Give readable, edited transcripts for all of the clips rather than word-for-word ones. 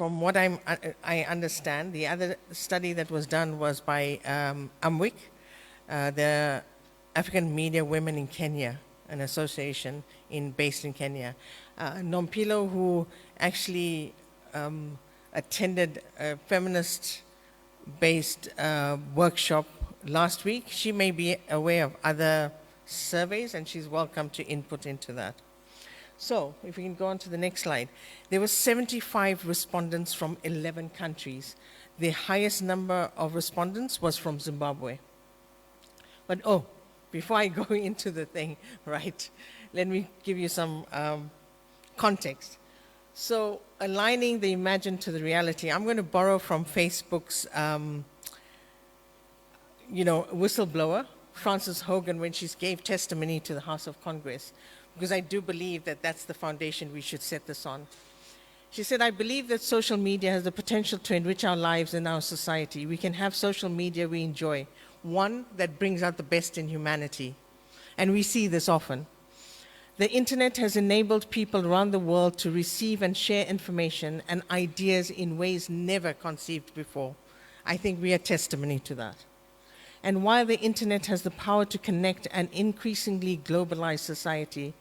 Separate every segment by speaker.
Speaker 1: from what I understand, the other study that was done was by UMWIC, the African Media Women in Kenya, an association based in Kenya. Nompilo, who actually attended a feminist-based workshop last week, she may be aware of other surveys, and she's welcome to input into that. So, if we can go on to the next slide. There were 75 respondents from 11 countries. The highest number of respondents was from Zimbabwe. But before I go into the thing, right, let me give you some context. So, aligning the imagined to the reality, I'm going to borrow from Facebook's, whistleblower, Frances Hogan, when she gave testimony to the House of Congress, because I do believe that that's the foundation we should set this on. She said, I believe that social media has the potential to enrich our lives and our society. We can have social media we enjoy, one that brings out the best in humanity. And we see this often. The internet has enabled people around the world to receive and share information and ideas in ways never conceived before. I think we are testimony to that. And while the internet has the power to connect an increasingly globalized society,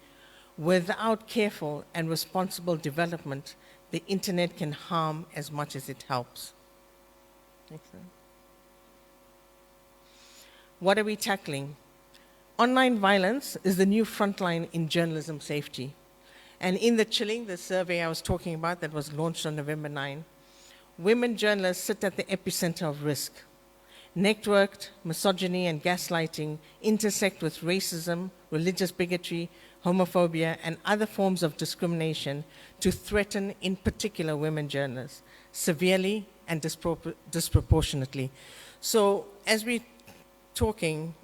Speaker 1: without careful and responsible development, the internet can harm as much as it helps. Next slide. What are we tackling? Online violence is the new frontline in journalism safety. And in the Chilling, the survey I was talking about that was launched on November 9, women journalists sit at the epicenter of risk. Networked misogyny and gaslighting intersect with racism, religious bigotry, homophobia, and other forms of discrimination to threaten, in particular, women journalists, severely and disproportionately. So, as we're talking,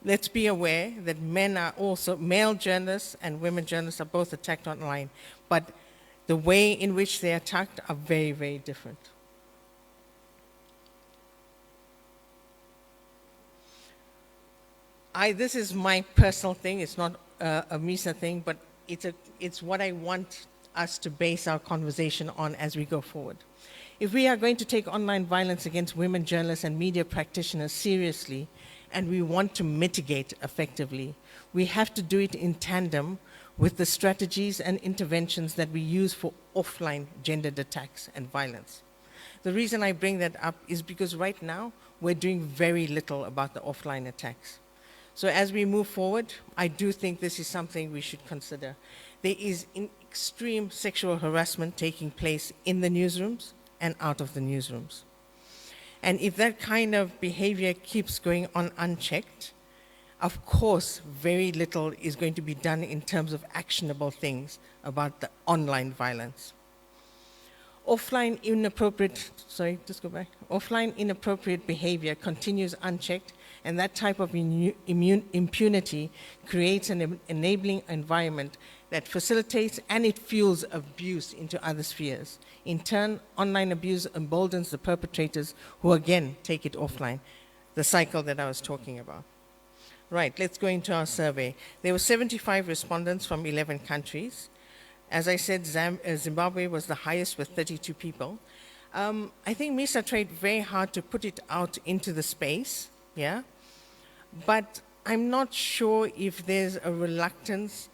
Speaker 1: let's be aware that male journalists and women journalists are both attacked online, but the way in which they're attacked are very, very different. This is my personal thing. It's not a MISA thing, but it's what I want us to base our conversation on as we go forward. If we are going to take online violence against women journalists and media practitioners seriously, and we want to mitigate effectively, we have to do it in tandem with the strategies and interventions that we use for offline gendered attacks and violence. The reason I bring that up is because right now, we're doing very little about the offline attacks. So as we move forward, I do think this is something we should consider. There is extreme sexual harassment taking place in the newsrooms and out of the newsrooms. And if that kind of behavior keeps going on unchecked, of course, very little is going to be done in terms of actionable things about the online violence. Offline inappropriate behavior continues unchecked, and that type of impunity creates an enabling environment that facilitates and it fuels abuse into other spheres. In turn, online abuse emboldens the perpetrators who again take it offline, the cycle that I was talking about. Right, let's go into our survey. There were 75 respondents from 11 countries. As I said, Zimbabwe was the highest with 32 people. I think MISA tried very hard to put it out into the space, yeah? But I'm not sure if there's a reluctance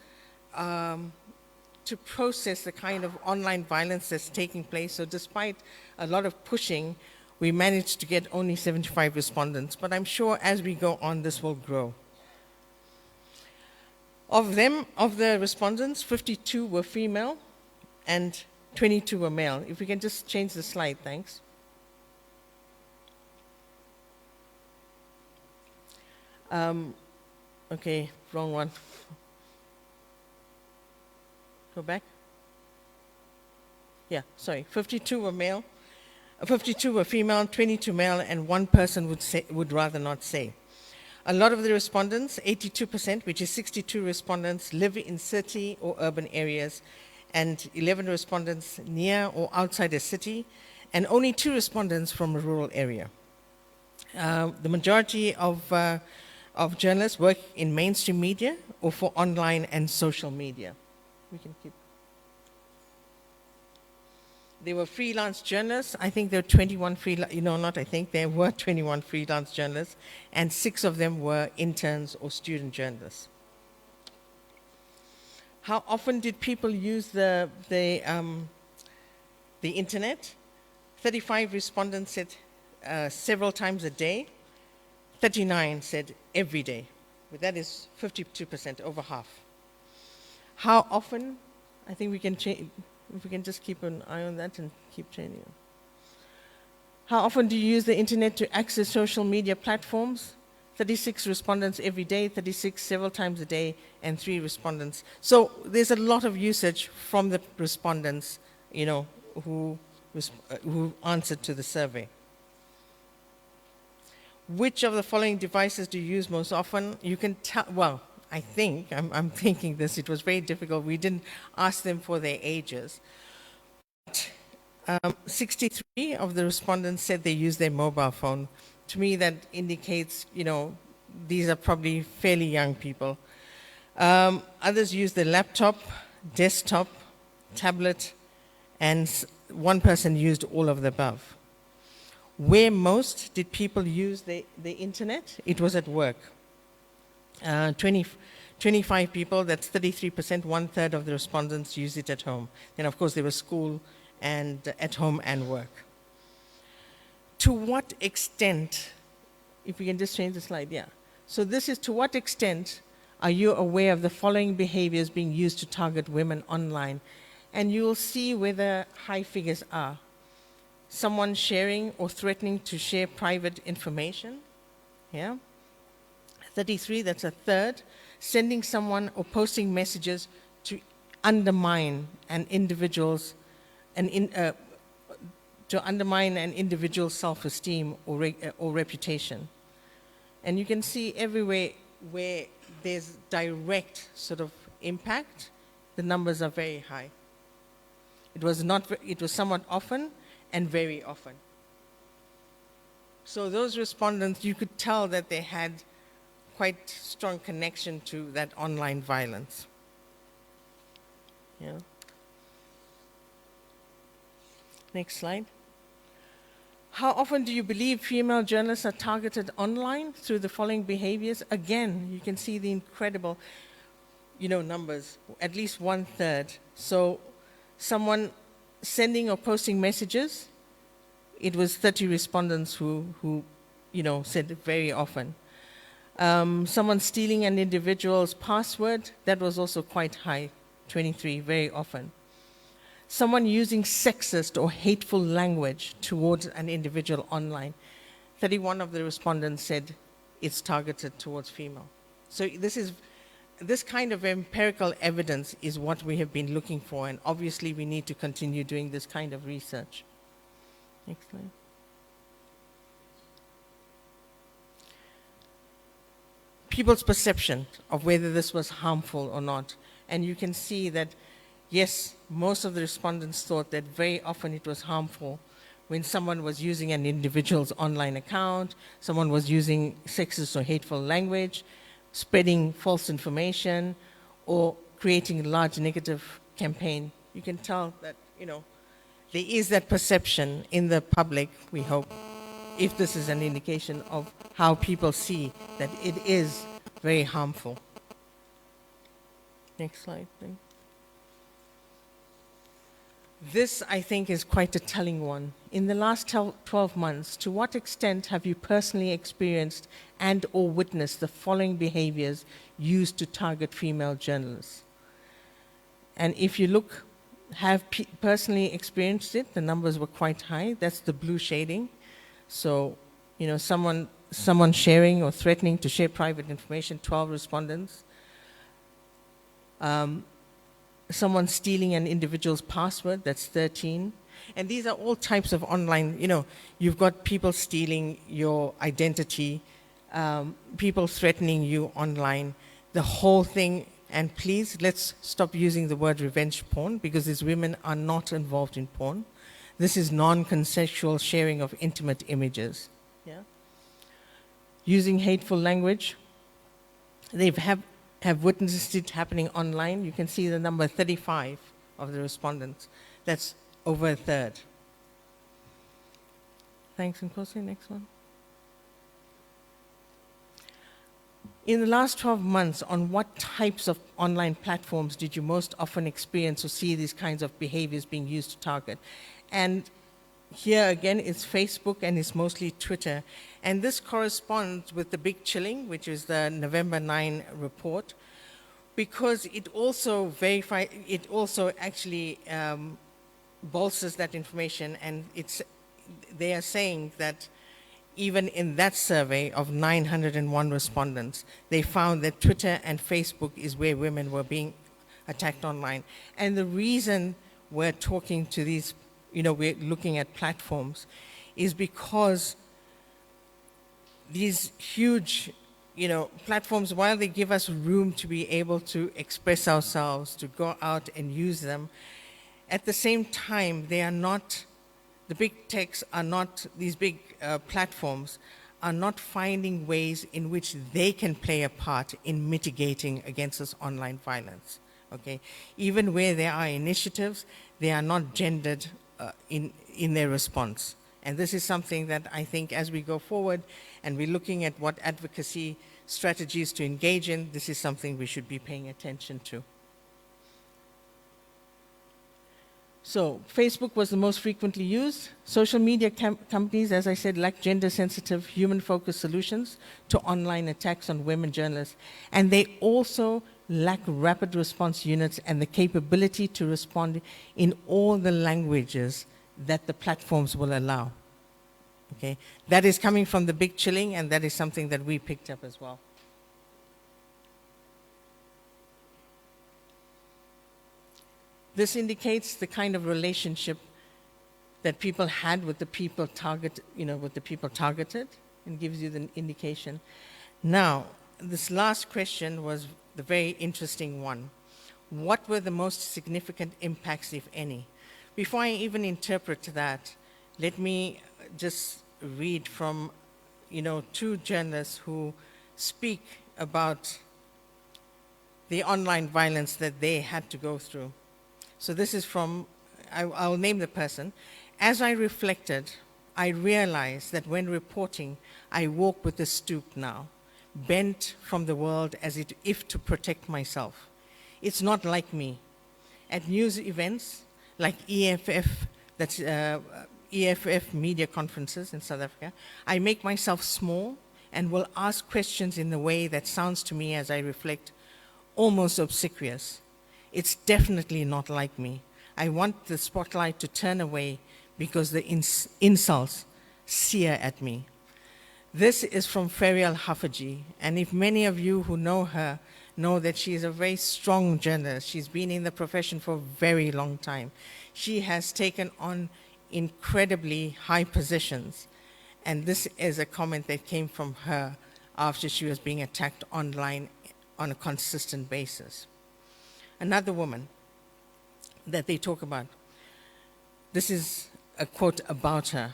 Speaker 1: to process the kind of online violence that's taking place. So despite a lot of pushing, we managed to get only 75 respondents. But I'm sure as we go on, this will grow. Of the respondents, 52 were female and 22 were male. If we can just change the slide, thanks. Okay, wrong one. Go back. Yeah, sorry. 52 were male, 52 were female, 22 male, and one person would rather not say. A lot of the respondents, 82%, which is 62 respondents, live in city or urban areas, and 11 respondents near or outside a city, and only 2 respondents from a rural area. The majority of journalists work in mainstream media or for online and social media. We can keep. They were freelance journalists. I think there were 21 freelance, not I think, there were 21 freelance journalists, and 6 of them were interns or student journalists. How often did people use the internet? 35 respondents said several times a day. 39 said every day. But that is 52%, over half. How often? I think we can change, if we can just keep an eye on that and keep changing it. How often do you use the internet to access social media platforms? 36 respondents every day, 36 several times a day, and 3 respondents. So there's a lot of usage from the respondents, who answered to the survey. Which of the following devices do you use most often? You can tell, well, I think, I'm thinking this, it was very difficult. We didn't ask them for their ages. 63 of the respondents said they use their mobile phone. To me, that indicates, these are probably fairly young people. Others use their laptop, desktop, tablet, and one person used all of the above. Where most did people use the internet? It was at work. 25 people, that's 33%, 1/3 of the respondents use it at home. Then, of course, there was school and at home and work. To what extent, if we can just change the slide, yeah. So this is, to what extent are you aware of the following behaviors being used to target women online? And you'll see where the high figures are. Someone sharing or threatening to share private information, yeah. 33, that's 1/3. Sending someone or posting messages to undermine an individual's self-esteem or reputation. And you can see everywhere where there's direct sort of impact, the numbers are very high. It was somewhat often and very often. So those respondents, you could tell that they had quite strong connection to that online violence. Yeah. Next slide. How often do you believe female journalists are targeted online through the following behaviors? Again, you can see the incredible, numbers, at least 1/3. So someone sending or posting messages, it was 30 respondents who said it very often. Someone stealing an individual's password, that was also quite high, 23, very often. Someone using sexist or hateful language towards an individual online, 31 of the respondents said it's targeted towards female. So this kind of empirical evidence is what we have been looking for, and obviously we need to continue doing this kind of research. Next slide. People's perception of whether this was harmful or not. And you can see that, yes, most of the respondents thought that very often it was harmful when someone was using an individual's online account, someone was using sexist or hateful language, spreading false information, or creating a large negative campaign. You can tell that, there is that perception in the public, we hope, if this is an indication of how people see that it is very harmful. Next slide, please. This, I think, is quite a telling one. In the last 12 months, to what extent have you personally experienced and or witnessed the following behaviors used to target female journalists? And if you look, have personally experienced it, the numbers were quite high. That's the blue shading. So, someone sharing or threatening to share private information, 12 respondents. Someone stealing an individual's password, that's 13. And these are all types of online, you've got people stealing your identity, people threatening you online, the whole thing. And please, let's stop using the word revenge porn, because these women are not involved in porn. This is non-consensual sharing of intimate images. Yeah? Using hateful language. They have witnessed it happening online. You can see the number 35 of the respondents. That's over a third. Thanks, and Nkosi, next one. In the last 12 months, on what types of online platforms did you most often experience or see these kinds of behaviors being used to target? And here again, it's Facebook and it's mostly Twitter. And this corresponds with the big chilling, which is the November 9 report, because it also actually bolsters that information, and they are saying that even in that survey of 901 respondents, they found that Twitter and Facebook is where women were being attacked online. And the reason we're talking to these, we're looking at platforms, is because these huge, platforms, while they give us room to be able to express ourselves, to go out and use them, at the same time, they are not, the big techs are not, these big platforms are not finding ways in which they can play a part in mitigating against this online violence, okay? Even where there are initiatives, they are not gendered in their response. And this is something that I think as we go forward and we're looking at what advocacy strategies to engage in, this is something we should be paying attention to. So Facebook was the most frequently used. Social media companies, as I said, lack gender-sensitive, human-focused solutions to online attacks on women journalists. And they also lack rapid response units and the capability to respond in all the languages that the platforms will allow. Okay? That is coming from the big chilling, and that is something that we picked up as well. This indicates the kind of relationship that people had with the people targeted, and gives you the indication. Now, this last question was the very interesting one. What were the most significant impacts, if any? Before I even interpret that, let me just read from, two journalists who speak about the online violence that they had to go through. So this is from, I'll name the person. As I reflected, I realized that when reporting, I walk with a stoop now, bent from the world as if to protect myself. It's not like me. At news events like EFF, that's EFF media conferences in South Africa, I make myself small and will ask questions in the way that sounds to me as I reflect almost obsequious. It's definitely not like me. I want the spotlight to turn away because the insults sear at me. This is from Ferial Hafaji, and if many of you who know her know that she is a very strong journalist, she's been in the profession for a very long time. She has taken on incredibly high positions, and this is a comment that came from her after she was being attacked online on a consistent basis. Another woman that they talk about, this is a quote about her.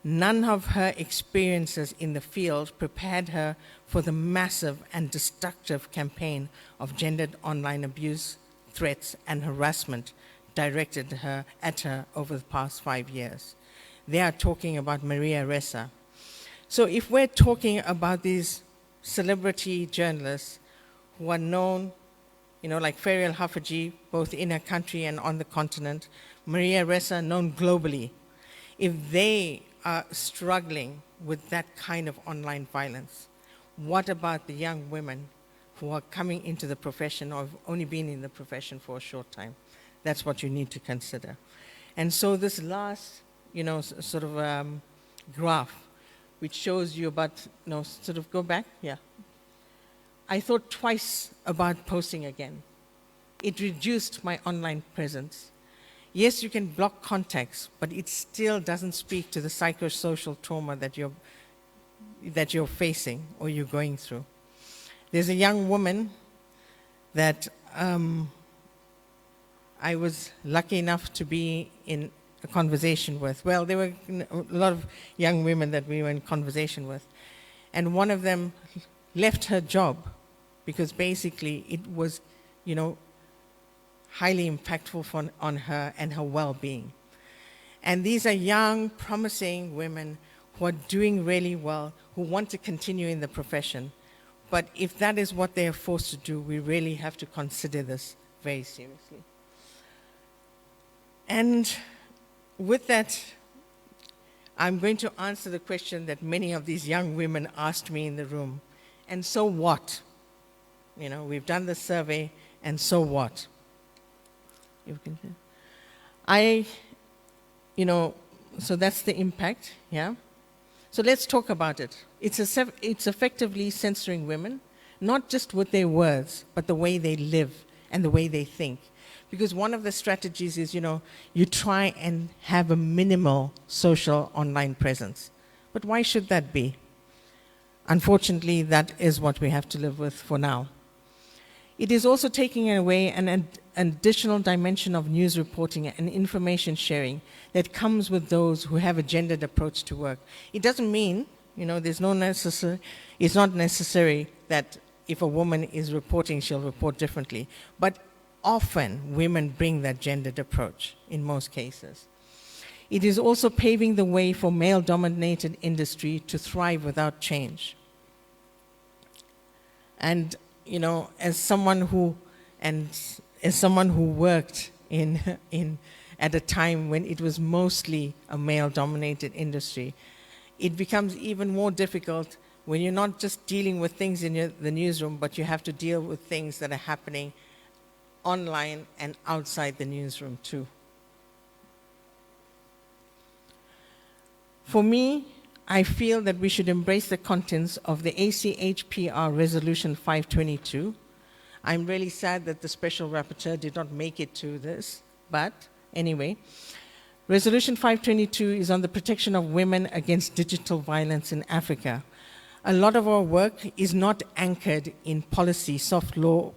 Speaker 1: None of her experiences in the field prepared her for the massive and destructive campaign of gendered online abuse, threats, and harassment directed at her over the past 5 years. They are talking about Maria Ressa. So if we're talking about these celebrity journalists who are known, like Ferial Hafaji, both in her country and on the continent, Maria Ressa, known globally, if they are struggling with that kind of online violence, what about the young women who are coming into the profession or have only been in the profession for a short time? That's what you need to consider. And so this last, graph, which shows you about, go back, yeah. I thought twice about posting again. It reduced my online presence. Yes, you can block contacts, but it still doesn't speak to the psychosocial trauma that you're facing or you're going through. There's a young woman that I was lucky enough to be in a conversation with. Well, there were a lot of young women that we were in conversation with. And one of them left her job because basically it was, highly impactful on her and her well-being. And these are young, promising women who are doing really well, who want to continue in the profession. But if that is what they are forced to do, we really have to consider this very seriously. And with that, I'm going to answer the question that many of these young women asked me in the room. And so what? You know, we've done the survey, and so what? So that's the impact, yeah? So let's talk about it. It's effectively censoring women, not just with their words, but the way they live and the way they think. Because one of the strategies is, you try and have a minimal social online presence. But why should that be? Unfortunately, that is what we have to live with for now. It is also taking away an additional dimension of news reporting and information sharing that comes with those who have a gendered approach to work. It doesn't mean, it's not necessary that if a woman is reporting, she'll report differently. But often, women bring that gendered approach in most cases. It is also paving the way for male-dominated industry to thrive without change. And, as someone who worked at a time when it was mostly a male-dominated industry, it becomes even more difficult when you're not just dealing with things in the newsroom, but you have to deal with things that are happening online and outside the newsroom too. For me, I feel that we should embrace the contents of the ACHPR Resolution 522. I'm really sad that the Special Rapporteur did not make it to this, but anyway. Resolution 522 is on the protection of women against digital violence in Africa. A lot of our work is not anchored in policy, soft law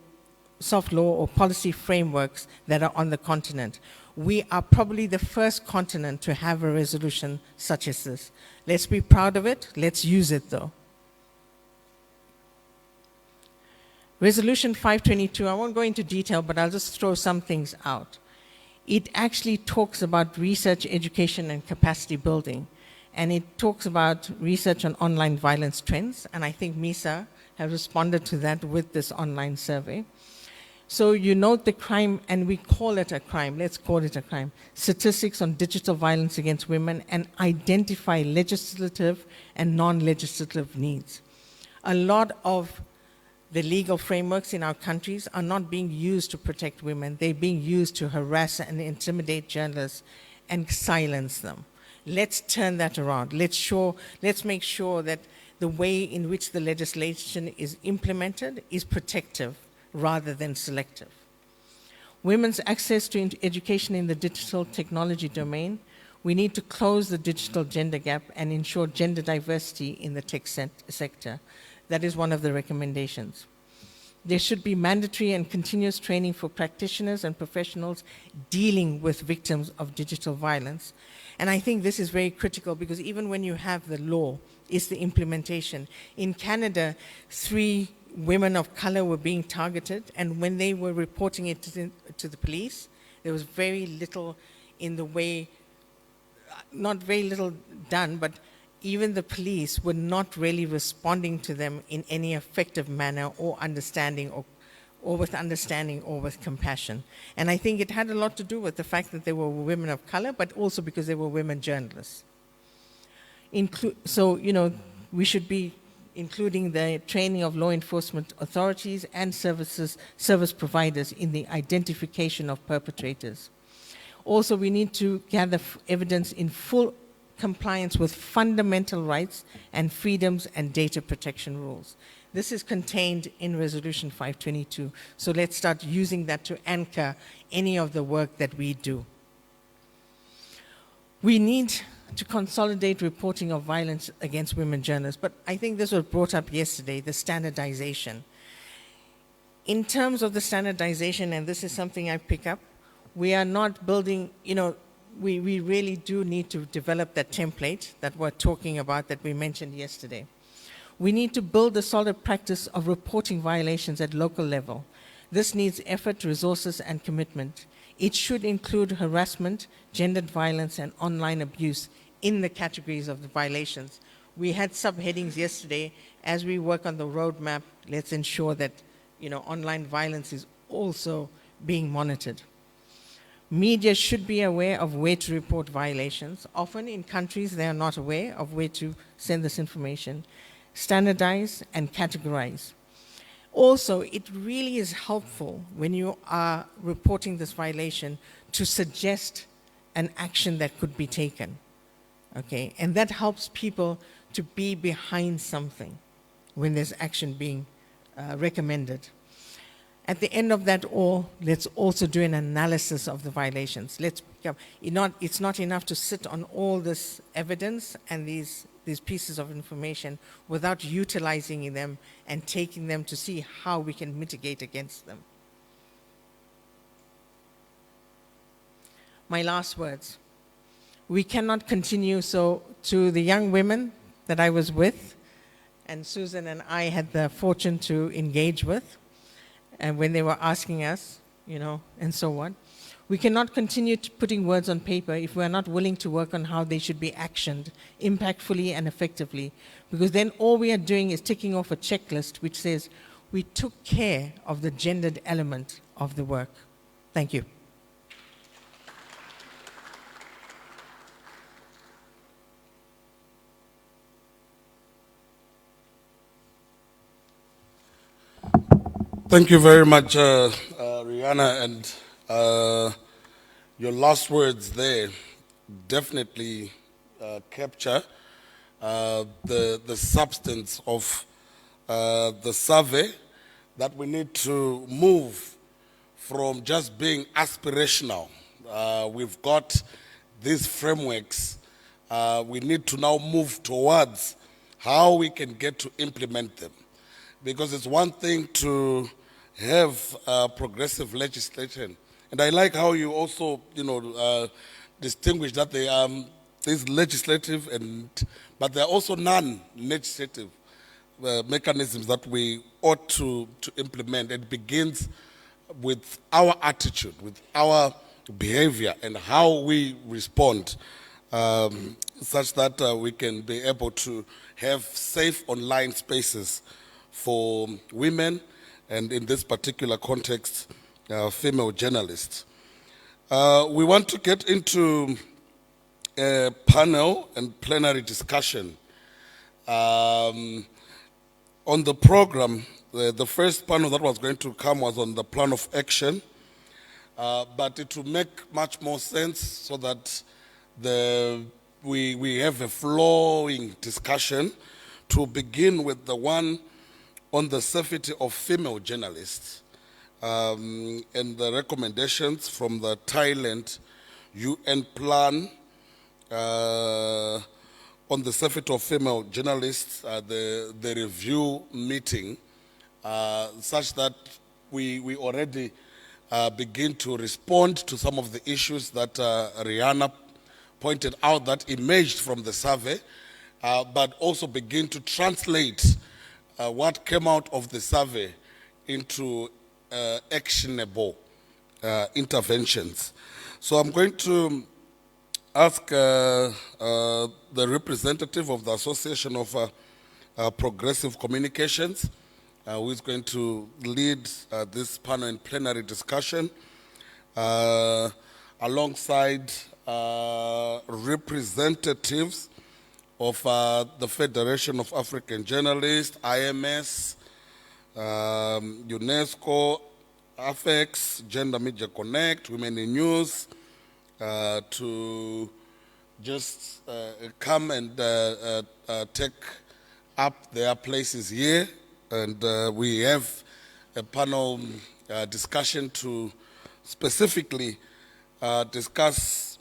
Speaker 1: or policy frameworks that are on the continent. We are probably the first continent to have a resolution such as this. Let's be proud of it. Let's use it, though. Resolution 522, I won't go into detail, but I'll just throw some things out. It actually talks about research, education, and capacity building. And it talks about research on online violence trends. And I think MISA have responded to that with this online survey. So you note the crime, and we call it a crime. Let's call it a crime. Statistics on digital violence against women, and identify legislative and non-legislative needs. A lot of the legal frameworks in our countries are not being used to protect women. They're being used to harass and intimidate journalists and silence them. Let's turn that around. Let's make sure that the way in which the legislation is implemented is protective rather than selective. Women's access to education in the digital technology domain. We need to close the digital gender gap and ensure gender diversity in the tech sector. That is one of the recommendations. There should be mandatory and continuous training for practitioners and professionals dealing with victims of digital violence. And I think this is very critical because even when you have the law, it's the implementation. In Canada, 3 women of color were being targeted, and when they were reporting it to the police, there was very little in the way, not very little done, but even the police were not really responding to them in any effective manner or understanding or with compassion. And I think it had a lot to do with the fact that they were women of color, but also because they were women journalists. We should be including the training of law enforcement authorities and service providers in the identification of perpetrators. Also, we need to gather evidence in full compliance with fundamental rights and freedoms and data protection rules. This is contained in Resolution 522. So let's start using that to anchor any of the work that we do. We need to consolidate reporting of violence against women journalists. But I think this was brought up yesterday, the standardization. In terms of the standardization, and this is something I pick up, we are not building, we really do need to develop that template that we're talking about that we mentioned yesterday. We need to build a solid practice of reporting violations at local level. This needs effort, resources, and commitment. It should include harassment, gendered violence, and online abuse in the categories of the violations. We had subheadings yesterday. As we work on the roadmap, let's ensure that online violence is also being monitored. Media should be aware of where to report violations. Often in countries, they are not aware of where to send this information. Standardize and categorize. Also, it really is helpful when you are reporting this violation to suggest an action that could be taken. Okay, and that helps people to be behind something when there's action being recommended. At the end of that all, let's also do an analysis of the violations. It's not enough to sit on all this evidence and these pieces of information without utilizing them and taking them to see how we can mitigate against them. My last words. We cannot continue. So to the young women that I was with, and Susan and I had the fortune to engage with, and when they were asking us, and so on, we cannot continue putting words on paper if we are not willing to work on how they should be actioned impactfully and effectively, because then all we are doing is ticking off a checklist which says we took care of the gendered element of the work. Thank you.
Speaker 2: Thank you very much, Rihanna, and your last words there definitely capture the substance of the survey, that we need to move from just being aspirational. We've got these frameworks. We need to now move towards how we can get to implement them. Because it's one thing to have progressive legislation. And I like how you also, distinguish that there's legislative, but there are also non-legislative mechanisms that we ought to implement. It begins with our attitude, with our behavior, and how we respond, such that we can be able to have safe online spaces for women, and in this particular context, female journalists. We want to get into a panel and plenary discussion. On the program, the first panel that was going to come was on the plan of action, but it will make much more sense so that we have a flowing discussion, to begin with the one on the safety of female journalists, and the recommendations from the Thailand UN plan on the safety of female journalists, the review meeting, such that we already begin to respond to some of the issues that Rihanna pointed out that emerged from the survey, but also begin to translate what came out of the survey into actionable interventions. So I'm going to ask the representative of the Association of Progressive Communications, who is going to lead this panel and plenary discussion, alongside representatives of the Federation of African Journalists, IMS, UNESCO, AFEX, Gender Media Connect, Women in News, to just come and take up their places here. And we have a panel discussion to specifically discuss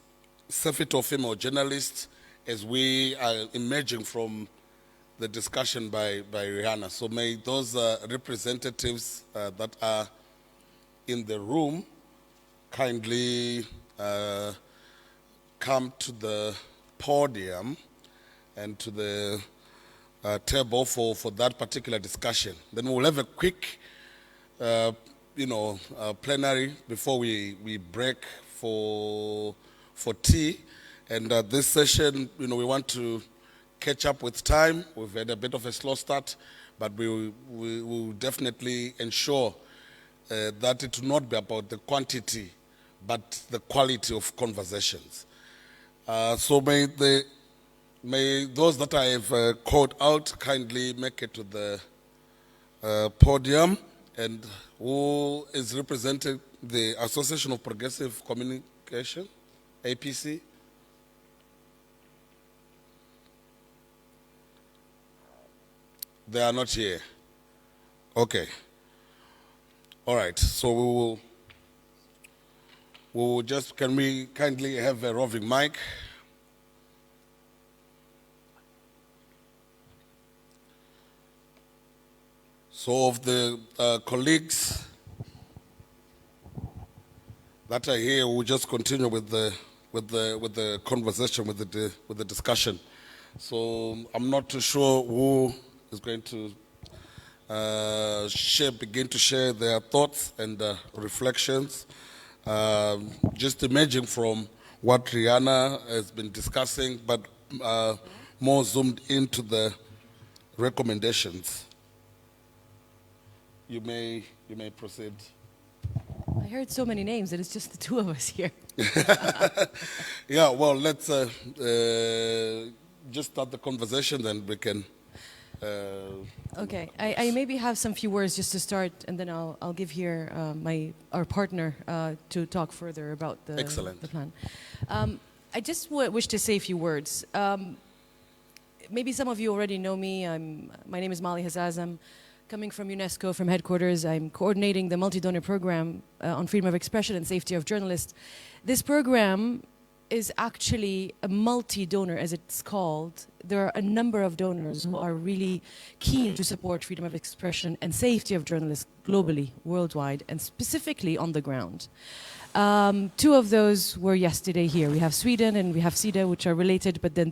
Speaker 2: safety of female journalists, as we are emerging from the discussion by Rihanna. So may those representatives that are in the room kindly come to the podium and to the table for that particular discussion. Then we'll have a quick plenary before we break for tea. And this session, we want to catch up with time. We've had a bit of a slow start, but we will definitely ensure that it will not be about the quantity, but the quality of conversations. So may those that I have called out kindly make it to the podium. And who is representing the Association of Progressive Communication, APC? They are not here. Okay. All right. So can we kindly have a roving mic? So of the colleagues that are here, we'll just continue with the conversation, with the discussion. So I'm not too sure who is going to begin to share their thoughts and reflections. Just emerging from what Rihanna has been discussing, but more zoomed into the recommendations. You may proceed.
Speaker 3: I heard so many names that it's just the two of us here.
Speaker 2: Yeah, well, let's just start the conversation, and we can.
Speaker 3: Okay, I maybe have some few words just to start, and then I'll give here our partner to talk further about the plan. I just wish to say a few words. Maybe some of you already know me. My name is Mali Hazazam. Coming from UNESCO, from headquarters, I'm coordinating the multi-donor program on freedom of expression and safety of journalists. This program is actually a multi-donor, as it's called. There are a number of donors who are really keen to support freedom of expression and safety of journalists globally, worldwide, and specifically on the ground. Two of those were yesterday here. We have Sweden and we have SIDA, which are related, but then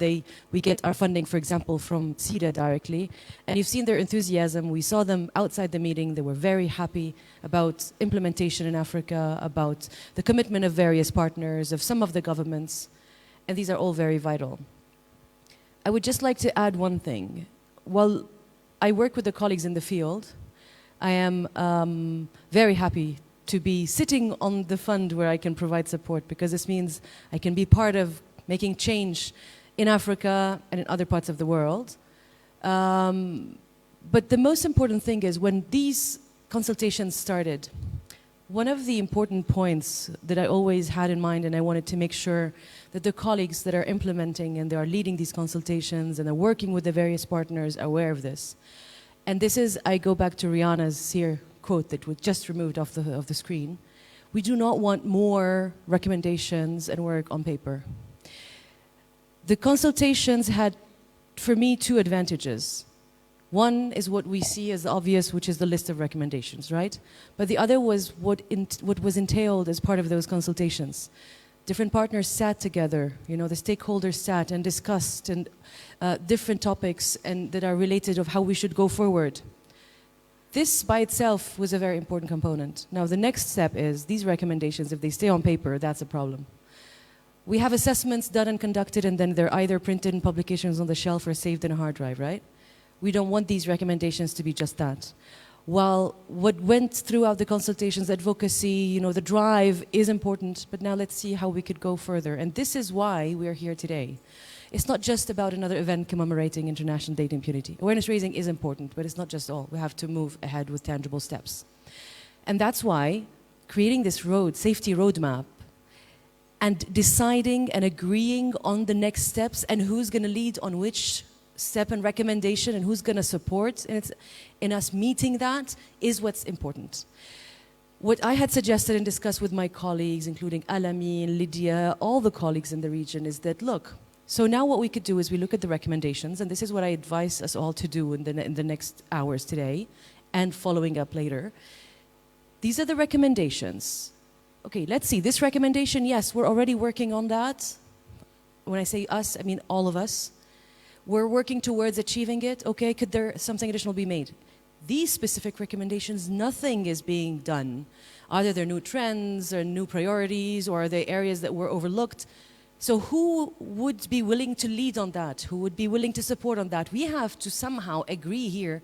Speaker 3: we get our funding, for example, from SIDA directly. And you've seen their enthusiasm. We saw them outside the meeting. They were very happy about implementation in Africa, about the commitment of various partners, of some of the governments. And these are all very vital. I would just like to add one thing. While I work with the colleagues in the field, I am very happy to be sitting on the fund where I can provide support, because this means I can be part of making change in Africa and in other parts of the world. But the most important thing is, when these consultations started, one of the important points that I always had in mind, and I wanted to make sure that the colleagues that are implementing and they are leading these consultations and are working with the various partners are aware of this. And this is, I go back to Rihanna's here quote that was just removed off the screen. We do not want more recommendations and work on paper. The consultations had, for me, two advantages. One is what we see as obvious, which is the list of recommendations, right? But the other was what was entailed as part of those consultations. Different partners sat together, the stakeholders sat and discussed and different topics and that are related of how we should go forward. This by itself was a very important component. Now the next step is these recommendations, if they stay on paper, that's a problem. We have assessments done and conducted, and then they're either printed in publications on the shelf or saved in a hard drive, right? We don't want these recommendations to be just that. While what went throughout the consultations, advocacy, the drive is important, but now let's see how we could go further. And this is why we are here today. It's not just about another event commemorating International Day to Impunity. Awareness raising is important, but it's not just all. We have to move ahead with tangible steps. And that's why creating this safety roadmap, and deciding and agreeing on the next steps and who's going to lead on which step and recommendation and who's going to support in us meeting that is what's important. What I had suggested and discussed with my colleagues, including Alamin, Lydia, all the colleagues in the region, is that, look, so now what we could do is we look at the recommendations, and this is what I advise us all to do in the next hours today and following up later. These are the recommendations. Okay, let's see. This recommendation, yes, we're already working on that. When I say us, I mean all of us. We're working towards achieving it. Okay, could there something additional be made? these specific recommendations, nothing is being done. Either they're new trends or new priorities, or are they areas that were overlooked? So who would be willing to lead on that? Who would be willing to support on that? We have to somehow agree here.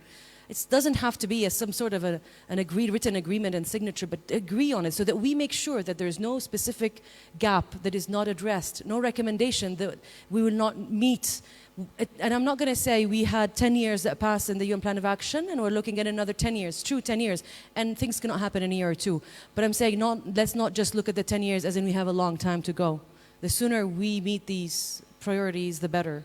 Speaker 3: It doesn't have to be some sort of an agreed written agreement and signature, but agree on it so that we make sure that there's no specific gap that is not addressed, no recommendation that we will not meet. And I'm not going to say we had 10 years that passed in the UN Plan of Action and we're looking at another 10 years. True, 10 years. And things cannot happen in a year or two. But I'm saying let's not just look at the 10 years as in we have a long time to go. The sooner we meet these priorities, the better.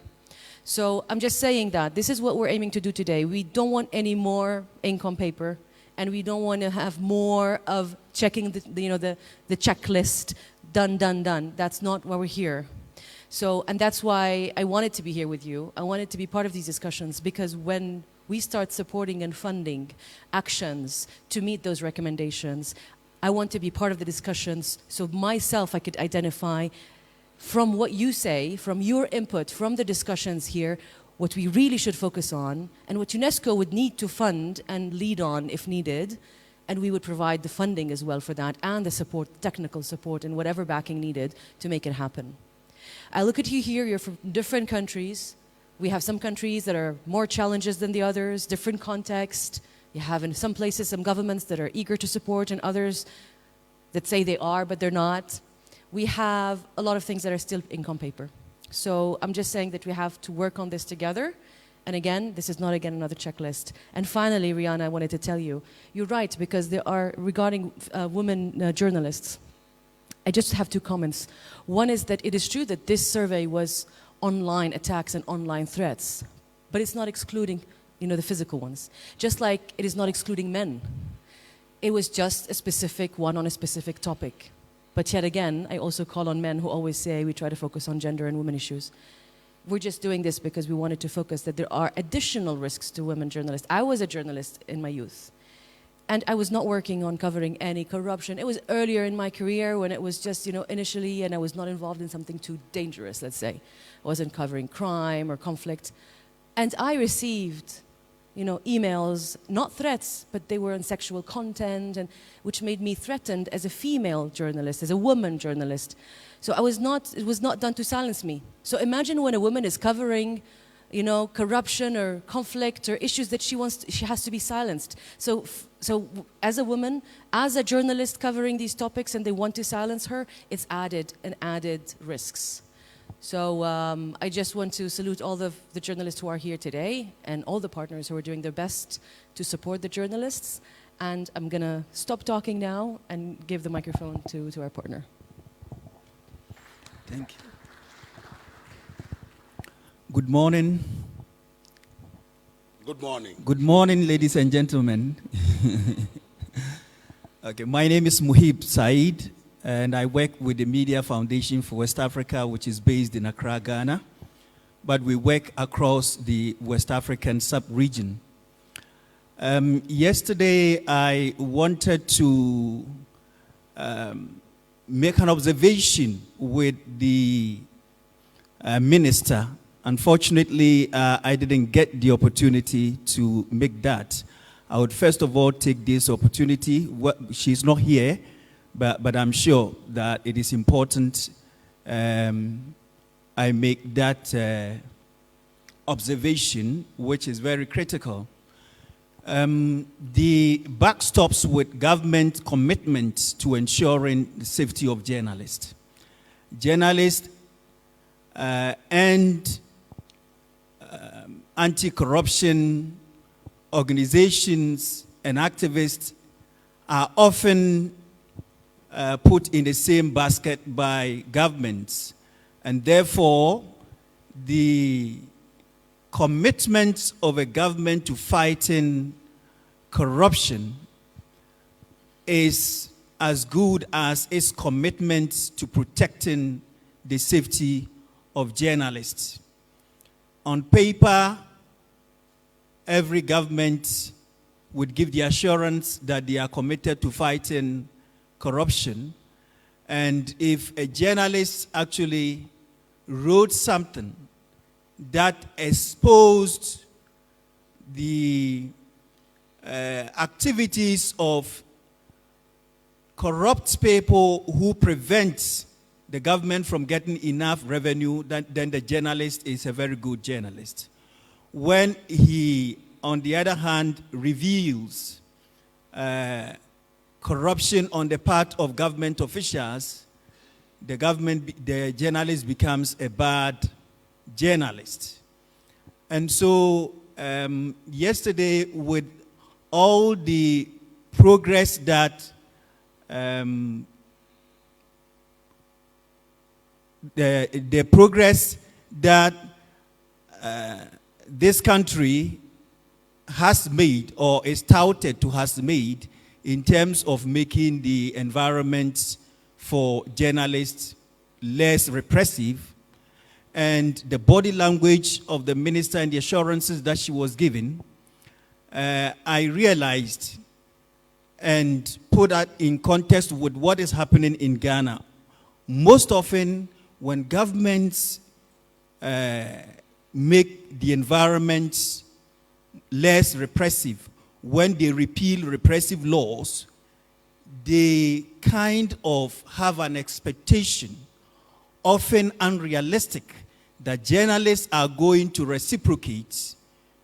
Speaker 3: So I'm just saying that this is what we're aiming to do today. We don't want any more ink on paper, and we don't want to have more of checking the checklist, done. That's not why we're here. So, and that's why I wanted to be here with you. I wanted to be part of these discussions, because when we start supporting and funding actions to meet those recommendations, I want to be part of the discussions so myself I could identify from what you say, from your input, from the discussions here, what we really should focus on, and what UNESCO would need to fund and lead on if needed, and we would provide the funding as well for that, and the support, technical support, and whatever backing needed to make it happen. I look at you here, you're from different countries. We have some countries that are more challenges than the others, different context. You have in some places some governments that are eager to support, and others that say they are, but they're not. We have a lot of things that are still ink on paper. So I'm just saying that we have to work on this together. And again, this is not again another checklist. And finally, Rihanna, I wanted to tell you, you're right, because there are, regarding women journalists, I just have two comments. One is that it is true that this survey was online attacks and online threats, but it's not excluding, the physical ones. Just like it is not excluding men. It was just a specific one on a specific topic. But yet again, I also call on men who always say we try to focus on gender and women issues. We're just doing this because we wanted to focus that there are additional risks to women journalists. I was a journalist in my youth, and I was not working on covering any corruption. It was earlier in my career when it was just, initially, and I was not involved in something too dangerous, let's say. I wasn't covering crime or conflict. And I received emails, not threats, but they were on sexual content, and which made me threatened as a female journalist, as a woman journalist. So it was not done to silence me. So imagine when a woman is covering, corruption or conflict or issues that she has to be silenced. So as a woman, as a journalist covering these topics, and they want to silence her, it's added risks. So I just want to salute all the journalists who are here today and all the partners who are doing their best to support the journalists. And I'm going to stop talking now and give the microphone to our partner.
Speaker 4: Thank you. Good morning.
Speaker 2: Good morning.
Speaker 4: Good morning, ladies and gentlemen. Okay, my name is Muhib Said, and I work with the Media Foundation for West Africa, which is based in Accra, Ghana. But we work across the West African sub-region. Yesterday, I wanted to make an observation with the minister. Unfortunately, I didn't get the opportunity to make that. I would first of all take this opportunity. She's not here, but I'm sure that it is important I make that observation, which is very critical. The backstops with government commitment to ensuring the safety of journalists. Journalists and anti-corruption organizations and activists are often put in the same basket by governments, and therefore the commitment of a government to fighting corruption is as good as its commitment to protecting the safety of journalists. On paper, every government would give the assurance that they are committed to fighting corruption, and if a journalist actually wrote something that exposed the activities of corrupt people who prevent the government from getting enough revenue, then the journalist is a very good journalist. When he, on the other hand, reveals corruption on the part of government officials, the journalist becomes a bad journalist. And so yesterday, with all the progress that the progress that this country has made or is touted to has made in terms of making the environment for journalists less repressive, and the body language of the minister and the assurances that she was given, I realized and put that in context with what is happening in Ghana. Most often, when governments make the environment less repressive, when they repeal repressive laws, they kind of have an expectation, often unrealistic, that journalists are going to reciprocate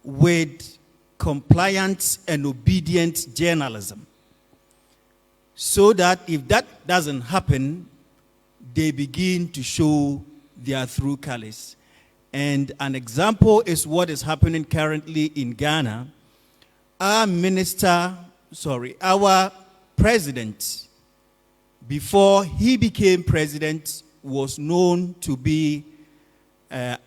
Speaker 4: with compliant and obedient journalism. So that if that doesn't happen, they begin to show their true colors. And an example is what is happening currently in Ghana. Our president, before he became president, was known to be a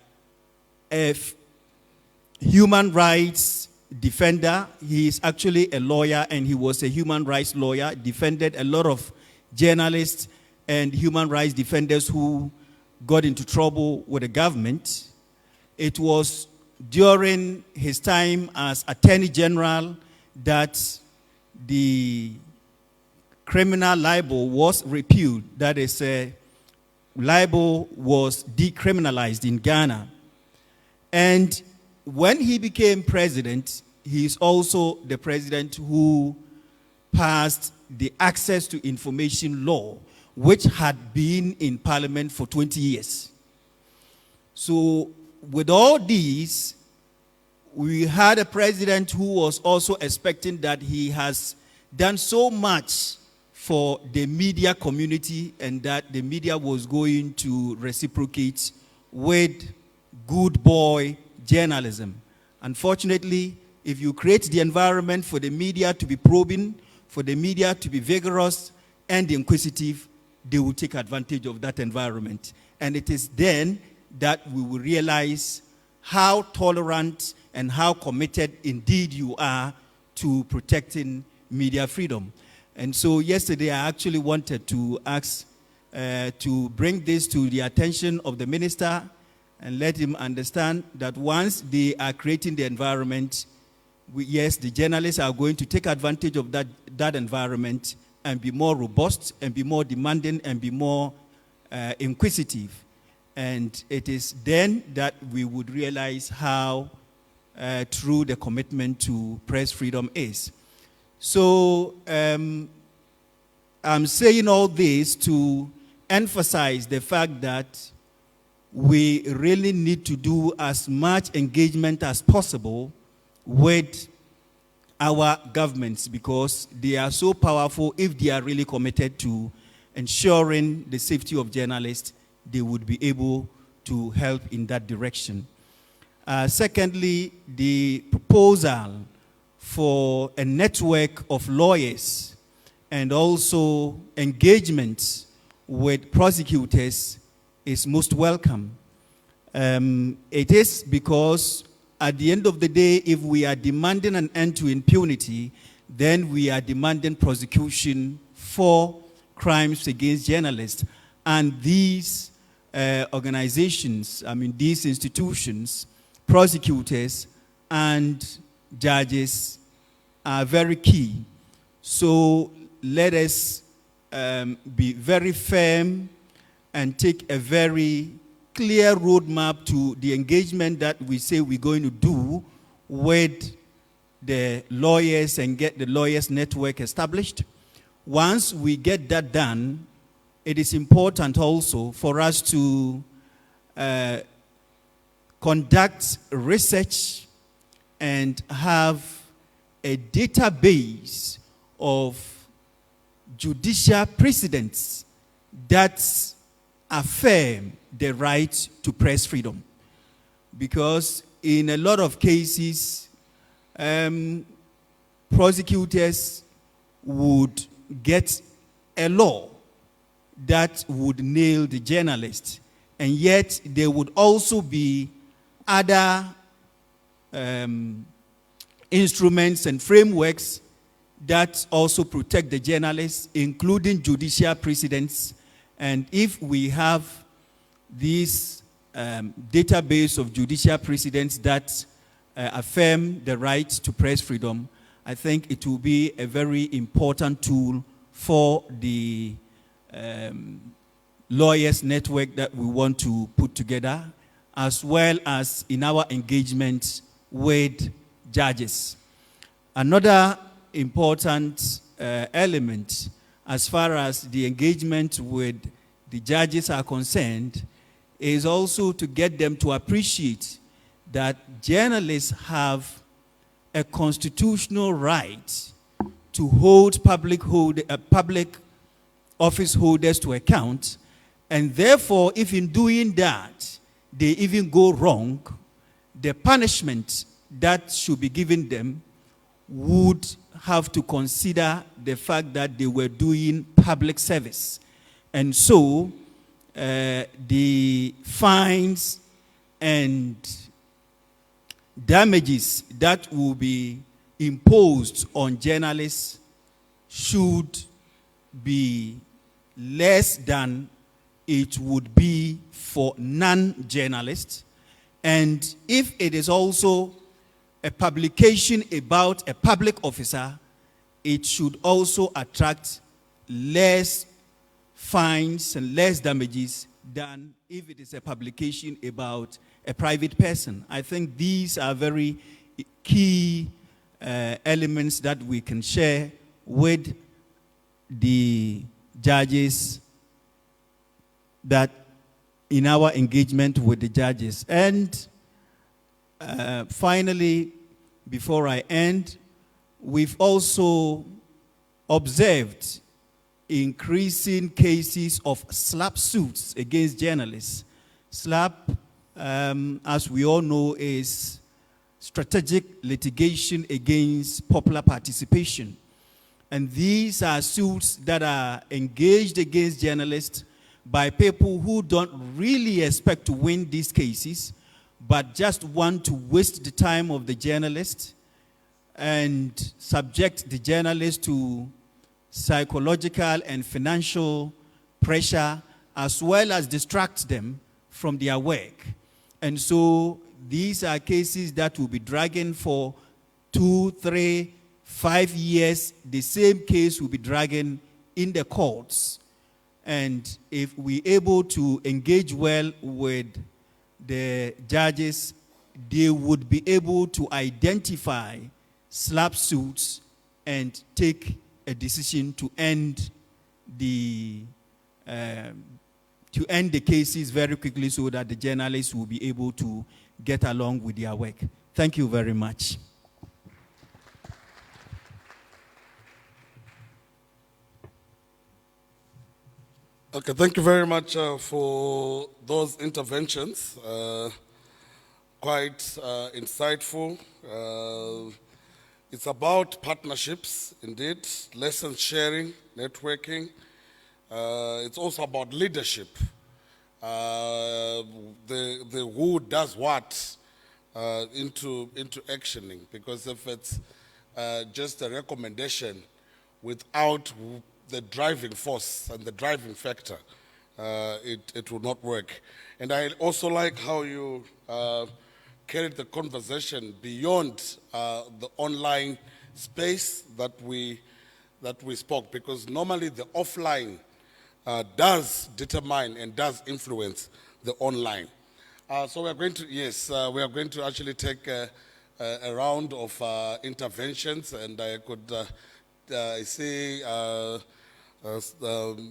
Speaker 4: human rights defender. He is actually a lawyer, and he was a human rights lawyer, defended a lot of journalists and human rights defenders who got into trouble with the government. It was during his time as Attorney General that the criminal libel was repealed. That is, libel was decriminalized in Ghana. And when he became president, he is also the president who passed the Access to Information Law, which had been in Parliament for 20 years. So with all these, we had a president who was also expecting that he has done so much for the media community and that the media was going to reciprocate with good boy journalism. Unfortunately, if you create the environment for the media to be probing, for the media to be vigorous and inquisitive, they will take advantage of that environment. And it is then that we will realize how tolerant and how committed indeed you are to protecting media freedom. And so yesterday I actually wanted to ask to bring this to the attention of the minister and let him understand that once they are creating the environment, yes, the journalists are going to take advantage of that environment and be more robust and be more demanding and be more inquisitive. And it is then that we would realize how true the commitment to press freedom is. So I'm saying all this to emphasize the fact that we really need to do as much engagement as possible with our governments, because they are so powerful. If they are really committed to ensuring the safety of journalists, they would be able to help in that direction. Secondly, the proposal for a network of lawyers and also engagement with prosecutors is most welcome. It is because at the end of the day, if we are demanding an end to impunity, then we are demanding prosecution for crimes against journalists. And these organizations, these institutions, prosecutors and judges are very key. So let us be very firm and take a very clear roadmap to the engagement that we say we're going to do with the lawyers and get the lawyers network established. Once we get that done, it is important also for us to conduct research and have a database of judicial precedents that affirm the right to press freedom. Because in a lot of cases, prosecutors would get a law that would nail the journalist, and yet there would also be other instruments and frameworks that also protect the journalists, including judicial precedents. And if we have this database of judicial precedents that affirm the right to press freedom, I think it will be a very important tool for the lawyers network that we want to put together, as well as in our engagement with judges. Another important element as far as the engagement with the judges are concerned is also to get them to appreciate that journalists have a constitutional right to hold public office holders to account, and therefore, if in doing that they even go wrong, the punishment that should be given them would have to consider the fact that they were doing public service. And so, the fines and damages that will be imposed on journalists should be less than it would be for non-journalists. And if it is also a publication about a public officer, it should also attract less fines and less damages than if it is a publication about a private person. I think these are very key elements that we can share with the judges, that in our engagement with the judges. And finally, before I end, we've also observed increasing cases of SLAPP suits against journalists. SLAPP, as we all know, is strategic litigation against popular participation. And these are suits that are engaged against journalists by people who don't really expect to win these cases, but just want to waste the time of the journalist and subject the journalist to psychological and financial pressure, as well as distract them from their work. And so these are cases that will be dragging for 2, 3, 5 years. The same case will be dragging in the courts. And if we're able to engage well with the judges, they would be able to identify SLAPP suits and take a decision to end the cases very quickly, so that the journalists will be able to get along with their work. Thank you very much.
Speaker 2: Okay, thank you very much for those interventions. Quite insightful. It's about partnerships, indeed, lessons sharing, networking. It's also about leadership. The who does what into actioning, because if it's just a recommendation without the driving force and the driving factor, it will not work. And I also like how you carried the conversation beyond the online space that we spoke, because normally the offline does determine and does influence the online. So we are going to, we are going to actually take a a round of interventions, and I could see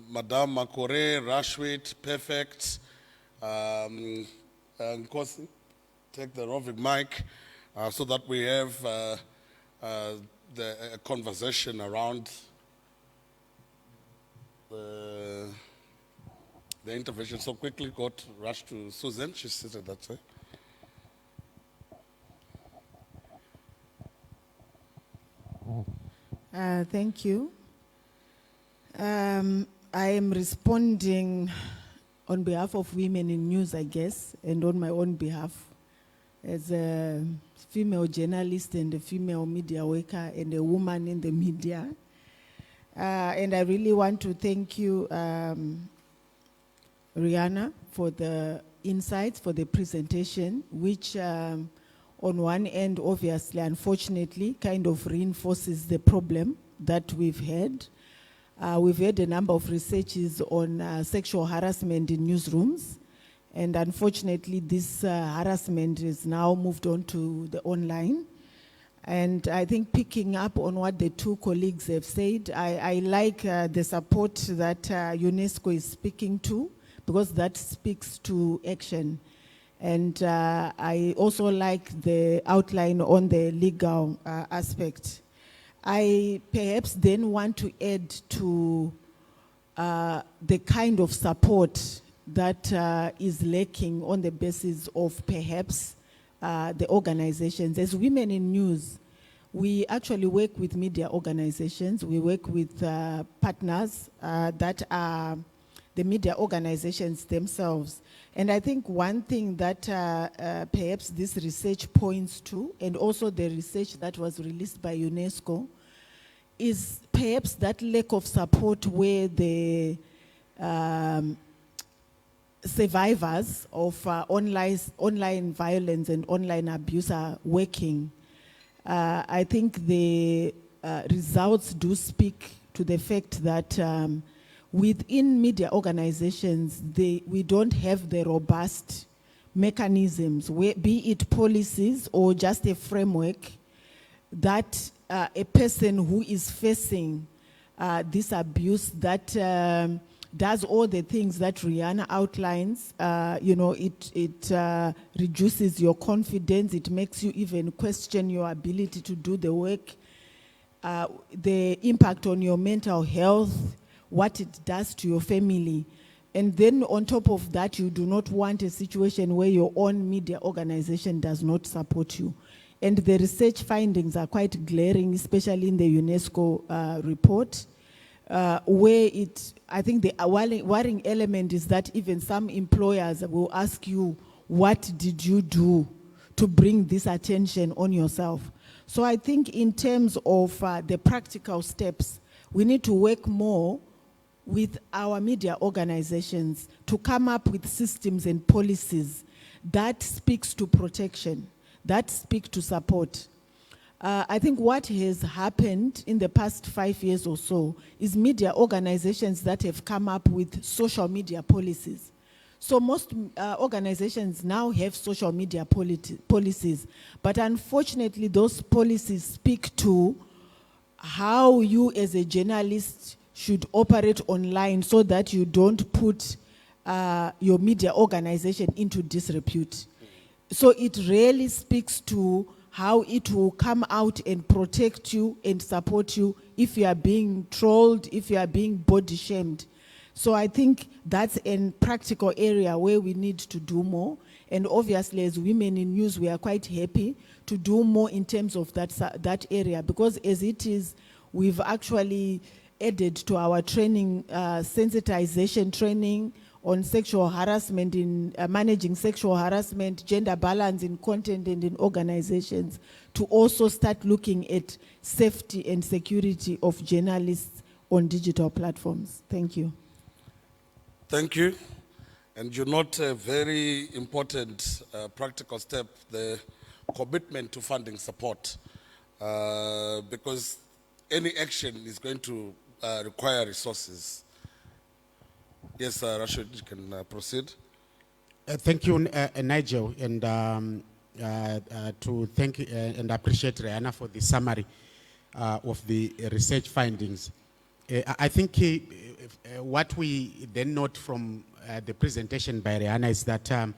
Speaker 2: Madame Makore, Rashwit, Perfect, Nkosi, take the roving mic, so that we have the conversation around the intervention. So quickly rush to Susan, she's seated that way.
Speaker 5: Thank you. I am responding on behalf of Women in News, I guess, and on my own behalf as a female journalist and a female media worker and a woman in the media. And I really want to thank you, Rihanna, for the insights, for the presentation, which on one end, obviously, unfortunately, kind of reinforces the problem that we've had. We've had a number of researches on sexual harassment in newsrooms, and unfortunately, this harassment is now moved on to the online. And I think picking up on what the two colleagues have said, I like the support that UNESCO is speaking to, because that speaks to action. And I also like the outline on the legal aspect. I perhaps then want to add to the kind of support that is lacking on the basis of perhaps the organizations. As Women in News, we actually work with media organizations. We work with partners that are the media organizations themselves. And I think one thing that perhaps this research points to, and also the research that was released by UNESCO, is perhaps that lack of support where the survivors of online violence and online abuse are working. I think the results do speak to the fact that within media organizations, we don't have the robust mechanisms, be it policies or just a framework, that a person who is facing this abuse, that does all the things that Rihanna outlines. It reduces your confidence. It makes you even question your ability to do the work. The impact on your mental health, what it does to your family. And then on top of that, you do not want a situation where your own media organization does not support you. And the research findings are quite glaring, especially in the UNESCO report, where I think the worrying element is that even some employers will ask you, what did you do to bring this attention on yourself? So I think in terms of the practical steps, we need to work more with our media organizations to come up with systems and policies that speaks to protection, that speak to support. I think what has happened in the past 5 years or so is media organizations that have come up with social media policies. So most organizations now have social media policies, but unfortunately those policies speak to how you as a journalist should operate online so that you don't put your media organization into disrepute. So it really speaks to how it will come out and protect you and support you if you are being trolled, if you are being body shamed. So I think that's a practical area where we need to do more. And obviously, as Women in News, we are quite happy to do more in terms of that area, because as it is, we've actually added to our training, sensitization training on sexual harassment, in managing sexual harassment, gender balance in content and in organizations, to also start looking at safety and security of journalists on digital platforms. Thank you.
Speaker 2: Thank you. And you note a very important practical step, the commitment to funding support, because any action is going to require resources. Yes, Rashid, you can proceed.
Speaker 6: Thank you, Nigel. And to thank and appreciate Rihanna for the summary of the research findings. I think what we then note from the presentation by Rihanna is that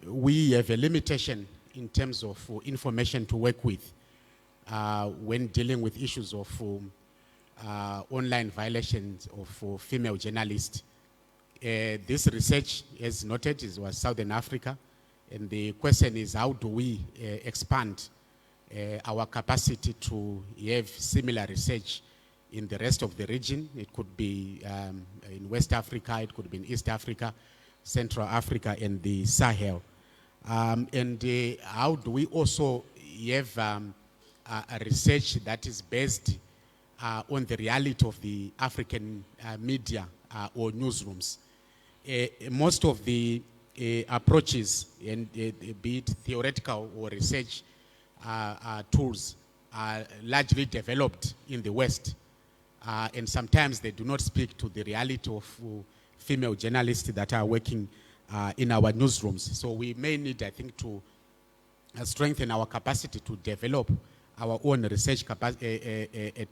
Speaker 6: we have a limitation in terms of information to work with when dealing with issues of online violations of female journalists. This research, as noted, was Southern Africa, and the question is, how do we expand our capacity to have similar research in the rest of the region? It could be in West Africa, it could be in East Africa, Central Africa, and the Sahel. And how do we also have a research that is based on the reality of the African media or newsrooms? Most of the approaches, and be it theoretical or research tools, are largely developed in the West, and sometimes they do not speak to the reality of female journalists that are working in our newsrooms. So we may need, I think, to strengthen our capacity to develop our own research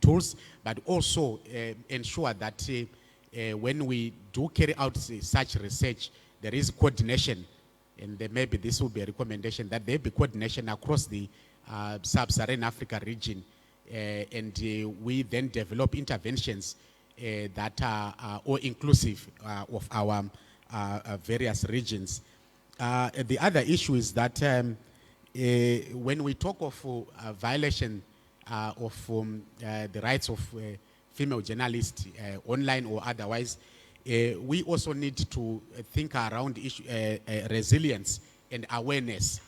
Speaker 6: tools, but also ensure that when we do carry out such research, there is coordination, and maybe this will be a recommendation that there be coordination across the sub-Saharan Africa region, and we then develop interventions that are all inclusive of our various regions. The other issue is that when we talk of violation of the rights of female journalists, online or otherwise, we also need to think around resilience and awareness.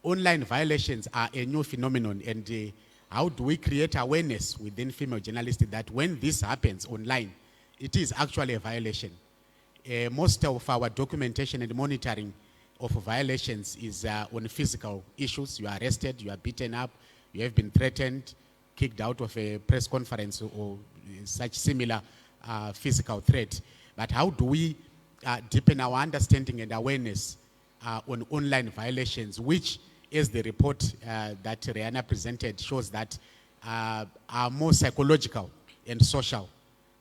Speaker 6: Online violations are a new phenomenon, and how do we create awareness within female journalists that when this happens online, it is actually a violation? Most of our documentation and monitoring of violations is on physical issues. You are arrested, you are beaten up, you have been threatened, kicked out of a press conference or such similar physical threat. But how do we deepen our understanding and awareness on online violations, which, as the report that Rihanna presented shows, that are more psychological and social.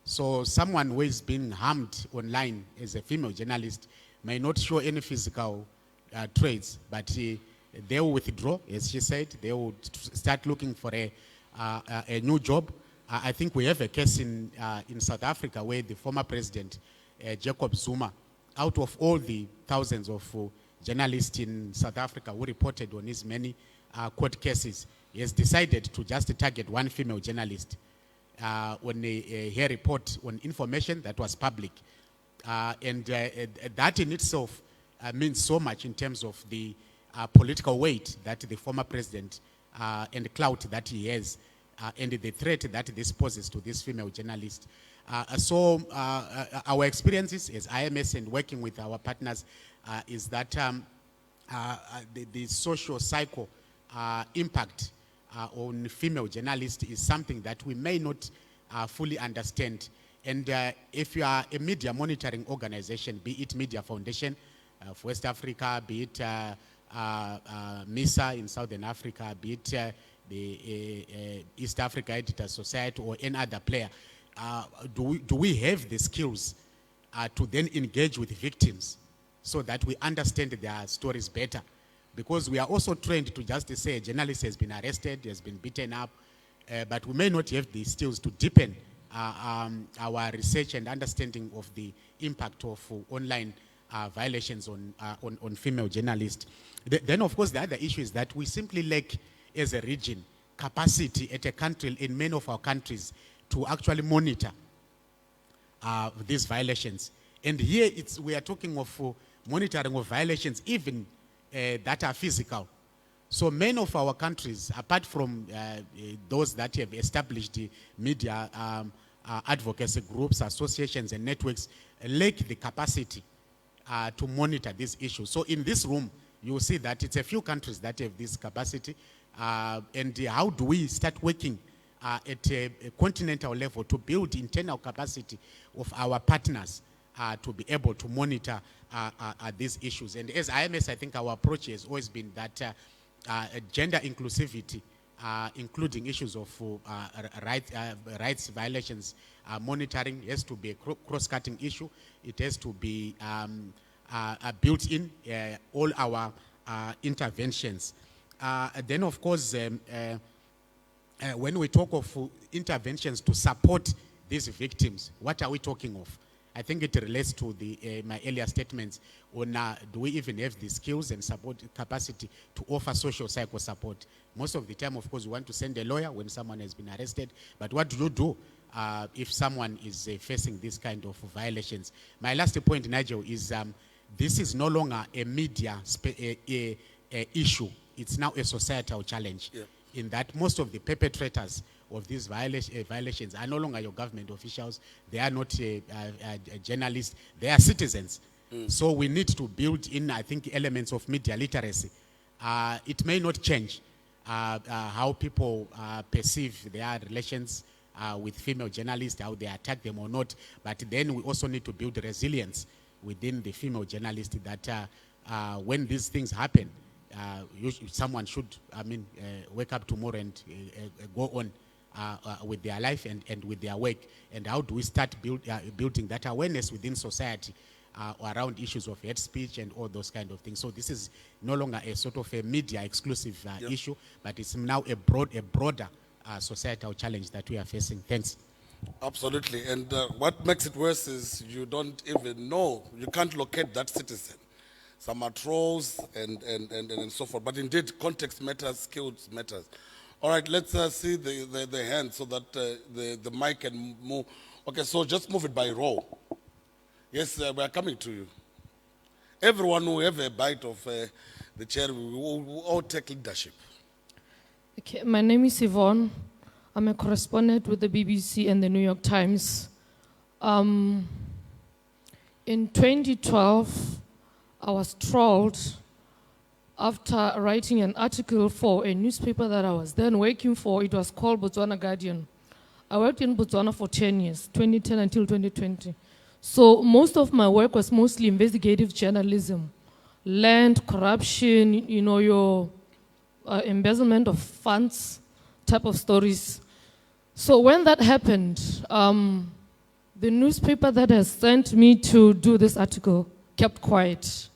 Speaker 6: So someone who is being harmed online as a female journalist may not show any physical traits, but they will withdraw, as she said. They will start looking for a new job. I think we have a case in South Africa where the former president, Jacob Zuma, out of all the thousands of journalists in South Africa who reported on his many court cases, he has decided to just target one female journalist on her report on information that was public. And that in itself means so much in terms of the political weight that the former president and the clout that he has, and the threat that this poses to this female journalist. So our experiences as IMS and working with our partners is that the social cycle impact on female journalists is something that we may not fully understand. And if you are a media monitoring organization, be it Media Foundation of West Africa, be it MISA in Southern Africa, be it the East Africa Editors Society or any other player, do we have the skills to then engage with victims so that we understand their stories better? Because we are also trained to just say a journalist has been arrested, has been beaten up, but we may not have the skills to deepen our research and understanding of the impact of online violations on female journalists. Then, of course, the other issue is that we simply lack, as a region, capacity at a country, in many of our countries, to actually monitor these violations. And here we are talking of monitoring of violations, even that are physical. So many of our countries, apart from those that have established the media advocacy groups, associations, and networks, lack the capacity to monitor these issues. So in this room, you will see that it's a few countries that have this capacity. And how do we start working at a continental level to build internal capacity of our partners to be able to monitor these issues. And as IMS, I think our approach has always been that gender inclusivity, including issues of rights violations, monitoring has to be a cross-cutting issue. It has to be built in all our interventions. Then, of course, when we talk of interventions to support these victims, what are we talking of? I think it relates to my earlier statements on do we even have the skills and support capacity to offer social psycho support. Most of the time, of course, we want to send a lawyer when someone has been arrested, but what do you do if someone is facing this kind of violations? My last point, Nigel, is this is no longer a media issue. It's now a societal challenge. Yeah. In that most of the perpetrators of these violations are no longer your government officials. They are not journalists. They are citizens. So we need to build in, I think, elements of media literacy. It may not change how people perceive their relations with female journalists, how they attack them or not, but then we also need to build resilience within the female journalist that when these things happen, someone should, wake up tomorrow and go on with their life and with their work. And how do we start building that awareness within society around issues of hate speech and all those kind of things? So this is no longer a sort of a media exclusive issue, but it's now a broader societal challenge that we are facing. Thanks.
Speaker 2: Absolutely. And what makes it worse is you don't even know, you can't locate that citizen. Some are trolls and so forth. But indeed, context matters, skills matters. All right, let's see the hand so that the mic can move. Okay, so just move it by row. Yes, we are coming to you. Everyone who have a bite of the chair, we will all take leadership.
Speaker 7: Okay, my name is Yvonne. I'm a correspondent with the BBC and the New York Times. In 2012, I was trolled after writing an article for a newspaper that I was then working for. It was called Botswana Guardian. I worked in Botswana for 10 years, 2010 until 2020. So most of my work was mostly investigative journalism, land, corruption, your embezzlement of funds type of stories. So when that happened, the newspaper that has sent me to do this article kept quiet.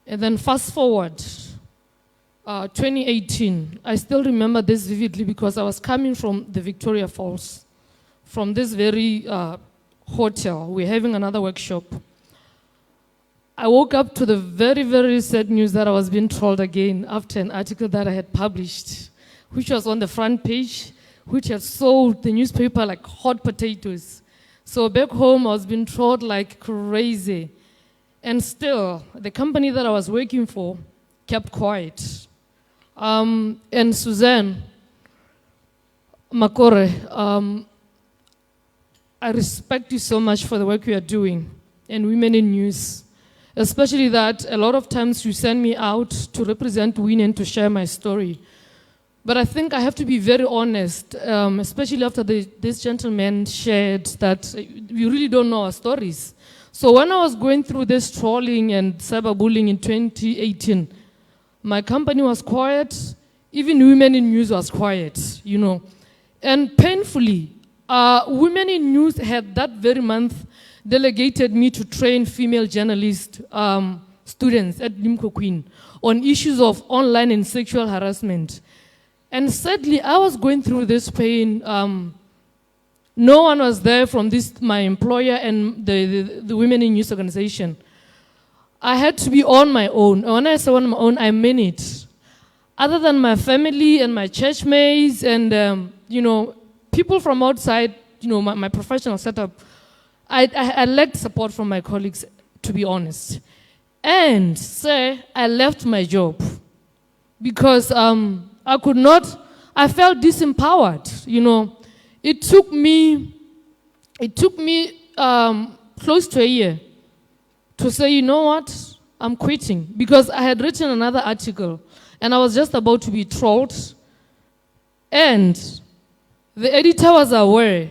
Speaker 7: And then fast forward, 2018, I still remember this vividly because I was coming from the Victoria Falls, from this very hotel. We're having another workshop. I woke up to the very, very sad news that I was being trolled again after an article that I had published, which was on the front page, which had sold the newspaper like hot potatoes. So back home, I was being trolled like crazy. And still, the company that I was working for kept quiet. And Suzanne Makore, I respect you so much for the work you are doing and Women in News, especially that a lot of times you send me out to represent women to share my story. But I think I have to be very honest, especially after this gentleman shared that we really don't know our stories. So when I was going through this trolling and cyberbullying in 2018, my company was quiet, even Women in News was quiet, And painfully, Women in News had that very month delegated me to train female journalist students at Limco Queen on issues of online and sexual harassment. And sadly, I was going through this pain. No one was there from my employer and the Women in News organization. I had to be on my own. When I say on my own, I mean it. Other than my family and my church mates and, people from outside, my professional setup, I lacked support from my colleagues, to be honest. And, I left my job because I felt disempowered, It took me close to a year to say, you know what, I'm quitting. Because I had written another article and I was just about to be trolled. And the editor was aware.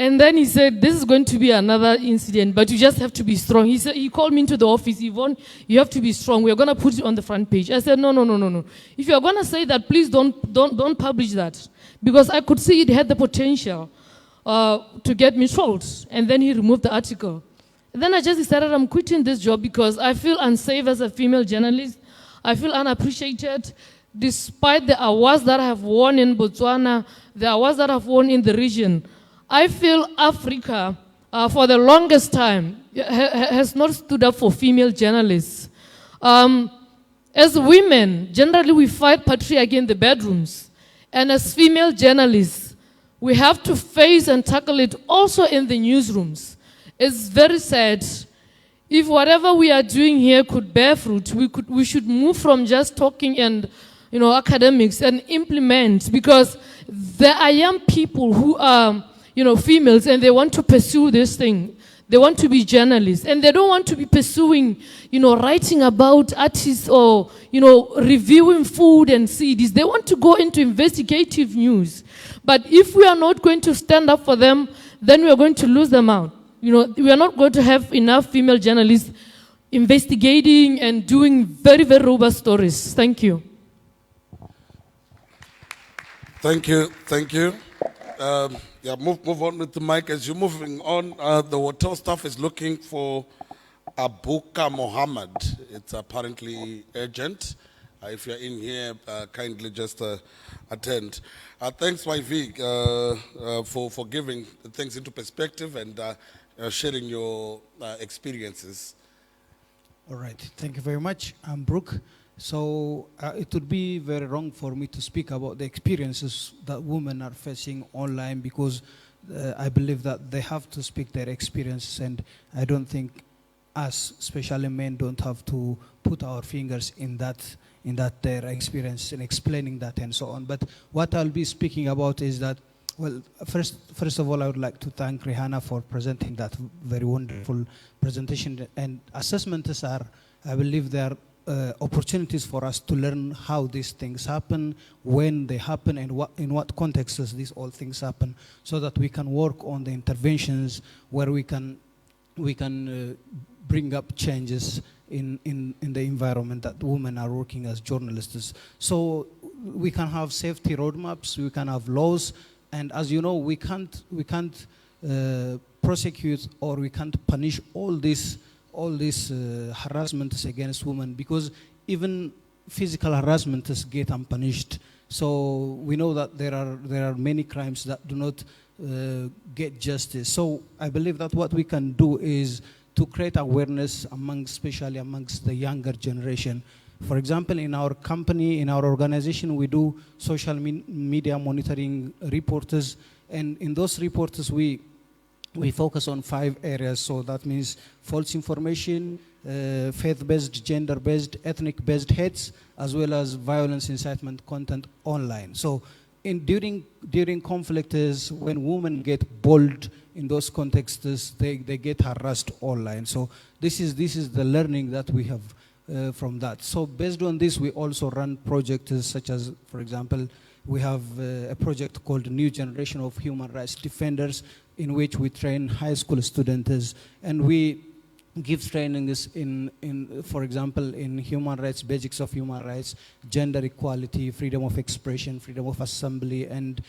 Speaker 7: And then he said, this is going to be another incident, but you just have to be strong. He said, he called me into the office, Yvonne, you have to be strong. We're going to put it on the front page. I said, no, no, no, no, no. If you're going to say that, please don't publish that. Because I could see it had the potential to get me trolled. And then he removed the article. And then I just decided I'm quitting this job because I feel unsafe as a female journalist. I feel unappreciated. Despite the awards that I have won in Botswana, the awards that I've won in the region, I feel Africa, for the longest time, has not stood up for female journalists. As women, generally we fight patriarchy in the bedrooms. And as female journalists, we have to face and tackle it also in the newsrooms. It's very sad. If whatever we are doing here could bear fruit, we should move from just talking and academics and implement, because there are young people who are females, and they want to pursue this thing. They want to be journalists, and they don't want to be pursuing, writing about artists or, reviewing food and CDs. They want to go into investigative news. But if we are not going to stand up for them, then we are going to lose them out. We are not going to have enough female journalists investigating and doing very, very robust stories. Thank you.
Speaker 2: Thank you. Thank you. Move on with the mic. As you're moving on, the hotel staff is looking for Abuka Mohammed. It's apparently urgent. If you're in here, kindly just attend. Thanks, YV, for giving things into perspective and sharing your experiences.
Speaker 8: All right. Thank you very much. I'm Brooke. So it would be very wrong for me to speak about the experiences that women are facing online, because I believe that they have to speak their experiences, and I don't think us, especially men, don't have to put our fingers in that their experience and explaining that and so on. But what I'll be speaking about is that, well, first of all, I would like to thank Rihanna for presenting that very wonderful presentation. And assessments are, I believe, they are opportunities for us to learn how these things happen, when they happen, and in what contexts these all things happen, so that we can work on the interventions where we can bring up changes in the environment that women are working as journalists. So we can have safety roadmaps, we can have laws, and as you know, we can't prosecute or we can't punish all these harassments against women, because even physical harassments get unpunished. So we know that there are many crimes that do not get justice. So I believe that what we can do is to create awareness especially amongst the younger generation. For example, in our company, in our organization, we do social media monitoring reports, and in those reports we focus on 5 areas. So that means false information, faith-based, gender-based, ethnic-based hates, as well as violence incitement content online. So during conflicts, when women get bold in those contexts, they get harassed online. So this is the learning that we have from that. So based on this, we also run projects such as, for example, we have a project called New Generation of Human Rights Defenders, in which we train high school students, and we give trainings for example, in human rights, basics of human rights, gender equality, freedom of expression, freedom of assembly, and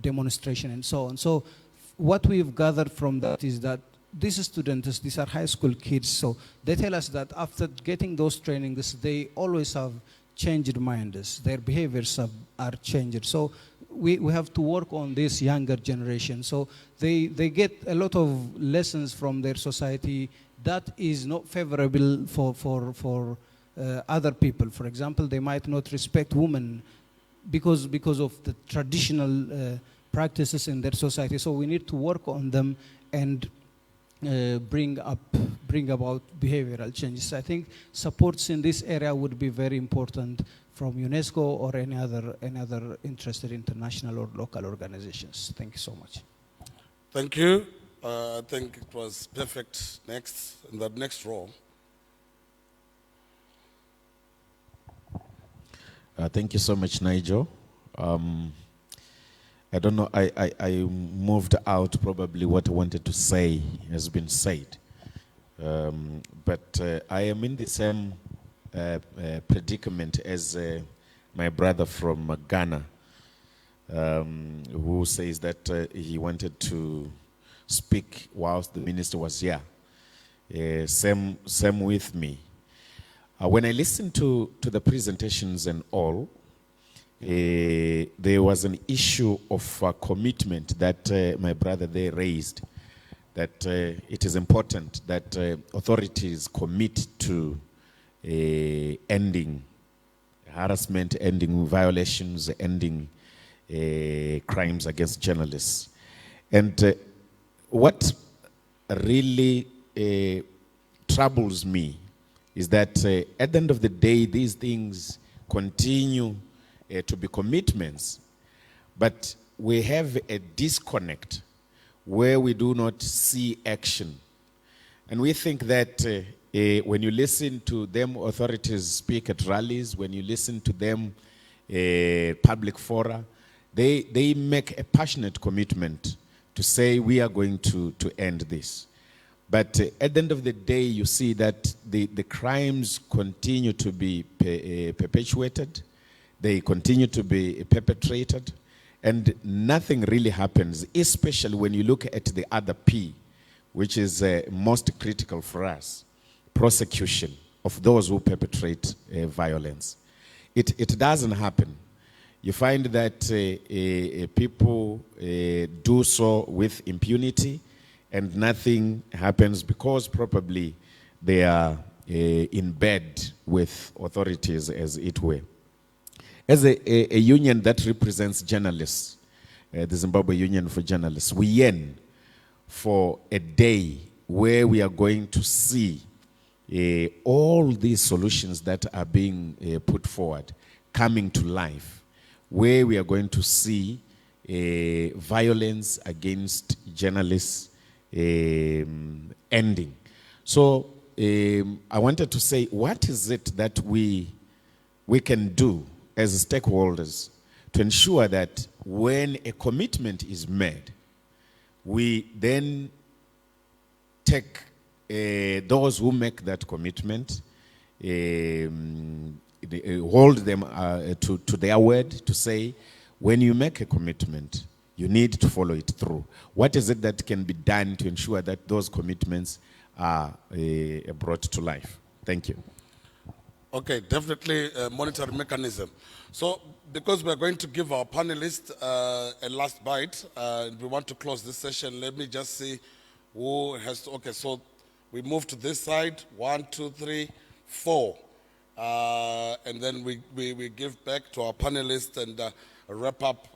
Speaker 8: demonstration, and so on. So what we've gathered from that is that these students, these are high school kids, so they tell us that after getting those trainings, they always have changed minds. Their behaviors are changed. So we have to work on this younger generation. So they get a lot of lessons from their society that is not favorable for other people. For example, they might not respect women because of the traditional practices in their society. So we need to work on them and bring about behavioral changes. I think supports in this area would be very important from UNESCO or any other interested international or local organizations. Thank you so much.
Speaker 2: Thank you. I think it was perfect. Next, in that next row.
Speaker 9: Thank you so much, Nigel. I don't know, I moved out, probably what I wanted to say has been said. But I am in the same predicament as my brother from Ghana, who says that he wanted to speak whilst the minister was here. Same with me. When I listened to the presentations and all, there was an issue of commitment that my brother there raised, that it is important that authorities commit to ending harassment, ending violations, ending crimes against journalists. And what really troubles me is that at the end of the day, these things continue to be commitments, but we have a disconnect where we do not see action. And we think that when you listen to them, authorities speak at rallies, when you listen to them, public fora, they make a passionate commitment to say we are going to end this. But at the end of the day, you see that the crimes continue to be perpetuated, they continue to be perpetrated, and nothing really happens, especially when you look at the other P, which is most critical for us, prosecution of those who perpetrate violence. It doesn't happen. You find that people do so with impunity, and nothing happens because probably they are in bed with authorities, as it were. As a union that represents journalists, the Zimbabwe Union for Journalists, we yearn for a day where we are going to see all these solutions that are being put forward coming to life, where we are going to see violence against journalists ending. So I wanted to say, what is it that we can do as stakeholders to ensure that when a commitment is made, we then take those who make that commitment, hold them to their word, to say, when you make a commitment, you need to follow it through. What is it that can be done to ensure that those commitments are brought to life? Thank you.
Speaker 2: Okay, definitely a monitoring mechanism. So, because we're going to give our panelists a last bite, we want to close this session, let me just see who has to, okay, so we move to this side, 1, 2, 3, 4. And then we give back to our panelists and wrap up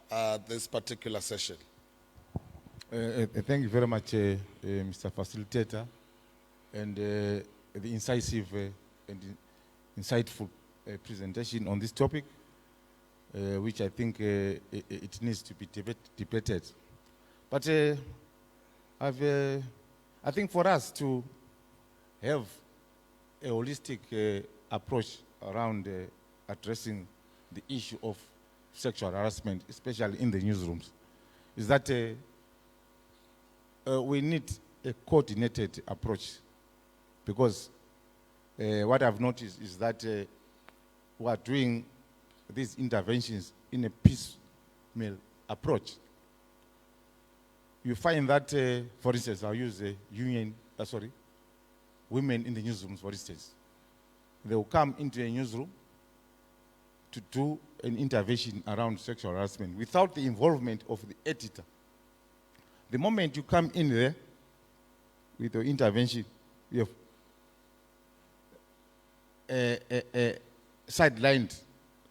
Speaker 2: this particular session.
Speaker 10: Thank you very much, Mr. Facilitator, and the incisive and insightful presentation on this topic, which I think it needs to be debated. But I think for us to have a holistic approach around addressing the issue of sexual harassment, especially in the newsrooms, is that we need a coordinated approach, because what I've noticed is that we are doing these interventions in a piecemeal approach. You find that, for instance, I'll use women in the newsrooms, for instance. They will come into a newsroom to do an intervention around sexual harassment without the involvement of the editor. The moment you come in there with your intervention, you have sidelined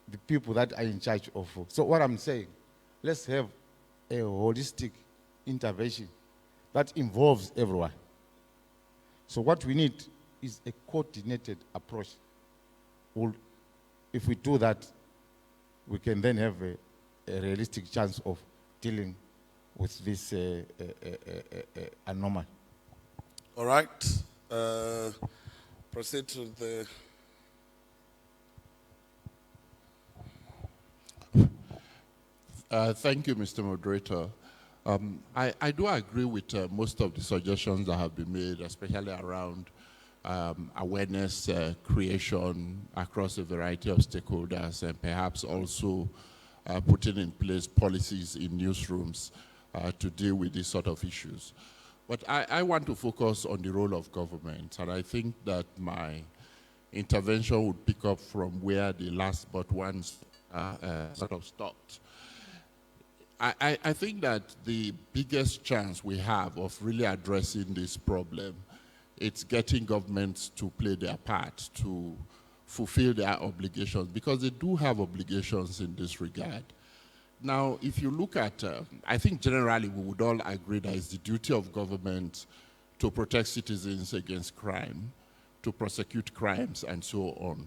Speaker 10: the people that are in charge of. So what I'm saying, let's have a holistic intervention that involves everyone. So what we need is a coordinated approach. If we do that, we can then have a realistic chance of dealing with this anomaly.
Speaker 2: All right. Proceed to the...
Speaker 11: Thank you, Mr. Moderator. I do agree with most of the suggestions that have been made, especially around awareness creation across a variety of stakeholders, and perhaps also putting in place policies in newsrooms to deal with these sort of issues. But I want to focus on the role of government, and I think that my intervention would pick up from where the last but one sort of stopped. I think that the biggest chance we have of really addressing this problem, it's getting governments to play their part, to fulfill their obligations, because they do have obligations in this regard. Now, if you look at, I think generally we would all agree that it's the duty of government to protect citizens against crime, to prosecute crimes, and so on.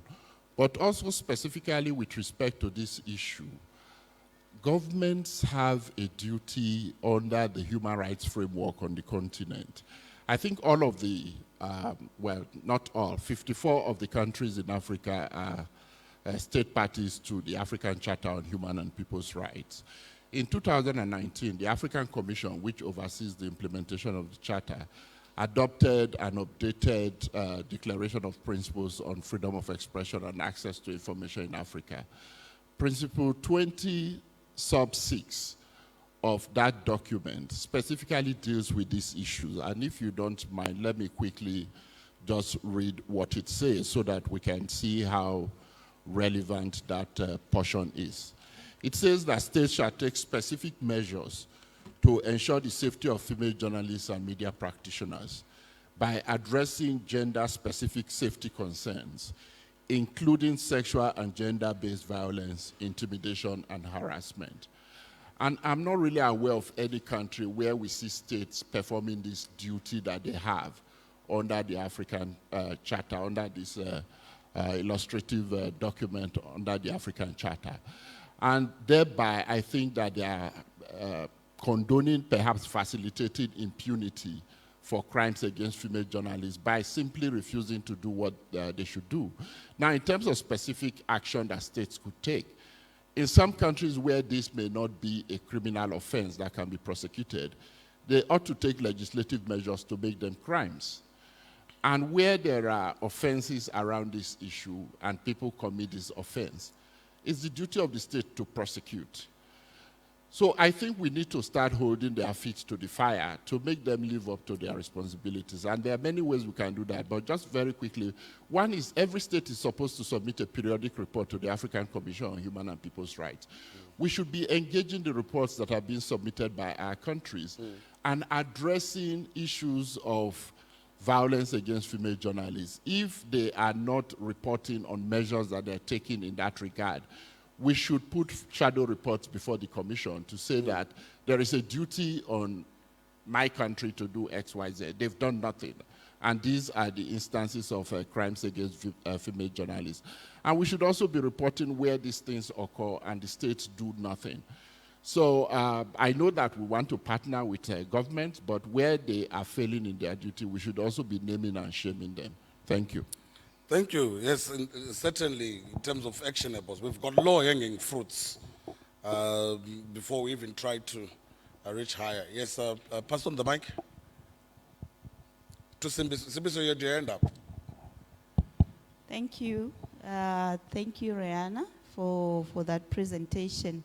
Speaker 11: But also specifically with respect to this issue, governments have a duty under the human rights framework on the continent. I think all of the, well, not all, 54 of the countries in Africa are state parties to the African Charter on Human and People's Rights. In 2019, the African Commission, which oversees the implementation of the Charter, adopted an updated Declaration of Principles on Freedom of Expression and Access to Information in Africa. Principle 20 sub 6 of that document specifically deals with these issues. And if you don't mind, let me quickly just read what it says so that we can see how relevant that portion is. It says that states shall take specific measures to ensure the safety of female journalists and media practitioners by addressing gender-specific safety concerns, including sexual and gender-based violence, intimidation, and harassment. And I'm not really aware of any country where we see states performing this duty that they have under the African Charter, under this illustrative document under the African Charter. And thereby, I think that they are condoning, perhaps facilitating impunity for crimes against female journalists by simply refusing to do what they should do. Now, in terms of specific action that states could take, in some countries where this may not be a criminal offense that can be prosecuted, they ought to take legislative measures to make them crimes. And where there are offenses around this issue and people commit this offense, it's the duty of the state to prosecute. So I think we need to start holding their feet to the fire to make them live up to their responsibilities. And there are many ways we can do that, but just very quickly, one is every state is supposed to submit a periodic report to the African Commission on Human and People's Rights. We should be engaging the reports that have been submitted by our countries and addressing issues of violence against female journalists. If they are not reporting on measures that they're taking in that regard, we should put shadow reports before the commission to say that there is a duty on my country to do X, Y, Z. They've done nothing. And these are the instances of crimes against female journalists. And we should also be reporting where these things occur and the states do nothing. So I know that we want to partner with government, but where they are failing in their duty, we should also be naming and shaming them. Thank you.
Speaker 2: Thank you. Yes, and certainly in terms of actionables, we've got low-hanging fruits before we even try to reach higher. Yes, pass on the mic. To Simbiso, you had your hand up.
Speaker 12: Thank you. Thank you, Rihanna, for that presentation.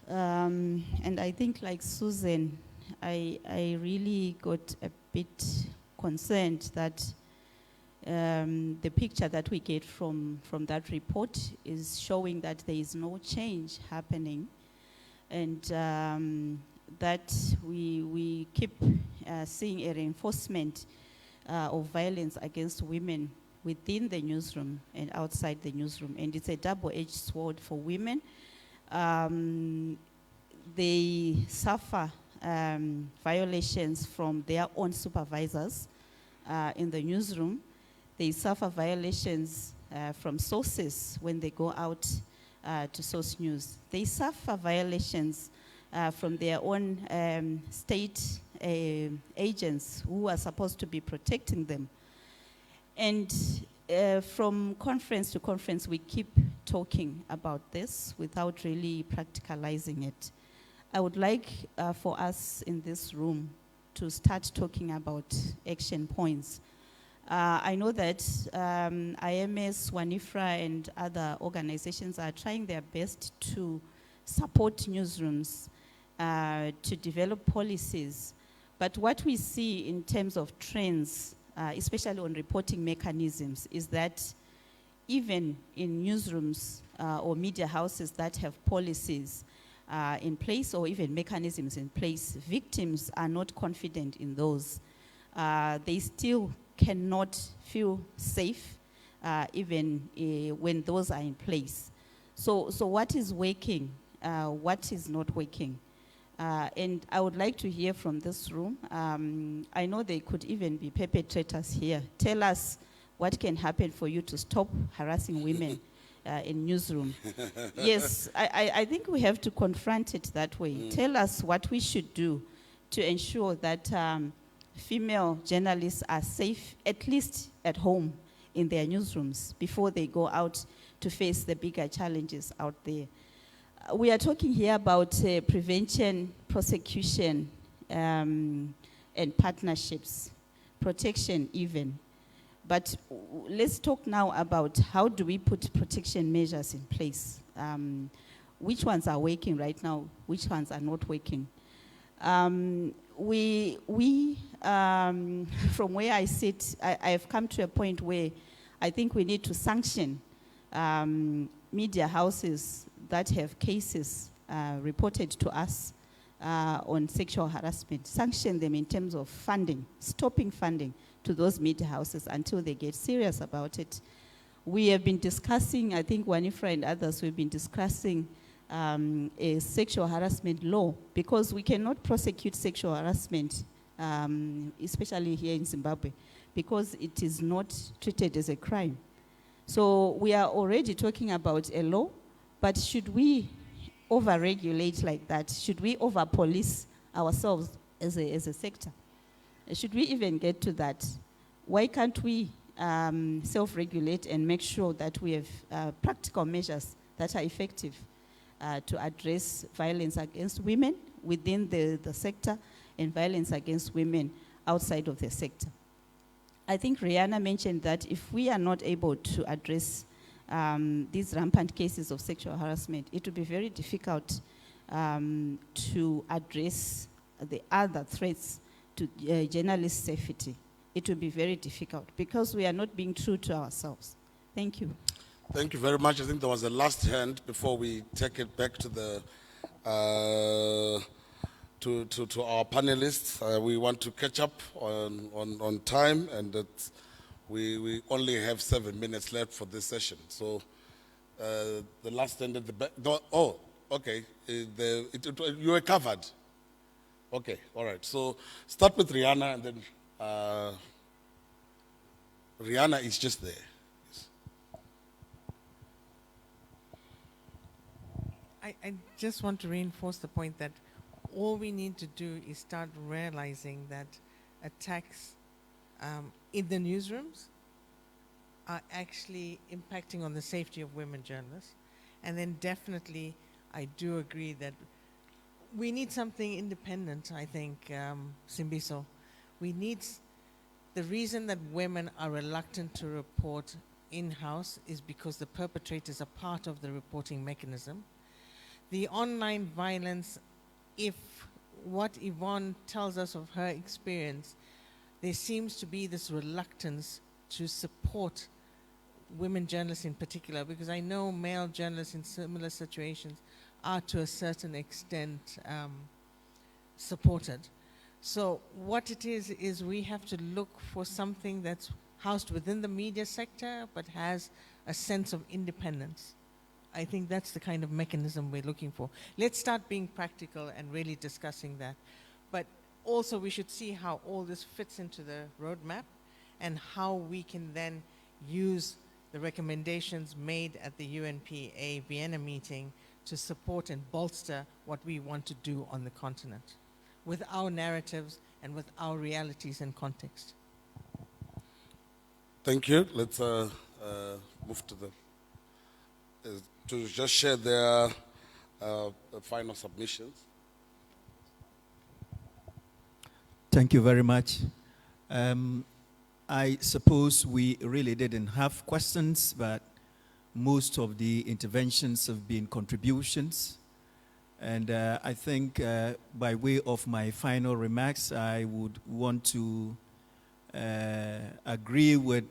Speaker 12: And I think, like Susan, I really got a bit concerned that the picture that we get from that report is showing that there is no change happening, and that we keep seeing a reinforcement of violence against women within the newsroom and outside the newsroom. And it's a double-edged sword for women. They suffer violations from their own supervisors in the newsroom. They suffer violations from sources when they go out to source news. They suffer violations from their own state agents who are supposed to be protecting them. And from conference to conference, we keep talking about this without really practicalizing it. I would like for us in this room to start talking about action points. I know that IMS, WANIFRA, and other organizations are trying their best to support newsrooms to develop policies. But what we see in terms of trends, especially on reporting mechanisms, is that even in newsrooms or media houses that have policies in place or even mechanisms in place, victims are not confident in those. They still cannot feel safe even when those are in place. So what is working? What is not working? And I would like to hear from this room. I know there could even be perpetrators here. Tell us what can happen for you to stop harassing women in newsroom. Yes, I think we have to confront it that way. Tell us what we should do to ensure that female journalists are safe, at least at home in their newsrooms, before they go out to face the bigger challenges out there. We are talking here about prevention, prosecution, and partnerships, protection even. But let's talk now about how do we put protection measures in place. Which ones are working right now? Which ones are not working? From where I sit, I have come to a point where I think we need to sanction media houses that have cases reported to us on sexual harassment. Sanction them in terms of funding, stopping funding to those media houses until they get serious about it. We have been discussing, I think WANIFRA and others, we've been discussing a sexual harassment law, because we cannot prosecute sexual harassment, especially here in Zimbabwe, because it is not treated as a crime. So we are already talking about a law, but should we over-regulate like that? Should we over-police ourselves as a sector? Should we even get to that? Why can't we self-regulate and make sure that we have practical measures that are effective to address violence against women within the sector and violence against women outside of the sector? I think Rihanna mentioned that if we are not able to address these rampant cases of sexual harassment, it will be very difficult to address the other threats to journalist safety. It will be very difficult because we are not being true to ourselves. Thank you.
Speaker 2: Thank you very much. I think there was a last hand before we take it back to the to our panelists. We want to catch up on time, and that we only have 7 minutes left for this session. So the last hand at the back. Oh, okay. You were covered. Okay, all right. So start with Rihanna, and then Rihanna is just there.
Speaker 1: I just want to reinforce the point that all we need to do is start realizing that attacks in the newsrooms are actually impacting on the safety of women journalists. And then definitely, I do agree that we need something independent, I think, Simbiso. We need, the reason that women are reluctant to report in-house is because the perpetrators are part of the reporting mechanism. The online violence, if what Yvonne tells us of her experience, there seems to be this reluctance to support women journalists in particular, because I know male journalists in similar situations are to a certain extent supported. So what it is we have to look for something that's housed within the media sector but has a sense of independence. I think that's the kind of mechanism we're looking for. Let's start being practical and really discussing that. But also we should see how all this fits into the roadmap and how we can then use the recommendations made at the UNPA Vienna meeting to support and bolster what we want to do on the continent with our narratives and with our realities and context.
Speaker 2: Thank you. Let's move to to just share their final submissions.
Speaker 4: Thank you very much. I suppose we really didn't have questions, but most of the interventions have been contributions. And I think by way of my final remarks, I would want to agree with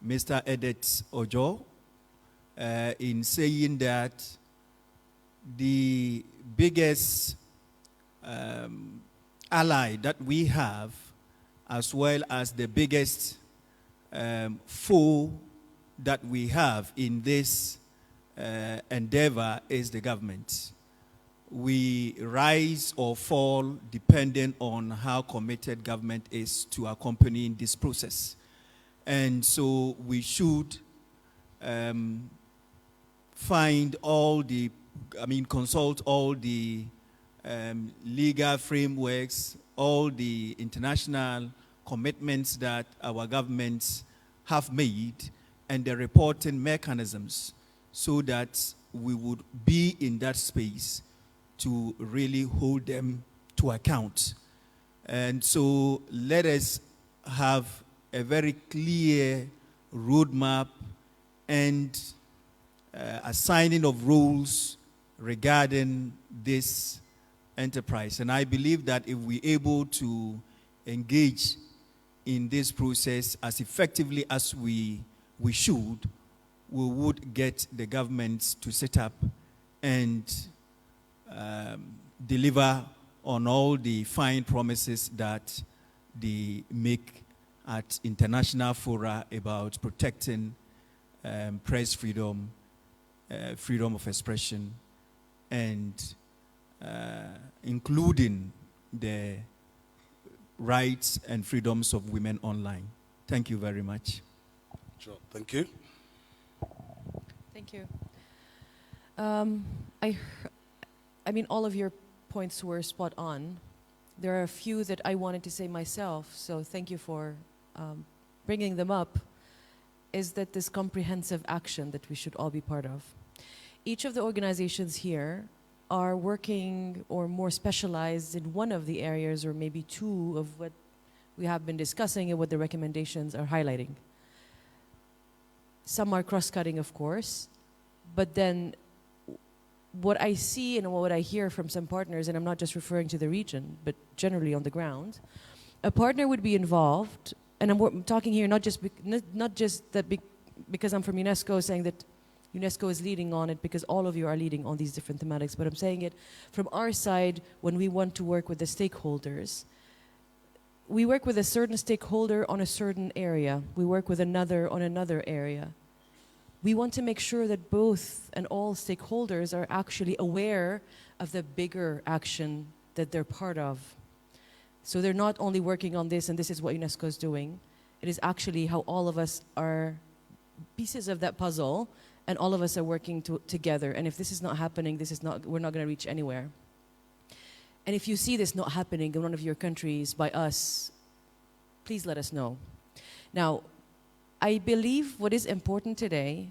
Speaker 4: Mr. Edith Ojo in saying that the biggest ally that we have, as well as the biggest foe that we have in this endeavor, is the government. We rise or fall depending on how committed government is to accompanying this process. And so we should consult all the legal frameworks, all the international commitments that our governments have made, and the reporting mechanisms, so that we would be in that space to really hold them to account. And so let us have a very clear roadmap and assigning of roles regarding this enterprise. And I believe that if we're able to engage in this process as effectively as we should, we would get the governments to set up and deliver on all the fine promises that they make at international fora about protecting press freedom, freedom of expression, and including the rights and freedoms of women online. Thank you very much.
Speaker 2: Sure. Thank you.
Speaker 3: Thank you. I mean, all of your points were spot on. There are a few that I wanted to say myself, so thank you for bringing them up, is that this comprehensive action that we should all be part of. Each of the organizations here are working or more specialized in one of the areas, or maybe two of what we have been discussing and what the recommendations are highlighting. Some are cross-cutting, of course, but then what I see and what I hear from some partners, and I'm not just referring to the region, but generally on the ground, a partner would be involved, and I'm talking here not just because I'm from UNESCO saying that UNESCO is leading on it, because all of you are leading on these different thematics, but I'm saying it from our side when we want to work with the stakeholders. We work with a certain stakeholder on a certain area. We work with another on another area. We want to make sure that both and all stakeholders are actually aware of the bigger action that they're part of. So they're not only working on this and this is what UNESCO is doing. It is actually how all of us are pieces of that puzzle, and all of us are working together. And if this is not happening, we're not going to reach anywhere. And if you see this not happening in one of your countries by us, please let us know. Now, I believe what is important today,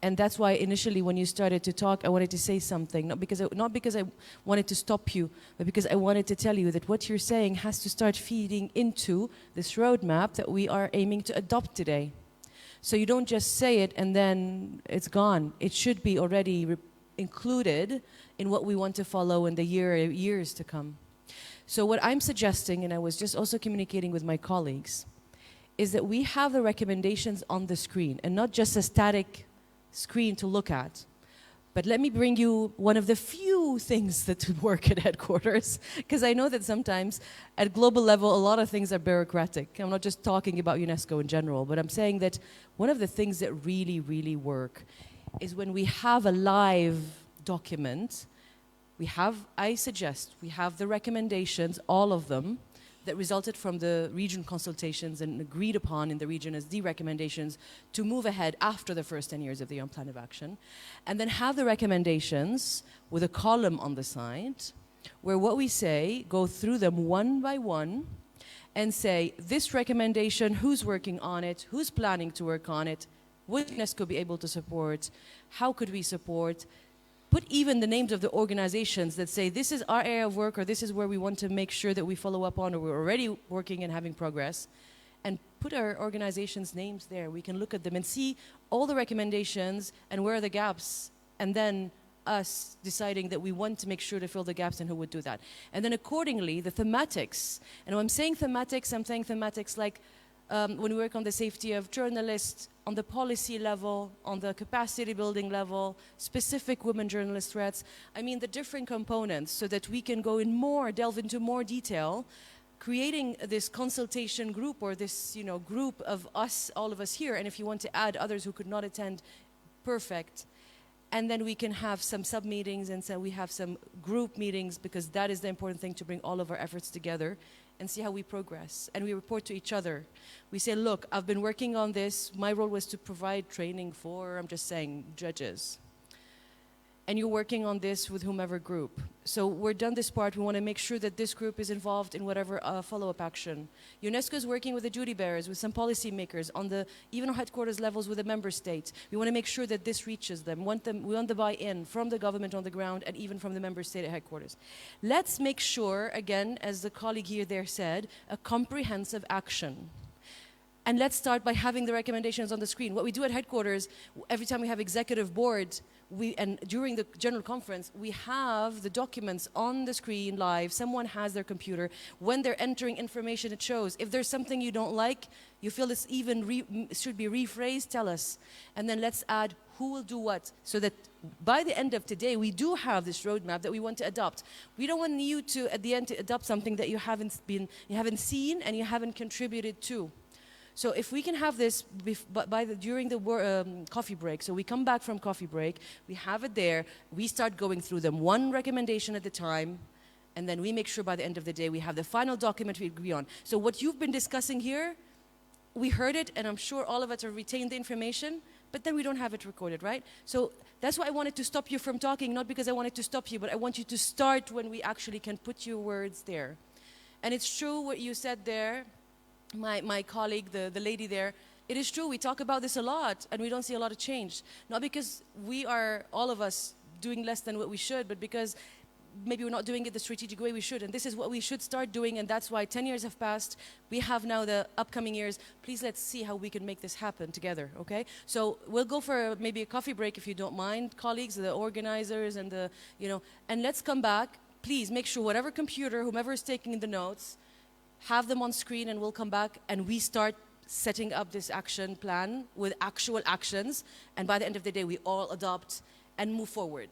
Speaker 3: and that's why initially when you started to talk, I wanted to say something, not because I wanted to stop you, but because I wanted to tell you that what you're saying has to start feeding into this roadmap that we are aiming to adopt today. So you don't just say it and then it's gone. It should be already included in what we want to follow in the years to come. So what I'm suggesting, and I was just also communicating with my colleagues, is that we have the recommendations on the screen, and not just a static screen to look at. But let me bring you one of the few things that work at headquarters, because I know that sometimes at global level, a lot of things are bureaucratic. I'm not just talking about UNESCO in general, but I'm saying that one of the things that really, really work is when we have a live document. I suggest we have the recommendations, all of them, that resulted from the region consultations and agreed upon in the region as the recommendations to move ahead after the first 10 years of the UN Plan of Action. And then have the recommendations with a column on the side where what we say, go through them one by one and say, this recommendation, who's working on it, who's planning to work on it, would UNESCO be able to support, how could we support, put even the names of the organizations that say, this is our area of work, or this is where we want to make sure that we follow up on, or we're already working and having progress, and put our organizations' names there. We can look at them and see all the recommendations and where are the gaps, and then us deciding that we want to make sure to fill the gaps and who would do that. And then accordingly, the thematics, and when I'm saying thematics like when we work on the safety of journalists, on the policy level, on the capacity building level, specific women journalist threats, I mean the different components so that we can go in more, delve into more detail, creating this consultation group or this group of us, all of us here, and if you want to add others who could not attend, perfect. And then we can have some sub-meetings and so we have some group meetings because that is the important thing, to bring all of our efforts together and see how we progress. And we report to each other. We say, look, I've been working on this. My role was to provide training for, I'm just saying, judges. And you're working on this with whomever group. So we're done this part. We want to make sure that this group is involved in whatever follow-up action. UNESCO is working with the duty bearers, with some policymakers, on the even on headquarters levels with the member states. We want to make sure that this reaches them. We want the buy-in from the government on the ground and even from the member state at headquarters. Let's make sure, again, as the colleague here there said, a comprehensive action. And let's start by having the recommendations on the screen. What we do at headquarters, every time we have executive board, and during the general conference, we have the documents on the screen live. Someone has their computer. When they're entering information, it shows. If there's something you don't like, you feel this even should be rephrased, tell us. And then let's add who will do what, so that by the end of today, we do have this roadmap that we want to adopt. We don't want you to, at the end, to adopt something that you haven't seen and you haven't contributed to. So if we can have this during the coffee break, so we come back from coffee break, we have it there, we start going through them one recommendation at a time, and then we make sure by the end of the day we have the final document we agree on. So what you've been discussing here, we heard it, and I'm sure all of us have retained the information, but then we don't have it recorded, right? So that's why I wanted to stop you from talking, not because I wanted to stop you, but I want you to start when we actually can put your words there. And it's true what you said there. My colleague, the lady there, it is true, we talk about this a lot and we don't see a lot of change. Not because we are, all of us, doing less than what we should, but because maybe we're not doing it the strategic way we should. And this is what we should start doing, and that's why 10 years have passed. We have now the upcoming years. Please let's see how we can make this happen together, okay? So we'll go for maybe a coffee break if you don't mind, colleagues, the organizers and and let's come back. Please make sure whatever computer, whomever is taking the notes, have them on screen, and we'll come back and we start setting up this action plan with actual actions. And by the end of the day, we all adopt and move forward.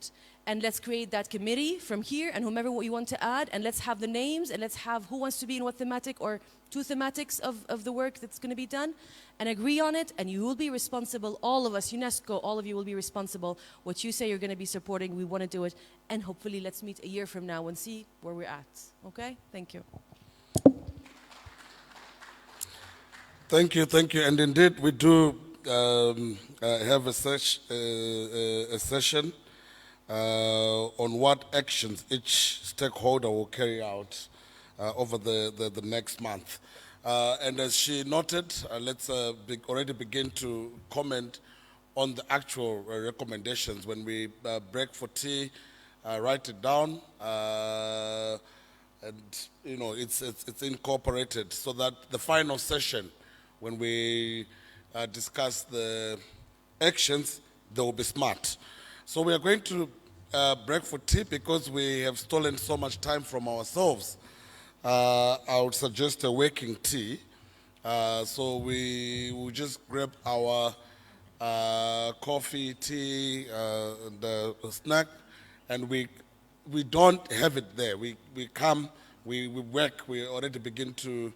Speaker 3: And let's create that committee from here and whomever you want to add, and let's have the names, and let's have who wants to be in what thematic or two thematics of the work that's going to be done, and agree on it. And you will be responsible, all of us, UNESCO, all of you will be responsible. What you say you're going to be supporting, we want to do it. And hopefully let's meet a year from now and see where we're at. Okay? Thank you.
Speaker 2: Thank you. And indeed, we do have a session on what actions each stakeholder will carry out over the next month. And as she noted, let's already begin to comment on the actual recommendations. When we break for tea, write it down, and it's incorporated so that the final session, when we discuss the actions, they will be smart. So we are going to break for tea because we have stolen so much time from ourselves. I would suggest a working tea. So we will just grab our coffee, tea, and a snack, and we don't have it there. We come, we work, we already begin to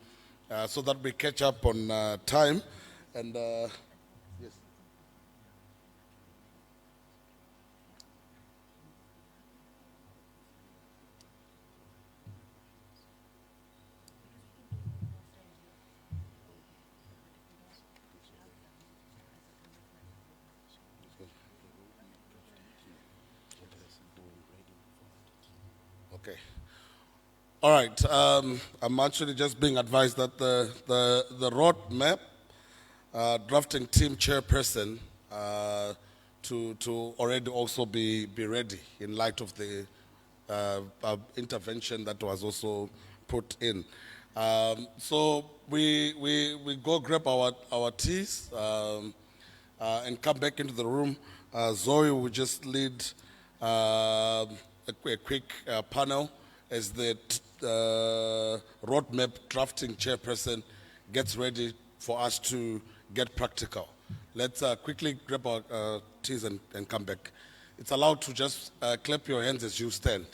Speaker 2: so that we catch up on time. And yes. Okay. All right. I'm actually just being advised that the roadmap drafting team chairperson to already also be ready in light of the intervention that was also put in. So we go grab our teas and come back into the room. Zoe will just lead a quick panel as the roadmap drafting chairperson gets ready for us to get practical. Let's quickly grab our teas and come back. It's allowed to just clap your hands as you stand.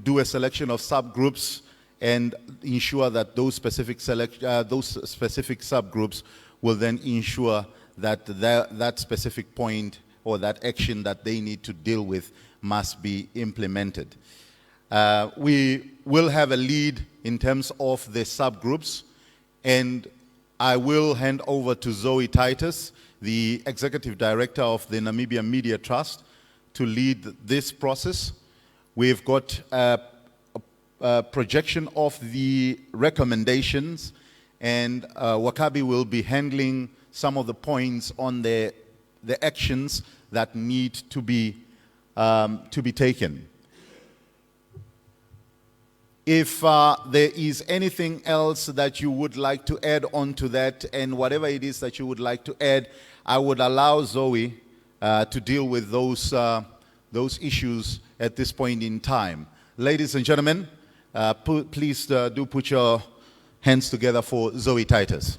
Speaker 10: do a selection of subgroups and ensure that those specific subgroups will then ensure that that specific point or that action that they need to deal with must be implemented. We will have a lead in terms of the subgroups, and I will hand over to Zoe Titus, the Executive Director of the Namibia Media Trust, to lead this process. We've got a projection of the recommendations, and Wakabi will be handling some of the points on the actions that need to be taken. If there is anything else that you would like to add on to that, and whatever it is that you would like to add, I would allow Zoe to deal with those issues at this point in time. Ladies and gentlemen, please do put your hands together for Zoe Titus.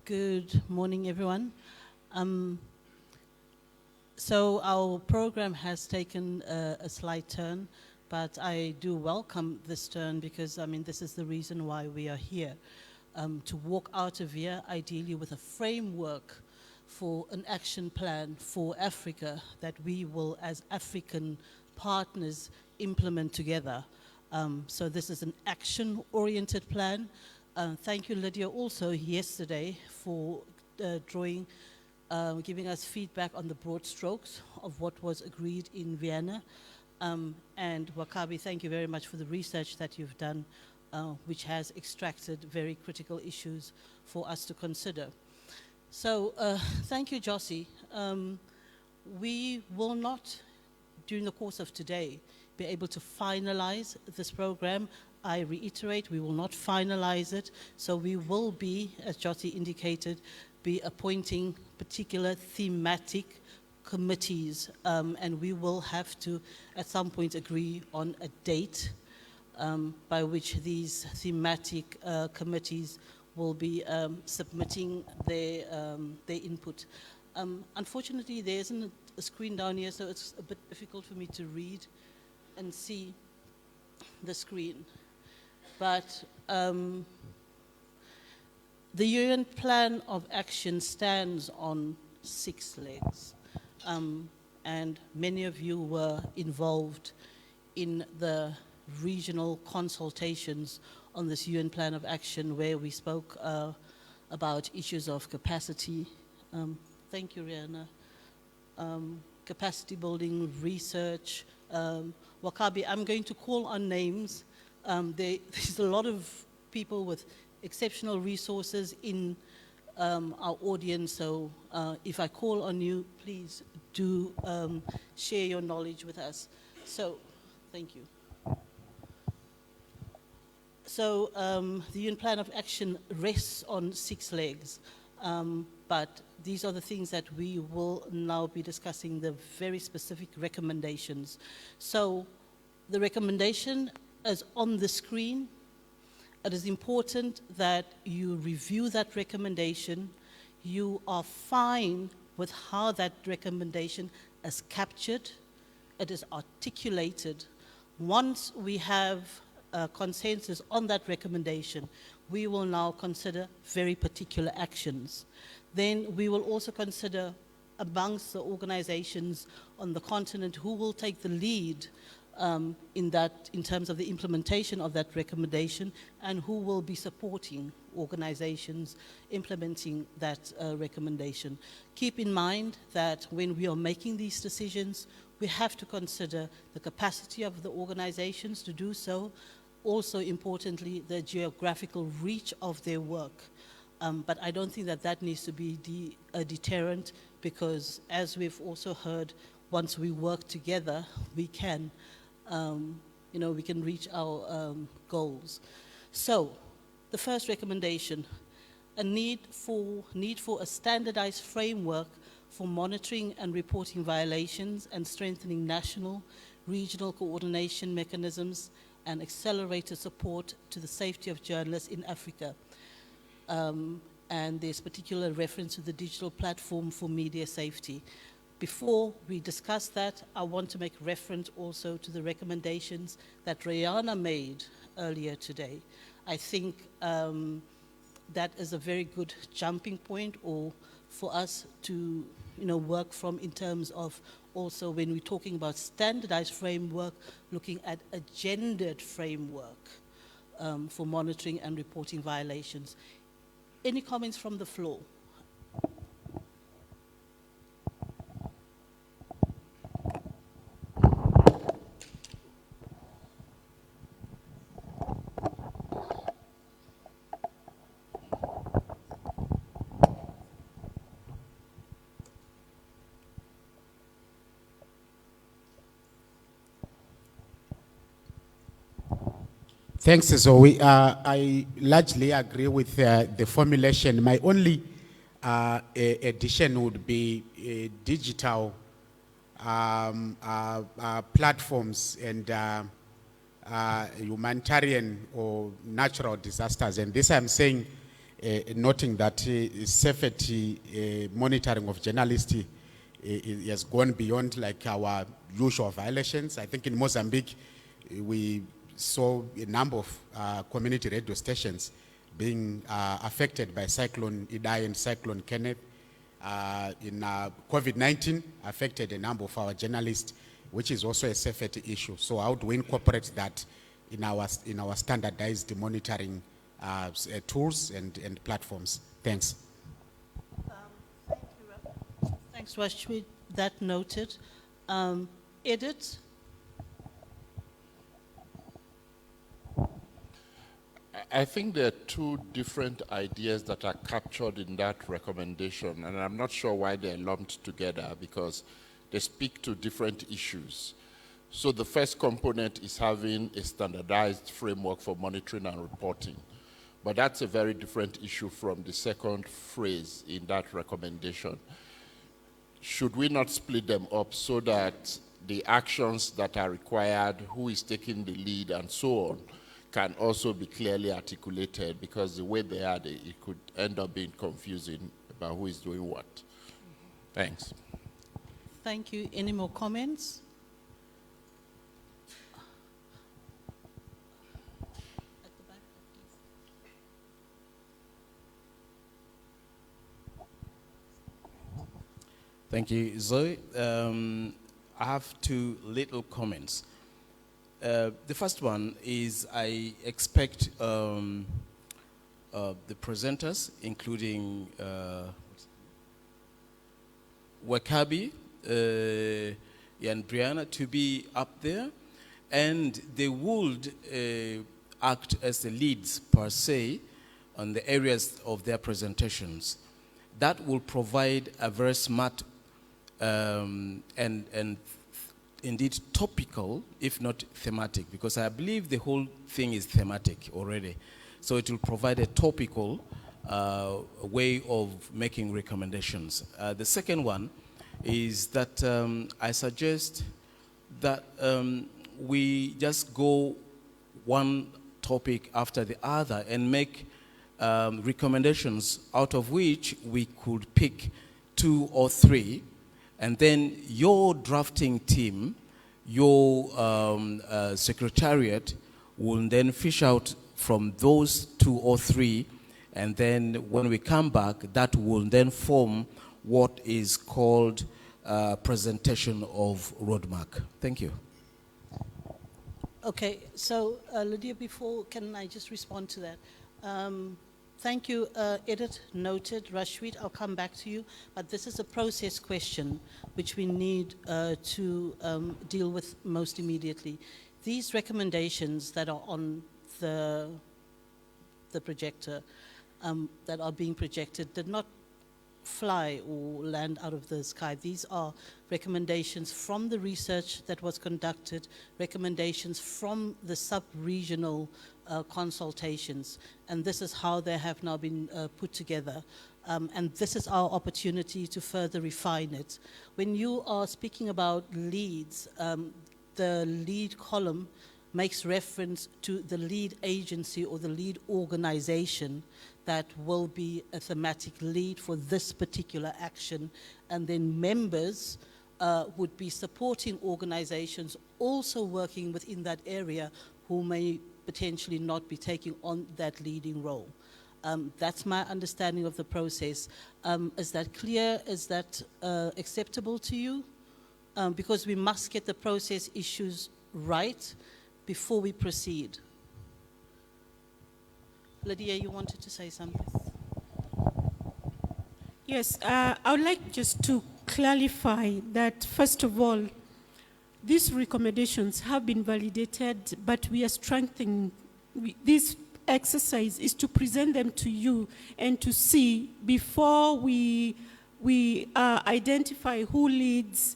Speaker 13: Good morning, everyone. So our program has taken a slight turn, but I do welcome this turn because, I mean, this is the reason why we are here, to walk out of here ideally with a framework for an action plan for Africa that we will, as African partners, implement together. So this is an action-oriented plan. Thank you, Lydia, also yesterday for giving us feedback on the broad strokes of what was agreed in Vienna. And Wakabi, thank you very much for the research that you've done, which has extracted very critical issues for us to consider. So thank you, Josie. We will not, during the course of today, be able to finalize this program. I reiterate, we will not finalize it. So we will be, as Josie indicated, be appointing particular thematic committees, and we will have to, at some point, agree on a date by which these thematic committees will be submitting their input. Unfortunately, there isn't a screen down here, so it's a bit difficult for me to read and see the screen. But the UN Plan of Action stands on 6 legs, and many of you were involved in the regional consultations on this UN Plan of Action where we spoke about issues of capacity. Thank you, Rihanna. Capacity building, research. Wakabi, I'm going to call on names. There's a lot of people with exceptional resources in our audience, so if I call on you, please do share your knowledge with us. So, thank you. So, the UN Plan of Action rests on 6 legs, but these are the things that we will now be discussing, the very specific recommendations. So, the recommendation is on the screen. It is important that you review that recommendation. You are fine with how that recommendation is captured. It is articulated. Once we have consensus on that recommendation, we will now consider very particular actions. Then we will also consider amongst the organizations on the continent who will take the lead in terms of the implementation of that recommendation, and who will be supporting organizations implementing that recommendation. Keep in mind that when we are making these decisions, we have to consider the capacity of the organizations to do so, also importantly, the geographical reach of their work. But I don't think that that needs to be a deterrent, because as we've also heard, once we work together, we can we can reach our goals. So, the first recommendation, a need for a standardized framework for monitoring and reporting violations and strengthening national, regional coordination mechanisms and accelerated support to the safety of journalists in Africa. And there's particular reference to the digital platform for media safety. before we discuss that, I want to make reference also to the recommendations that Rihanna made earlier today. I think that is a very good jumping point or for us to work from in terms of also when we're talking about standardized framework, looking at a gendered framework for monitoring and reporting violations. Any comments from the floor?
Speaker 6: Thanks, Zoe. I largely agree with the formulation. My only addition would be digital platforms and humanitarian or natural disasters. And this I'm saying, noting that safety monitoring of journalists has gone beyond like our usual violations. I think in Mozambique, we saw a number of community radio stations being affected by Cyclone Idai and Cyclone Kenneth. In COVID-19 affected a number of our journalists, which is also a safety issue. So how do we incorporate that in our standardized monitoring tools and platforms? Thanks.
Speaker 13: Thank you. Thanks, Rashid. That noted. Edit.
Speaker 11: I think there are two different ideas that are captured in that recommendation, and I'm not sure why they're lumped together because they speak to different issues. So the first component is having a standardized framework for monitoring and reporting, but that's a very different issue from the second phrase in that recommendation. Should we not split them up so that the actions that are required, who is taking the lead, and so on, can also be clearly articulated, because the way they are, it could end up being confusing about who is doing what. Thanks.
Speaker 13: Thank you. Any more comments? At the back, please.
Speaker 14: Thank you, Zoe. I have two little comments. The first one is I expect the presenters, including Wakabi and Brianna, to be up there, and they would act as the leads per se on the areas of their presentations. That will provide a very smart and indeed topical, if not thematic, because I believe the whole thing is thematic already. So it will provide a topical way of making recommendations. The second one is that I suggest that we just go one topic after the other and make recommendations out of which we could pick 2 or 3. And then your drafting team, your secretariat, will then fish out from those 2 or 3, and then when we come back, that will then form what is called presentation of roadmap. Thank you.
Speaker 13: Okay, so Lydia, can I just respond to that? Thank you, Edith, noted. Rashid, I'll come back to you, but this is a process question which we need to deal with most immediately. These recommendations that are on the projector, that are being projected, did not fly or land out of the sky. These are recommendations from the research that was conducted, recommendations from the sub-regional consultations, and this is how they have now been put together. And this is our opportunity to further refine it. When you are speaking about leads, the lead column makes reference to the lead agency or the lead organization that will be a thematic lead for this particular action, and then members would be supporting organizations also working within that area who may potentially not be taking on that leading role. That's my understanding of the process. Is that clear? Is that acceptable to you? Because we must get the process issues right before we proceed. Lydia, you wanted to say something?
Speaker 15: Yes, I would like just to clarify that, first of all, these recommendations have been validated, but we are strengthening. This exercise is to present them to you and to see before we identify who leads,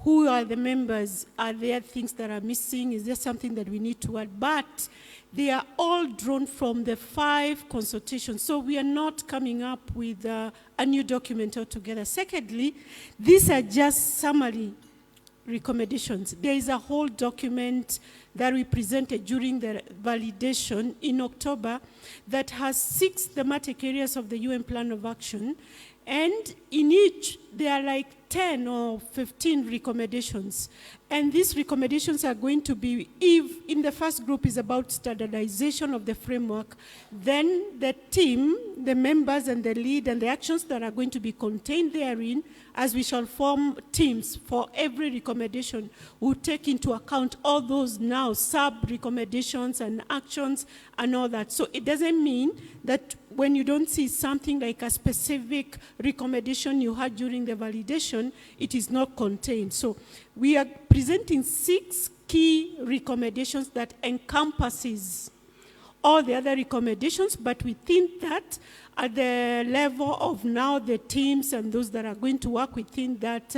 Speaker 15: who are the members, are there things that are missing, is there something that we need to add? But they are all drawn from the 5 consultations, so we are not coming up with a new document altogether. Secondly, these are just summary recommendations. There is a whole document that we presented during the validation in October that has 6 thematic areas of the UN Plan of Action, and in each there are like 10 or 15 recommendations. And these recommendations are going to be, if in the first group is about standardization of the framework, then the team, the members and the lead and the actions that are going to be contained therein, as we shall form teams for every recommendation, will take into account all those now sub-recommendations and actions and all that. So it doesn't mean that when you don't see something like a specific recommendation you had during the validation, it is not contained. So we are presenting 6 key recommendations that encompasses all the other recommendations, but we think that at the level of now the teams and those that are going to work within that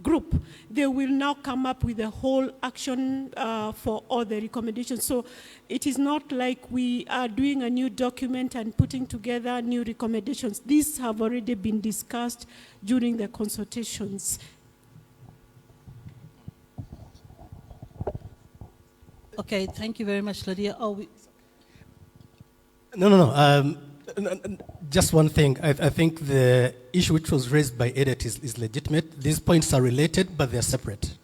Speaker 15: group, they will now come up with a whole action for all the recommendations. So it is not like we are doing a new document and putting together new recommendations. These have already been discussed during the consultations.
Speaker 13: Okay, thank you very much, Lydia.
Speaker 16: No. Just one thing. I think the issue which was raised by Edith is legitimate. These points are related, but they're separate.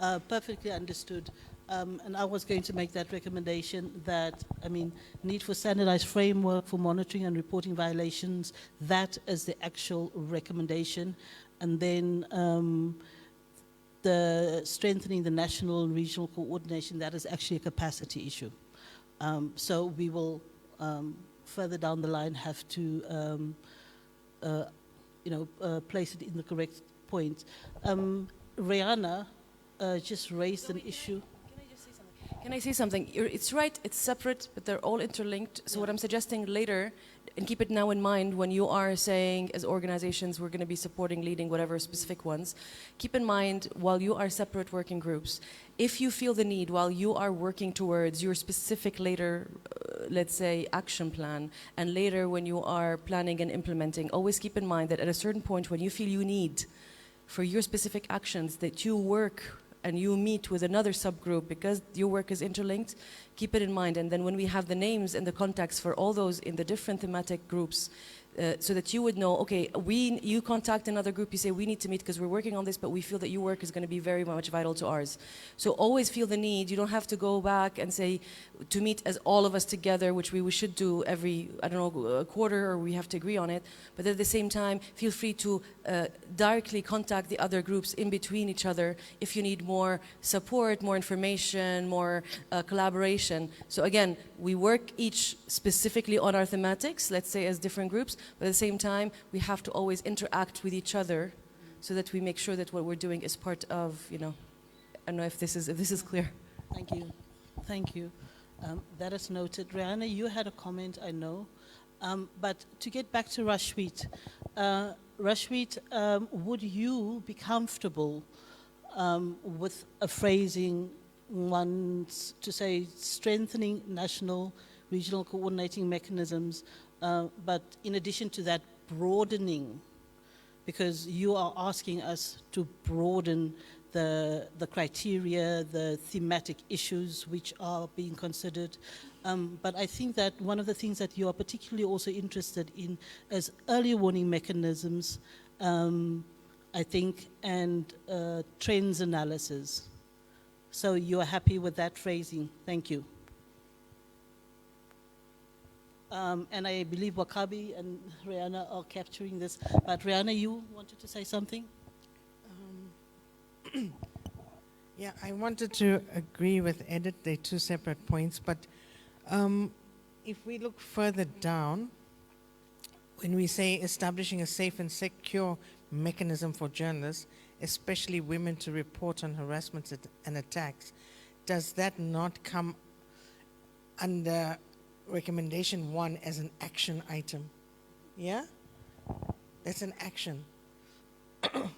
Speaker 13: Yeah. Perfectly understood. And I was going to make that recommendation that, need for standardized framework for monitoring and reporting violations, that is the actual recommendation. And then the strengthening the national and regional coordination, that is actually a capacity issue. So we will further down the line have to place it in the correct point. Rihanna just raised an issue.
Speaker 3: Can I say something? It's right, it's separate, but they're all interlinked. So what I'm suggesting later, and keep it now in mind when you are saying as organizations we're going to be supporting, leading, whatever specific ones, keep in mind while you are separate working groups, if you feel the need while you are working towards your specific later, let's say, action plan, and later when you are planning and implementing, always keep in mind that at a certain point when you feel you need for your specific actions that you work and you meet with another subgroup because your work is interlinked, keep it in mind. And then when we have the names and the contacts for all those in the different thematic groups, so that you would know, okay, you contact another group, you say we need to meet because we're working on this, but we feel that your work is going to be very much vital to ours. So always feel the need. You don't have to go back and say to meet as all of us together, which we should do every, I don't know, a quarter, or we have to agree on it. But at the same time, feel free to directly contact the other groups in between each other if you need more support, more information, more collaboration. So again, we work each specifically on our thematics, let's say as different groups, but at the same time, we have to always interact with each other so that we make sure that what we're doing is part of, I don't know if this is clear.
Speaker 13: Thank you. Thank you. That is noted. Rihanna, you had a comment, I know. But to get back to Rashweet, would you be comfortable with a phrasing once to say strengthening national, regional coordinating mechanisms, but in addition to that, broadening, because you are asking us to broaden the criteria, the thematic issues which are being considered. But I think that one of the things that you are particularly also interested in is early warning mechanisms, I think, and trends analysis. So you are happy with that phrasing. Thank you. And I believe Wakabi and Rihanna are capturing this. But Rihanna, you wanted to say something?
Speaker 1: Yeah, I wanted to agree with Edith. They're two separate points. But if we look further down, when we say establishing a safe and secure mechanism for journalists, especially women, to report on harassment and attacks, does that not come under recommendation 1 as an action item? Yeah? That's an action.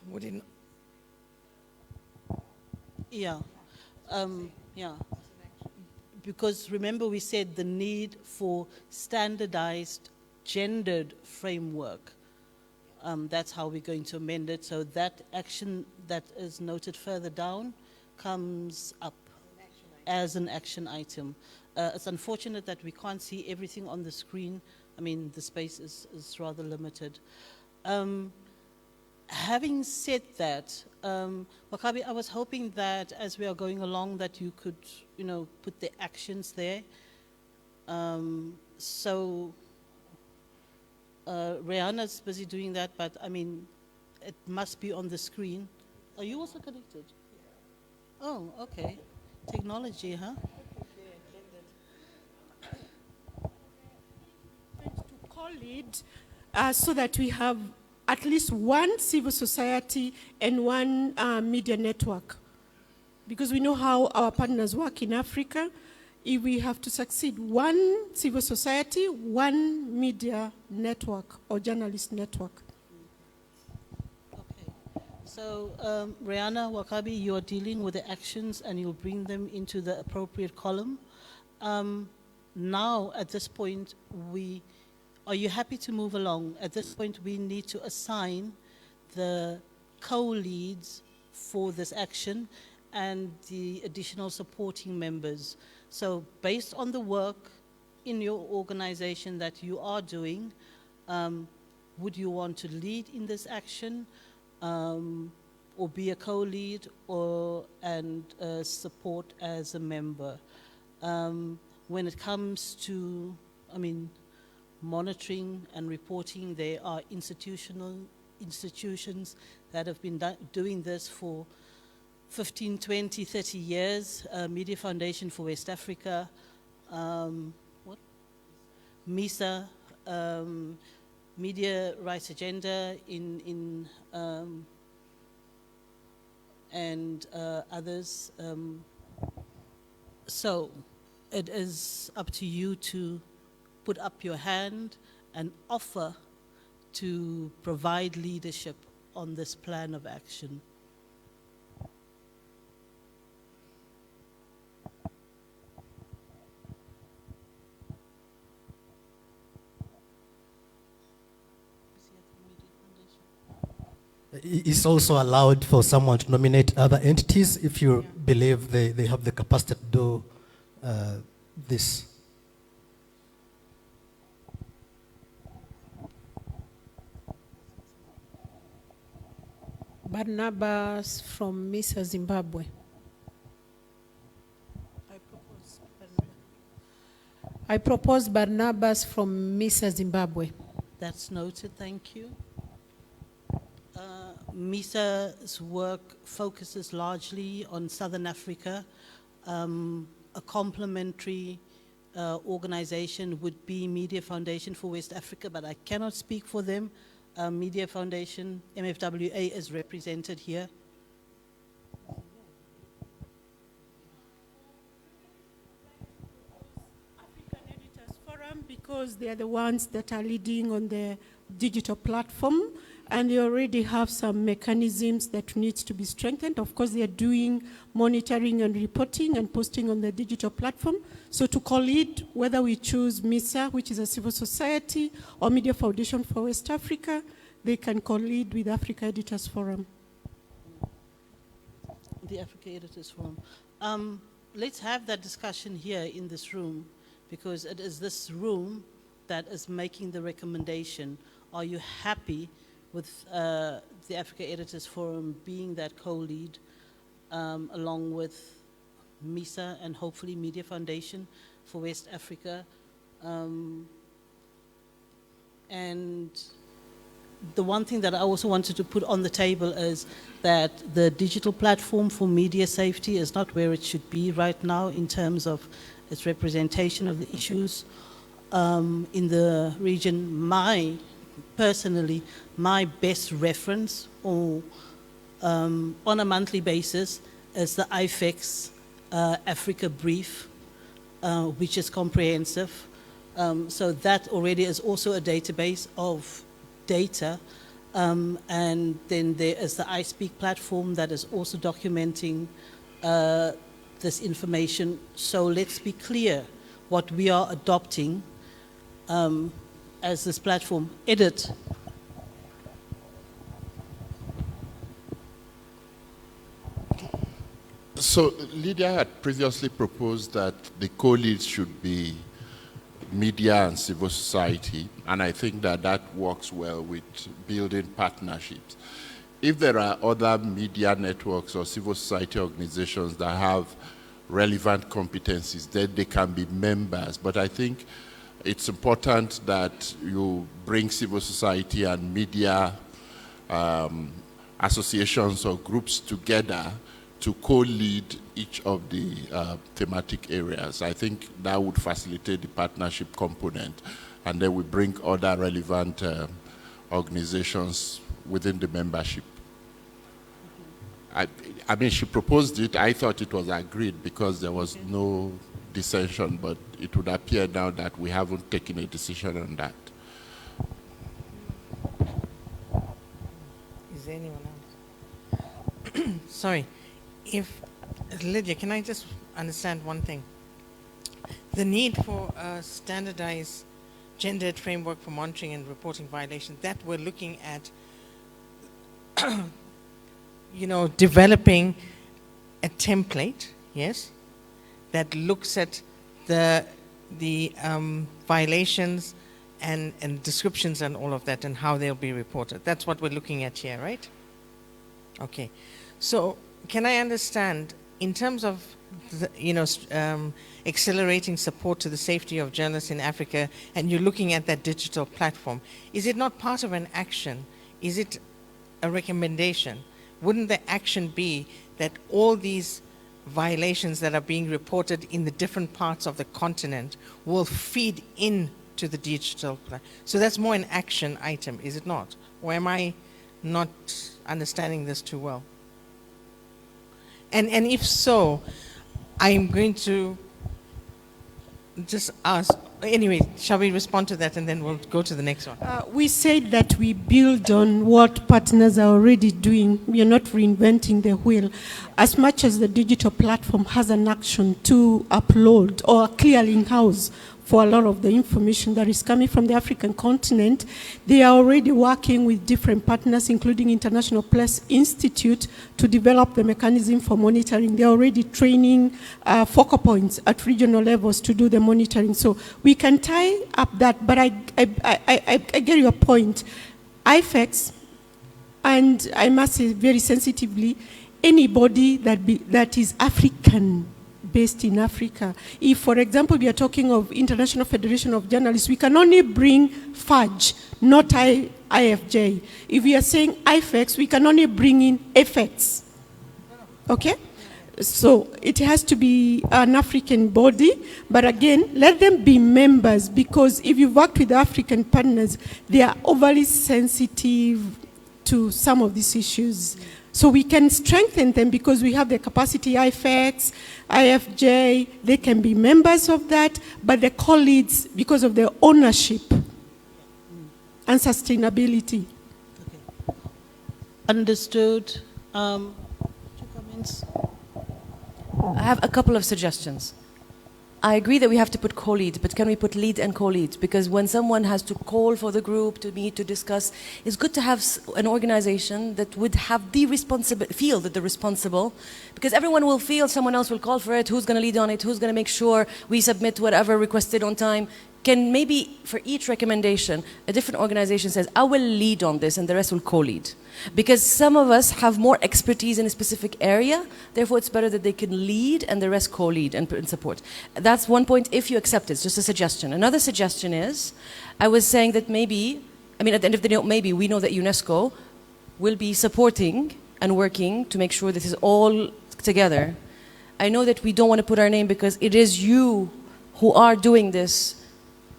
Speaker 1: Would it?
Speaker 13: Yeah. Yeah. Because remember we said the need for standardized, gendered framework. That's how we're going to amend it. So that action that is noted further down comes up as an action item. It's unfortunate that we can't see everything on the screen. I mean, the space is rather limited. Having said that, Wakabi, I was hoping that as we are going along that you could, put the actions there. Rihanna's busy doing that, but I mean, it must be on the screen. Are you also connected? Oh, okay. Technology, huh?
Speaker 15: To call it so that we have at least one civil society and one media network. Because we know how our partners work in Africa. If we have to succeed, one civil society, one media network or journalist network.
Speaker 13: Okay. So, Rihanna, Wakabi, you're dealing with the actions and you'll bring them into the appropriate column. Now, at this point, are you happy to move along? At this point, we need to assign the co-leads for this action and the additional supporting members. So based on the work in your organization that you are doing, would you want to lead in this action or be a co-lead and support as a member? When it comes to, monitoring and reporting, there are institutions that have been doing this for 15, 20, 30 years, Media Foundation for West Africa, MISA, Media Rights Agenda and others. So it is up to you to put up your hand and offer to provide leadership on this plan of action.
Speaker 16: It's also allowed for someone to nominate other entities if you believe they have the capacity to do this.
Speaker 15: Barnabas from MISA Zimbabwe. I propose Barnabas from MISA Zimbabwe.
Speaker 13: That's noted, thank you. MISA's work focuses largely on Southern Africa. A complementary organization would be Media Foundation for West Africa, but I cannot speak for them. Media Foundation, MFWA, is represented here.
Speaker 15: African Editors Forum, because they are the ones that are leading on the digital platform, and they already have some mechanisms that needs to be strengthened. Of course, they are doing monitoring and reporting and posting on the digital platform. So to co-lead, whether we choose MISA, which is a civil society, or Media Foundation for West Africa, they can co-lead with Africa Editors Forum.
Speaker 13: the Africa Editors Forum. Let's have that discussion here in this room, because it is this room that is making the recommendation. Are you happy with the Africa Editors Forum being that co-lead, along with MISA and hopefully Media Foundation for West Africa? And the one thing that I also wanted to put on the table is that the digital platform for media safety is not where it should be right now in terms of its representation of the issues in the region. Personally, my best reference on a monthly basis is the IFEX Africa Brief, which is comprehensive. So that already is also a database of data. And then there is the iSpeak platform that is also documenting this information. So let's be clear what we are adopting as this platform. Edit.
Speaker 11: So Lydia had previously proposed that the co-leads should be media and civil society, and I think that that works well with building partnerships. If there are other media networks or civil society organizations that have relevant competencies, then they can be members. But I think it's important that you bring civil society and media associations or groups together to co-lead each of the thematic areas. I think that would facilitate the partnership component, and then we bring other relevant organizations within the membership. I mean, she proposed it. I thought it was agreed because there was no dissension, but it would appear now that we haven't taken a decision on that.
Speaker 1: Is there anyone else? Sorry. Lydia, can I just understand one thing? The need for a standardized gendered framework for monitoring and reporting violations, that we're looking at, developing a template, yes, that looks at the violations and descriptions and all of that and how they'll be reported. That's what we're looking at here, right? Okay. So can I understand, in terms of accelerating support to the safety of journalists in Africa, and you're looking at that digital platform, is it not part of an action? Is it a recommendation? Wouldn't the action be that all these violations that are being reported in the different parts of the continent will feed into the digital platform? So that's more an action item, is it not? Or am I not understanding this too well? And if so, I'm going to just ask, anyway, shall we respond to that and then we'll go to the next one?
Speaker 15: We said that we build on what partners are already doing. We are not reinventing the wheel. As much as the digital platform has an action to upload or clearing house for a lot of the information that is coming from the African continent, they are already working with different partners, including International Press Institute, to develop the mechanism for monitoring. They're already training focal points at regional levels to do the monitoring. So we can tie up that, but I get your point. IFEX, and I must say very sensitively, anybody that is African, based in Africa. If, for example, we are talking of International Federation of Journalists, we can only bring FAJ, not IFJ. If we are saying IFEX, we can only bring in FX. Okay? So it has to be an African body, but again, let them be members, because if you've worked with African partners, they are overly sensitive to some of these issues. So we can strengthen them because we have the capacity, IFEX, IFJ, they can be members of that, but the co-leads, because of their ownership and sustainability.
Speaker 13: Okay. Understood. 2 comments?
Speaker 3: I have a couple of suggestions. I agree that we have to put co-lead, but can we put lead and co-lead? Because when someone has to call for the group to meet, to discuss, it's good to have an organization that would have the feel that they're responsible, because everyone will feel someone else will call for it, who's going to lead on it, who's going to make sure we submit whatever requested on time. Can maybe for each recommendation, a different organization says, I will lead on this and the rest will co-lead. Because some of us have more expertise in a specific area, therefore it's better that they can lead and the rest co-lead and support. That's one point if you accept it, it's just a suggestion. Another suggestion is, I was saying that maybe, I mean at the end of the day, maybe we know that UNESCO will be supporting and working to make sure this is all together. I know that we don't want to put our name because it is you who are doing this,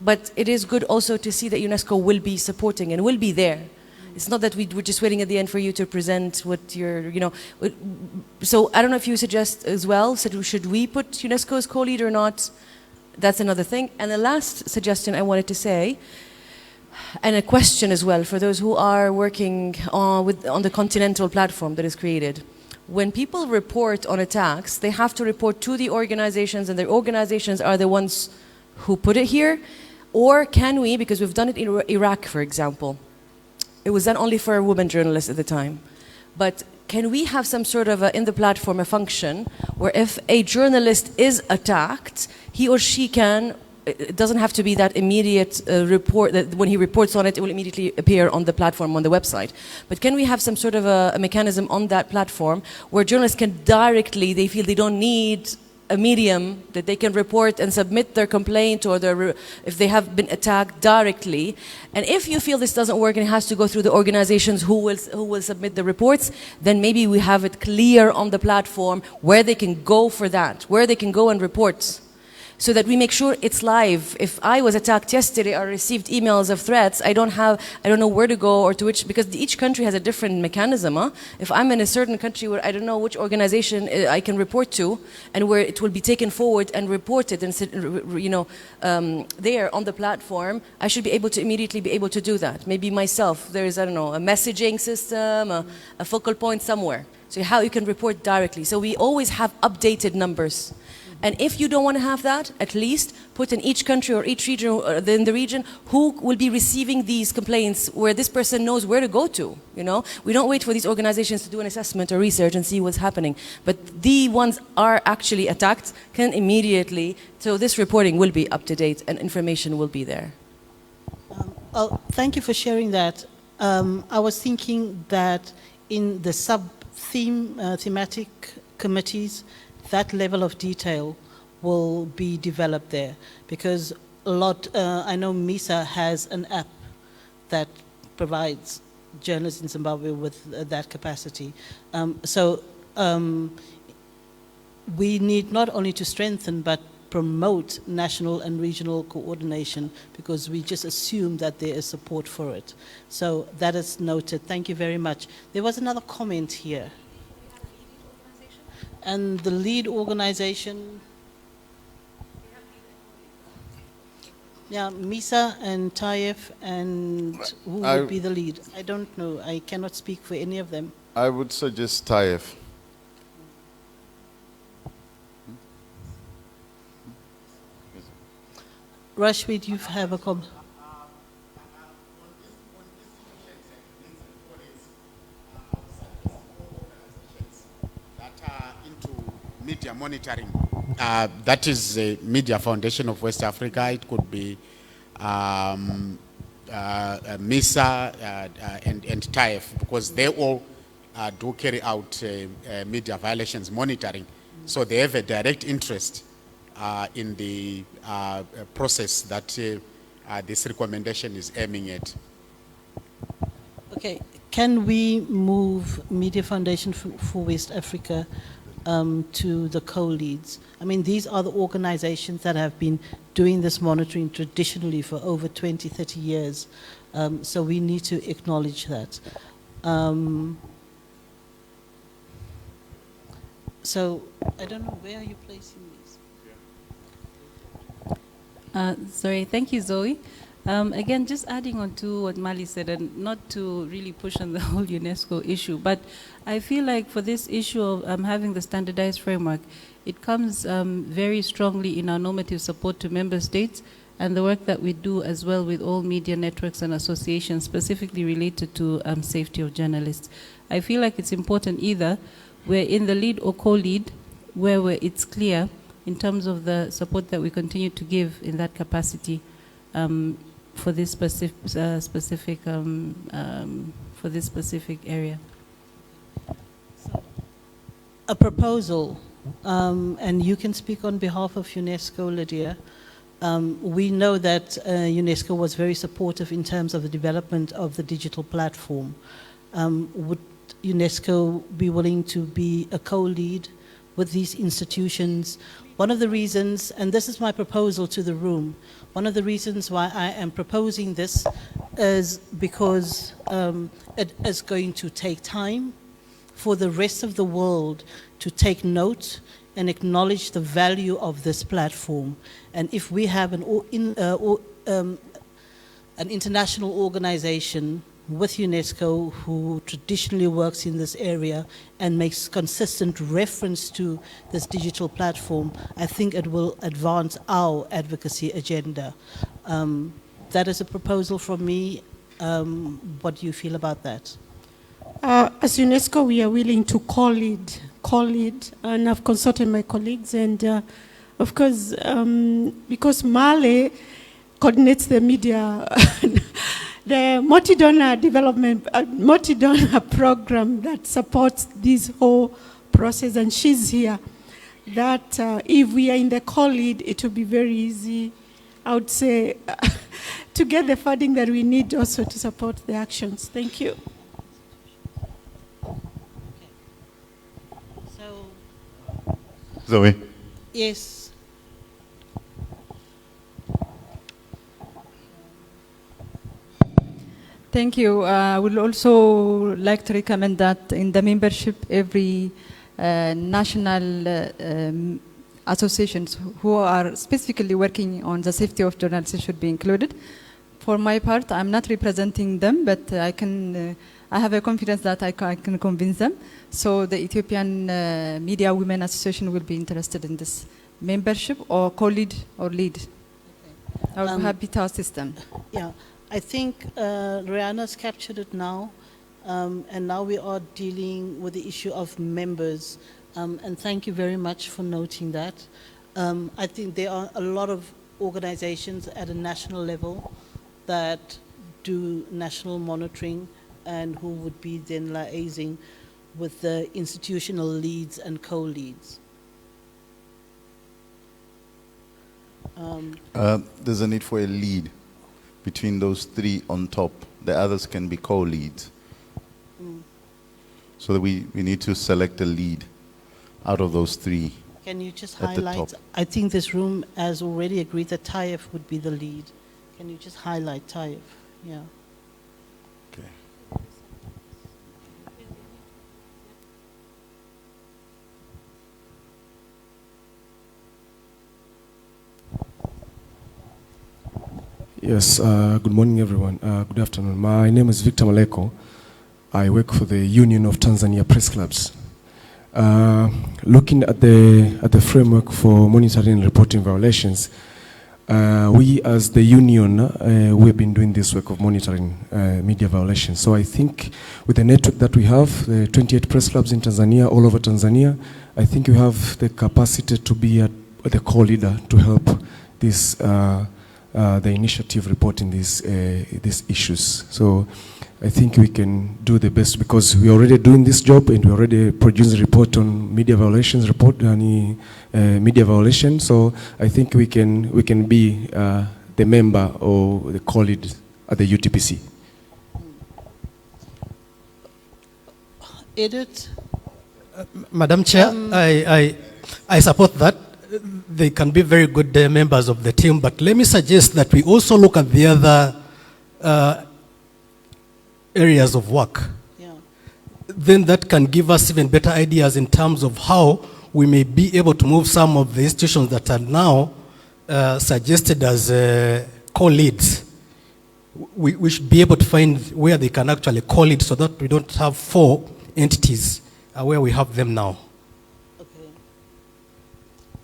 Speaker 3: but it is good also to see that UNESCO will be supporting and will be there. It's not that we're just waiting at the end for you to present what you're, you know. So I don't know if you suggest as well, should we put UNESCO as co-lead or not? That's another thing. And the last suggestion I wanted to say, and a question as well for those who are working on the continental platform that is created. When people report on attacks, they have to report to the organizations, and the organizations are the ones who put it here. Or can we, because we've done it in Iraq, for example, it was done only for women journalists at the time. But can we have some sort of, in the platform, a function where if a journalist is attacked, he or she can, it doesn't have to be that immediate report, that when he reports on it, it will immediately appear on the platform, on the website. But can we have some sort of a mechanism on that platform where journalists can directly, they feel they don't need a medium that they can report and submit their complaint or if they have been attacked directly. And if you feel this doesn't work and it has to go through the organizations who will submit the reports, then maybe we have it clear on the platform where they can go for that, where they can go and report, so that we make sure it's live. If I was attacked yesterday or received emails of threats, I don't know where to go or to which, because each country has a different mechanism. If I'm in a certain country where I don't know which organization I can report to, and where it will be taken forward and reported and there on the platform, I should be able to immediately be able to do that. Maybe myself, there is, I don't know, a messaging system, a focal point somewhere. So how you can report directly. So we always have updated numbers. And if you don't want to have that, at least put in each country or each region in the region who will be receiving these complaints, where this person knows where to go to. You know, we don't wait for these organizations to do an assessment or research and see what's happening. But the ones are actually attacked can immediately. So this reporting will be up to date and information will be there.
Speaker 13: Thank you for sharing that. I was thinking that in the thematic committees, that level of detail will be developed there, because I know MISA has an app that provides journalists in Zimbabwe with that capacity. We need not only to strengthen but promote national and regional coordination, because we just assume that there is support for it. So that is noted. Thank you very much. There was another comment here. And the lead organization, yeah, MISA and TAIF, and who would be the lead? I don't know. I cannot speak for any of them.
Speaker 17: I would suggest TAIF.
Speaker 13: Rashid, you have a comment.
Speaker 6: Media monitoring. That is the Media Foundation of West Africa. It could be MISA and TAIF, because they all do carry out media violations monitoring. So they have a direct interest in the process that this recommendation is aiming at.
Speaker 13: Okay, can we move Media Foundation for West Africa to the co-leads? I mean, these are the organizations that have been doing this monitoring traditionally for over 20, 30 years. So we need to acknowledge that. So I don't know, where are you placing these?
Speaker 18: Sorry, thank you, Zoe.
Speaker 12: Again, just adding on to what Mali said, and not to really push on the whole UNESCO issue, but I feel like for this issue of having the standardized framework, it comes very strongly in our normative support to member states and the work that we do as well with all media networks and associations specifically related to safety of journalists. I feel like it's important either we're in the lead or co-lead, where it's clear in terms of the support that we continue to give in that capacity for this specific area.
Speaker 13: A proposal, and you can speak on behalf of UNESCO, Lydia. We know that UNESCO was very supportive in terms of the development of the digital platform. Would UNESCO be willing to be a co-lead with these institutions? One of the reasons, and this is my proposal to the room, one of the reasons why I am proposing this is because it is going to take time for the rest of the world to take note and acknowledge the value of this platform. And if we have an international organization with UNESCO who traditionally works in this area and makes consistent reference to this digital platform, I think it will advance our advocacy agenda. That is a proposal from me. What do you feel about that?
Speaker 15: As UNESCO, we are willing to co-lead, and I've consulted my colleagues, and of course, because Male coordinates the media, the multi-donor development, multi-donor program that supports this whole process, and she's here, that if we are in the co-lead, it will be very easy, I would say, to get the funding that we need also to support the actions. Thank you.
Speaker 17: Zoe.
Speaker 13: Yes.
Speaker 18: Thank you. I would also like to recommend that in the membership, every national associations who are specifically working on the safety of journalists should be included. For my part, I'm not representing them, but I have a confidence that I can convince them. So the Ethiopian Media Women Association will be interested in this membership or co-lead or lead. Okay. I would be happy to assist them.
Speaker 13: Yeah, I think Rihanna's captured it now, and now we are dealing with the issue of members. And thank you very much for noting that. I think there are a lot of organizations at a national level that do national monitoring and who would be then liaising with the institutional leads and co-leads.
Speaker 17: There's a need for a lead between those three on top. The others can be co-leads. So that we need to select a lead out of those three.
Speaker 13: Can you just
Speaker 17: at the
Speaker 13: highlight?
Speaker 17: top.
Speaker 13: I think this room has already agreed that Taif would be the lead. Can you just highlight Taif? Yeah.
Speaker 17: Okay.
Speaker 19: Yes, good morning everyone. Good afternoon. My name is Victor Maleko. I work for the Union of Tanzania Press Clubs. Looking at the framework for monitoring and reporting violations, we as the union, we've been doing this work of monitoring media violations. So I think with the network that we have, the 28 press clubs in Tanzania, all over Tanzania, I think we have the capacity to be the co-leader to help this, the initiative reporting these issues. So I think we can do the best because we're already doing this job and we already produced a report on media violations, media violations. So I think we can be the member or the co-lead at the UTPC.
Speaker 13: Edith?
Speaker 16: Madam Chair, I support that. They can be very good members of the team, but let me suggest that we also look at the other areas of work. Yeah. Then that can give us even better ideas in terms of how we may be able to move some of the institutions that are now suggested as co-leads we should be able to find where they can actually call it so that we don't have 4 entities where we have them now.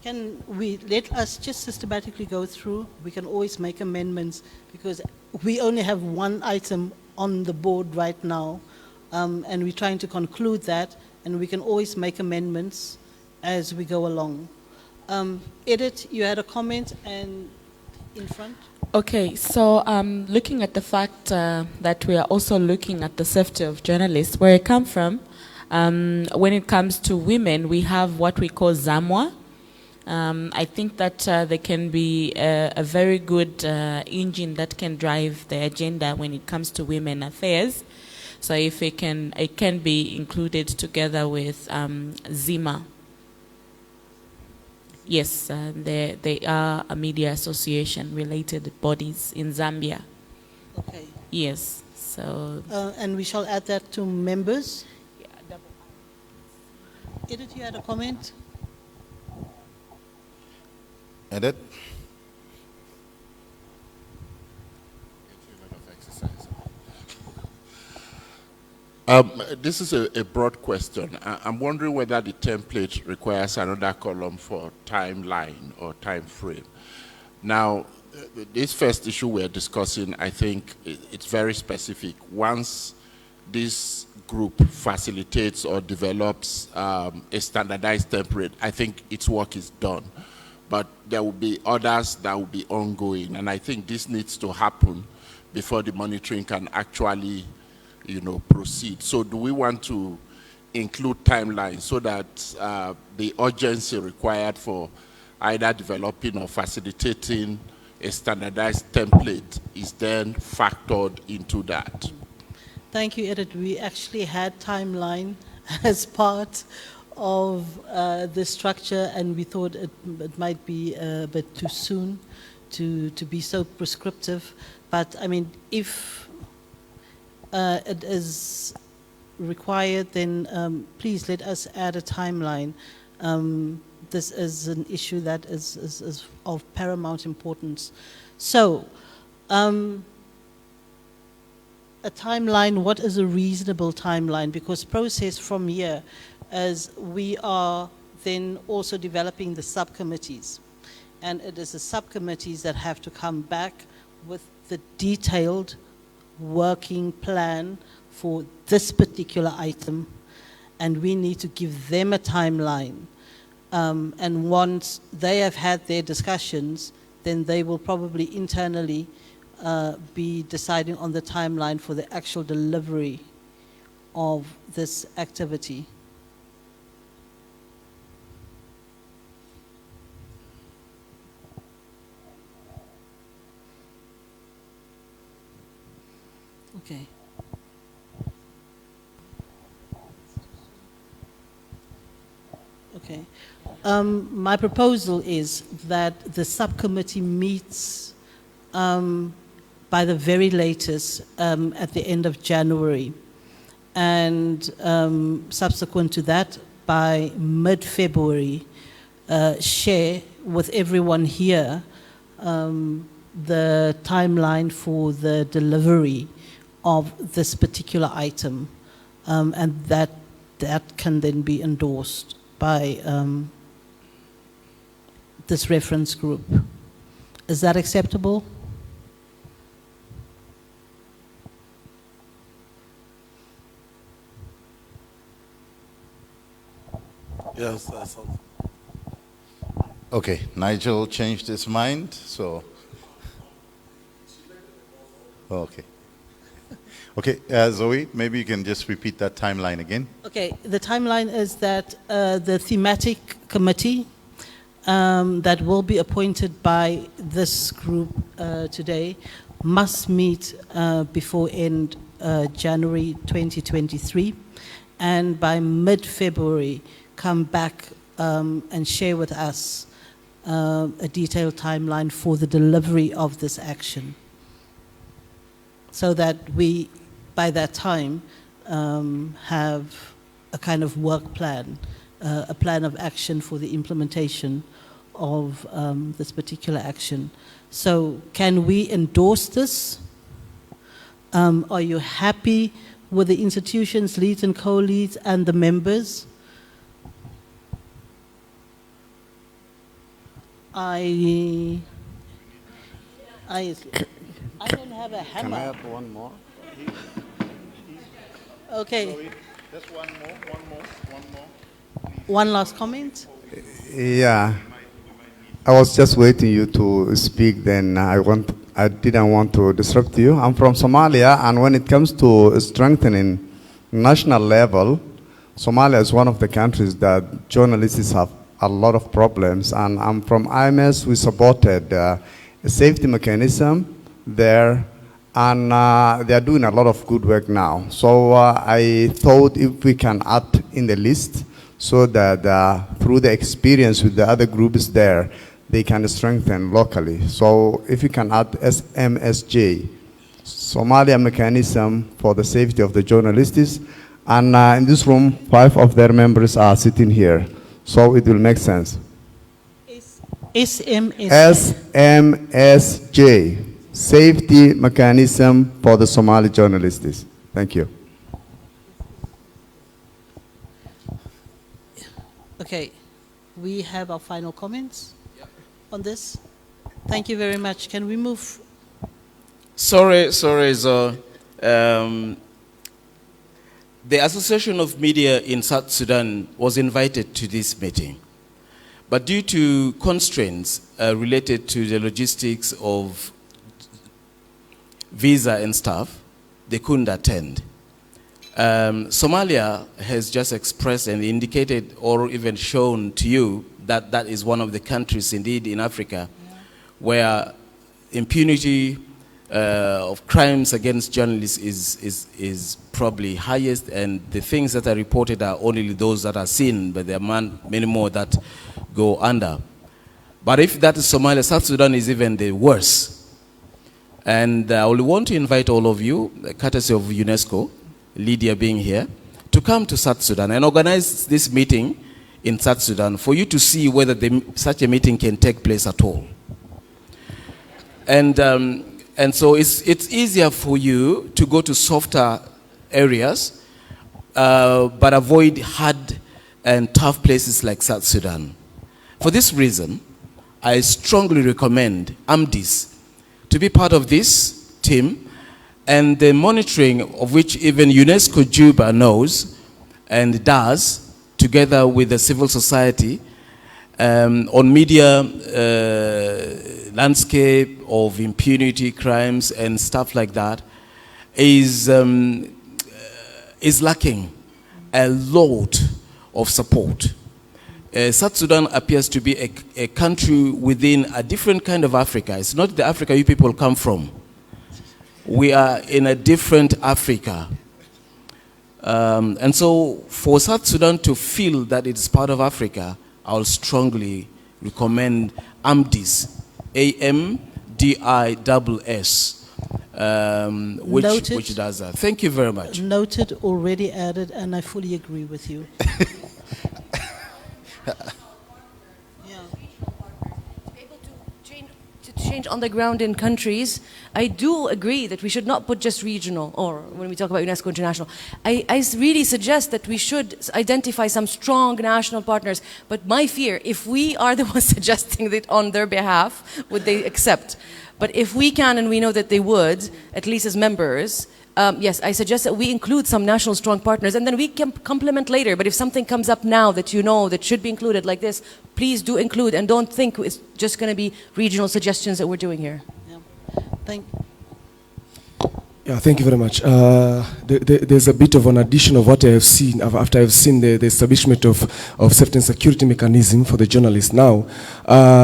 Speaker 13: Can we let us just systematically go through? We can always make amendments because we only have one item on the board right now, and we're trying to conclude that, and we can always make amendments as we go along. Edith, you had a comment and in front?
Speaker 20: Okay, so looking at the fact that we are also looking at the safety of journalists, where I come from, when it comes to women, we have what we call ZAMWA. I think that there can be a very good engine that can drive the agenda when it comes to women affairs. So if it can be included together with ZIMA. Yes, they are a media association related bodies in Zambia.
Speaker 13: Okay.
Speaker 20: Yes, so.
Speaker 13: And we shall add that to members. Edith, you had a comment?
Speaker 17: Edith?
Speaker 11: This is a broad question. I'm wondering whether the template requires another column for timeline or time frame. Now, this first issue we're discussing, I think it's very specific. Once this group facilitates or develops a standardized template, I think its work is done. But there will be others that will be ongoing, and I think this needs to happen before the monitoring can actually, proceed. So do we want to include timelines so that the urgency required for either developing or facilitating a standardized template is then factored into that?
Speaker 13: Thank you, Edith. We actually had timeline as part of the structure, and we thought it might be a bit too soon to be so prescriptive. But I mean, if it is required, then please let us add a timeline. This is an issue that is of paramount importance. So, a timeline, what is a reasonable timeline? Because process from here, as we are then also developing the subcommittees. And it is the subcommittees that have to come back with the detailed working plan for this particular item. And we need to give them a timeline. And once they have had their discussions, then they will probably internally be deciding on the timeline for the actual delivery of this activity. Okay. Okay. My proposal is that the subcommittee meets by the very latest at the end of January, and subsequent to that, by mid-February, share with everyone here the timeline for the delivery of this particular item, and that can then be endorsed by this reference group. Is that acceptable?
Speaker 2: Yes, that's all.
Speaker 17: Okay, Nigel changed his mind, so. Okay. Okay, Zoe, maybe you can just repeat that timeline again.
Speaker 13: Okay, the timeline is that the thematic committee that will be appointed by this group today must meet before end January 2023, and by mid-February come back and share with us a detailed timeline for the delivery of this action, so that we, by that time, have a kind of work plan, a plan of action for the implementation of this particular action. So can we endorse this? Are you happy with the institutions, leads and co-leads, and the members? I don't have a hammer.
Speaker 21: Can I have one more?
Speaker 13: Okay.
Speaker 21: Just one more.
Speaker 13: One last comment.
Speaker 21: Yeah. I was just waiting you to speak, then I didn't want to disrupt you. I'm from Somalia, and when it comes to strengthening national level, Somalia is one of the countries that journalists have a lot of problems, and I'm from IMS. We supported a safety mechanism there, and they are doing a lot of good work now. So I thought if we can add in the list so that through the experience with the other groups there, they can strengthen locally. So if you can add SMSJ, Somalia Mechanism for the Safety of the Journalists, and in this room, 5 of their members are sitting here. So it will make sense. SMSJ, Safety Mechanism for the Somali Journalists. Thank you.
Speaker 13: Okay, we have our final comments on this. Thank you very much. Can we move?
Speaker 14: Sorry, the Association of Media in South Sudan was invited to this meeting, but due to constraints related to the logistics of visa and stuff, they couldn't attend. Somalia has just expressed and indicated or even shown to you that that is one of the countries indeed in Africa where impunity of crimes against journalists is probably highest, and the things that are reported are only those that are seen, but there are many more that go under. But if that is Somalia, South Sudan is even the worst. And I will want to invite all of you, courtesy of UNESCO, Lydia being here, to come to South Sudan and organize this meeting in South Sudan for you to see whether such a meeting can take place at all. And so it's easier for you to go to softer areas, but avoid hard and tough places like South Sudan. For this reason, I strongly recommend AMDIS to be part of this team, and the monitoring of which even UNESCO Juba knows and does, together with the civil society, on media landscape of impunity, crimes, and stuff like that, is lacking a lot of support. South Sudan appears to be a country within a different kind of Africa. It's not the Africa you people come from. We are in a different Africa. And so for South Sudan to feel that it's part of Africa, I'll strongly recommend AMDIS, AMDISS, which does that. Thank you very much.
Speaker 13: Noted, already added, and I fully agree with you.
Speaker 3: Change on the ground in countries. I do agree that we should not put just regional, or when we talk about UNESCO International, I really suggest that we should identify some strong national partners. But my fear, if we are the ones suggesting it on their behalf, would they accept? But if we can, and we know that they would, at least as members, yes, I suggest that we include some national strong partners, and then we can complement later. But if something comes up now that you know that should be included like this, please do include, and don't think it's just going to be regional suggestions that we're doing here.
Speaker 13: Yeah.
Speaker 19: Thank you very much. There's a bit of an addition of what I have seen after I've seen the establishment of safety and security mechanism for the journalists. Now,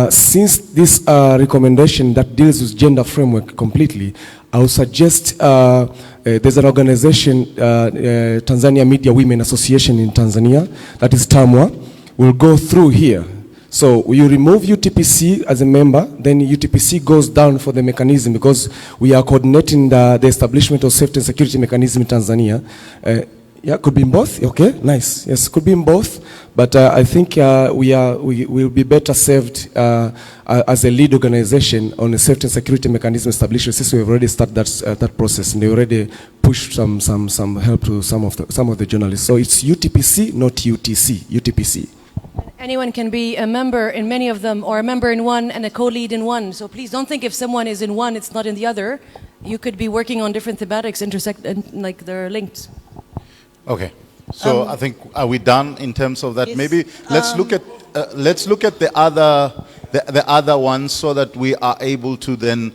Speaker 19: since this recommendation that deals with gender framework completely, I would suggest there's an organization, Tanzania Media Women Association in Tanzania, that is TAMWA, will go through here. So you remove UTPC as a member, then UTPC goes down for the mechanism, because we are coordinating the establishment of safety and security mechanism in Tanzania. Yeah, could be in both. Okay, nice. Yes, could be in both. But I think we will be better served as a lead organization on a safety and security mechanism established, since we've already started that process, and they already pushed some help to some of the journalists. So it's UTPC, not UTC. UTPC.
Speaker 3: Anyone can be a member in many of them, or a member in one and a co-lead in one. So please don't think if someone is in one, it's not in the other. You could be working on different thematics, and like they're linked.
Speaker 17: Okay. So I think, are we done in terms of that?
Speaker 13: Yes,
Speaker 17: Maybe let's look at the other ones, so that we are able to then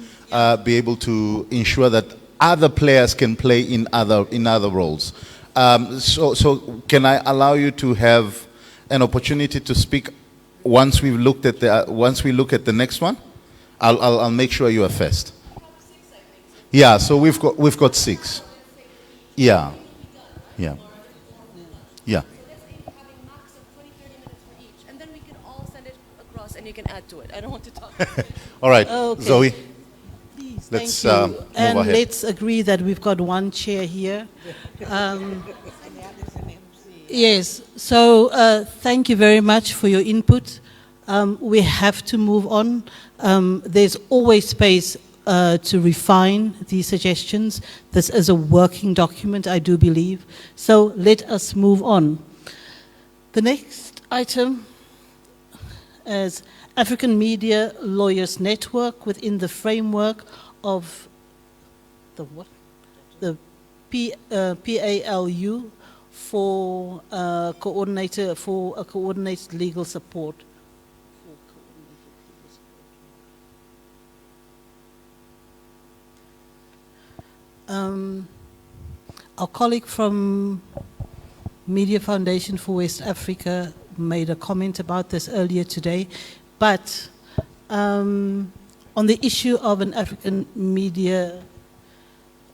Speaker 17: be able to ensure that other players can play in other roles. So can I allow you to have an opportunity to speak once we look at the next one? I'll make sure you are first. Yeah. So we've got 6. Yeah. Yeah. Yeah.
Speaker 3: And then we can all send it across, and you can add to it. I don't want to talk.
Speaker 17: All right,
Speaker 13: Okay.
Speaker 17: Zoe.
Speaker 13: Please,
Speaker 17: Let's
Speaker 13: thank you.
Speaker 17: move
Speaker 13: And
Speaker 17: ahead.
Speaker 13: let's agree that we've got one chair here. Yes. So thank you very much for your input. We have to move on. There's always space to refine these suggestions. This is a working document, I do believe. So let us move on. The next item is African Media Lawyers Network within the framework of the what? The PALU for coordinated legal support. Our colleague from Media Foundation for West Africa made a comment about this earlier today, but on the issue of an African Media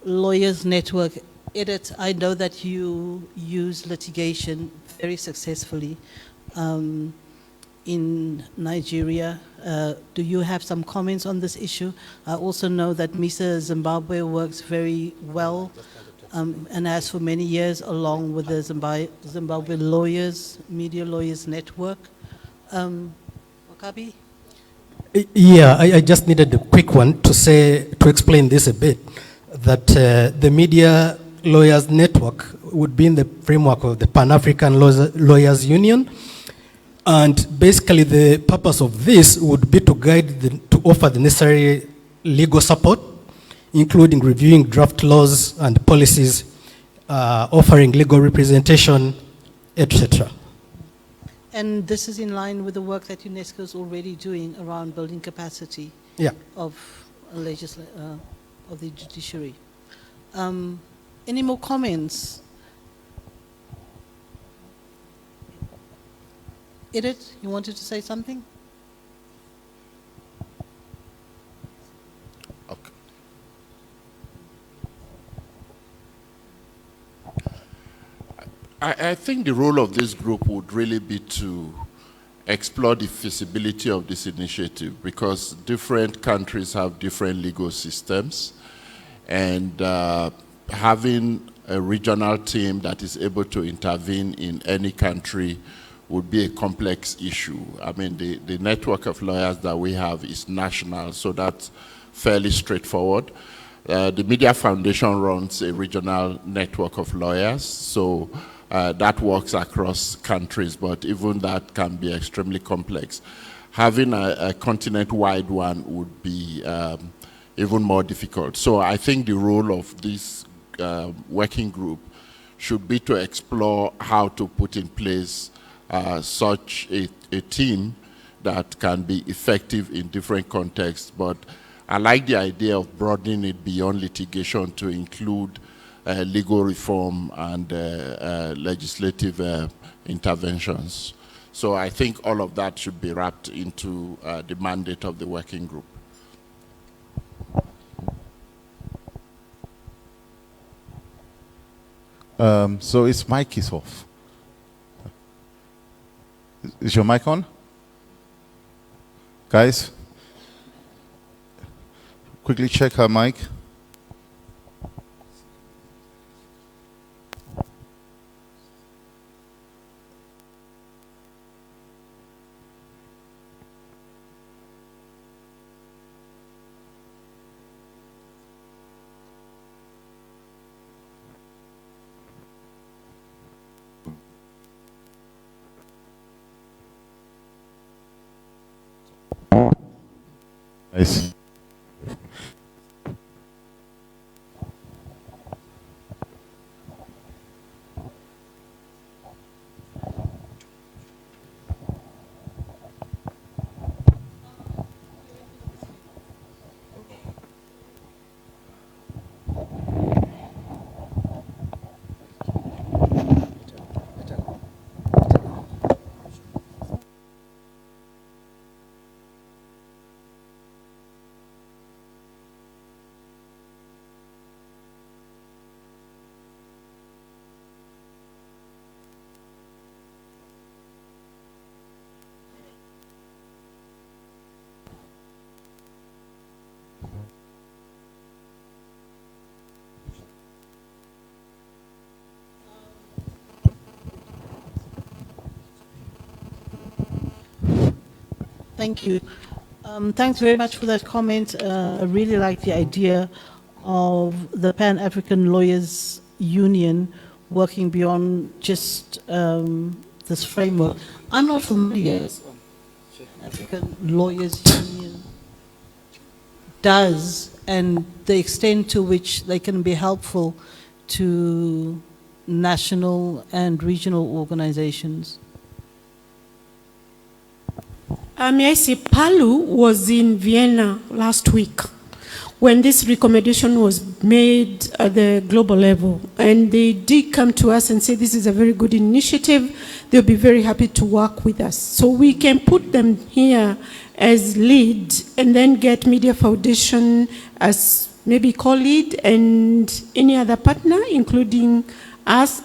Speaker 13: Lawyers Network, Edith, I know that you use litigation very successfully in Nigeria. Do you have some comments on this issue? I also know that MISA Zimbabwe works very well and has for many years, along with the Zimbabwe Media Lawyers Network. Wakabi?
Speaker 16: Yeah, I just needed a quick one to explain this a bit, that the Media Lawyers Network would be in the framework of the Pan-African Lawyers Union. And basically the purpose of this would be to to offer the necessary legal support, including reviewing draft laws and policies, offering legal representation, etc.
Speaker 13: And this is in line with the work that UNESCO is already doing around building capacity of the judiciary. Any more comments? Edith, you wanted to say something?
Speaker 11: Okay. I think the role of this group would really be to explore the feasibility of this initiative, because different countries have different legal systems, and having a regional team that is able to intervene in any country would be a complex issue. I mean, the network of lawyers that we have is national, so that's fairly straightforward. The Media Foundation runs a regional network of lawyers, so that works across countries, but even that can be extremely complex. Having a continent-wide one would be even more difficult. So I think the role of this working group should be to explore how to put in place such a team that can be effective in different contexts. But I like the idea of broadening it beyond litigation to include legal reform and legislative interventions. So I think all of that should be wrapped into the mandate of the working group.
Speaker 17: So his mic is off. Is your mic on? Guys, quickly check her mic. I see.
Speaker 13: Thank you. Thanks very much for that comment. I really like the idea of the Pan-African Lawyers Union working beyond just this framework. I'm not familiar with African Lawyers Union does and the extent to which they can be helpful to national and regional organizations.
Speaker 15: May I say, Palu was in Vienna last week when this recommendation was made at the global level. And they did come to us and say this is a very good initiative. They'll be very happy to work with us. So we can put them here as lead and then get Media Foundation as maybe co-lead and any other partner, including us.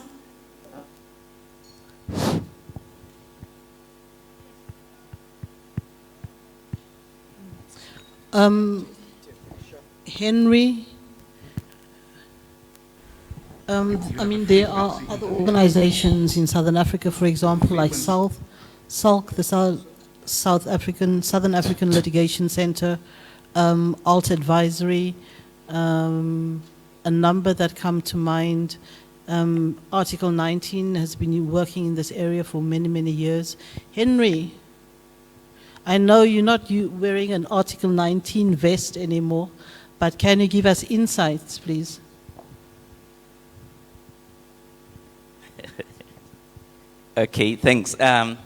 Speaker 13: Henry, I mean, there are other organizations in Southern Africa, for example, like SALC, the Southern African Litigation Center, Alt Advisory, a number that come to mind. Article 19 has been working in this area for many, many years. Henry, I know you're not wearing an Article 19 vest anymore, but can you give us insights, please?
Speaker 5: Okay, thanks. I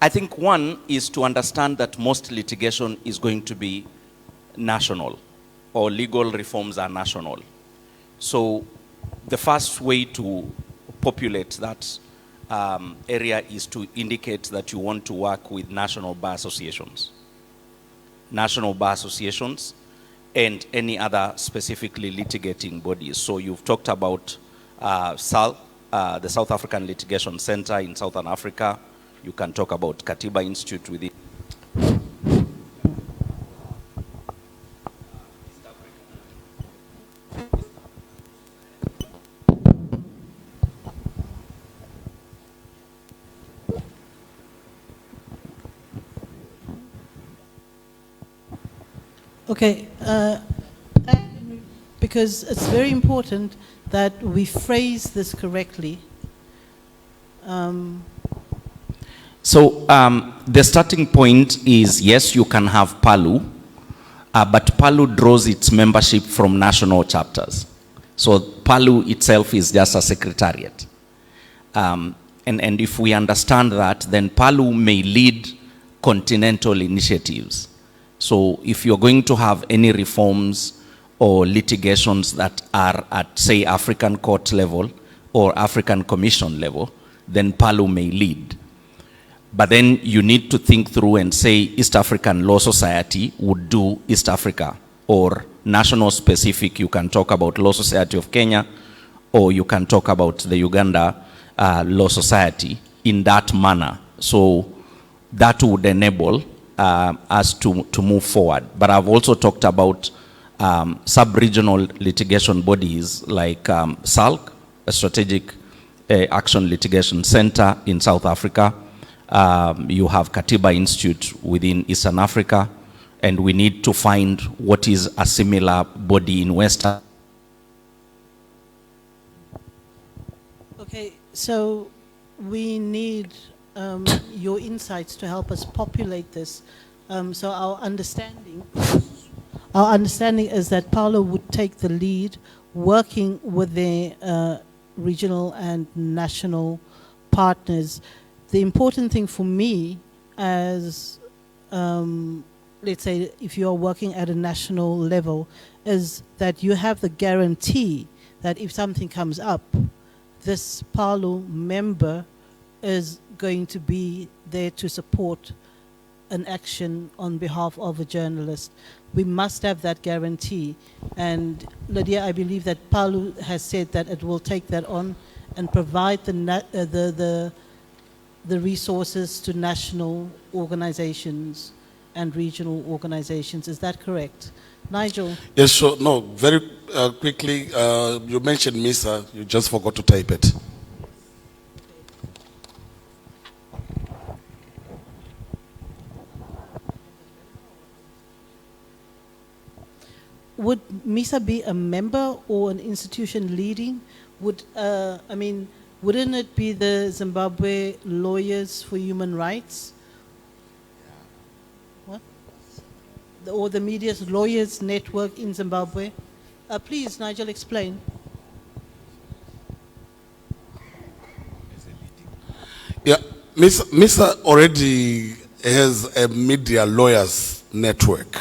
Speaker 5: think one is to understand that most litigation is going to be national, or legal reforms are national. So the first way to populate that area is to indicate that you want to work with national bar associations. National bar associations and any other specifically litigating bodies. So you've talked about the South African Litigation Center in Southern Africa. You can talk about Katiba Institute within.
Speaker 13: Okay, because it's very important that we phrase this correctly.
Speaker 5: So the starting point is, yes, you can have PALU, but PALU draws its membership from national chapters. So PALU itself is just a secretariat. And if we understand that, then PALU may lead continental initiatives. So if you're going to have any reforms or litigations that are at, say, African court level or African commission level, then PALU may lead. But then you need to think through and say East African Law Society would do East Africa, or national specific, you can talk about Law Society of Kenya, or you can talk about the Uganda Law Society in that manner. So that would enable us to move forward. But I've also talked about sub-regional litigation bodies like SALC, a Strategic Action Litigation Center in South Africa. You have Katiba Institute within Eastern Africa, and we need to find what is a similar body in West Africa.
Speaker 13: Okay, so we need your insights to help us populate this. So our understanding our understanding is that Paulo would take the lead, working with the regional and national partners. The important thing for me as, let's say, if you're working at a national level, is that you have the guarantee that if something comes up, this Paulo member is going to be there to support an action on behalf of a journalist. We must have that guarantee. And Lydia, I believe that Paulo has said that it will take that on and provide the resources to national organizations and regional organizations. Is that correct? Nigel?
Speaker 2: Yes, sure. No, very quickly, you mentioned MISA, you just forgot to type it.
Speaker 13: Would MISA be a member or an institution leading? Would, wouldn't it be the Zimbabwe Lawyers for Human Rights? What? Or the Media's Lawyers Network in Zimbabwe? Please, Nigel, explain.
Speaker 2: Yeah, MISA already has a media lawyers network.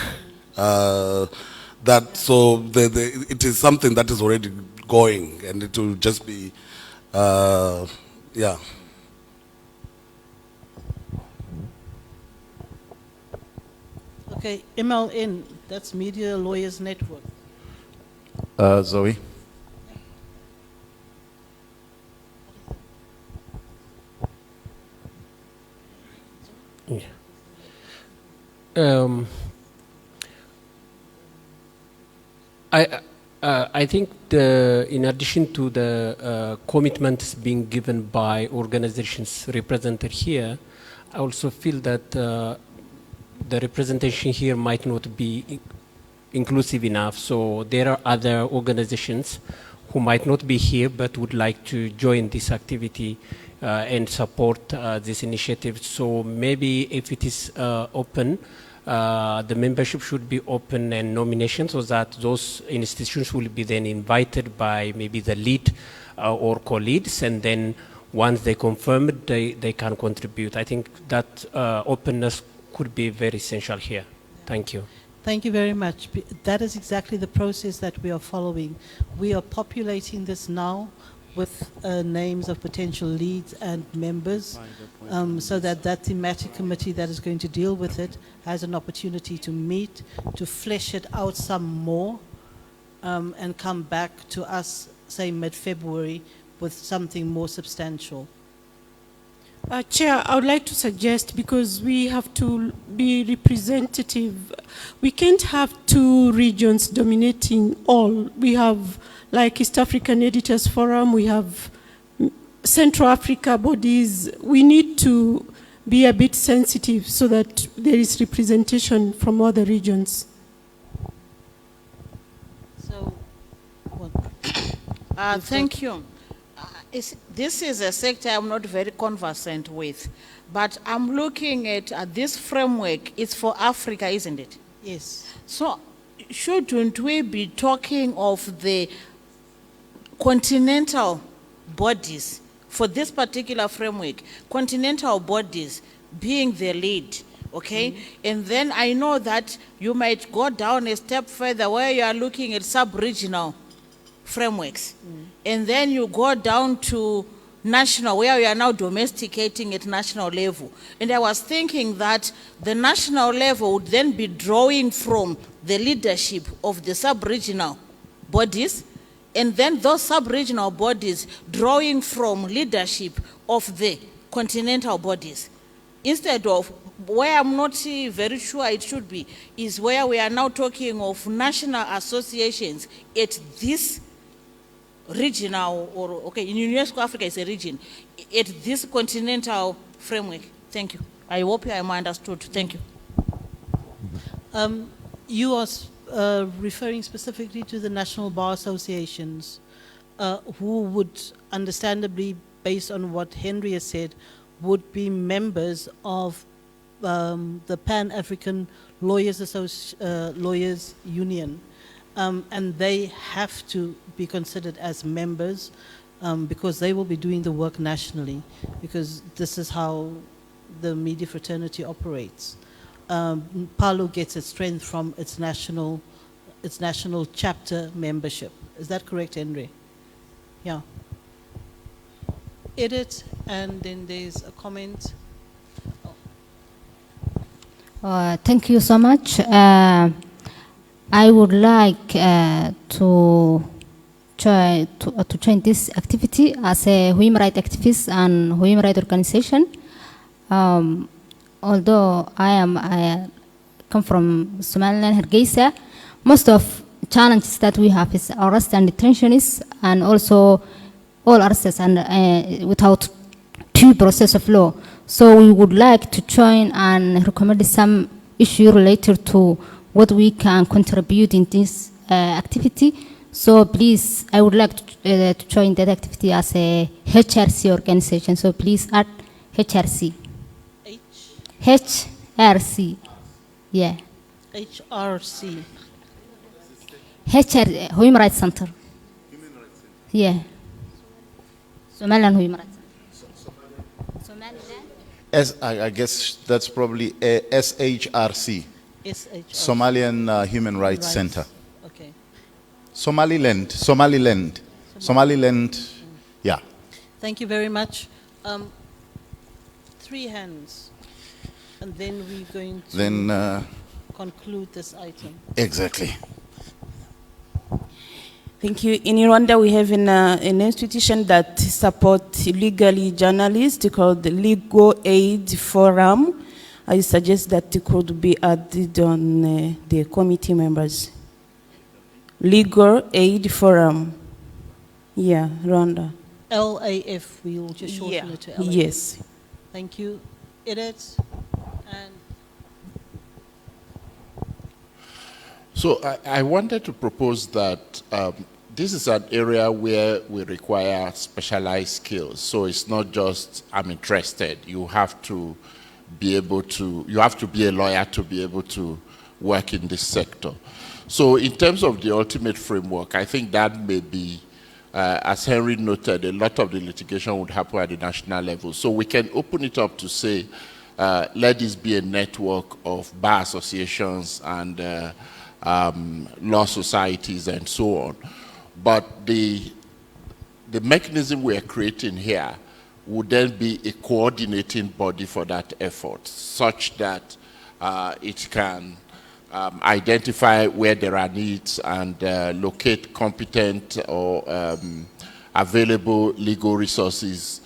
Speaker 2: It is something that is already going, and it will just be, yeah.
Speaker 13: Okay, MLN, that's Media Lawyers Network.
Speaker 17: Zoe.
Speaker 7: Yeah. I think in addition to the commitments being given by organizations represented here, I also feel that the representation here might not be inclusive enough. So there are other organizations who might not be here but would like to join this activity and support this initiative. So maybe if it is open, the membership should be open and nomination so that those institutions will be then invited by maybe the lead or co-leads, and then once they confirm it, they can contribute. I think that openness could be very essential here. Thank you.
Speaker 13: Thank you very much. That is exactly the process that we are following. We are populating this now with names of potential leads and members, so that that thematic committee that is going to deal with it has an opportunity to meet, to flesh it out some more, and come back to us, say mid-February, with something more substantial.
Speaker 15: Chair, I would like to suggest, because we have to be representative, we can't have two regions dominating all. We have like East African Editors Forum, we have Central Africa bodies. We need to be a bit sensitive so that there is representation from other regions.
Speaker 22: So, thank you. This is a sector I'm not very conversant with, but I'm looking at this framework. It's for Africa, isn't it?
Speaker 13: Yes.
Speaker 22: So shouldn't we be talking of the continental bodies for this particular framework, continental bodies being the lead, okay? And then I know that you might go down a step further where you are looking at sub-regional frameworks. And then you go down to national, where we are now domesticating at national level. And I was thinking that the national level would then be drawing from the leadership of the sub-regional bodies, and then those sub-regional bodies drawing from leadership of the continental bodies. Instead of, where I'm not very sure it should be, is where we are now talking of national associations at this regional, or okay, in UNESCO Africa is a region, at this continental framework. Thank you. I hope I am understood. Thank you.
Speaker 13: You are referring specifically to the national bar associations, who would understandably, based on what Henry has said, would be members of the Pan-African lawyers union, and they have to be considered as members because they will be doing the work nationally, because this is how the media fraternity operates. PALU gets its strength from its national chapter membership. Is that correct, Henry? Yeah. Edit, and then there's a comment.
Speaker 8: Thank you so much. I would like to join this activity as a human rights activist and human rights organization. Although I come from Somaliland, Hargeisa, most of challenges that we have is arrest and detentions, and also all arrests and without due process of law. So we would like to join and recommend some issue related to what we can contribute in this activity. So please, I would like to join that activity as a HRC organization. So please add HRC. HRC. Yeah.
Speaker 13: HRC.
Speaker 8: HR, Human Rights Center. Yeah. Somaliland Human Rights Center.
Speaker 17: I guess that's probably a SHRC. Somalian Human Rights Center.
Speaker 13: Okay.
Speaker 17: Somaliland. Yeah.
Speaker 13: Thank you very much. 3 hands, and then we're going to conclude this item.
Speaker 17: Exactly.
Speaker 9: Thank you. In Rwanda, we have an institution that supports legally journalists called the Legal Aid Forum. I suggest that it could be added on the committee members. Legal Aid Forum. Yeah, Rwanda.
Speaker 13: LAF, we will just shorten it to LAF.
Speaker 9: Yes.
Speaker 13: Thank you. Edit. And
Speaker 11: so I wanted to propose that this is an area where we require specialized skills. So it's not just, I'm interested. You have to be able to, you have to be a lawyer to be able to work in this sector. So in terms of the ultimate framework, I think that may be, as Henry noted, a lot of the litigation would happen at the national level. So we can open it up to say, let this be a network of bar associations and law societies and so on. But the mechanism we are creating here would then be a coordinating body for that effort, such that it can identify where there are needs and locate competent or available legal resources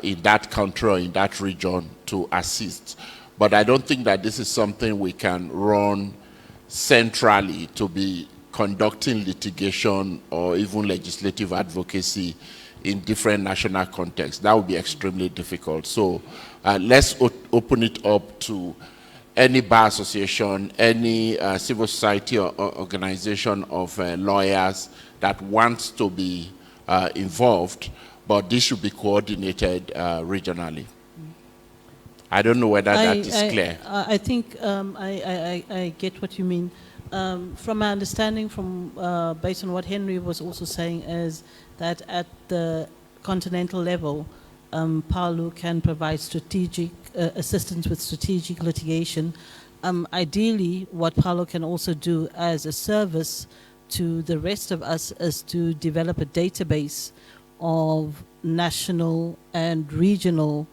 Speaker 11: in that country or in that region to assist. But I don't think that this is something we can run centrally to be conducting litigation or even legislative advocacy in different national contexts. That would be extremely difficult. So let's open it up to any bar association, any civil society or organization of lawyers that wants to be involved, but this should be coordinated regionally. I don't know whether that is clear.
Speaker 13: I think I get what you mean. From my understanding, based on what Henry was also saying, is that at the continental level, PALU can provide strategic assistance with strategic litigation. Ideally, what PALU can also do as a service to the rest of us is to develop a database of national and regional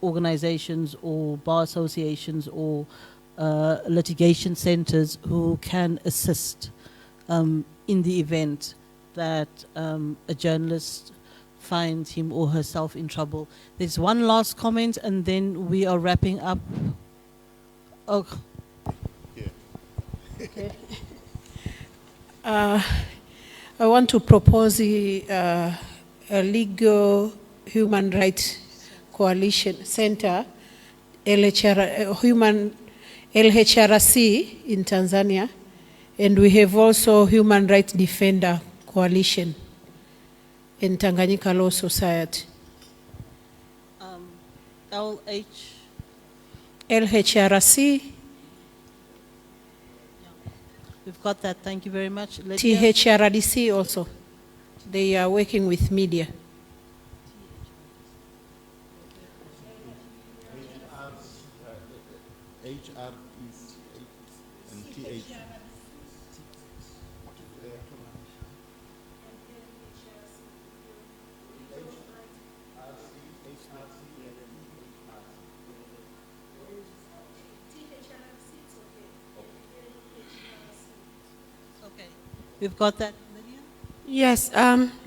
Speaker 13: organizations or bar associations or litigation centers who can assist in the event that a journalist finds him or herself in trouble. There's one last comment and then we are wrapping up. Oh.
Speaker 15: Yeah. Okay. I want to propose a legal human rights coalition center, LHRC in Tanzania, and we have also Human Rights Defender Coalition in Tanganyika Law Society. LHRC,
Speaker 13: We've got that. Thank you very much. Lydia?
Speaker 15: THRDC also. They are working with media.
Speaker 13: We've got that.
Speaker 15: Yes,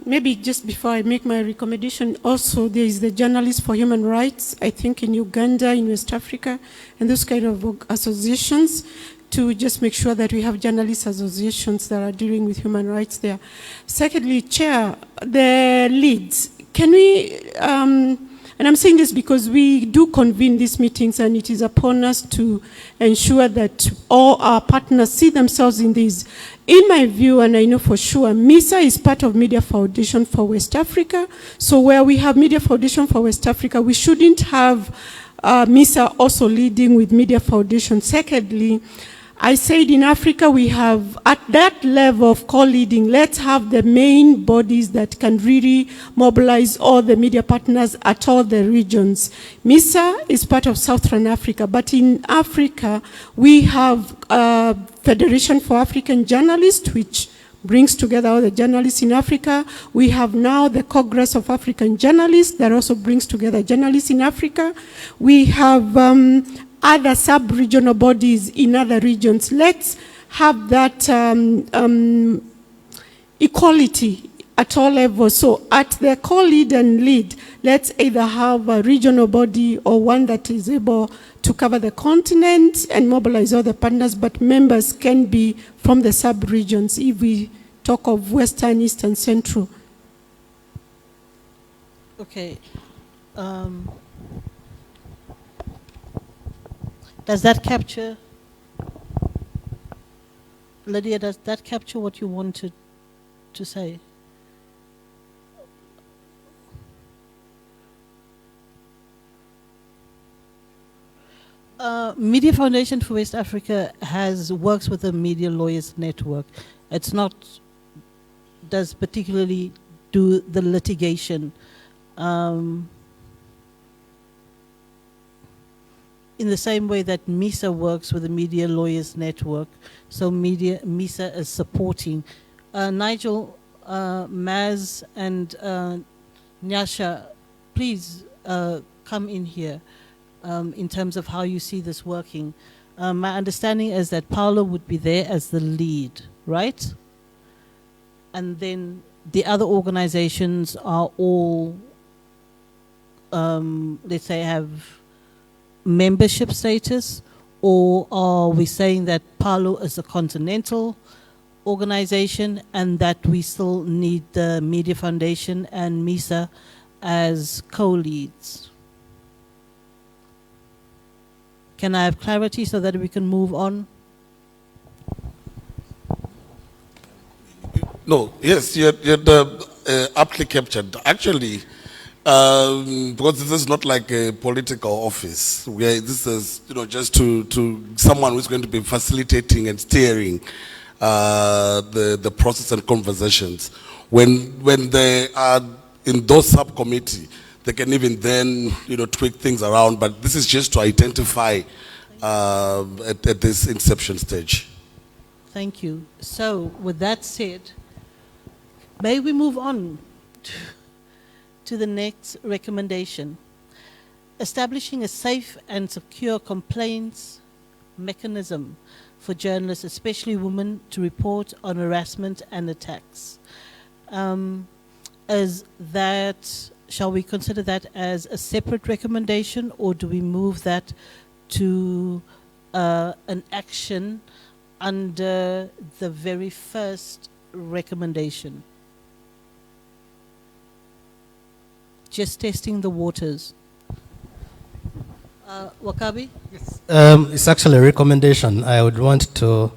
Speaker 15: maybe just before I make my recommendation, also there is the Journalists for Human Rights, I think in Uganda, in West Africa, and those kind of associations to just make sure that we have journalist associations that are dealing with human rights there. Secondly, Chair, the leads, can we, and I'm saying this because we do convene these meetings and it is upon us to ensure that all our partners see themselves in these. In my view, and I know for sure, MISA is part of Media Foundation for West Africa. So where we have Media Foundation for West Africa, we shouldn't have MISA also leading with Media Foundation. Secondly, I said in Africa we have, at that level of co-leading, let's have the main bodies that can really mobilize all the media partners at all the regions. MISA is part of Southern Africa, but in Africa we have Federation for African Journalists, which brings together all the journalists in Africa. We have now the Congress of African Journalists that also brings together journalists in Africa. We have other sub-regional bodies in other regions. Let's have that equality at all levels. So at the co-lead and lead, let's either have a regional body or one that is able to cover the continent and mobilize all the partners, but members can be from the sub-regions if we talk of Western, Eastern, Central.
Speaker 13: Okay. Does that capture, Lydia, does that capture what you wanted to say? Media Foundation for West Africa works with the Media Lawyers Network. It's not, does particularly do the litigation. In the same way that MISA works with the Media Lawyers Network, so MISA is supporting. Nigel, Maz, and Nyasha, please come in here in terms of how you see this working. My understanding is that Paolo would be there as the lead, right? And then the other organizations are all, let's say, have membership status, or are we saying that Paolo is a continental organization and that we still need the Media Foundation and MISA as co-leads? Can I have clarity so that we can move on?
Speaker 2: No, yes, you had aptly captured. Actually, because this is not like a political office, where this is, just to someone who's going to be facilitating and steering the process and conversations. When they are in those subcommittee, they can even then tweak things around. But this is just to identify at this inception stage.
Speaker 13: Thank you. So, with that said, may we move on to the next recommendation. Establishing a safe and secure complaints mechanism for journalists, especially women, to report on harassment and attacks. Shall we consider that as a separate recommendation, or do we move that to an action under the very first recommendation? Just testing the waters. Wakabi?
Speaker 16: Yes. It's actually a recommendation. I would want to,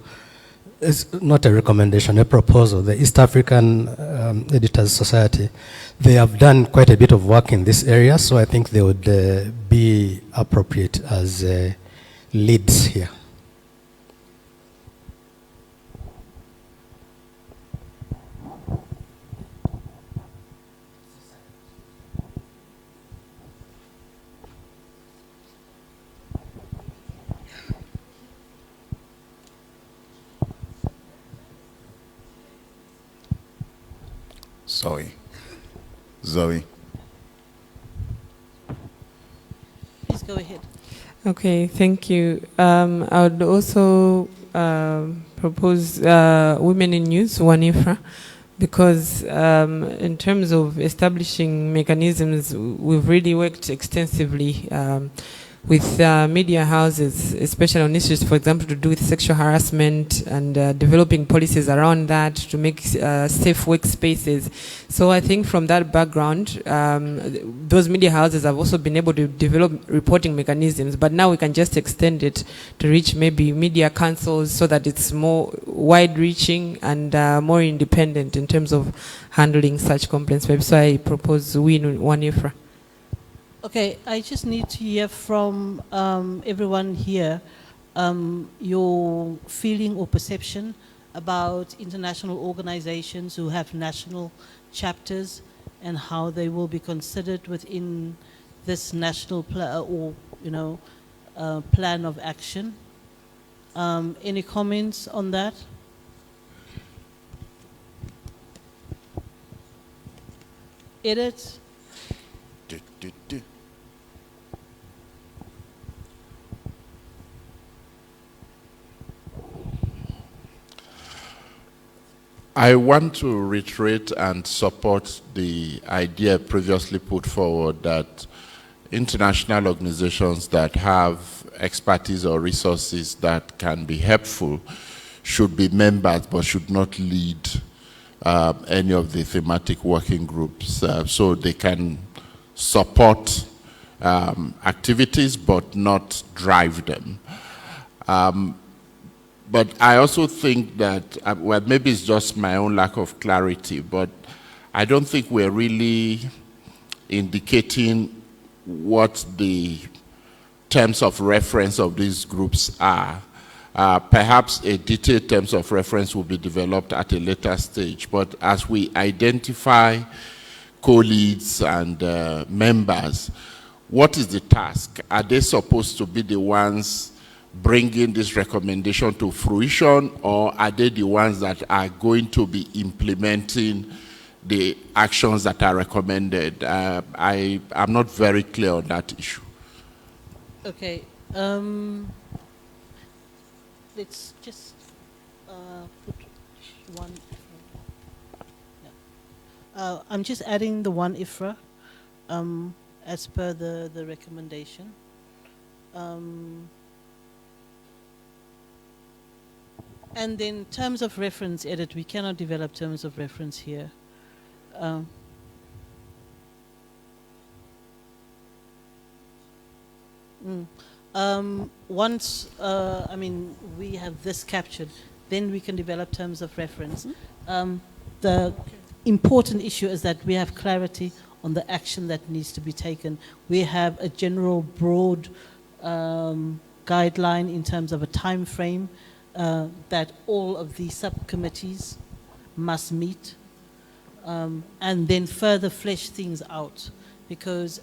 Speaker 16: it's not a recommendation, a proposal. The East African Editors Society, they have done quite a bit of work in this area, so I think they would be appropriate as leads here.
Speaker 17: Zoe.
Speaker 13: Please go ahead.
Speaker 4: Okay, thank you. I would also propose Women in News, one IFRA, because in terms of establishing mechanisms, we've really worked extensively with media houses, especially on issues, for example, to do with sexual harassment and developing policies around that to make safe workspaces. So I think from that background, those media houses have also been able to develop reporting mechanisms, but now we can just extend it to reach maybe media councils so that it's more wide-reaching and more independent in terms of handling such complaints. So I propose one IFRA.
Speaker 13: Okay, I just need to hear from everyone here your feeling or perception about international organizations who have national chapters and how they will be considered within this national plan of action. Any comments on that? Edith?
Speaker 11: I want to reiterate and support the idea previously put forward that international organizations that have expertise or resources that can be helpful should be members but should not lead any of the thematic working groups. So they can support activities but not drive them. But I also think that, well, maybe it's just my own lack of clarity, but I don't think we're really indicating what the terms of reference of these groups are. Perhaps a detailed terms of reference will be developed at a later stage, but as we identify co-leads and members, what is the task? Are they supposed to be the ones bringing this recommendation to fruition, or are they the ones that are going to be implementing the actions that are recommended? I'm not very clear on that issue.
Speaker 13: Okay, let's just put one. Yeah. I'm just adding the one IFRA as per the recommendation. And then terms of reference, Edit, we cannot develop terms of reference here. Once, I mean, we have this captured, then we can develop terms of reference. The important issue is that we have clarity on the action that needs to be taken. We have a general broad guideline in terms of a time frame that all of the subcommittees must meet, and then further flesh things out.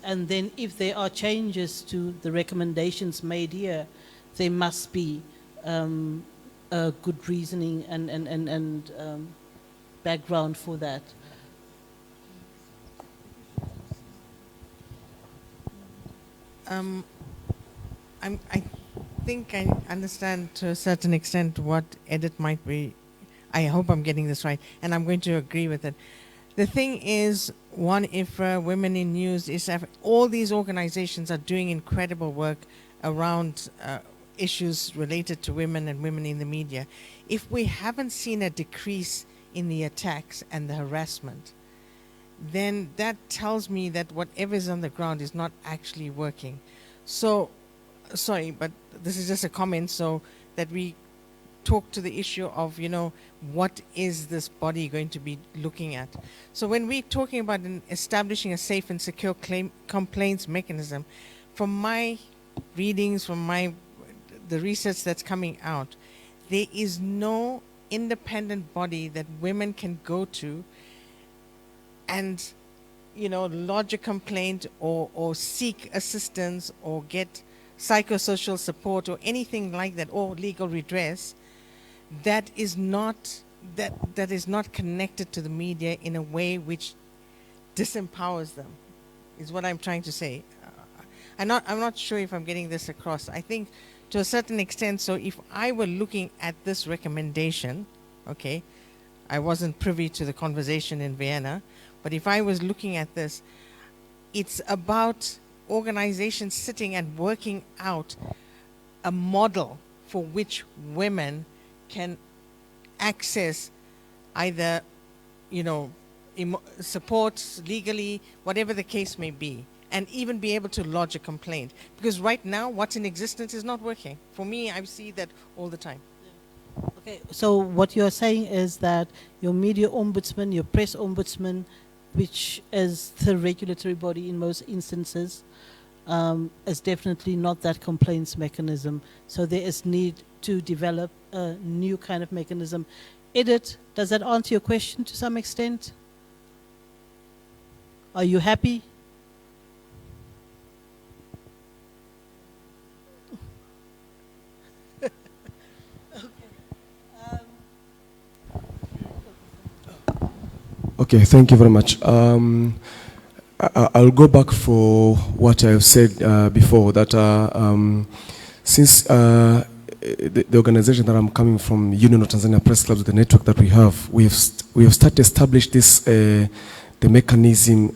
Speaker 13: And then if there are changes to the recommendations made here, there must be a good reasoning and background for that.
Speaker 1: I think I understand to a certain extent what Edit might be. I hope I'm getting this right, and I'm going to agree with it. The thing is, One IFRA, Women in News, ISAF, all these organizations are doing incredible work around issues related to women and women in the media. If we haven't seen a decrease in the attacks and the harassment, then that tells me that whatever is on the ground is not actually working. So, sorry, but this is just a comment, so that we talk to the issue of, you know, what is this body going to be looking at? So when we're talking about establishing a safe and secure complaints mechanism, from my readings, from the research that's coming out, there is no independent body that women can go to and, you know, lodge a complaint or seek assistance or get psychosocial support or anything like that, or legal redress, that is not connected to the media in a way which disempowers them, is what I'm trying to say. I'm not sure if I'm getting this across. I think to a certain extent, so if I were looking at this recommendation, okay, I wasn't privy to the conversation in Vienna, but if I was looking at this, it's about organizations sitting and working out a model for which women can access either, you know, support legally, whatever the case may be, and even be able to lodge a complaint. Because right now, what's in existence is not working. For me, I see that all the time.
Speaker 13: Okay, so what you're saying is that your media ombudsman, your press ombudsman, which is the regulatory body in most instances, is definitely not that complaints mechanism. So there is need to develop a new kind of mechanism. Edith, does that answer your question to some extent? Are you happy?
Speaker 19: Okay, thank you very much. I'll go back for what I've said before, that since the organization that I'm coming from, Union of Tanzania Press Clubs, the network that we have started to establish this, the mechanism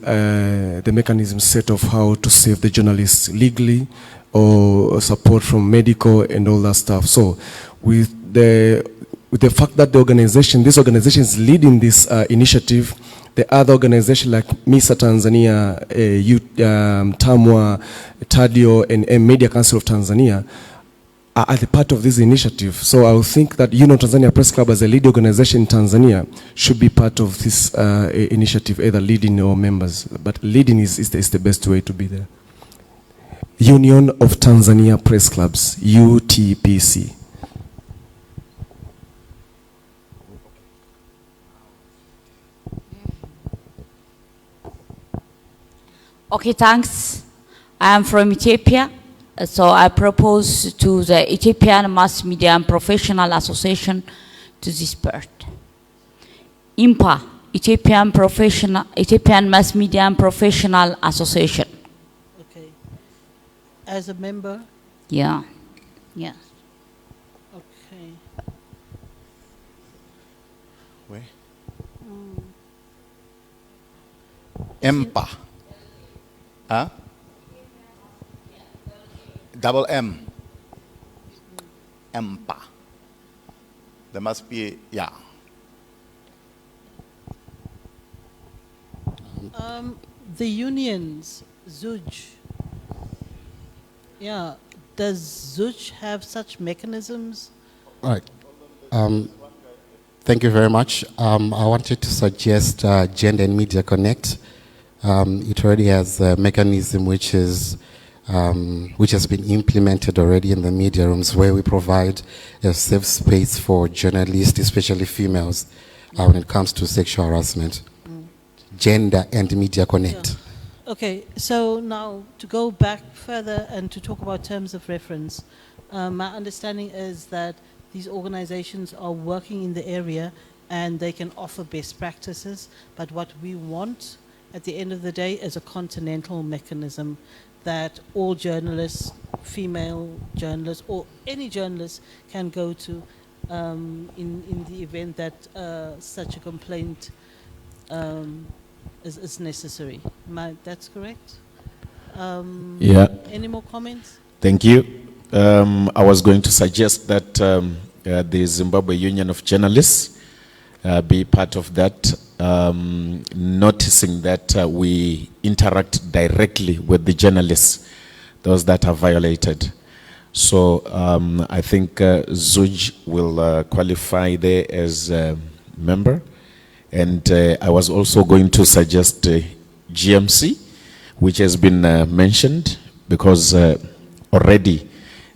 Speaker 19: set of how to save the journalists legally, or support from medical and all that stuff. So with the fact that this organization is leading this initiative, the other organization like MISA Tanzania, TAMWA, TADIO, and Media Council of Tanzania are at the part of this initiative. So I would think that Union of Tanzania Press Club, as a lead organization in Tanzania, should be part of this initiative, either leading or members. But leading is the best way to be there. Union of Tanzania Press Clubs, UTPC.
Speaker 6: Okay, thanks. I am from Ethiopia, so I propose to the Ethiopian Mass Media and Professional Association to this part. IMPA, Ethiopian Mass Media and Professional Association.
Speaker 13: Okay. As a member?
Speaker 6: Yeah. Yeah.
Speaker 13: Okay.
Speaker 17: Where? IMPA. Huh? Double M. EMPA. There must be, yeah.
Speaker 13: The unions, ZUJ. Yeah. Does ZUJ have such mechanisms?
Speaker 10: All right. Thank you very much. I wanted to suggest Gender and Media Connect. It already has a mechanism which has been implemented already in the media rooms, where we provide a safe space for journalists, especially females, when it comes to sexual harassment. Gender and Media Connect.
Speaker 13: Yeah. Okay, so now to go back further and to talk about terms of reference, my understanding is that these organizations are working in the area and they can offer best practices, but what we want at the end of the day is a continental mechanism that all journalists, female journalists, or any journalist can go to in the event that such a complaint is necessary. That's correct?
Speaker 23: Yeah.
Speaker 13: Any more comments?
Speaker 23: Thank you. I was going to suggest that the Zimbabwe Union of Journalists be part of that, noticing that we interact directly with the journalists, those that are violated. So I think ZUJ will qualify there as a member. And I was also going to suggest GMC, which has been mentioned, because already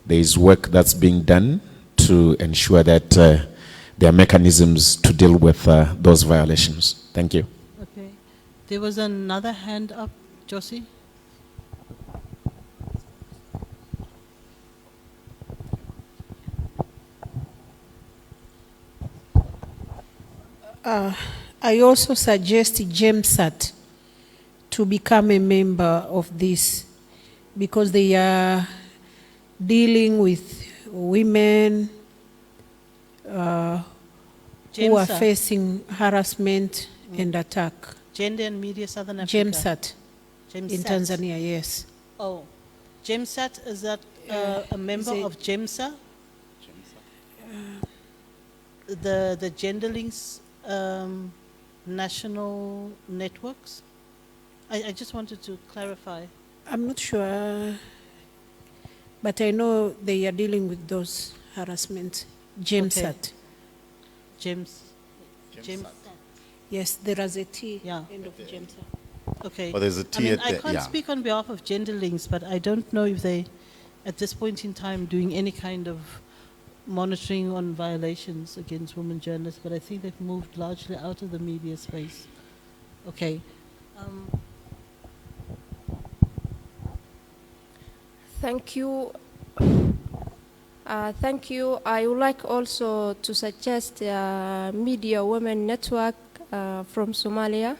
Speaker 23: there is work that's being done to ensure that there are mechanisms to deal with those violations. Thank you.
Speaker 13: Okay. There was another hand up, Josie.
Speaker 12: I also suggest GEMSAT to become a member of this because they are dealing with women who are
Speaker 13: GEMSAT.
Speaker 12: facing harassment and attack.
Speaker 13: Gender and Media Southern Africa.
Speaker 12: GEMSAT in Tanzania, yes.
Speaker 13: Oh, GEMSAT, is that a member
Speaker 12: Is it-
Speaker 13: of GEMSA? The Gender Links national networks? I just wanted to clarify.
Speaker 12: I'm not sure, but I know they are dealing with those harassment. GEMSAT.
Speaker 13: GEMS.
Speaker 12: Yes, there is a T
Speaker 13: Yeah.
Speaker 12: end of GEMSAT.
Speaker 13: Okay.
Speaker 17: Oh, there's a T
Speaker 13: I mean,
Speaker 17: at
Speaker 13: I
Speaker 17: the-
Speaker 13: can't
Speaker 17: yeah.
Speaker 13: speak on behalf of Gender Links, but I don't know if they, at this point in time, doing any kind of monitoring on violations against women journalists, but I think they've moved largely out of the media space. Okay.
Speaker 18: Thank you. Thank you. I would like also to suggest a Media Women Network from Somalia.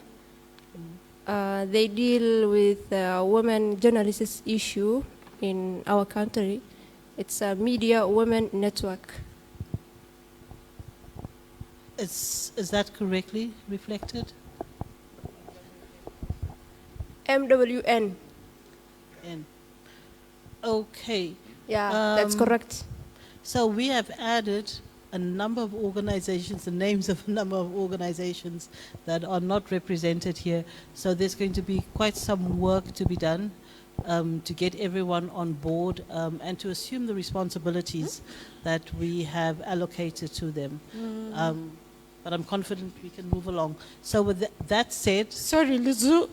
Speaker 18: They deal with women journalists issue in our country. It's a Media Women Network.
Speaker 13: Is that correctly reflected?
Speaker 18: MWN.
Speaker 13: Okay.
Speaker 18: Yeah, that's correct.
Speaker 13: So we have added a number of organizations, the names of a number of organizations that are not represented here. So there's going to be quite some work to be done to get everyone on board and to assume the responsibilities that we have allocated to them. But I'm confident we can move along. So with that said...
Speaker 15: Sorry, Lizu,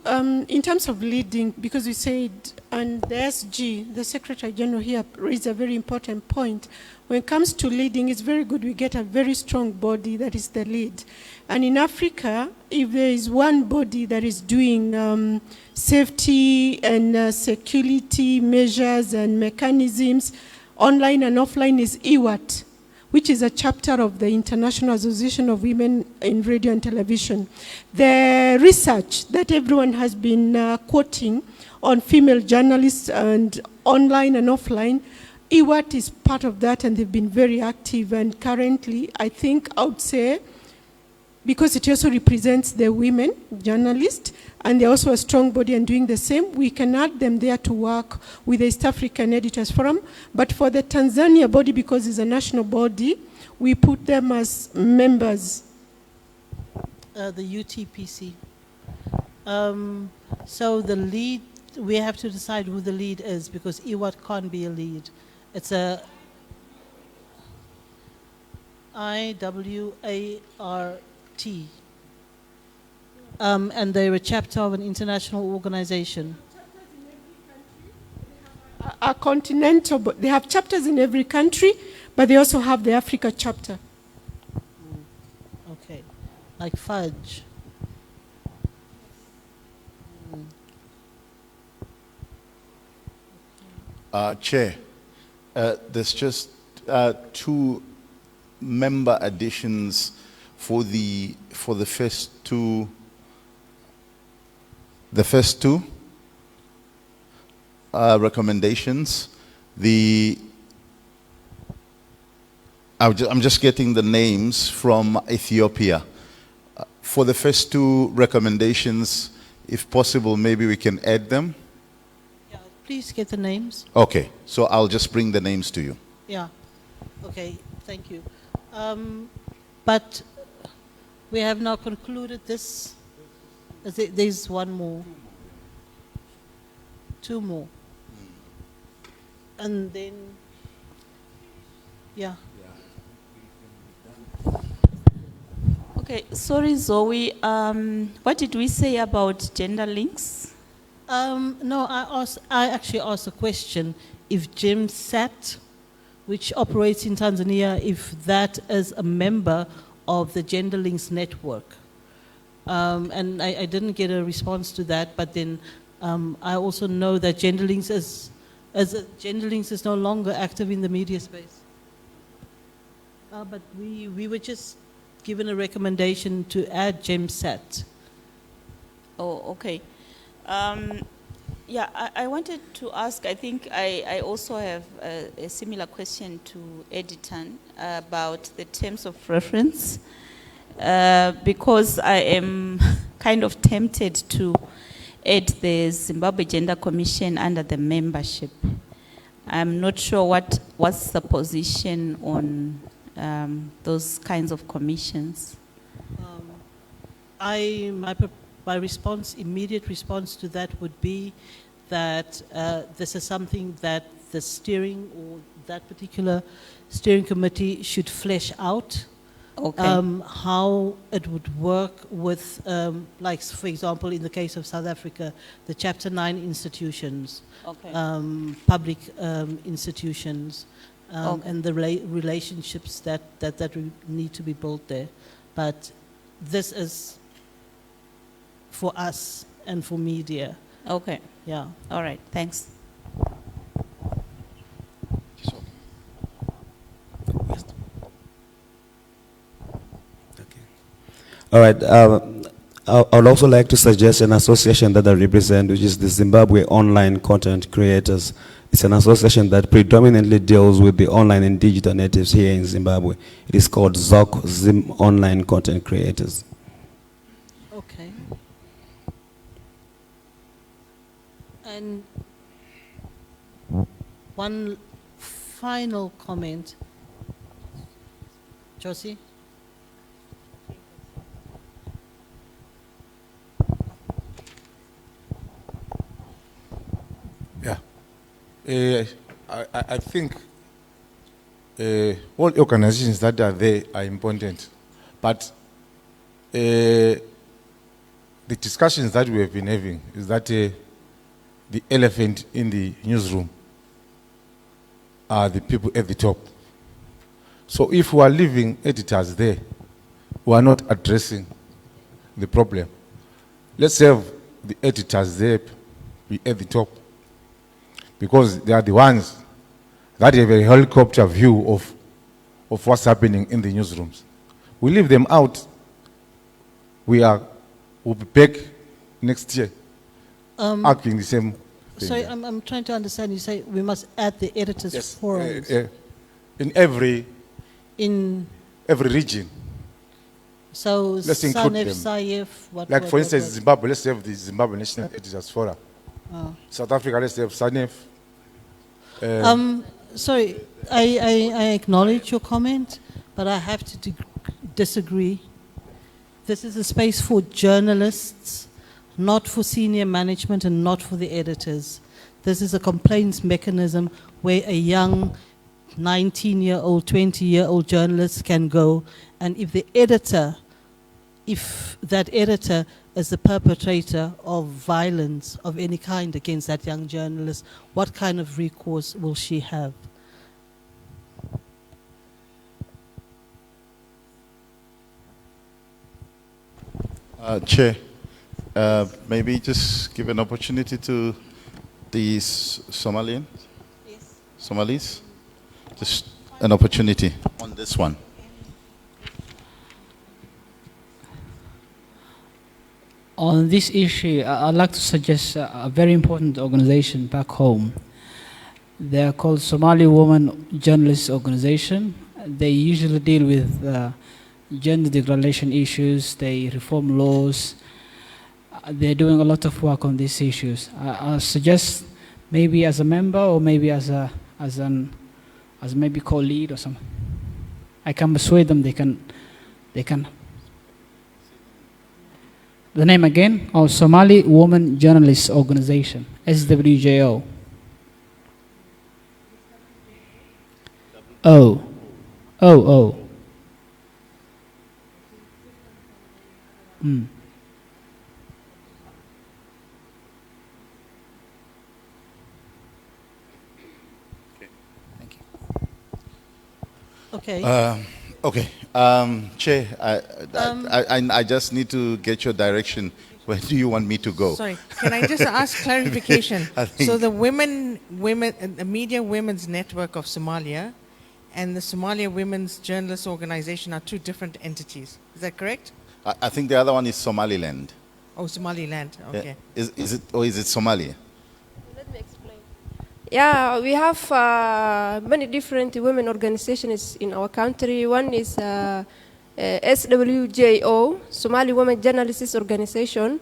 Speaker 15: in terms of leading, because we said, and the SG, the Secretary General here raised a very important point. When it comes to leading, it's very good we get a very strong body that is the lead. And in Africa, if there is one body that is doing safety and security measures and mechanisms, online and offline, is IWAT, which is a chapter of the International Association of Women in Radio and Television. The research that everyone has been quoting on female journalists and online and offline, IWAT is part of that, and they've been very active. And currently, I think I would say, because it also represents the women journalists, and they're also a strong body and doing the same, we can add them there to work with the East African Editors Forum. But for the Tanzania body, because it's a national body, we put them as members.
Speaker 13: The UTPC. So the lead, we have to decide who the lead is, because IWAT can't be a lead. It's a IWART. And they're a chapter of an international organization.
Speaker 15: A continental, but they have chapters in every country, but they also have the Africa chapter.
Speaker 13: Okay, like fudge.
Speaker 17: Chair, there's just 2 member additions for the first two. The first 2 recommendations. I'm just getting the names from Ethiopia. For the first 2 recommendations, if possible, maybe we can add them.
Speaker 13: Please get the names.
Speaker 17: Okay, so I'll just bring the names to you.
Speaker 13: Yeah. Okay, thank you. But we have now concluded this. There's one more. 2 more. And then, yeah.
Speaker 20: Okay, sorry, Zoe. What did we say about gender links?
Speaker 13: No, I actually asked a question. If GEMSAT which operates in Tanzania, if that is a member of the Gender Links network. And I didn't get a response to that, but then I also know that Gender Links is no longer active in the media space. But we were just given a recommendation to add GEMSAT.
Speaker 20: Oh, okay. Yeah, I wanted to ask, I think I also have a similar question to Editan about the terms of reference, because I am kind of tempted to add the Zimbabwe Gender Commission under the membership. I'm not sure what's the position on those kinds of commissions.
Speaker 13: My response, immediate response to that would be that this is something that the steering or that particular steering committee should flesh out.
Speaker 20: Okay.
Speaker 13: How it would work with, like for example, in the case of South Africa, the Chapter 9 institutions,
Speaker 20: Okay.
Speaker 13: Public institutions,
Speaker 20: Okay.
Speaker 13: and the relationships that need to be built there. But this is for us and for media.
Speaker 20: Okay.
Speaker 13: Yeah.
Speaker 20: All right. Thanks.
Speaker 3: All right. I would also like to suggest an association that I represent, which is the Zimbabwe Online Content Creators. It's an association that predominantly deals with the online and digital natives here in Zimbabwe. It is called ZOC, Zim Online Content Creators.
Speaker 13: Okay. And one final comment. Josie?
Speaker 14: Yeah. I think all organizations that are there are important. But the discussions that we have been having is that the elephant in the newsroom are the people at the top. So if we are leaving editors there, we are not addressing the problem. Let's have the editors there be at the top, because they are the ones that have a helicopter view of what's happening in the newsrooms. We leave them out, we'll be back next year arguing the same thing.
Speaker 13: Sorry, I'm trying to understand. You say we must add the editors' forums.
Speaker 14: In every region.
Speaker 13: So
Speaker 14: Let's include
Speaker 13: SANEF,
Speaker 14: them.
Speaker 13: SAIF,
Speaker 14: Like for instance, Zimbabwe, let's have the Zimbabwe National Editors Forum.
Speaker 13: Oh.
Speaker 14: South Africa, let's have SANEF.
Speaker 13: Sorry, I acknowledge your comment, but I have to disagree. This is a space for journalists, not for senior management and not for the editors. This is a complaints mechanism where a young 19-year-old, 20-year-old journalist can go, and if that editor is the perpetrator of violence of any kind against that young journalist, what kind of recourse will she have?
Speaker 17: Chair, maybe just give an opportunity to the Somalis. Just an opportunity on this one.
Speaker 21: On this issue, I'd like to suggest a very important organization back home. They are called Somali Women Journalists Organization. They usually deal with gender degradation issues. They reform laws. They're doing a lot of work on these issues. I suggest maybe as a member or maybe as maybe co-lead or something. I can persuade them. They can. The name again, Somali Women Journalists Organization, SWJO. O. Mm.
Speaker 17: Thank you.
Speaker 13: Okay.
Speaker 17: Okay. Chair, I just need to get your direction. Where do you want me to go?
Speaker 1: Sorry, can I just ask clarification? So the the Media Women's Network of Somalia and the Somalia Women's Journalists Organization are two different entities. Is that correct?
Speaker 17: I think the other one is Somaliland.
Speaker 1: Oh, Somaliland. Okay.
Speaker 17: Yeah. Is it, or is it Somalia?
Speaker 18: Yeah, we have many different women organizations in our country. One is SWJO, Somali Women Journalists Organization.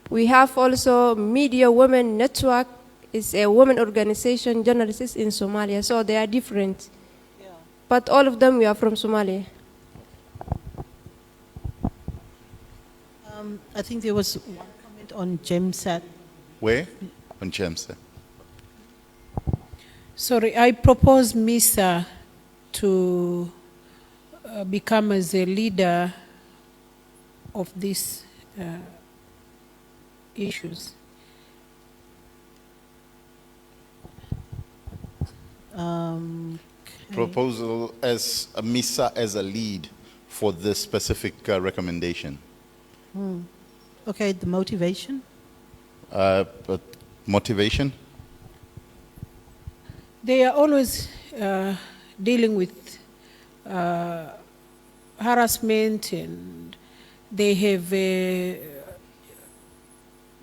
Speaker 18: We have also Media Women Network, is a women organization, journalists in Somalia. So they are different. Yeah. But all of them, we are from Somalia.
Speaker 13: I think there was one comment on GEMSAT.
Speaker 17: Where? On GEMSAT.
Speaker 12: Sorry, I propose MISA to become as a leader of these issues.
Speaker 17: Proposal as a MISA as a lead for this specific recommendation.
Speaker 13: Okay, the motivation?
Speaker 17: But motivation?
Speaker 12: They are always dealing with harassment, and they have a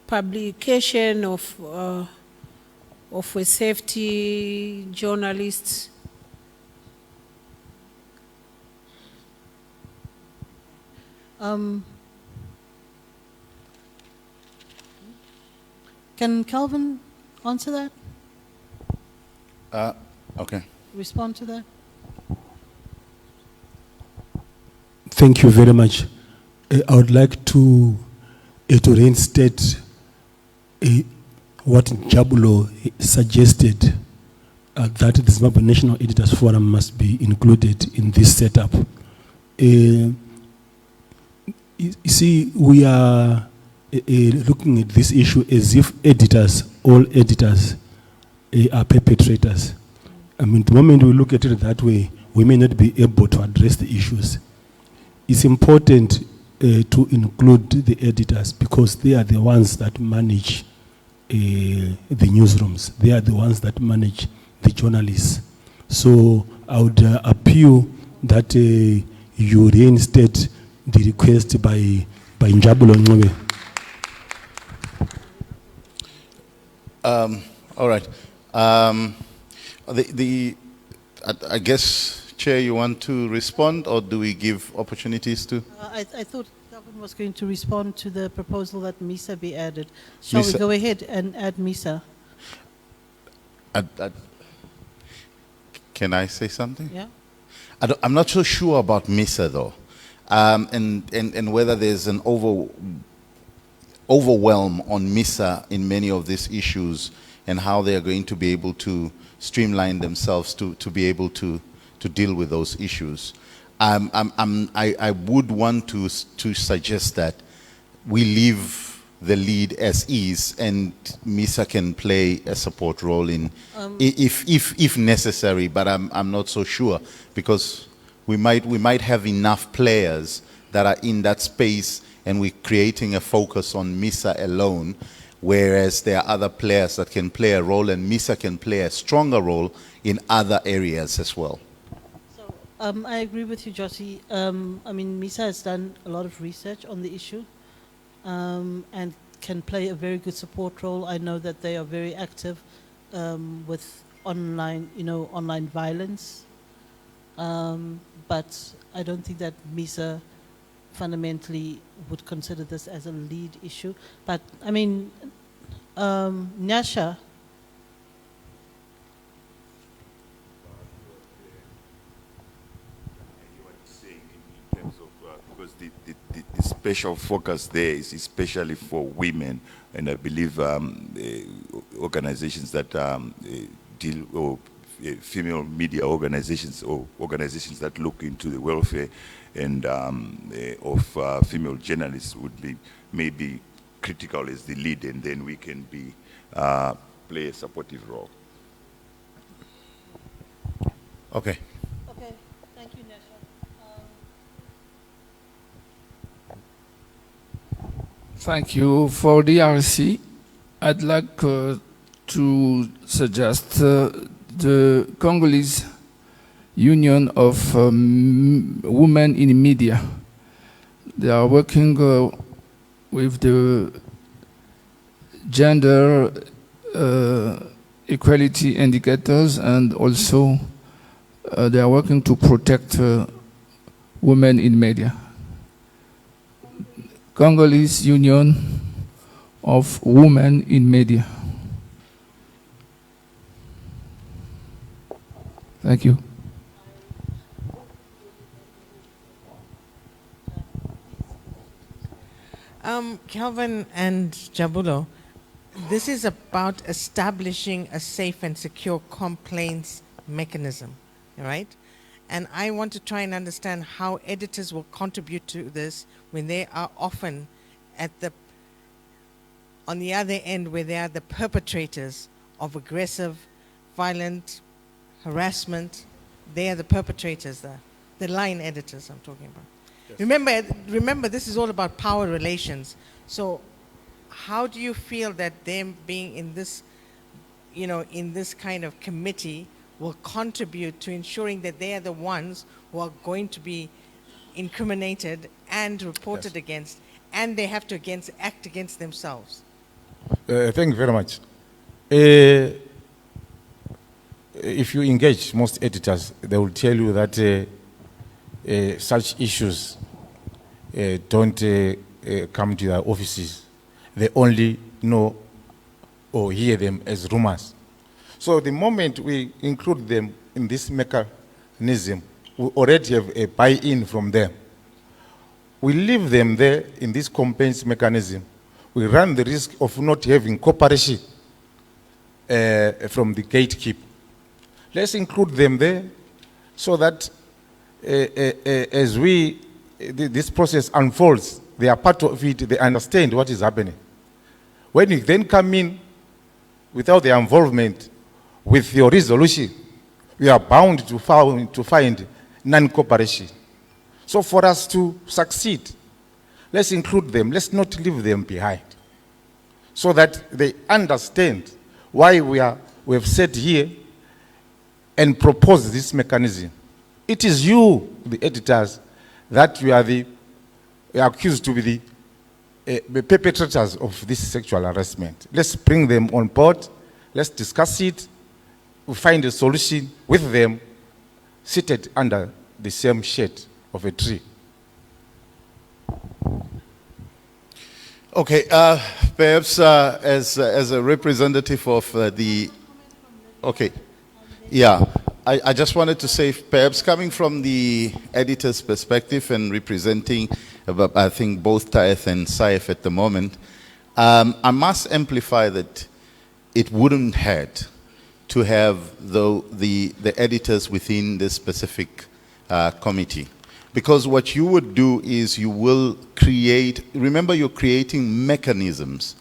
Speaker 12: publication of a safety journalist.
Speaker 13: Can Calvin answer that?
Speaker 17: Okay.
Speaker 13: Respond to that?
Speaker 19: Thank you very much. I would like to reinstate what Jabulo suggested, that the Zimbabwe National Editors Forum must be included in this setup. You see, we are looking at this issue as if all editors are perpetrators. I mean, the moment we look at it that way, we may not be able to address the issues. It's important to include the editors because they are the ones that manage the newsrooms. They are the ones that manage the journalists. So I would appeal that you reinstate the request by Njabulo Ncube.
Speaker 17: All right. I guess, Chair, you want to respond, or do we give opportunities to?
Speaker 13: I thought Calvin was going to respond to the proposal that MISA be added. Shall we
Speaker 17: MISA.
Speaker 13: go ahead and add MISA?
Speaker 17: Can I say something?
Speaker 13: Yeah.
Speaker 17: I'm not so sure about MISA, though, and whether there's an overwhelm on MISA in many of these issues, and how they are going to be able to streamline themselves to be able to deal with those issues. I would want to suggest that we leave the lead as is, and MISA can play a support role in if necessary. But I'm not so sure, because we might have enough players that are in that space, and we're creating a focus on MISA alone, whereas there are other players that can play a role, and MISA can play a stronger role in other areas as well.
Speaker 13: I agree with you, Josie. I mean, MISA has done a lot of research on the issue and can play a very good support role. I know that they are very active with online violence. But I don't think that MISA fundamentally would consider this as a lead issue. But, I mean, Nyasha.
Speaker 5: Because the special focus there is especially for women, and I believe organizations that deal, or female media organizations, or organizations that look into the welfare and of female journalists would be maybe critical as the lead, and then we can be play a supportive role.
Speaker 17: Okay.
Speaker 13: Okay, thank you,
Speaker 7: Thank you. For the RC, I'd like to suggest the Congolese Union of Women in Media. They are working with the gender equality indicators, and also they are working to protect women in media. Congolese Union of Women in Media. Thank you.
Speaker 1: Kelvin and Jabulo, this is about establishing a safe and secure complaints mechanism, all right? And I want to try and understand how editors will contribute to this when they are often on the other end, where they are the perpetrators of aggressive, violent harassment. They are the perpetrators there, the line editors I'm talking about. Yes. Remember, this is all about power relations. So how do you feel that them being in this, in this kind of committee will contribute to ensuring that they are the ones who are going to be incriminated and reported against, and they have to act against themselves?
Speaker 14: Thank you very much. If you engage most editors, they will tell you that such issues don't come to their offices. They only know or hear them as rumors. So the moment we include them in this mechanism, we already have a buy-in from them. We leave them there in this complaints mechanism. We run the risk of not having cooperation from the gatekeeper. Let's include them there so that as this process unfolds, they are part of it, they understand what is happening. When you then come in without their involvement with your resolution, we are bound to find non-cooperation. So for us to succeed, let's include them, let's not leave them behind, so that they understand why we have sat here and proposed this mechanism. It is you, the editors, that you are accused to be the perpetrators of this sexual harassment. Let's bring them on board, let's discuss it, we find a solution with them, seated under the same shade of a tree.
Speaker 17: Okay, perhaps as a representative of okay, yeah, I just wanted to say, perhaps coming from the editor's perspective and representing, I think, both TAEF and SAIF at the moment, I must amplify that it wouldn't hurt to have the editors within this specific committee. Because what you would do is you will create, remember you're creating mechanisms,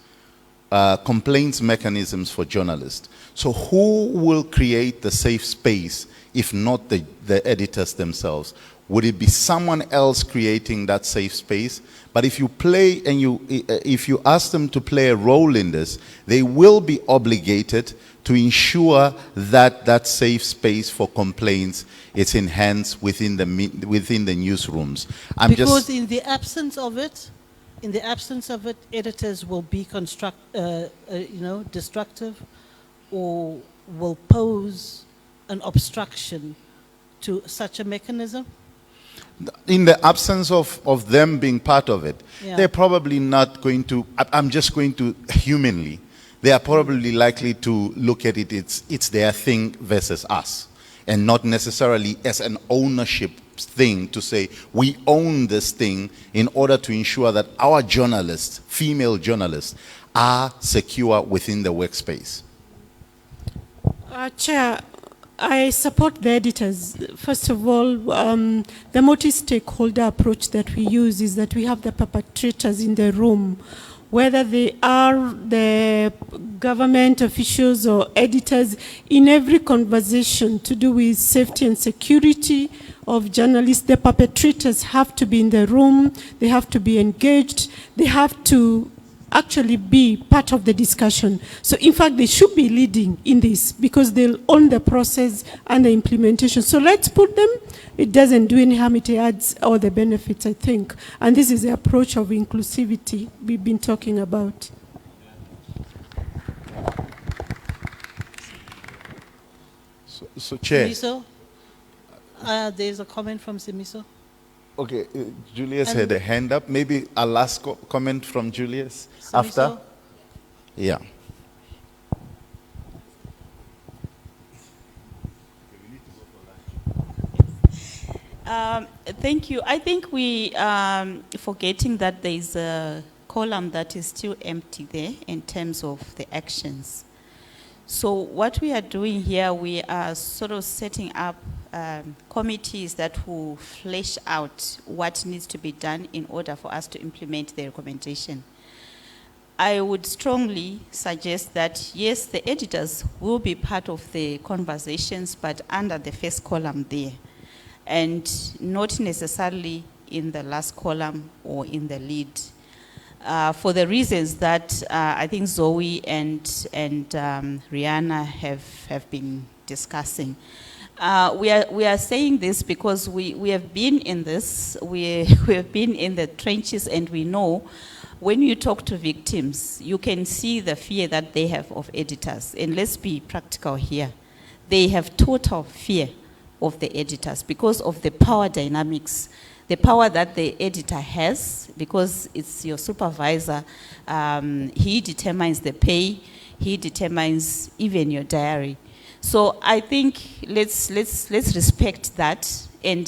Speaker 17: complaints mechanisms for journalists. So who will create the safe space if not the editors themselves? Would it be someone else creating that safe space? But if you play and if you ask them to play a role in this, they will be obligated to ensure that that safe space for complaints is enhanced within the newsrooms.
Speaker 13: Because in the absence of it, editors will be destructive, or will pose an obstruction to such a mechanism.
Speaker 17: In the absence of them being part of it, they're probably not going to, I'm just going to humanly, they are probably likely to look at it, it's their thing versus us, and not necessarily as an ownership thing to say, we own this thing in order to ensure that our journalists, female journalists, are secure within the workspace.
Speaker 15: Chair, I support the editors. First of all, the multi-stakeholder approach that we use is that we have the perpetrators in the room whether they are the government officials or editors, in every conversation to do with safety and security of journalists, the perpetrators have to be in the room, they have to be engaged, they have to actually be part of the discussion. So in fact, they should be leading in this because they'll own the process and the implementation. So let's put them. It doesn't do any harm, it adds all the benefits, I think. And this is the approach of inclusivity we've been talking about.
Speaker 17: So Chair.
Speaker 13: Simiso, there's a comment from Simiso.
Speaker 17: Okay, Julius
Speaker 13: And
Speaker 17: had a hand up. Maybe a last comment from Julius after?
Speaker 13: Simiso?
Speaker 17: Yeah.
Speaker 20: Thank you. I think we forgetting that there is a column that is still empty there in terms of the actions. So what we are doing here, we are sort of setting up committees that will flesh out what needs to be done in order for us to implement the recommendation. I would strongly suggest that, yes, the editors will be part of the conversations, but under the first column there, and not necessarily in the last column or in the lead. For the reasons that I think Zoe and Rihanna have been discussing. We are saying this because we have been in this, we have been in the trenches, and we know when you talk to victims, you can see the fear that they have of editors. And let's be practical here. They have total fear of the editors because of the power dynamics, the power that the editor has, because it's your supervisor. He determines the pay, he determines even your diary. So I think let's respect that, and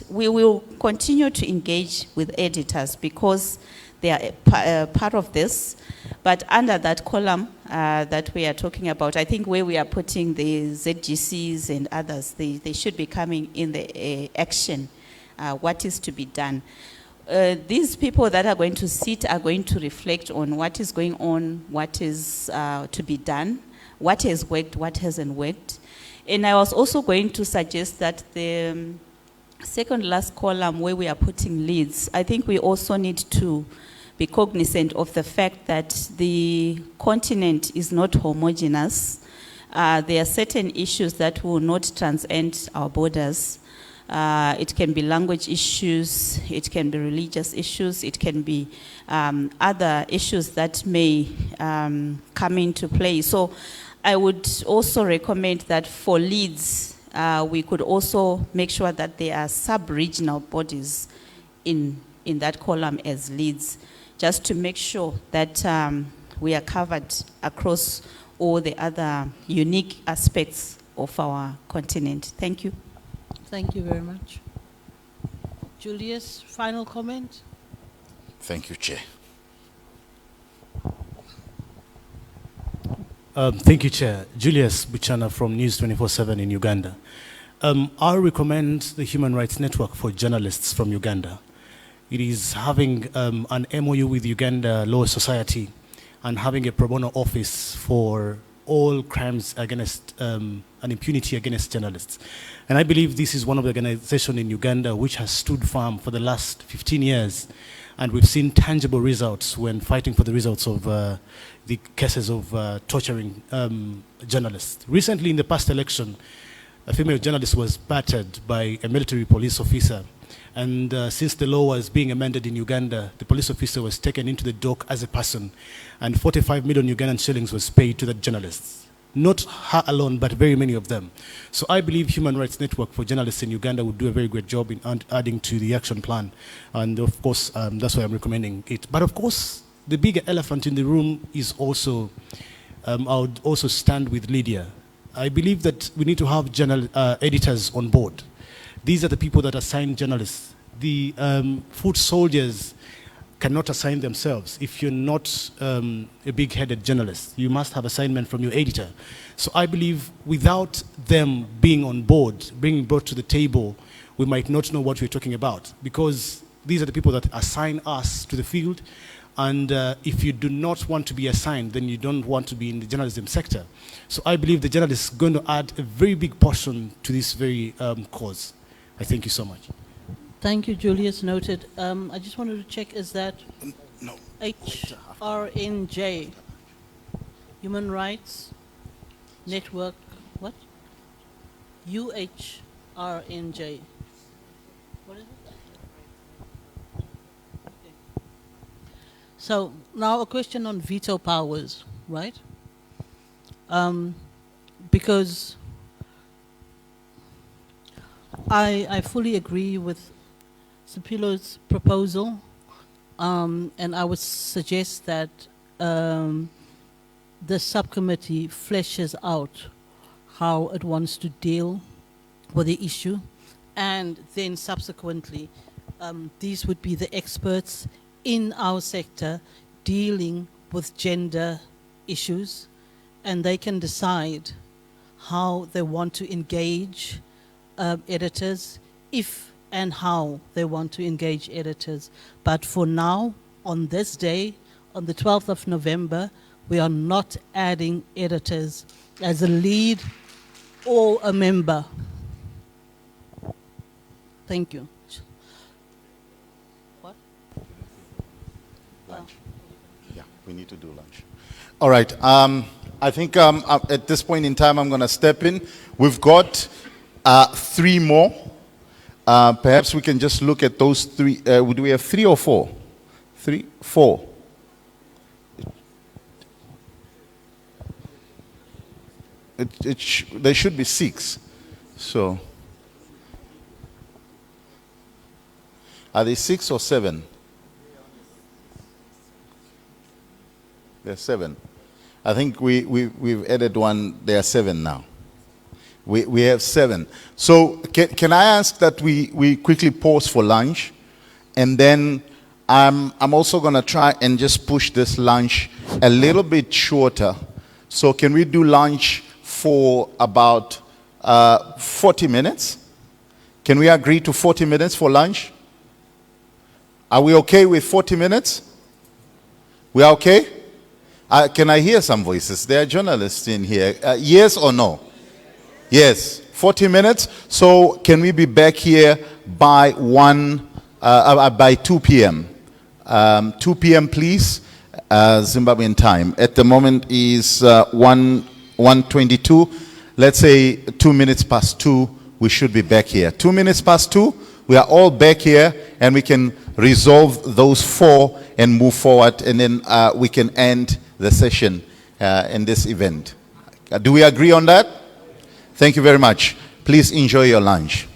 Speaker 20: we will continue to engage with editors because they are part of this. But under that column that we are talking about, I think where we are putting the ZGCs and others, they should be coming in the action, what is to be done. These people that are going to sit are going to reflect on what is going on, what is to be done, what has worked, what hasn't worked. And I was also going to suggest that the second last column where we are putting leads, I think we also need to be cognizant of the fact that the continent is not homogeneous. There are certain issues that will not transcend our borders. It can be language issues, it can be religious issues, it can be other issues that may come into play. So I would also recommend that for leads, we could also make sure that there are sub-regional bodies in that column as leads, just to make sure that we are covered across all the other unique aspects of our continent. Thank you.
Speaker 13: Thank you very much. Julius, final comment?
Speaker 17: Thank you, Chair.
Speaker 16: Thank you, Chair. Julius Buchana from News 24/7 in Uganda. I recommend the Human Rights Network for Journalists from Uganda. It is having an MOU with Uganda Law Society and having a pro bono office for all crimes against and impunity against journalists. And I believe this is one of the organizations in Uganda which has stood firm for the last 15 years. And we've seen tangible results when fighting for the results of the cases of torturing journalists. Recently, in the past election, a female journalist was battered by a military police officer. And since the law was being amended in Uganda, the police officer was taken into the dock as a person, and 45 million Ugandan shillings was paid to the journalists. Not her alone, but very many of them. So I believe Human Rights Network for Journalists in Uganda would do a very great job in adding to the action plan. And of course, that's why I'm recommending it. But of course, the bigger elephant in the room is also, I would also stand with Lydia. I believe that we need to have editors on board. These are the people that assign journalists. The foot soldiers cannot assign themselves. If you're not a big-headed journalist, you must have assignment from your editor. So I believe without them being on board, being brought to the table, we might not know what we're talking about, because these are the people that assign us to the field,
Speaker 8: And if you do not want to be assigned, then you don't want to be in the journalism sector. So I believe the journalist is going to add a very big portion to this very cause. I thank you so much.
Speaker 13: Thank you, Julius. Noted. I just wanted to check, is that
Speaker 2: no.
Speaker 13: HRNJ, Human Rights Network, what? UHRNJ. What is it? Okay. So now a question on veto powers, right? Because I fully agree with Sipilo's proposal, and I would suggest that the subcommittee fleshes out how it wants to deal with the issue, and then subsequently these would be the experts in our sector dealing with gender issues, and they can decide how they want to engage editors, if and how they want to engage editors. But for now, on this day, on the 12th of November, we are not adding editors as a lead or a member. Thank you. What?
Speaker 17: Lunch. Yeah, we need to do lunch. All right. I think at this point in time, I'm going to step in. We've got 3 more. Perhaps we can just look at those 3. Do we have 3 or 4? 3, 4. There should be 6. So, are they 6 or 7? They're 7. I think we've added one. There are 7 now. We have 7. So can I ask that we quickly pause for lunch, and then I'm also going to try and just push this lunch a little bit shorter. So can we do lunch for about 40 minutes? Can we agree to 40 minutes for lunch? Are we okay with 40 minutes? We are okay? Can I hear some voices? There are journalists in here. Yes or no? Yes. 40 minutes. So can we be back here by 2 p.m.? 2 p.m. please, Zimbabwean time. At the moment is 1:22. Let's say 2 minutes past 2, we should be back here. 2 minutes past 2, we are all back here, and we can resolve those 4 and move forward, and then we can end the session in this event. Do we agree on that? Thank you very much. Please enjoy your lunch.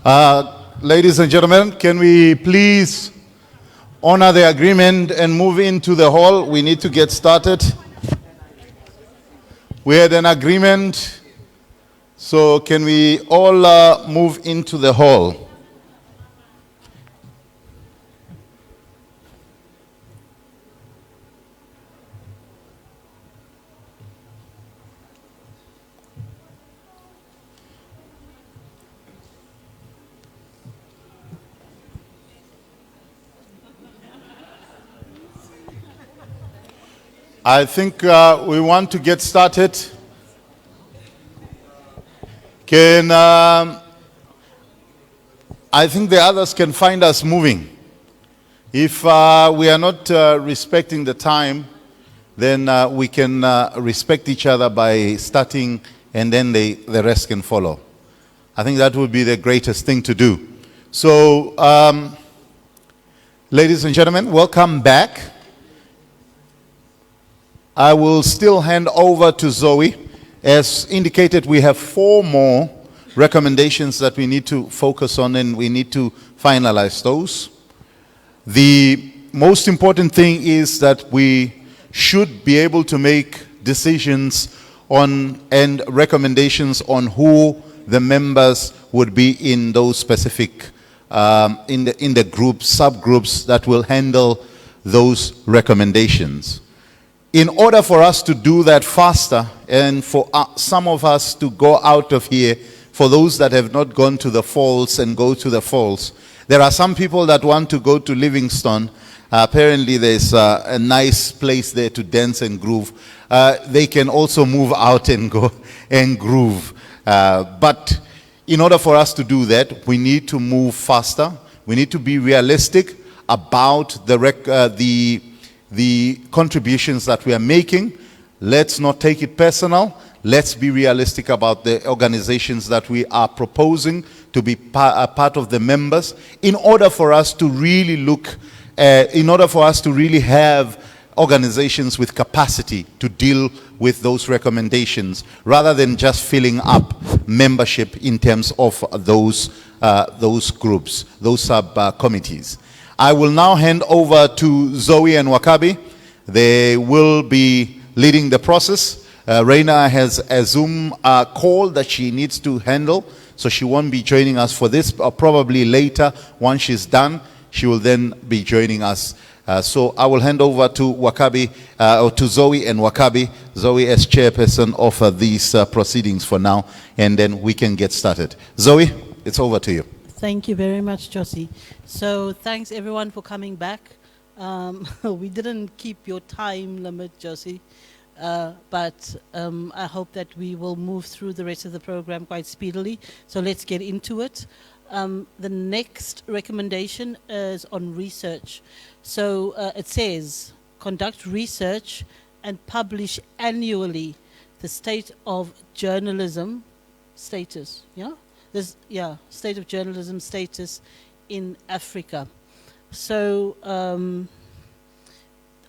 Speaker 17: Ladies and gentlemen, can we please honor the agreement and move into the hall? We need to get started. We had an agreement, so can we all move into the hall? I think we want to get started. I think the others can find us moving. If we are not respecting the time, then we can respect each other by starting, and then the rest can follow. I think that would be the greatest thing to do. So, ladies and gentlemen, welcome back. I will still hand over to Zoe. As indicated, we have 4 more recommendations that we need to focus on, and we need to finalize those. The most important thing is that we should be able to make decisions on and recommendations on who the members would be in those specific in the groups, subgroups that will handle those recommendations. In order for us to do that faster, and for some of us to go out of here, for those that have not gone to the falls and go to the falls, there are some people that want to go to Livingstone. Apparently there's a nice place there to dance and groove. They can also move out and go and groove. But in order for us to do that, we need to move faster. We need to be realistic about the contributions that we are making. Let's not take it personal. Let's be realistic about the organizations that we are proposing to be a part of the members, in order for us to really have organizations with capacity to deal with those recommendations, rather than just filling up membership in terms of those groups, those sub-committees. I will now hand over to Zoe and Wakabi. They will be leading the process. Reina has a Zoom call that she needs to handle, so she won't be joining us for this. Probably later, once she's done, she will then be joining us. So I will hand over to Wakabi, or to Zoe and Wakabi. Zoe as chairperson of these proceedings for now, and then we can get started. Zoe, it's over to you.
Speaker 13: Thank you very much, Josie. So thanks everyone for coming back. We didn't keep your time limit, Josie, but I hope that we will move through the rest of the program quite speedily. So let's get into it. The next recommendation is on research. So it says, conduct research and publish annually the state of journalism status, state of journalism status in Africa. So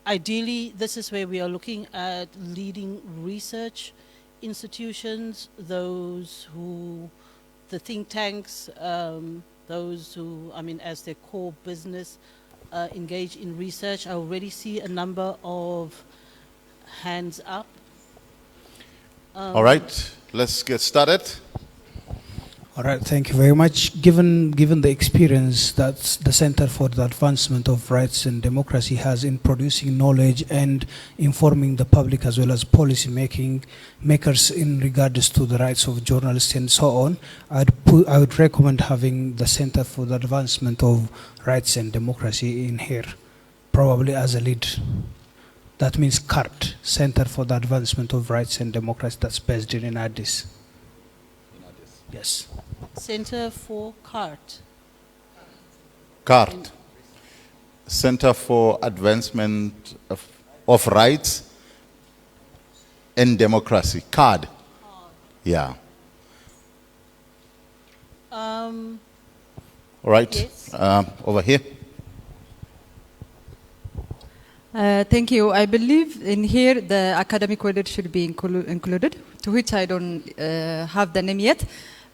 Speaker 13: ideally, this is where we are looking at leading research institutions, the think tanks, those who, as their core business, engage in research. I already see a number of hands up.
Speaker 17: All right, let's get started.
Speaker 4: All right, thank you very much. Given the experience that the Center for the Advancement of Rights and Democracy has in producing knowledge and informing the public as well as policy makers in regards to the rights of journalists and so on, I would recommend having the Center for the Advancement of Rights and Democracy in here, probably as a lead. That means CART, Center for the Advancement of Rights and Democracy, that's based in Addis. Yes.
Speaker 13: Center for CART.
Speaker 17: CART. Center for Advancement of Rights and Democracy. CARD. Yeah.
Speaker 13: All
Speaker 17: right.
Speaker 13: Yes.
Speaker 17: Over here.
Speaker 9: Thank you. I believe in here the academic order should be included, to which I don't have the name yet.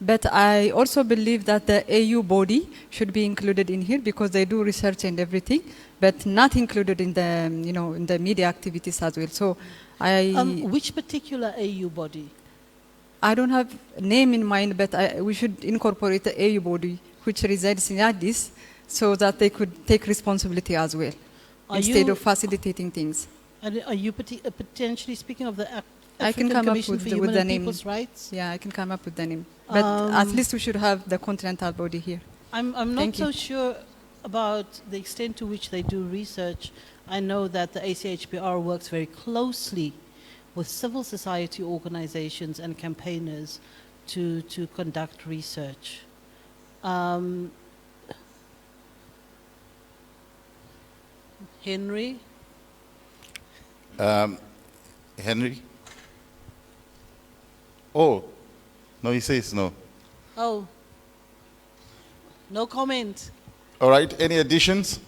Speaker 9: But I also believe that the AU body should be included in here because they do research and everything, but not included in the, in the media activities as well. So
Speaker 13: which particular AU body?
Speaker 9: I don't have a name in mind, but we should incorporate the AU body, which resides in Addis, so that they could take responsibility as well, instead of facilitating things.
Speaker 13: And are you potentially speaking of the
Speaker 9: I can
Speaker 13: African
Speaker 9: come
Speaker 13: Commission
Speaker 9: up
Speaker 13: for
Speaker 9: with
Speaker 13: Human
Speaker 9: the
Speaker 13: and
Speaker 9: name.
Speaker 13: People's Rights?
Speaker 9: Yeah, I can come up with the name. But at least we should have the continental body here.
Speaker 13: I'm not
Speaker 9: Thank
Speaker 13: so
Speaker 9: you.
Speaker 13: sure about the extent to which they do research. I know that the ACHPR works very closely with civil society organizations and campaigners to conduct research. Henry?
Speaker 17: Henry? Oh, no, he says no.
Speaker 13: Oh, no comment.
Speaker 17: All right, any additions?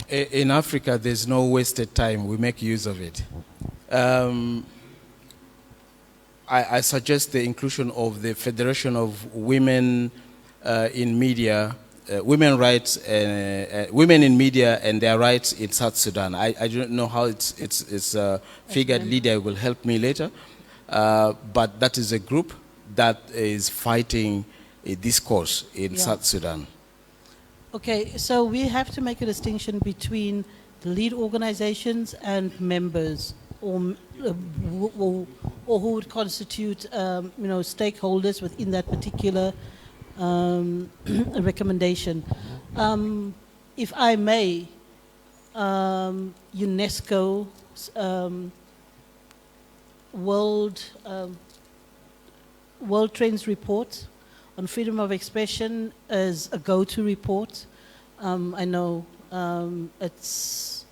Speaker 6: In Africa, there's no wasted time. We make use of it. I suggest the inclusion of the Federation of Women in Media, women rights, women in media and their rights in South Sudan. I don't know how it's figured. Lydia will help me later. But that is a group that is fighting a discourse in South Sudan.
Speaker 13: Okay, so we have to make a distinction between the lead organizations and members, or who would constitute, stakeholders within that particular recommendation. If I may, UNESCO's World Trends report on freedom of expression is a go-to report. I know it's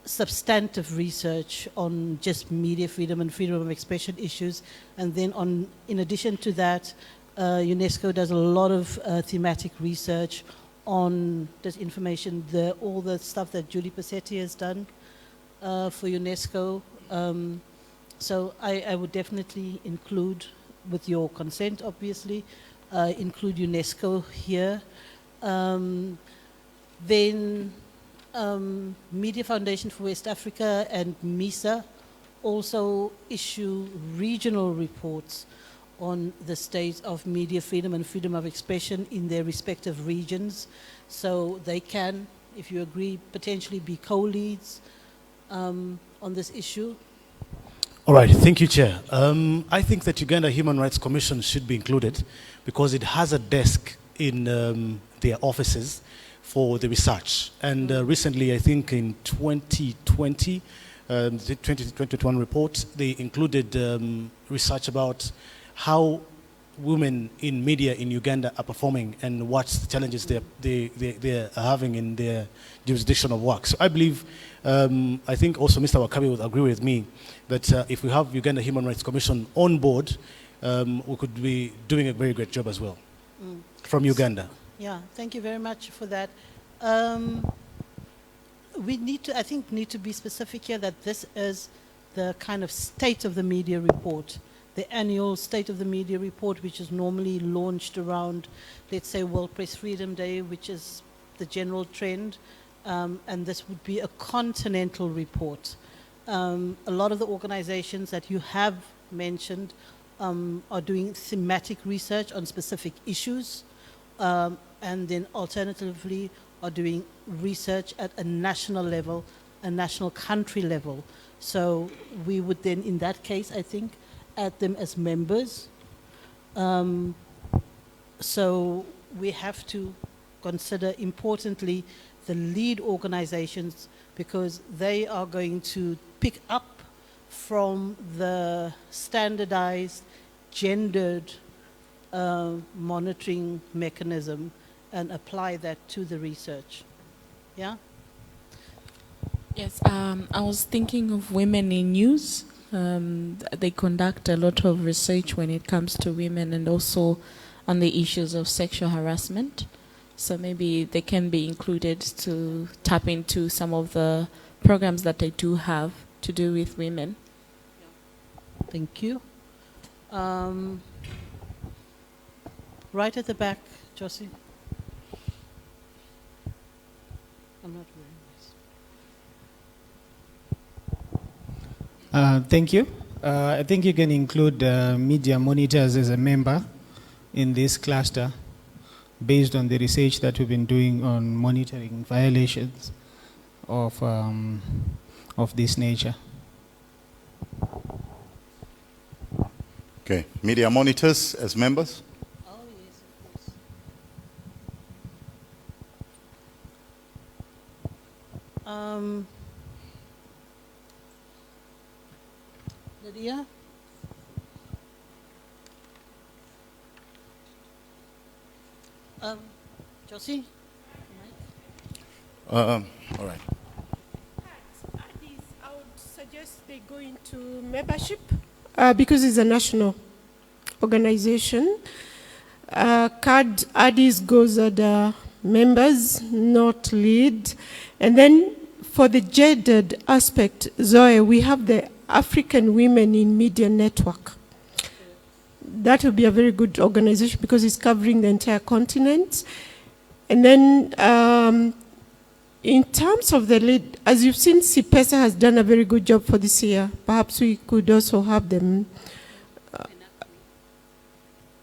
Speaker 13: substantive research on just media freedom and freedom of expression issues. And then in addition to that, UNESCO does a lot of thematic research on disinformation, all the stuff that Julie Passetti has done for UNESCO. So I would definitely include, with your consent obviously, include UNESCO here. Then Media Foundation for West Africa and MISA also issue regional reports on the state of media freedom and freedom of expression in their respective regions. So they can, if you agree, potentially be co-leads on this issue.
Speaker 8: All right, thank you, Chair. I think that Uganda Human Rights Commission should be included because it has a desk in their offices for the research. And recently, I think in 2020, the 2021 report, they included research about how women in media in Uganda are performing and what challenges they're having in their jurisdiction of work. So I believe, I think also Mr. Wakabi would agree with me that if we have Uganda Human Rights Commission on board, we could be doing a very great job as well from Uganda.
Speaker 13: Yeah, thank you very much for that. We need to be specific here that this is the kind of state of the media report, the annual State of the Media report, which is normally launched around, let's say, World Press Freedom Day, which is the general trend, and this would be a continental report. A lot of the organizations that you have mentioned are doing thematic research on specific issues, and then alternatively are doing research at a national level, a national country level. So we would then, in that case, I think, add them as members. So we have to consider, importantly, the lead organizations, because they are going to pick up from the standardized, gendered monitoring mechanism and apply that to the research. Yeah?
Speaker 11: Yes, I was thinking of women in news. They conduct a lot of research when it comes to women and also on the issues of sexual harassment. So maybe they can be included to tap into some of the programs that I do have to do with women.
Speaker 13: Thank you. Right at the back, Josie. I'm not wearing this.
Speaker 10: Thank you. I think you can include media monitors as a member in this cluster based on the research that we've been doing on monitoring violations of this nature.
Speaker 17: Okay, media monitors as members.
Speaker 13: Oh, yes, of course. Lydia? Josie?
Speaker 17: All right.
Speaker 15: I would suggest they go into membership because it's a national organization. CAD Addis goes at members, not lead. And then for the gendered aspect, Zoe, we have the African Women in Media Network. That would be a very good organization because it's covering the entire continent. And then in terms of the lead, as you've seen, CIPESA has done a very good job for this year. Perhaps we could also have them.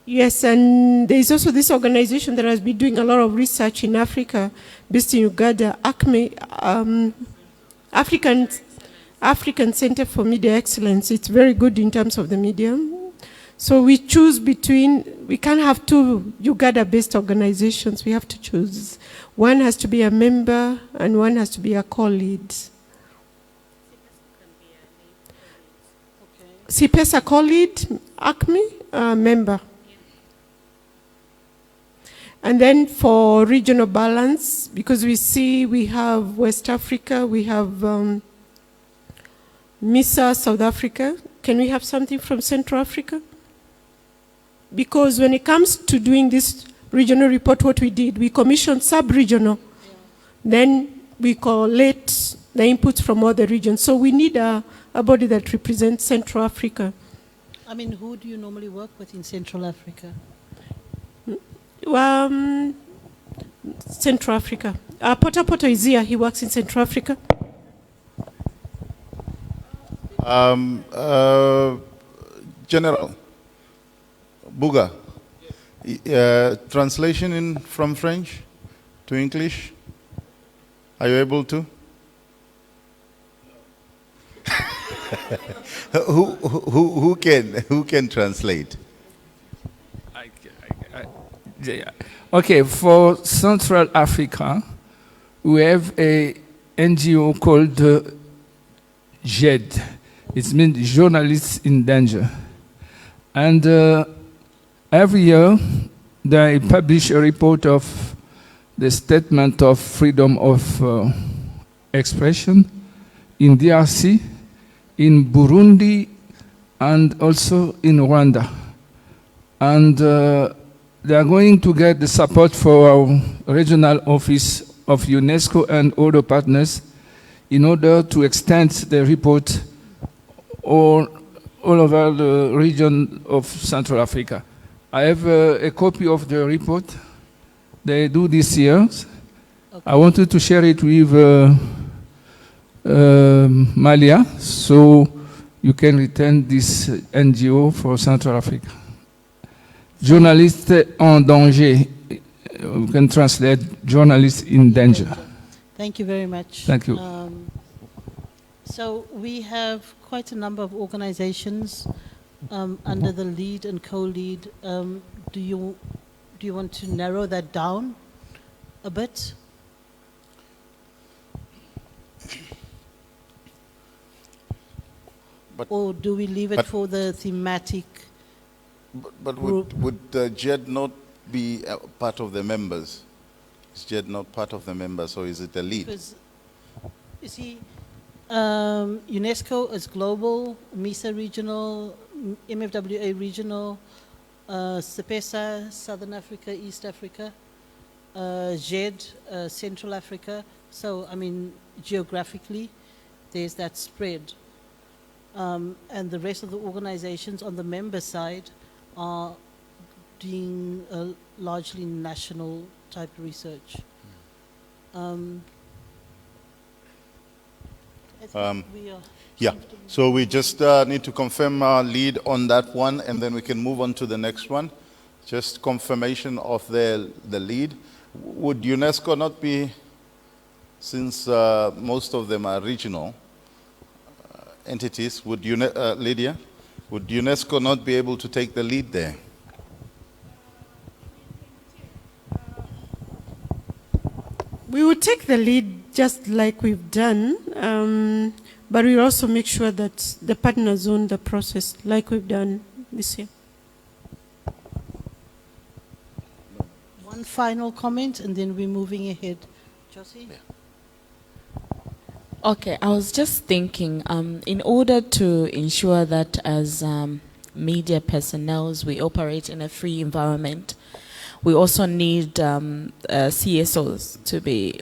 Speaker 15: Yes, and there's also this organization that has been doing a lot of research in Africa, based in Uganda, ACME, African Center for Media Excellence. It's very good in terms of the media. So we choose between, we can't have two Uganda-based organizations. We have to choose. One has to be a member and one has to be a co-lead. CIPESA co-lead, ACME, member. And then for regional balance, because we see we have West Africa, we have MISA, South Africa. Can we have something from Central Africa? Because when it comes to doing this regional report, what we did, we commissioned sub-regional. Yeah. Then we collate the inputs from other regions. So we need a body that represents Central Africa.
Speaker 13: I mean, who do you normally work with in Central Africa?
Speaker 15: Central Africa. Poto is here. He works in Central Africa.
Speaker 17: General Buga, translation from French to English. Are you able to? who can translate?
Speaker 22: Yeah. Okay, for Central Africa, we have a NGO called JED. It means Journalists in Danger. And every year, they publish a report of the statement of freedom of expression in DRC, in Burundi, and also in Rwanda. And they are going to get the support for our regional office of UNESCO and other partners in order to extend the report all over the region of Central Africa. I have a copy of the report they do this year. Okay. I wanted to share it with Malia, so you can return this NGO for Central Africa. Journalist en danger. We can translate journalists in danger.
Speaker 13: Thank you very much.
Speaker 22: Thank you.
Speaker 13: So we have quite a number of organizations under the lead and co-lead. Do you want to narrow that down a bit? Or do we leave it for the thematic?
Speaker 17: But would JED not be part of the members? Is JED not part of the members, or is it a lead?
Speaker 13: Because, you see, UNESCO is global, MISA regional, MFWA regional, CIPESA, Southern Africa, East Africa, JED, Central Africa. So, I mean, geographically. there's that spread. And the rest of the organizations on the member side are doing largely national type research. I think we are
Speaker 17: Yeah, so we just need to confirm our lead on that one, and then we can move on to the next one. Just confirmation of the lead. Would UNESCO not be, since most of them are regional entities, would Lydia, would UNESCO not be able to take the lead there?
Speaker 15: We will take the lead just like we've done, but we also make sure that the partners own the process like we've done this year.
Speaker 13: one final comment, and then we're moving ahead. Josie?
Speaker 11: Okay, I was just thinking, in order to ensure that as media personnel, we operate in a free environment, we also need CSOs to be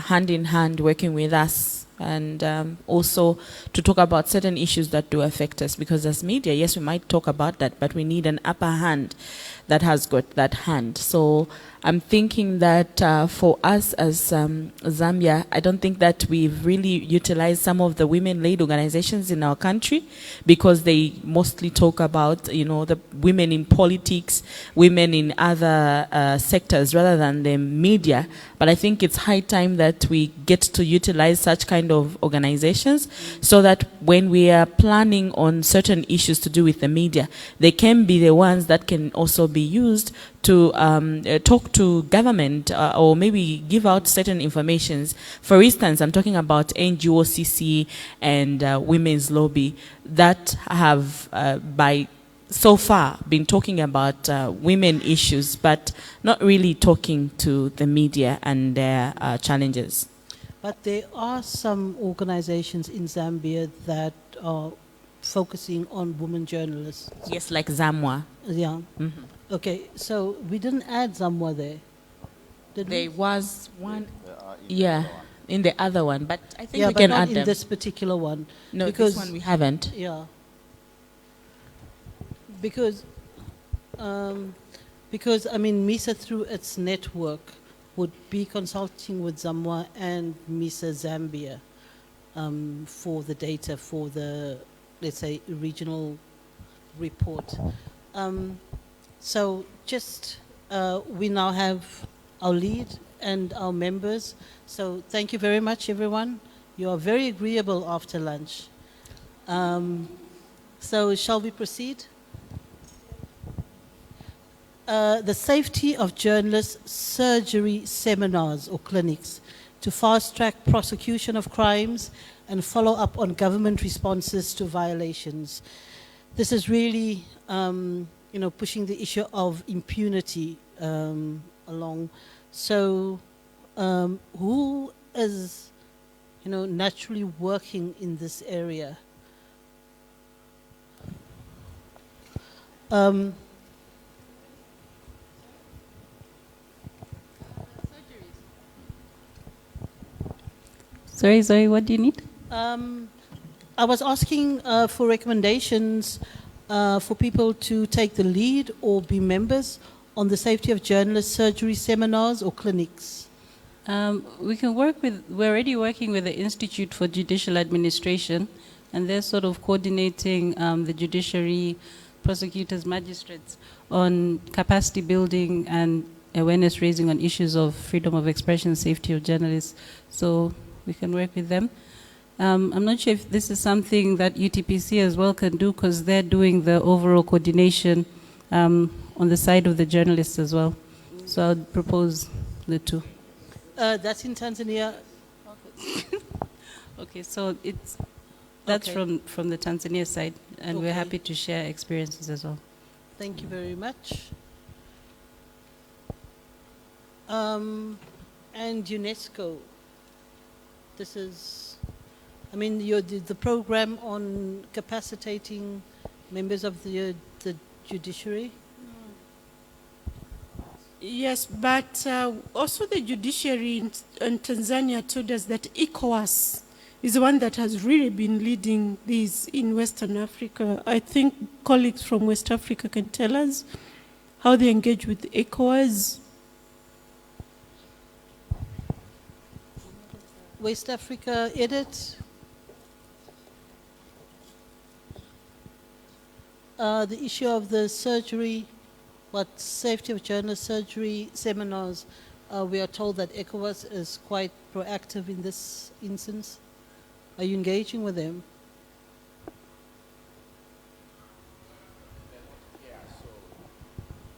Speaker 11: hand in hand working with us, and also to talk about certain issues that do affect us, because as media, yes, we might talk about that, but we need an upper hand that has got that hand. So I'm thinking that for us as Zambia, I don't think that we've really utilized some of the women-led organizations in our country, because they mostly talk about, you know, the women in politics, women in other sectors rather than the media. But I think it's high time that we get to utilize such kind of organizations, so that when we are planning on certain issues to do with the media, they can be the ones that can also be used to talk to government or maybe give out certain informations. For instance, I'm talking about NGOCC and Women's Lobby that have by so far been talking about women issues, but not really talking to the media and their challenges.
Speaker 13: But there are some organizations in Zambia that are focusing on women journalists.
Speaker 11: Yes, like Zamwa.
Speaker 13: Yeah.
Speaker 11: Mm-hmm.
Speaker 13: Okay, so we didn't add Zamwa there. Did we?
Speaker 11: There was one, yeah, in the other one, but I think
Speaker 13: yeah,
Speaker 11: we
Speaker 13: but
Speaker 11: can
Speaker 13: not
Speaker 11: add
Speaker 13: in
Speaker 11: them.
Speaker 13: this particular one.
Speaker 11: No,
Speaker 13: because,
Speaker 11: this one we haven't.
Speaker 13: Yeah. Because I mean, MISA through its network would be consulting with Zamwa and MISA Zambia for the data for the, let's say, regional report. So just, we now have our lead and our members. So thank you very much, everyone. You are very agreeable after lunch. So shall we proceed? The safety of journalists surgery seminars or clinics to fast-track prosecution of crimes and follow up on government responses to violations. This is really, you know, pushing the issue of impunity along. So, who is, you know, naturally working in this area?
Speaker 20: Sorry, what do you need?
Speaker 13: I was asking for recommendations for people to take the lead or be members on the safety of journalists surgery seminars or clinics.
Speaker 20: We can work with, we're already working with the Institute for Judicial Administration, and they're sort of coordinating the judiciary, prosecutors, magistrates on capacity building and awareness raising on issues of freedom of expression, safety of journalists. So we can work with them. I'm not sure if this is something that UTPC as well can do, because they're doing the overall coordination on the side of the journalists as well. So I'd propose the two.
Speaker 13: That's in Tanzania.
Speaker 20: Okay, so that's
Speaker 13: Okay.
Speaker 20: from the Tanzania side, and we're
Speaker 13: Okay.
Speaker 20: happy to share experiences as well.
Speaker 13: Thank you very much. And UNESCO, this is, I mean, the program on capacitating members of the judiciary.
Speaker 15: Yes, but also the judiciary in Tanzania told us that ECOWAS is the one that has really been leading these in Western Africa. I think colleagues from West Africa can tell us how they engage with ECOWAS.
Speaker 13: West Africa, Edit. The issue of the surgery, safety of journalist surgery seminars, we are told that ECOWAS is quite proactive in this instance. Are you engaging with them?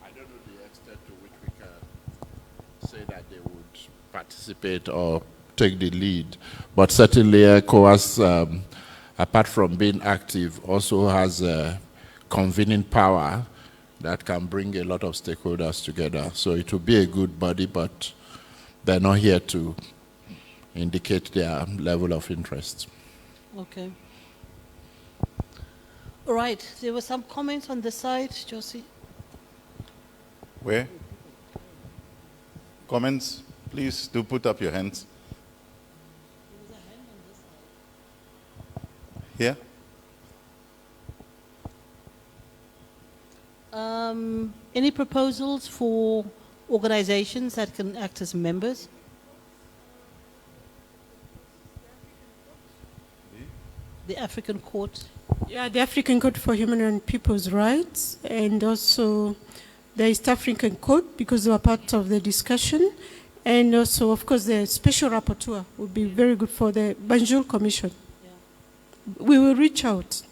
Speaker 3: I don't know the extent to which we can say that they would participate or take the lead. But certainly ECOWAS, apart from being active, also has a convening power that can bring a lot of stakeholders together. So it will be a good body, but they're not here to indicate their level of interest.
Speaker 13: Okay. All right, there were some comments on this side, Josie.
Speaker 17: Where? Comments? Please do put up your hands. Here?
Speaker 13: Any proposals for organizations that can act as members? The African Court.
Speaker 15: Yeah, the African Court for Human and People's Rights, and also the East African Court, because they were part of the discussion, and also, of course, the Special Rapporteur would be very good for the Banjul Commission. Yeah. We will reach out.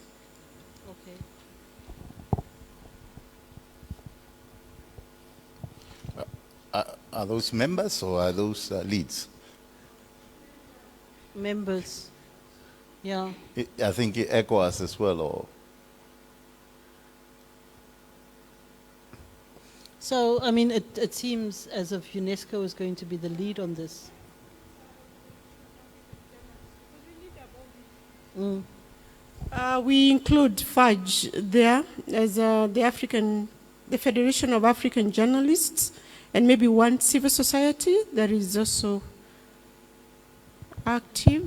Speaker 17: Are those members or are those leads?
Speaker 13: Members. Yeah.
Speaker 17: I think ECOWAS as well, or?
Speaker 13: So, I mean, it seems as if UNESCO is going to be the lead on this.
Speaker 15: We include FAJ there as the Federation of African Journalists, and maybe one civil society that is also active.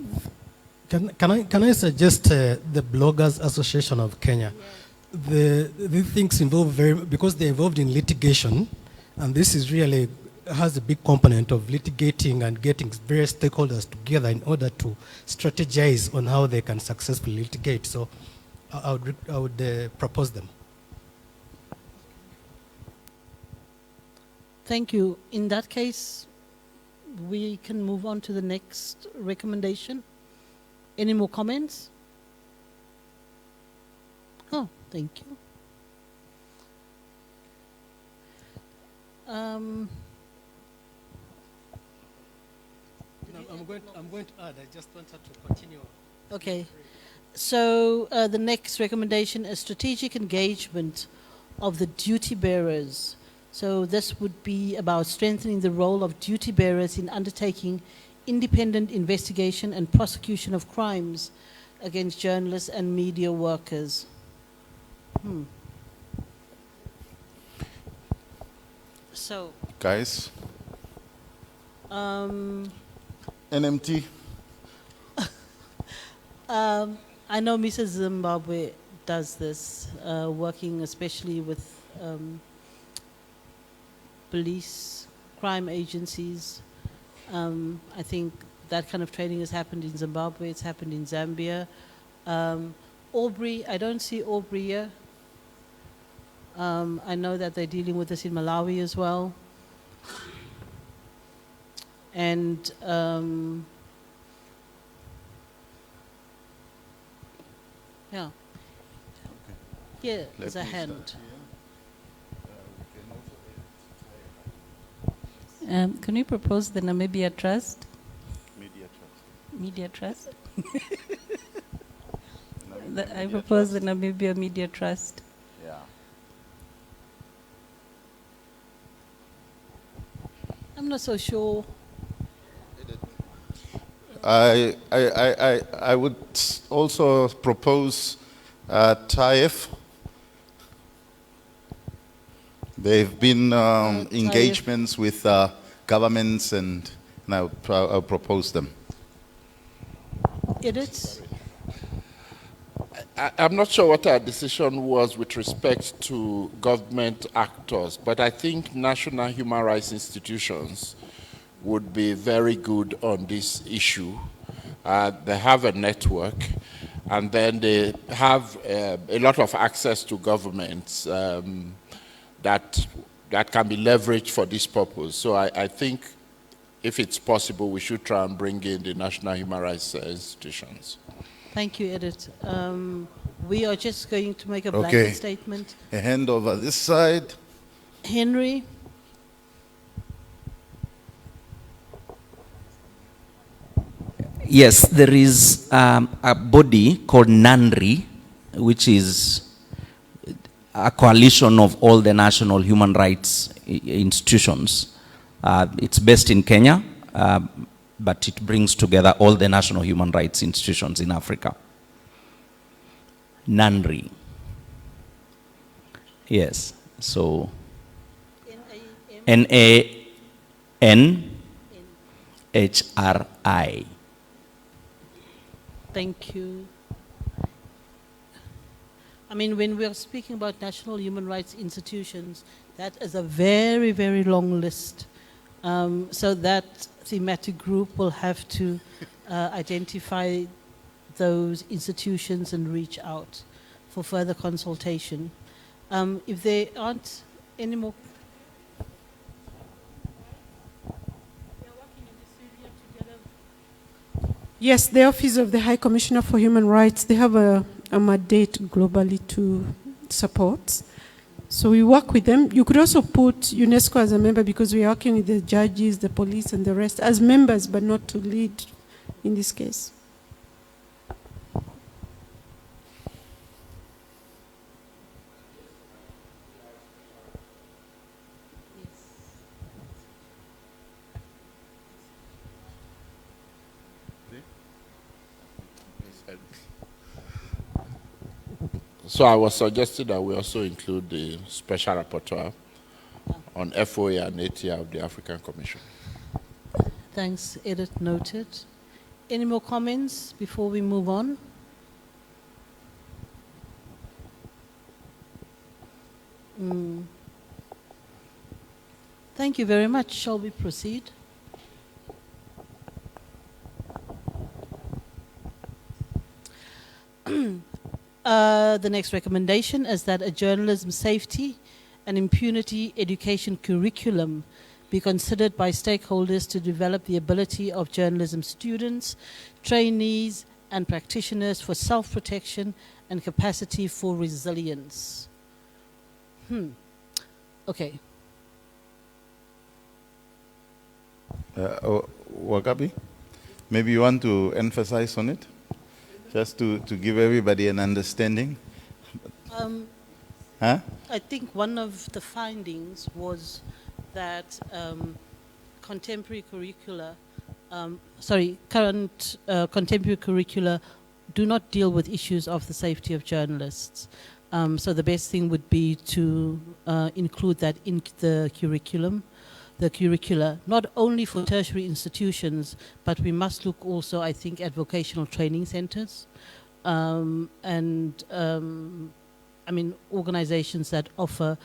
Speaker 16: Can I suggest the Bloggers Association of Kenya? Yeah. These things involve because they're involved in litigation, and this is really has a big component of litigating and getting various stakeholders together in order to strategize on how they can successfully litigate. So I would propose them.
Speaker 13: Thank you. In that case, we can move on to the next recommendation. Any more comments? Oh, thank you.
Speaker 16: I'm going to add, I just wanted to continue.
Speaker 13: Okay. So the next recommendation is strategic engagement of the duty bearers. So this would be about strengthening the role of duty bearers in undertaking independent investigation and prosecution of crimes against journalists and media workers. So,
Speaker 17: guys, NMT.
Speaker 13: I know Mrs. Zimbabwe does this, working especially with police, crime agencies. I think that kind of training has happened in Zimbabwe, it's happened in Zambia. Aubrey, I don't see Aubrey here. I know that they're dealing with this in Malawi as well. And yeah. Here is a hand.
Speaker 21: Can we propose the Namibia Trust?
Speaker 17: Media Trust.
Speaker 21: Media Trust? I propose the Namibia Media Trust.
Speaker 17: Yeah.
Speaker 13: I'm not so sure.
Speaker 17: I would also propose TAIF. There have been engagements with governments, and I'll propose them.
Speaker 13: Edith?
Speaker 3: I'm not sure what our decision was with respect to government actors, but I think national human rights institutions would be very good on this issue. They have a network, and then they have a lot of access to governments that can be leveraged for this purpose. So I think if it's possible, we should try and bring in the national human rights institutions.
Speaker 13: Thank you, Edith. We are just going to make a blanket statement.
Speaker 17: A hand over this side.
Speaker 13: Henry?
Speaker 12: Yes, there is a body called NANRI, which is a coalition of all the national human rights institutions. It's based in Kenya, but it brings together all the national human rights institutions in Africa. NANRI. Yes, so NANHRI.
Speaker 13: Thank you. I mean, when we are speaking about national human rights institutions, that is a very, very long list. So that thematic group will have to identify those institutions and reach out for further consultation. If there aren't any more...
Speaker 15: Yes, the Office of the High Commissioner for Human Rights, they have a mandate globally to support. So we work with them. You could also put UNESCO as a member because we are working with the judges, the police, and the rest as members, but not to lead in this case.
Speaker 3: So I was suggesting that we also include the special rapporteur on FOA and ATI of the African Commission.
Speaker 13: Thanks, Edith. Noted. Any more comments before we move on? Thank you very much. Shall we proceed? The next recommendation is that a journalism safety and impunity education curriculum be considered by stakeholders to develop the ability of journalism students, trainees, and practitioners for self-protection and capacity for resilience. Okay.
Speaker 5: Wagabi, maybe you want to emphasize on it? Just to give everybody an understanding.
Speaker 13: I think one of the findings was that contemporary curricula do not deal with issues of the safety of journalists. So the best thing would be to include that in the curriculum. The curricula, not only for tertiary institutions, but we must look also, I think, at vocational training centers I mean, organizations that offer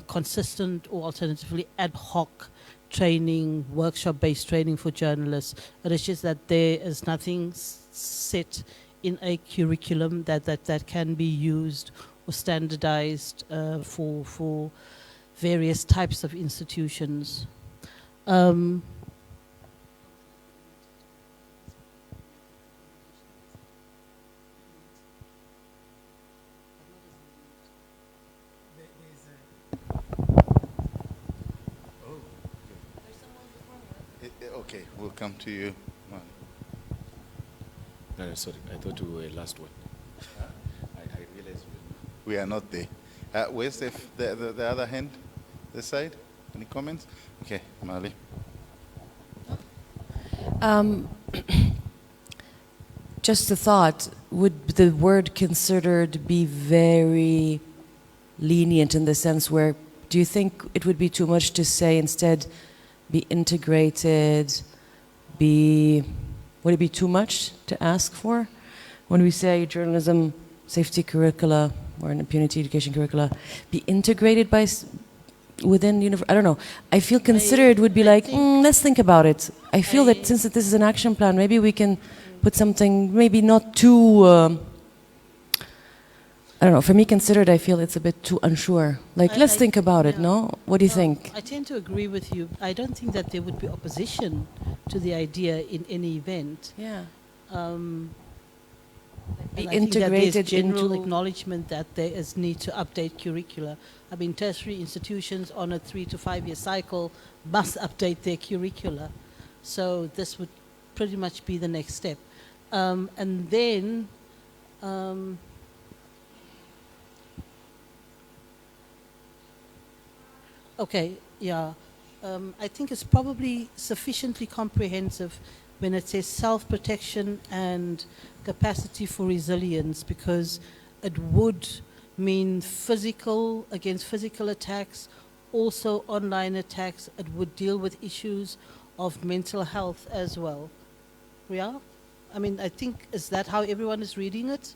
Speaker 13: consistent or alternatively ad hoc training, workshop-based training for journalists. But it's just that there is nothing set in a curriculum that can be used or standardized for various types of institutions.
Speaker 5: Okay, we'll come to you.
Speaker 18: No, sorry, I thought we were last one. I realized
Speaker 5: we are not there. Where's the other hand? This side? Any comments? Okay, Mali.
Speaker 23: Just a thought, would the word considered be very lenient in the sense where, do you think it would be too much to say instead be integrated, be Would it be too much to ask for when we say journalism safety curricula or impunity education curricula be integrated by within I don't know. I feel considered would be like, let's think about it. I feel that since this is an action plan, maybe we can put something maybe not too, I don't know, for me considered, I feel it's a bit too unsure. Like, let's think about it, no? What do you think?
Speaker 13: I tend to agree with you. I don't think that there would be opposition to the idea in any event.
Speaker 23: Yeah.
Speaker 13: Be
Speaker 23: integrated
Speaker 13: general
Speaker 23: into
Speaker 13: acknowledgement that there is need to update curricula. I mean, tertiary institutions on a 3 to 5 year cycle must update their curricula. So this would pretty much be the next step. And then, okay, yeah. I think it's probably sufficiently comprehensive when it says self-protection and capacity for resilience, because it would mean physical, against physical attacks, also online attacks. It would deal with issues of mental health as well. Yeah? I mean, I think, is that how everyone is reading it?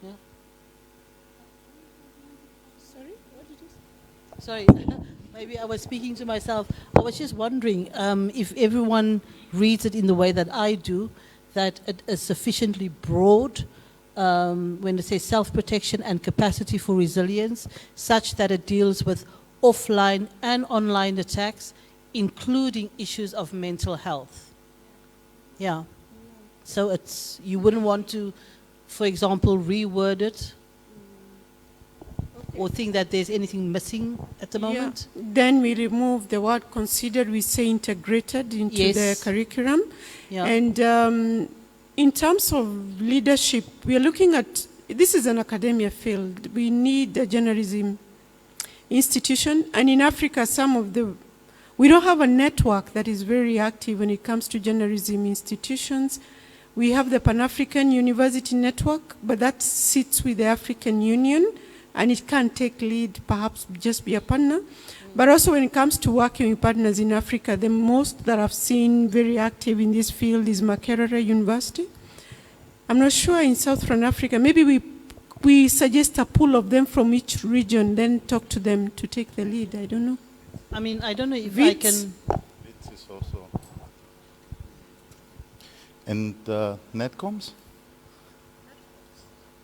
Speaker 13: Yeah? Sorry, what did you say? Sorry. Maybe I was speaking to myself. I was just wondering if everyone reads it in the way that I do, that it is sufficiently broad when it says self-protection and capacity for resilience, such that it deals with offline and online attacks, including issues of mental health. Yeah. So it's, you wouldn't want to, for example, reword it or think that there's anything missing at the moment?
Speaker 15: Yeah. Then we remove the word considered, we say integrated into the curriculum.
Speaker 13: Yeah.
Speaker 15: And in terms of leadership, we are looking at, this is an academia field. We need a journalism institution. And in Africa, we don't have a network that is very active when it comes to journalism institutions. We have the Pan-African University Network, but that sits with the African Union, and it can take lead, perhaps just be a partner. But also when it comes to working with partners in Africa, the most that I've seen very active in this field is Makerere University. I'm not sure in Southern Africa. Maybe we suggest a pool of them from each region, then talk to them to take the lead. I don't know.
Speaker 13: I mean, I don't know if I can...
Speaker 17: This is also... And Netcoms?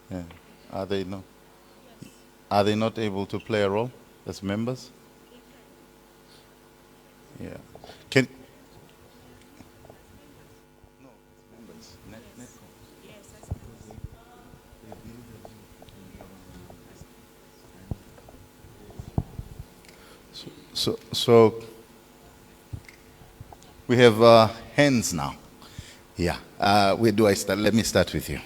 Speaker 17: Yeah. Are they not? Are they not able to play a role as members? Yeah. Can... No, members. So we have hands now. Yeah. Where do I start? Let me start with you.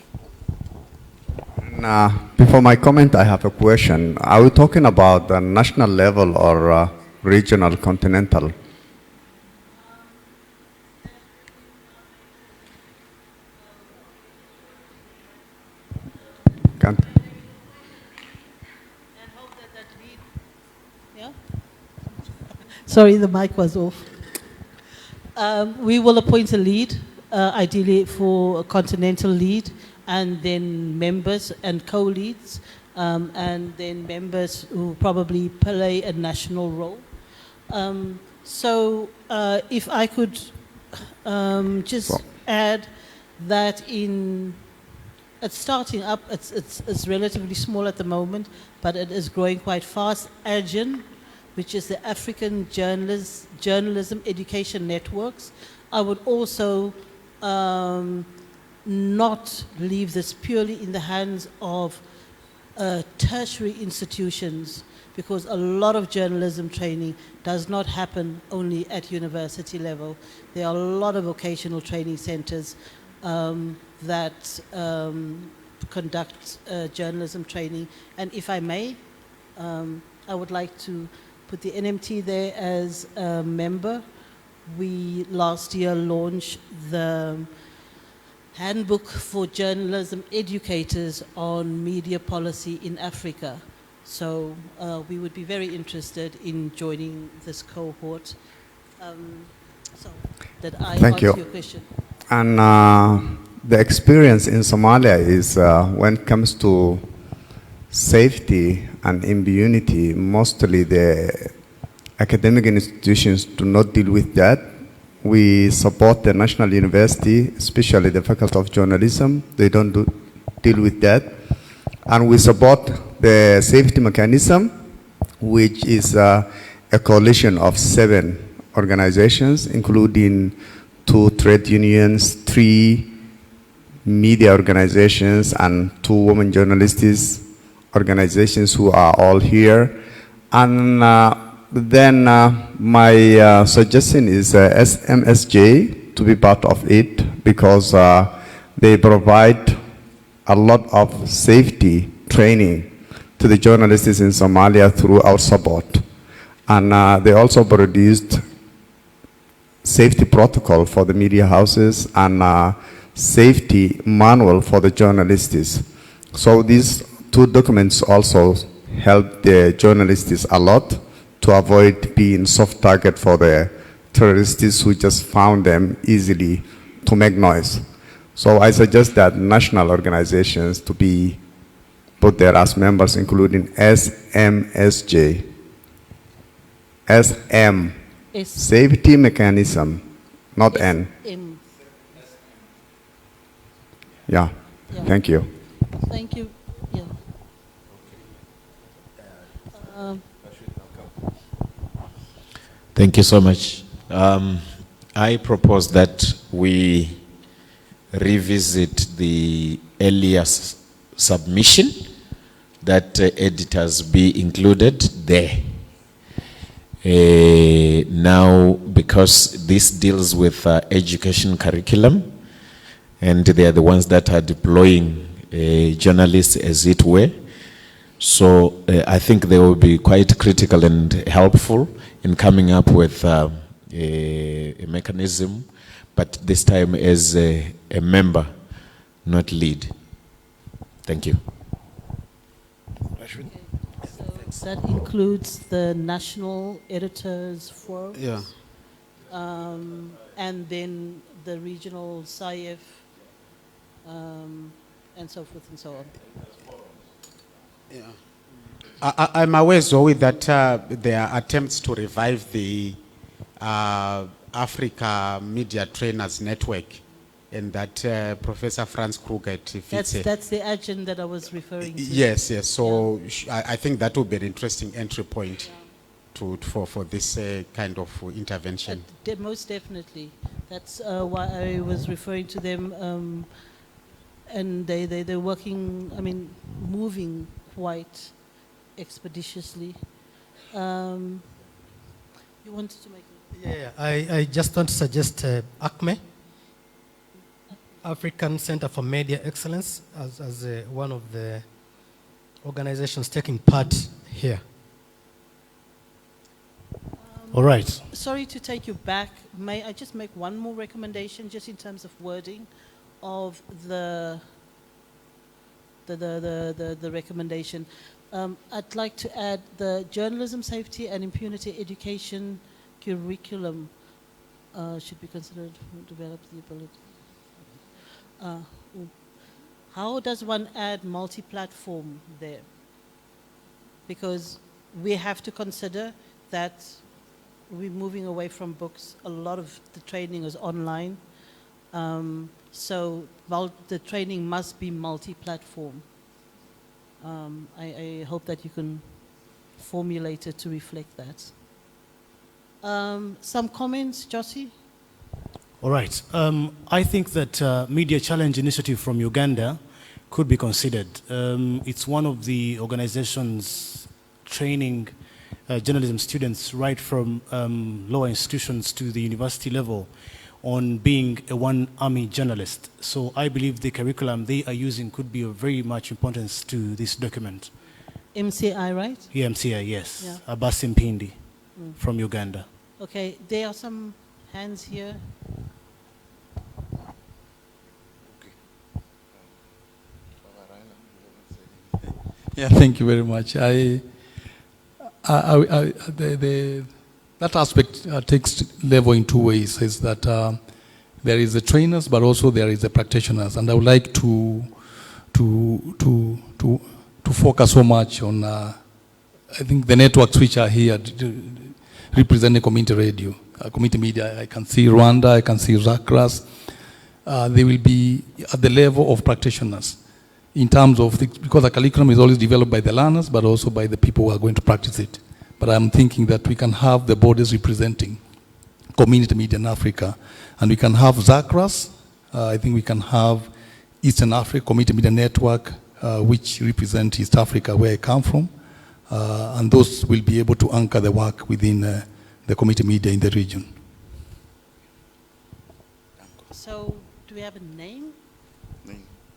Speaker 1: Before my comment, I have a question. Are we talking about the national level or regional, continental?
Speaker 13: Sorry, the mic was off. We will appoint a lead, ideally for a continental lead, and then members and co-leads, and then members who probably play a national role. So if I could just add that it's starting up, it's relatively small at the moment, but it is growing quite fast. AGEN, which is the African Journalism Education Networks. I would also not leave this purely in the hands of tertiary institutions, because a lot of journalism training does not happen only at university level. There are a lot of vocational training centers that conduct journalism training. And if I may, I would like to put the NMT there as a member. We last year launched the Handbook for Journalism Educators on Media Policy in Africa. So we would be very interested in joining this cohort. So that I
Speaker 1: Thank
Speaker 13: answer
Speaker 1: you.
Speaker 13: your question.
Speaker 1: And the experience in Somalia is when it comes to safety and impunity, mostly the academic institutions do not deal with that. We support the National University, especially the Faculty of Journalism. They don't deal with that. And we support the safety mechanism, which is a coalition of 7 organizations, including 2 trade unions, 3 media organizations, and 2 women journalists organizations who are all here. And then my suggestion is SMSJ to be part of it, because they provide a lot of safety training to the journalists in Somalia through our support. And they also produced safety protocol for the media houses and safety manual for the journalists. So these 2 documents also help the journalists a lot to avoid being soft target for the terrorists who just found them easily to make noise. So I suggest that national organizations to be put there as members, including SMSJ. SM, safety mechanism, not N. Yeah, thank you.
Speaker 13: Thank you. Yeah.
Speaker 18: Thank you so much. I propose that we revisit the earlier submission, that editors be included there. Now, because this deals with education curriculum, and they are the ones that are deploying journalists, as it were. So I think they will be quite critical and helpful in coming up with a mechanism, but this time as a member, not lead. Thank you.
Speaker 13: So that includes the National Editors Forum,
Speaker 7: Yeah.
Speaker 13: And then the regional SAIF, and so forth and so on.
Speaker 7: Yeah. I'm aware, Zoe, that there are attempts to revive the Africa Media Trainers Network, and that Professor Franz Kruger
Speaker 13: That's the agenda that I was referring to.
Speaker 7: Yes, yes. So I think that would be an interesting entry point for this kind of intervention.
Speaker 13: Most definitely. That's why I was referring to them. And they're working, I mean, moving quite expeditiously. You wanted to make
Speaker 16: Yeah, I just want to suggest ACME, African Center for Media Excellence, as one of the organizations taking part here.
Speaker 13: All right. Sorry to take you back. May I just make one more recommendation, just in terms of wording of the recommendation? I'd like to add the journalism safety and impunity education curriculum should be considered to develop the ability. How does one add multi-platform there? Because we have to consider that we're moving away from books. A lot of the training is online. So the training must be multi-platform. I hope that you can formulate it to reflect that. Some comments, Josie?
Speaker 8: All right. I think that Media Challenge Initiative from Uganda could be considered. It's one of the organizations training journalism students right from lower institutions to the university level on being a one-army journalist. So I believe the curriculum they are using could be of very much importance to this document.
Speaker 13: MCI, right?
Speaker 8: Yeah, MCI, yes.
Speaker 13: Yeah.
Speaker 8: Abbas Mpindi from Uganda.
Speaker 13: Okay, there are some hands here.
Speaker 14: Yeah, thank you very much.
Speaker 2: that aspect takes level in two ways. Is that there is the trainers, but also there is the practitioners, and I would like to focus so much on. I think the networks which are here representing community radio, community media. I can see Rwanda, I can see Zakras. They will be at the level of practitioners in terms of, because the curriculum is always developed by the learners, but also by the people who are going to practice it. But I'm thinking that we can have the bodies representing community media in Africa, and we can have Zakras. I think we can have Eastern Africa Community Media Network, which represent East Africa, where I come from. And those will be able to anchor the work within the community media in the region.
Speaker 13: So, do we have a name?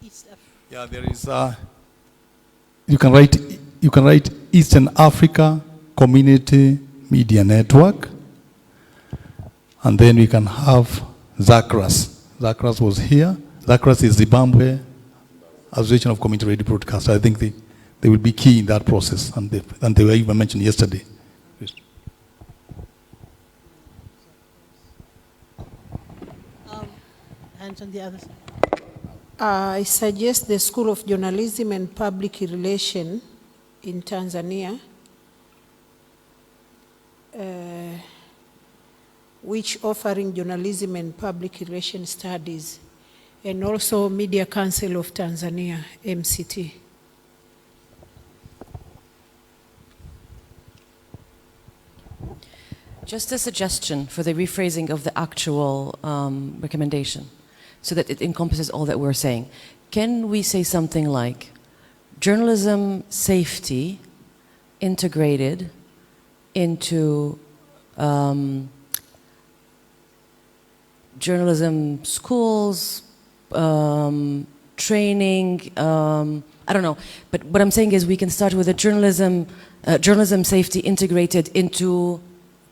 Speaker 13: East Africa.
Speaker 2: Yeah, there is. You can write Eastern Africa Community Media Network, and then we can have Zakras. Zakras was here. Zakras is Zimbabwe Association of Community Radio Broadcasters. I think they will be key in that process, and they were even mentioned yesterday.
Speaker 13: Hands on the other side.
Speaker 14: I suggest the School of Journalism and Public Relations in Tanzania, which offering journalism and public relations studies, and also Media Council of Tanzania, MCT.
Speaker 23: Just a suggestion for the rephrasing of the actual recommendation, so that it encompasses all that we're saying. Can we say something like, journalism safety integrated into journalism schools, training, I don't know. But what I'm saying is we can start with a journalism safety integrated into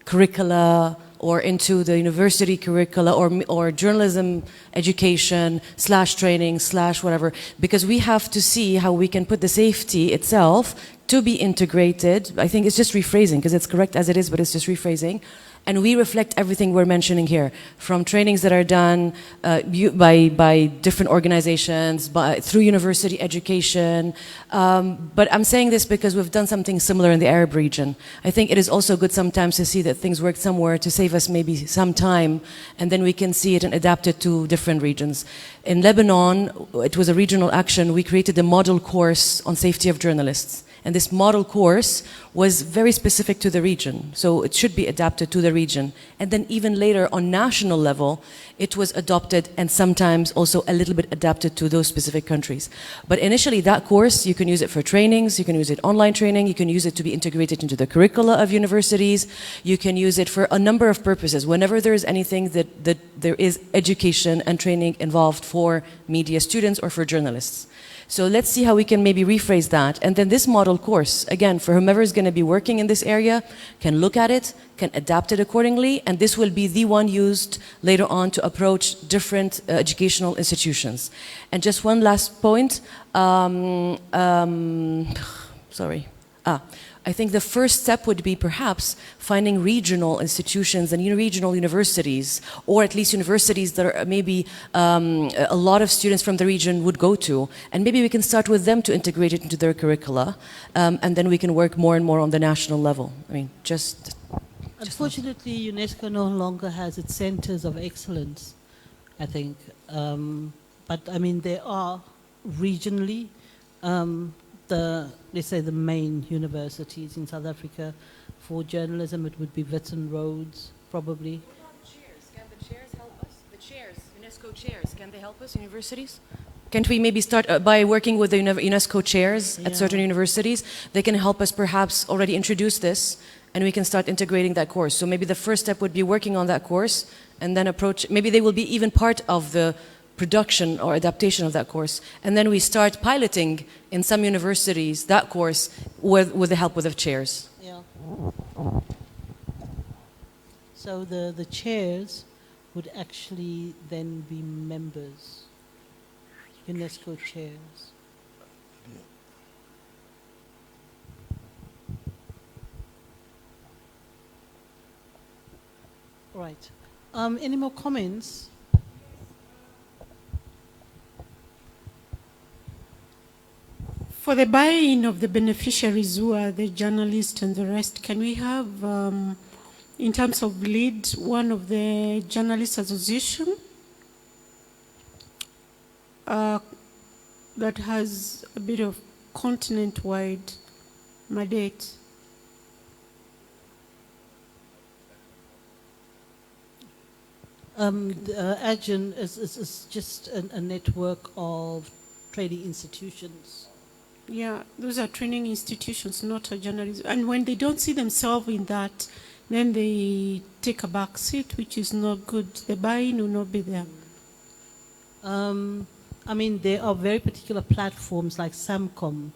Speaker 23: curricula or into the university curricula or journalism education / training / whatever, because we have to see how we can put the safety itself to be integrated. I think it's just rephrasing, because it's correct as it is, but it's just rephrasing. And we reflect everything we're mentioning here, from trainings that are done by different organizations, through university education. But I'm saying this because we've done something similar in the Arab region. I think it is also good sometimes to see that things work somewhere to save us maybe some time, and then we can see it and adapt it to different regions. In Lebanon, it was a regional action. We created a model course on safety of journalists. And this model course was very specific to the region, so it should be adapted to the region. And then even later on national level, it was adopted and sometimes also a little bit adapted to those specific countries. But initially that course, you can use it for trainings, you can use it online training, you can use it to be integrated into the curricula of universities, you can use it for a number of purposes. Whenever there is anything that there is education and training involved for media students or for journalists. So let's see how we can maybe rephrase that. And then this model course, again, for whomever is going to be working in this area, can look at it, can adapt it accordingly, and this will be the one used later on to approach different educational institutions. And just one last point. I think the first step would be perhaps finding regional institutions and regional universities, or at least universities that are maybe a lot of students from the region would go to. And maybe we can start with them to integrate it into their curricula, and then we can work more and more on the national level. I mean,
Speaker 13: Unfortunately, UNESCO no longer has its centers of excellence, I think. But I mean, there are regionally let's say the main universities in South Africa. For journalism, it would be Witten Rhodes, probably.
Speaker 23: What about chairs? Can the chairs help us? The chairs, UNESCO chairs, can they help us, universities? Can't we maybe start by working with the UNESCO chairs at certain universities? They can help us perhaps already introduce this, and we can start integrating that course. So maybe the first step would be working on that course, and then maybe they will be even part of the production or adaptation of that course. And then we start piloting in some universities that course with the help of the chairs.
Speaker 13: Yeah. So the chairs would actually then be members, UNESCO chairs. Right. Any more comments?
Speaker 15: For the buy-in of the beneficiaries who are the journalists and the rest, can we have, in terms of lead, one of the journalists association that has a bit of continent-wide mandate?
Speaker 13: AGIN is just a network of training institutions.
Speaker 15: Yeah, those are training institutions, not a journalism. And when they don't see themselves in that, then they take a back seat, which is not good. The buy-in will not be there.
Speaker 13: I mean, there are very particular platforms like SAMCOM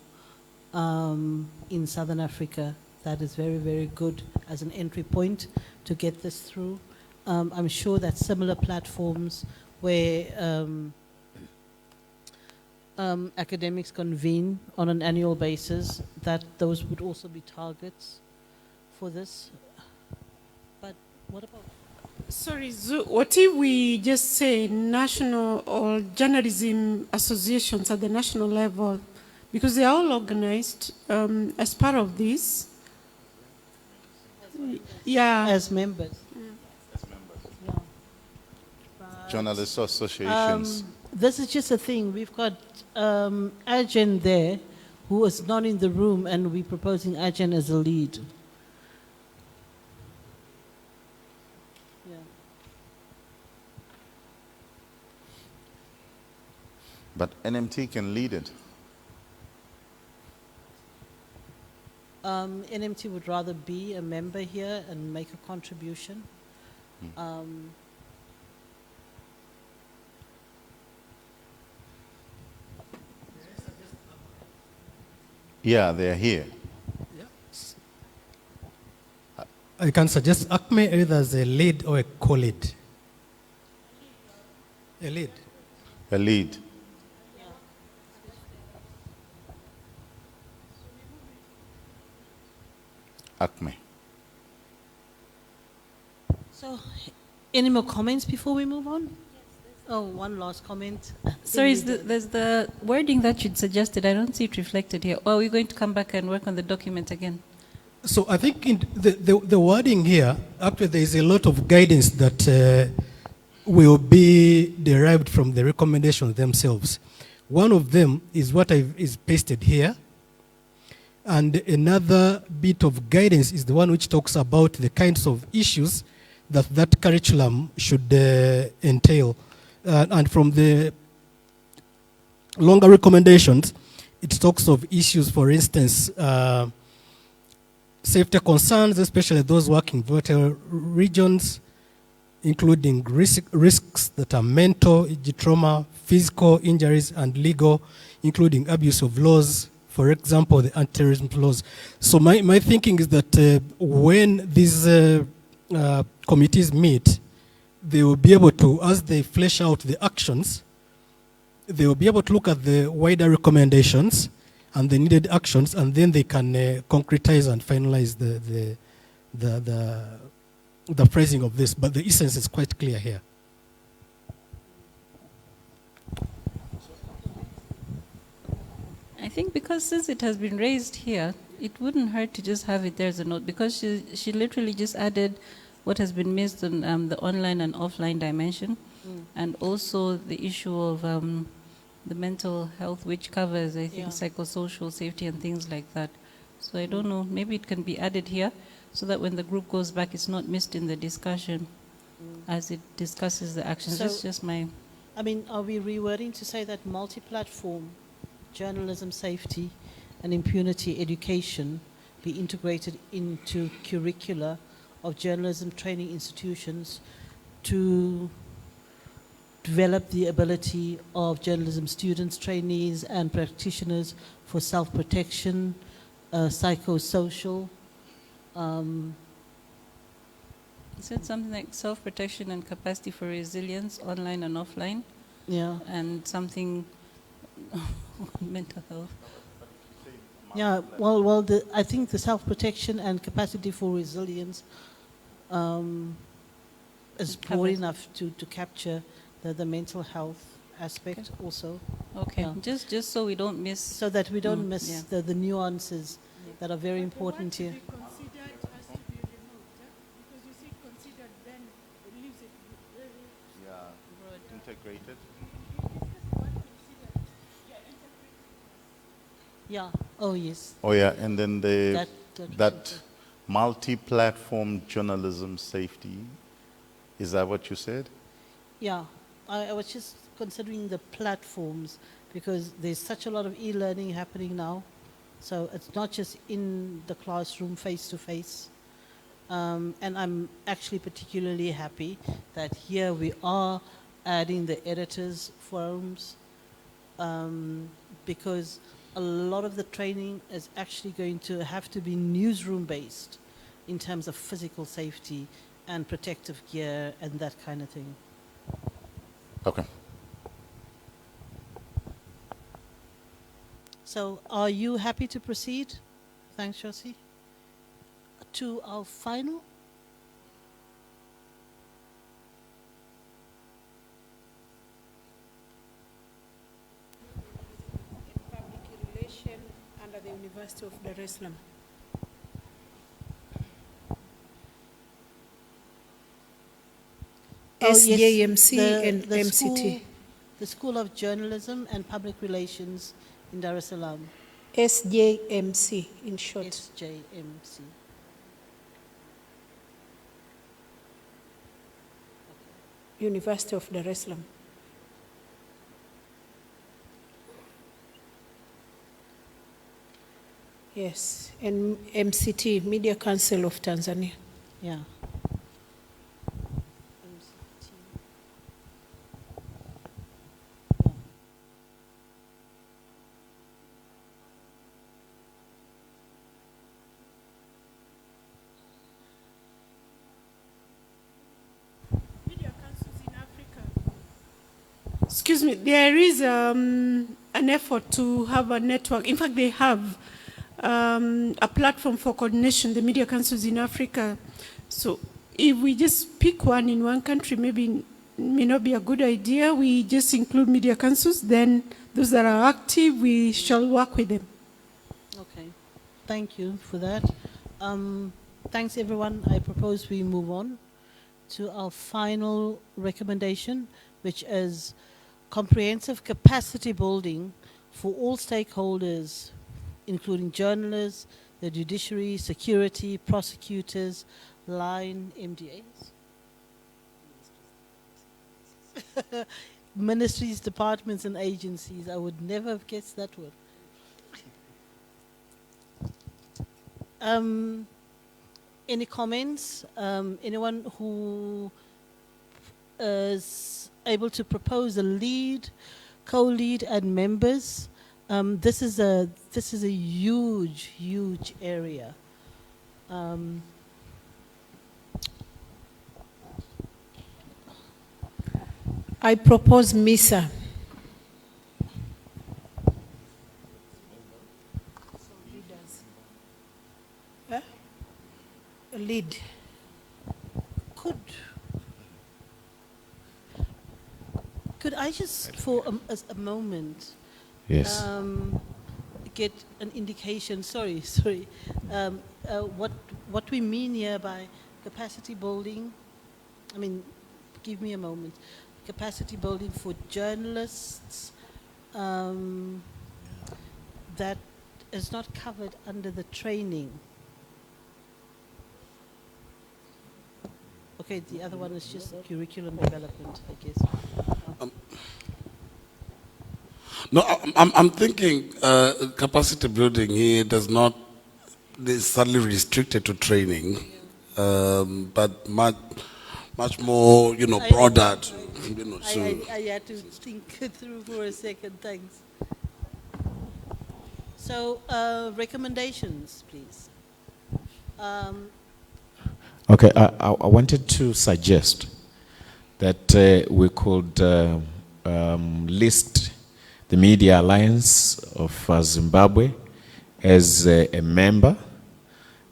Speaker 13: in Southern Africa that is very, very good as an entry point to get this through. I'm sure that similar platforms where academics convene on an annual basis, that those would also be targets for this. But what about?
Speaker 15: Sorry, what if we just say national or journalism associations at the national level? Because they are all organized as part of this. Yeah.
Speaker 13: As members.
Speaker 17: Journalist associations.
Speaker 13: This is just a thing. We've got AGEN there, who is not in the room, and we're proposing AGEN as a lead. Yeah.
Speaker 17: But NMT can lead it.
Speaker 13: NMT would rather be a member here and make a contribution.
Speaker 17: Yeah, they're here.
Speaker 16: I can suggest ACME either as a lead or a co-lead. A lead.
Speaker 17: A lead. ACME.
Speaker 13: So, any more comments before we move on? Oh, one last comment.
Speaker 21: Sorry, there's the wording that you'd suggested. I don't see it reflected here. Or are we going to come back and work on the document again?
Speaker 16: So I think in the wording here, actually there is a lot of guidance that will be derived from the recommendations themselves. One of them is what is pasted here. And another bit of guidance is the one which talks about the kinds of issues that curriculum should entail. And from the longer recommendations, it talks of issues, for instance, safety concerns, especially those working in volatile regions, including risks that are mental, e.g. trauma, physical injuries, and legal, including abuse of laws, for example, the anti-terrorism laws. So my thinking is that when these committees meet, they will be able to, as they flesh out the actions, they will be able to look at the wider recommendations and the needed actions, and then they can concretize and finalize the phrasing of this. But the essence is quite clear here.
Speaker 21: I think because since it has been raised here, it wouldn't hurt to just have it there as a note, because she literally just added what has been missed on the online and offline dimension, and also the issue of the mental health, which covers, I think, psychosocial safety and things like that. So I don't know, maybe it can be added here so that when the group goes back, it's not missed in the discussion as it discusses the actions.
Speaker 13: So,
Speaker 21: That's just my...
Speaker 13: I mean, are we rewording to say that multi-platform journalism safety and impunity education be integrated into curricula of journalism training institutions to develop the ability of journalism students, trainees, and practitioners for self-protection, psychosocial?
Speaker 21: You said something like self-protection and capacity for resilience, online and offline.
Speaker 13: Yeah.
Speaker 21: And something mental health.
Speaker 13: Yeah, I think the self-protection and capacity for resilience is broad enough to capture the mental health aspect also.
Speaker 21: Okay,
Speaker 13: Yeah.
Speaker 21: just so we don't miss.
Speaker 13: So that we don't miss
Speaker 21: yeah.
Speaker 13: the nuances that are very important here.
Speaker 17: Integrated.
Speaker 13: Yeah. Oh yes.
Speaker 17: Oh yeah, and then the
Speaker 13: That-
Speaker 17: that multi-platform journalism safety. Is that what you said?
Speaker 13: Yeah, I was just considering the platforms because there's such a lot of e-learning happening now. So it's not just in the classroom face to face. And I'm actually particularly happy that here we are adding the editors forums because a lot of the training is actually going to have to be newsroom based in terms of physical safety and protective gear and that kind of thing.
Speaker 17: Okay.
Speaker 13: So are you happy to proceed? Thanks, Josie. To our final.
Speaker 14: Public relation under the University of Dar es Salaam. SJMC and MCT.
Speaker 13: The School of Journalism and Public Relations in Dar es Salaam.
Speaker 14: SJMC in short.
Speaker 13: SJMC.
Speaker 14: University of Dar es Salaam. Yes, and MCT, Media Council of Tanzania.
Speaker 13: Yeah.
Speaker 15: Excuse me, there is an effort to have a network. In fact, they have a platform for coordination, the media councils in Africa. So if we just pick one in one country, maybe it may not be a good idea. We just include media councils, then those that are active, we shall work with them.
Speaker 13: Okay, thank you for that. Thanks everyone. I propose we move on to our final recommendation, which is comprehensive capacity building for all stakeholders, including journalists, the judiciary, security, prosecutors, line MDAs, ministries, departments, and agencies. I would never have guessed that word. Any comments? Anyone who is able to propose a lead, co-lead, and members? This is a huge area.
Speaker 14: I propose MISA. A lead.
Speaker 13: Could I just, for a moment,
Speaker 18: Yes.
Speaker 13: get an indication? Sorry. What we mean here by capacity building? I mean, give me a moment. Capacity building for journalists that is not covered under the training. Okay, the other one is just curriculum development, I guess.
Speaker 4: No, I'm thinking capacity building here does not necessarily restricted to training, but much more, broader.
Speaker 13: I had to think through for a second. Thanks. So, recommendations, please.
Speaker 18: Okay, I wanted to suggest that we could list the Media Alliance of Zimbabwe as a member,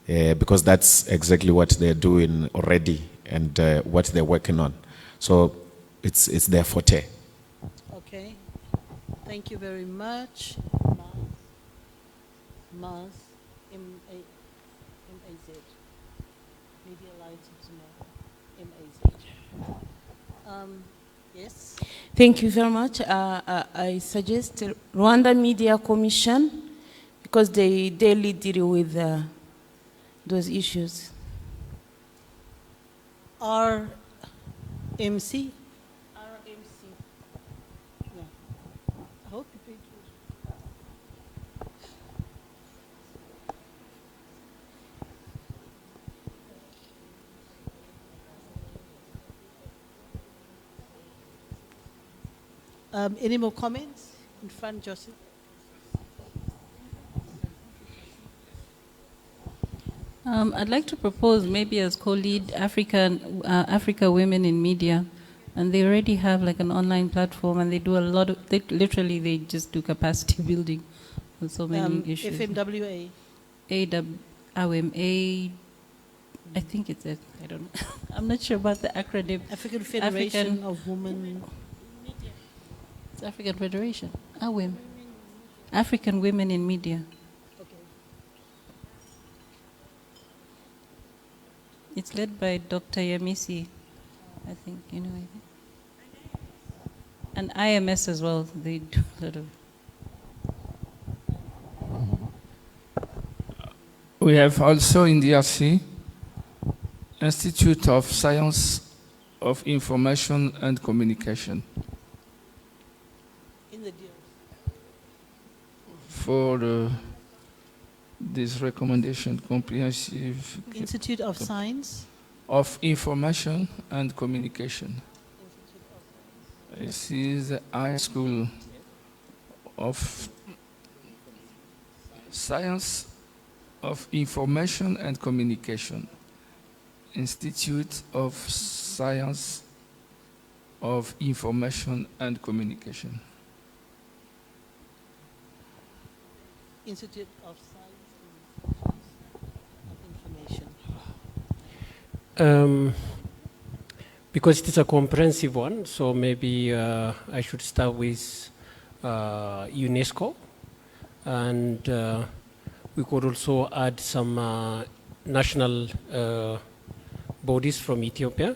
Speaker 18: because that's exactly what they're doing already and what they're working on. So it's their forte.
Speaker 13: Okay. Thank you very much. Maz, M-A-Z. Media Alliance of Somalia, M-A-Z. Yes?
Speaker 11: Thank you very much. I suggest Rwanda Media Commission, because they daily deal with those issues.
Speaker 13: RMC? Yeah. I hope you paid any more comments? In front, Joseph.
Speaker 21: I'd like to propose maybe as co-lead Africa Women in Media, and they already have like an online platform, and they do a lot of, they just do capacity building on so many issues.
Speaker 13: FMWA?
Speaker 21: AWMA, I think it's it, I don't know. I'm not sure about the acronym.
Speaker 13: African Federation of Women.
Speaker 21: It's African Federation. AWIM. African Women in Media. It's led by Dr. Yamisi, I think, you know. And IMS as well, they do a lot of.
Speaker 22: We have also in DRC Institute of Science of Information and Communication.
Speaker 13: In the
Speaker 22: for this recommendation, comprehensive
Speaker 13: Institute of Science
Speaker 22: of Information and Communication. This is the high school of Science of Information and Communication. Institute of Science of Information and Communication.
Speaker 13: Institute of Science and Information.
Speaker 6: Because it is a comprehensive one, so maybe I should start with UNESCO, and we could also add some national bodies from Ethiopia.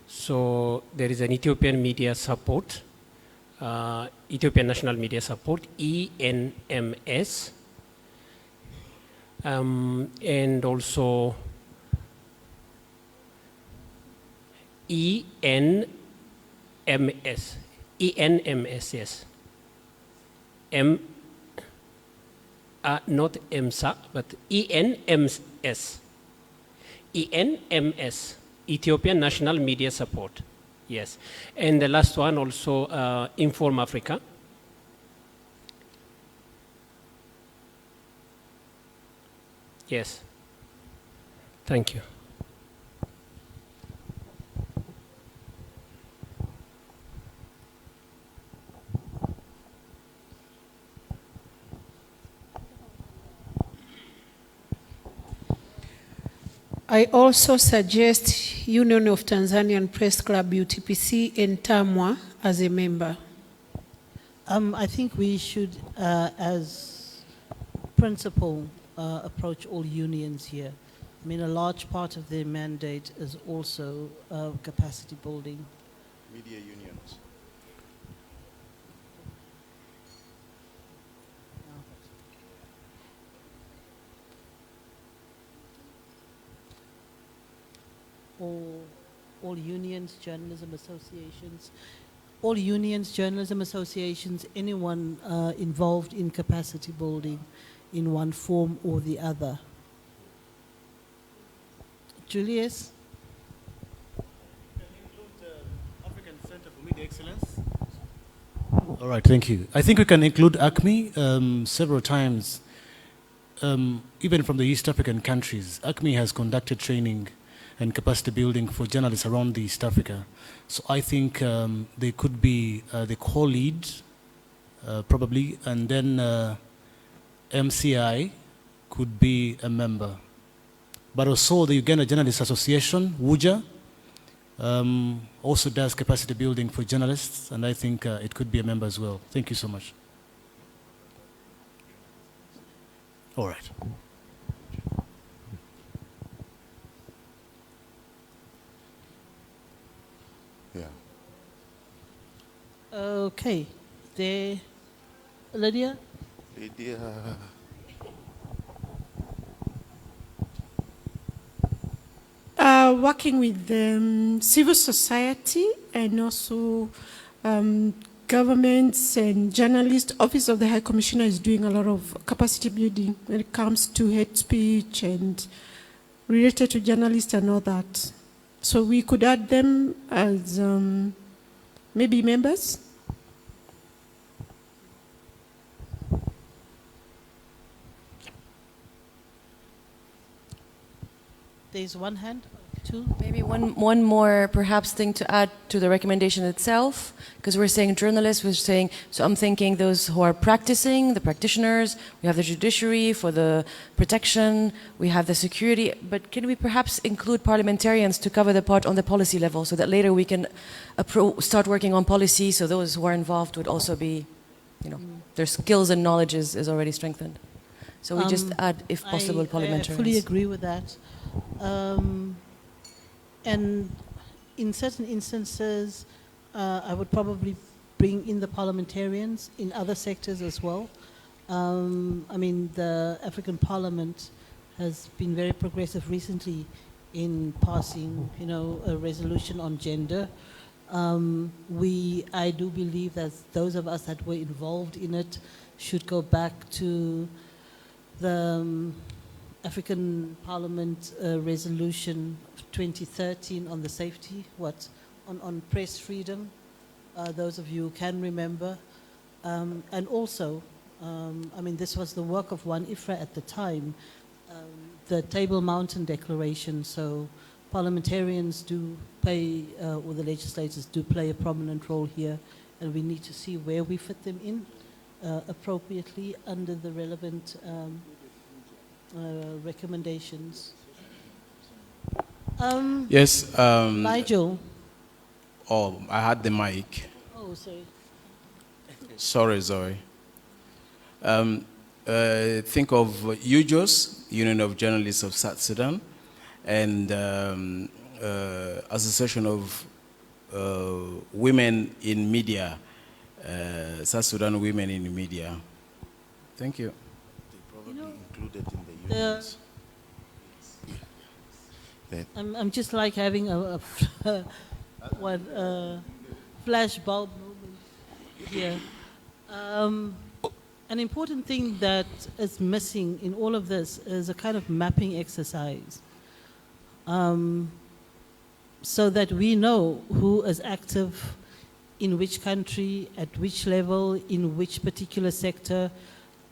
Speaker 6: So there is an Ethiopian Media Support, Ethiopian National Media Support, ENMS, and also ENMS, yes. Not EMSA, but ENMS. ENMS, Ethiopian National Media Support. Yes. And the last one also, Inform Africa. Yes. Thank you.
Speaker 14: I also suggest Union of Tanzanian Press Club, UTPC, and TAMWA as a member.
Speaker 13: I think we should, as principle, approach all unions here. I mean, a large part of their mandate is also capacity building.
Speaker 17: Media unions.
Speaker 13: All unions, journalism associations, all unions, journalism associations, anyone involved in capacity building in one form or the other. Julius?
Speaker 8: African Center for Media Excellence. All right, thank you. I think we can include ACME several times. Even from the East African countries, ACME has conducted training and capacity building for journalists around the East Africa. So I think they could be the co-lead, probably, and then MCI could be a member. But also the Uganda Journalists Association, WUJA, also does capacity building for journalists, and I think it could be a member as well. Thank you so much. All right.
Speaker 17: Yeah.
Speaker 13: Okay. There, Lydia?
Speaker 17: Lydia.
Speaker 15: Working with civil society and also governments and journalists, Office of the High Commissioner is doing a lot of capacity building when it comes to hate speech and related to journalists and all that. So we could add them as maybe members.
Speaker 13: There's one hand, two.
Speaker 23: Maybe one more perhaps thing to add to the recommendation itself, because we're saying journalists, we're saying, so I'm thinking those who are practicing, the practitioners, we have the judiciary for the protection, we have the security, but can we perhaps include parliamentarians to cover the part on the policy level so that later we can start working on policy, so those who are involved would also be, you know, their skills and knowledge is already strengthened. So we just add, if possible, parliamentarians.
Speaker 13: I fully agree with that. And in certain instances, I would probably bring in the parliamentarians in other sectors as well. I mean, the African Parliament has been very progressive recently in passing, you know, a resolution on gender. I do believe that those of us that were involved in it should go back to the African Parliament resolution 2013 on the safety, on press freedom, those of you who can remember. And also, I mean, this was the work of one IFRA at the time, the Table Mountain Declaration. So parliamentarians do play, or the legislators do play a prominent role here, and we need to see where we fit them in appropriately under the relevant recommendations.
Speaker 9: Yes.
Speaker 13: Nigel.
Speaker 9: Oh, I had the mic.
Speaker 13: Oh, sorry.
Speaker 9: Sorry. Think of UJOS, Union of Journalists of South Sudan, and Association of Women in Media, South Sudan Women in Media. Thank you.
Speaker 17: They probably included in the unions.
Speaker 13: I'm just like having a flash bulb moment here. An important thing that is missing in all of this is a kind of mapping exercise, so that we know who is active in which country, at which level, in which particular sector,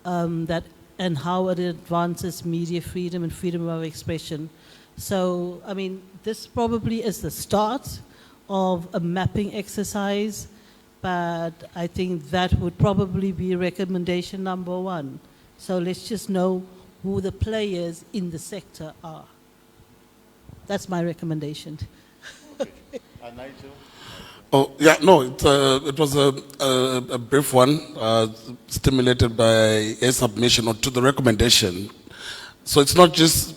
Speaker 13: and how it advances media freedom and freedom of expression. So, I mean, this probably is the start of a mapping exercise, but I think that would probably be recommendation number one. So let's just know who the players in the sector are. That's my recommendation.
Speaker 17: Okay. Nigel?
Speaker 4: Oh, yeah, no, it was a brief one, stimulated by a submission or to the recommendation. So it's not just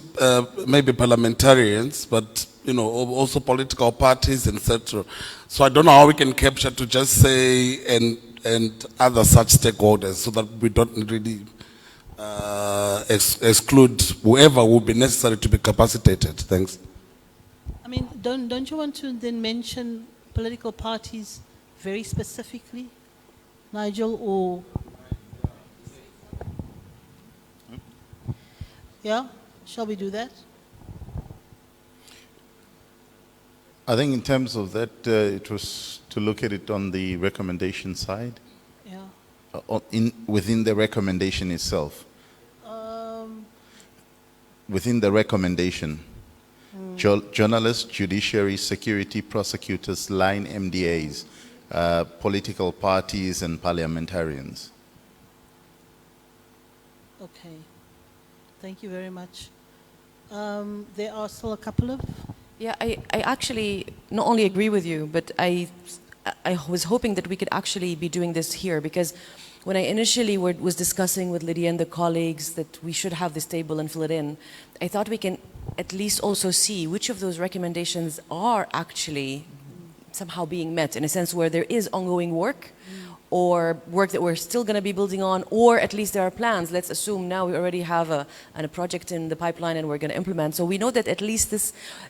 Speaker 4: maybe parliamentarians, but you know, also political parties, etc. So I don't know how we can capture to just say and other such stakeholders, so that we don't really exclude whoever will be necessary to be capacitated. Thanks.
Speaker 13: I mean, don't you want to then mention political parties very specifically, Nigel, or? Yeah, shall we do that?
Speaker 17: I think in terms of that, it was to look at it on the recommendation side.
Speaker 13: Yeah.
Speaker 17: Within the recommendation itself. Within the recommendation, journalists, judiciary, security, prosecutors, line MDAs, political parties, and parliamentarians.
Speaker 13: Okay. Thank you very much. There are still a couple of...
Speaker 23: Yeah, I actually not only agree with you, but I was hoping that we could actually be doing this here, because when I initially was discussing with Lydia and the colleagues that we should have this table and fill it in, I thought we can at least also see which of those recommendations are actually somehow being met, in a sense where there is ongoing work or work that we're still going to be building on, or at least there are plans. Let's assume now we already have a project in the pipeline and we're going to implement. So we know that at least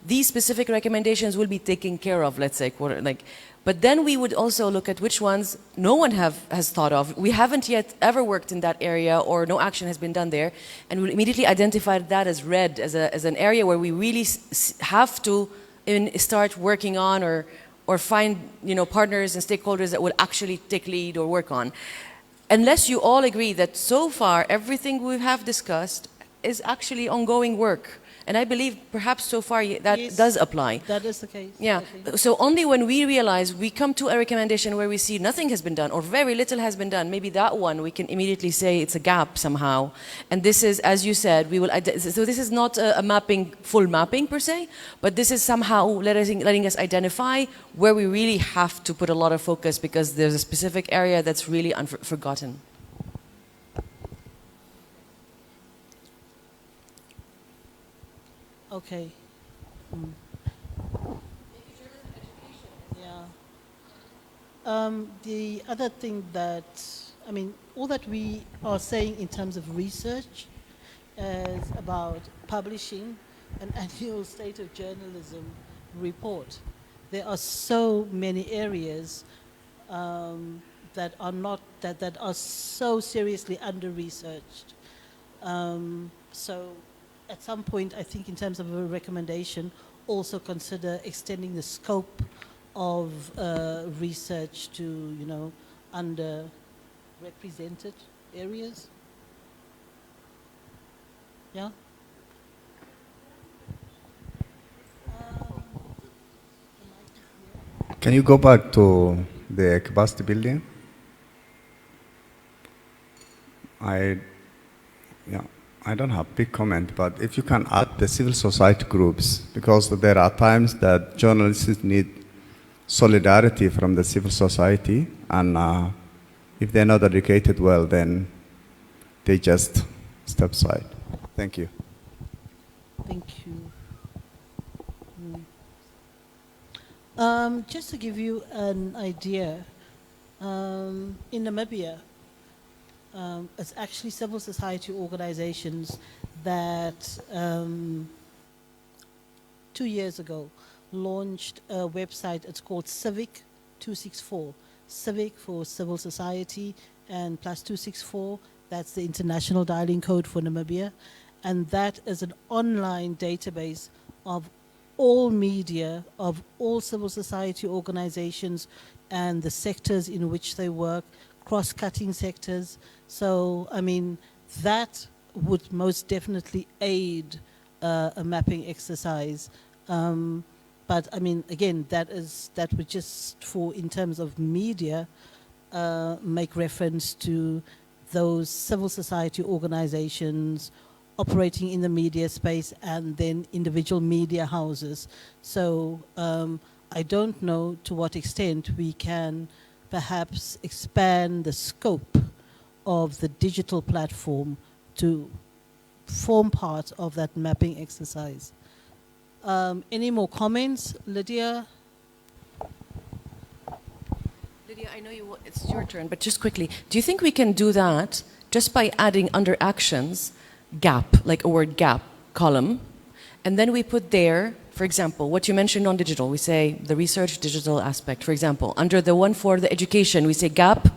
Speaker 23: these specific recommendations will be taken care of, let's say. But then we would also look at which ones no one has thought of. We haven't yet ever worked in that area, or no action has been done there, and we'll immediately identify that as red, as an area where we really have to start working on, or find partners and stakeholders that will actually take lead or work on. Unless you all agree that so far everything we have discussed is actually ongoing work. And I believe perhaps so far that does apply.
Speaker 13: That is the case.
Speaker 23: Yeah. So only when we realize we come to a recommendation where we see nothing has been done or very little has been done, maybe that one we can immediately say it's a gap somehow. And this is, as you said, so this is not a full mapping per se, but this is somehow letting us identify where we really have to put a lot of focus, because there's a specific area that's really forgotten.
Speaker 13: Okay. Yeah. The other thing that, all that we are saying in terms of research is about publishing an annual State of Journalism report. There are so many areas that are so seriously under-researched. So at some point, I think in terms of a recommendation, also consider extending the scope of research to, underrepresented areas. Yeah?
Speaker 1: Can you go back to the capacity building? I don't have big comment, but if you can add the civil society groups, because there are times that journalists need solidarity from the civil society, and if they're not educated well, then they just step aside. Thank you.
Speaker 13: Thank you. Just to give you an idea, in Namibia, it's actually civil society organizations that 2 years ago launched a website. It's called Civic 264. Civic for civil society, and plus 264, that's the international dialing code for Namibia. And that is an online database of all media, of all civil society organizations and the sectors in which they work, cross-cutting sectors. So, that would most definitely aid a mapping exercise. But again, that would just, in terms of media, make reference to those civil society organizations operating in the media space, and then individual media houses. So I don't know to what extent we can perhaps expand the scope of the digital platform to form part of that mapping exercise. Any more comments? Lydia?
Speaker 23: Lydia, I know it's your turn, but just quickly, do you think we can do that just by adding under actions gap, like a word gap column, and then we put there, for example, what you mentioned on digital, we say the research digital aspect, for example. Under the one for the education, we say gap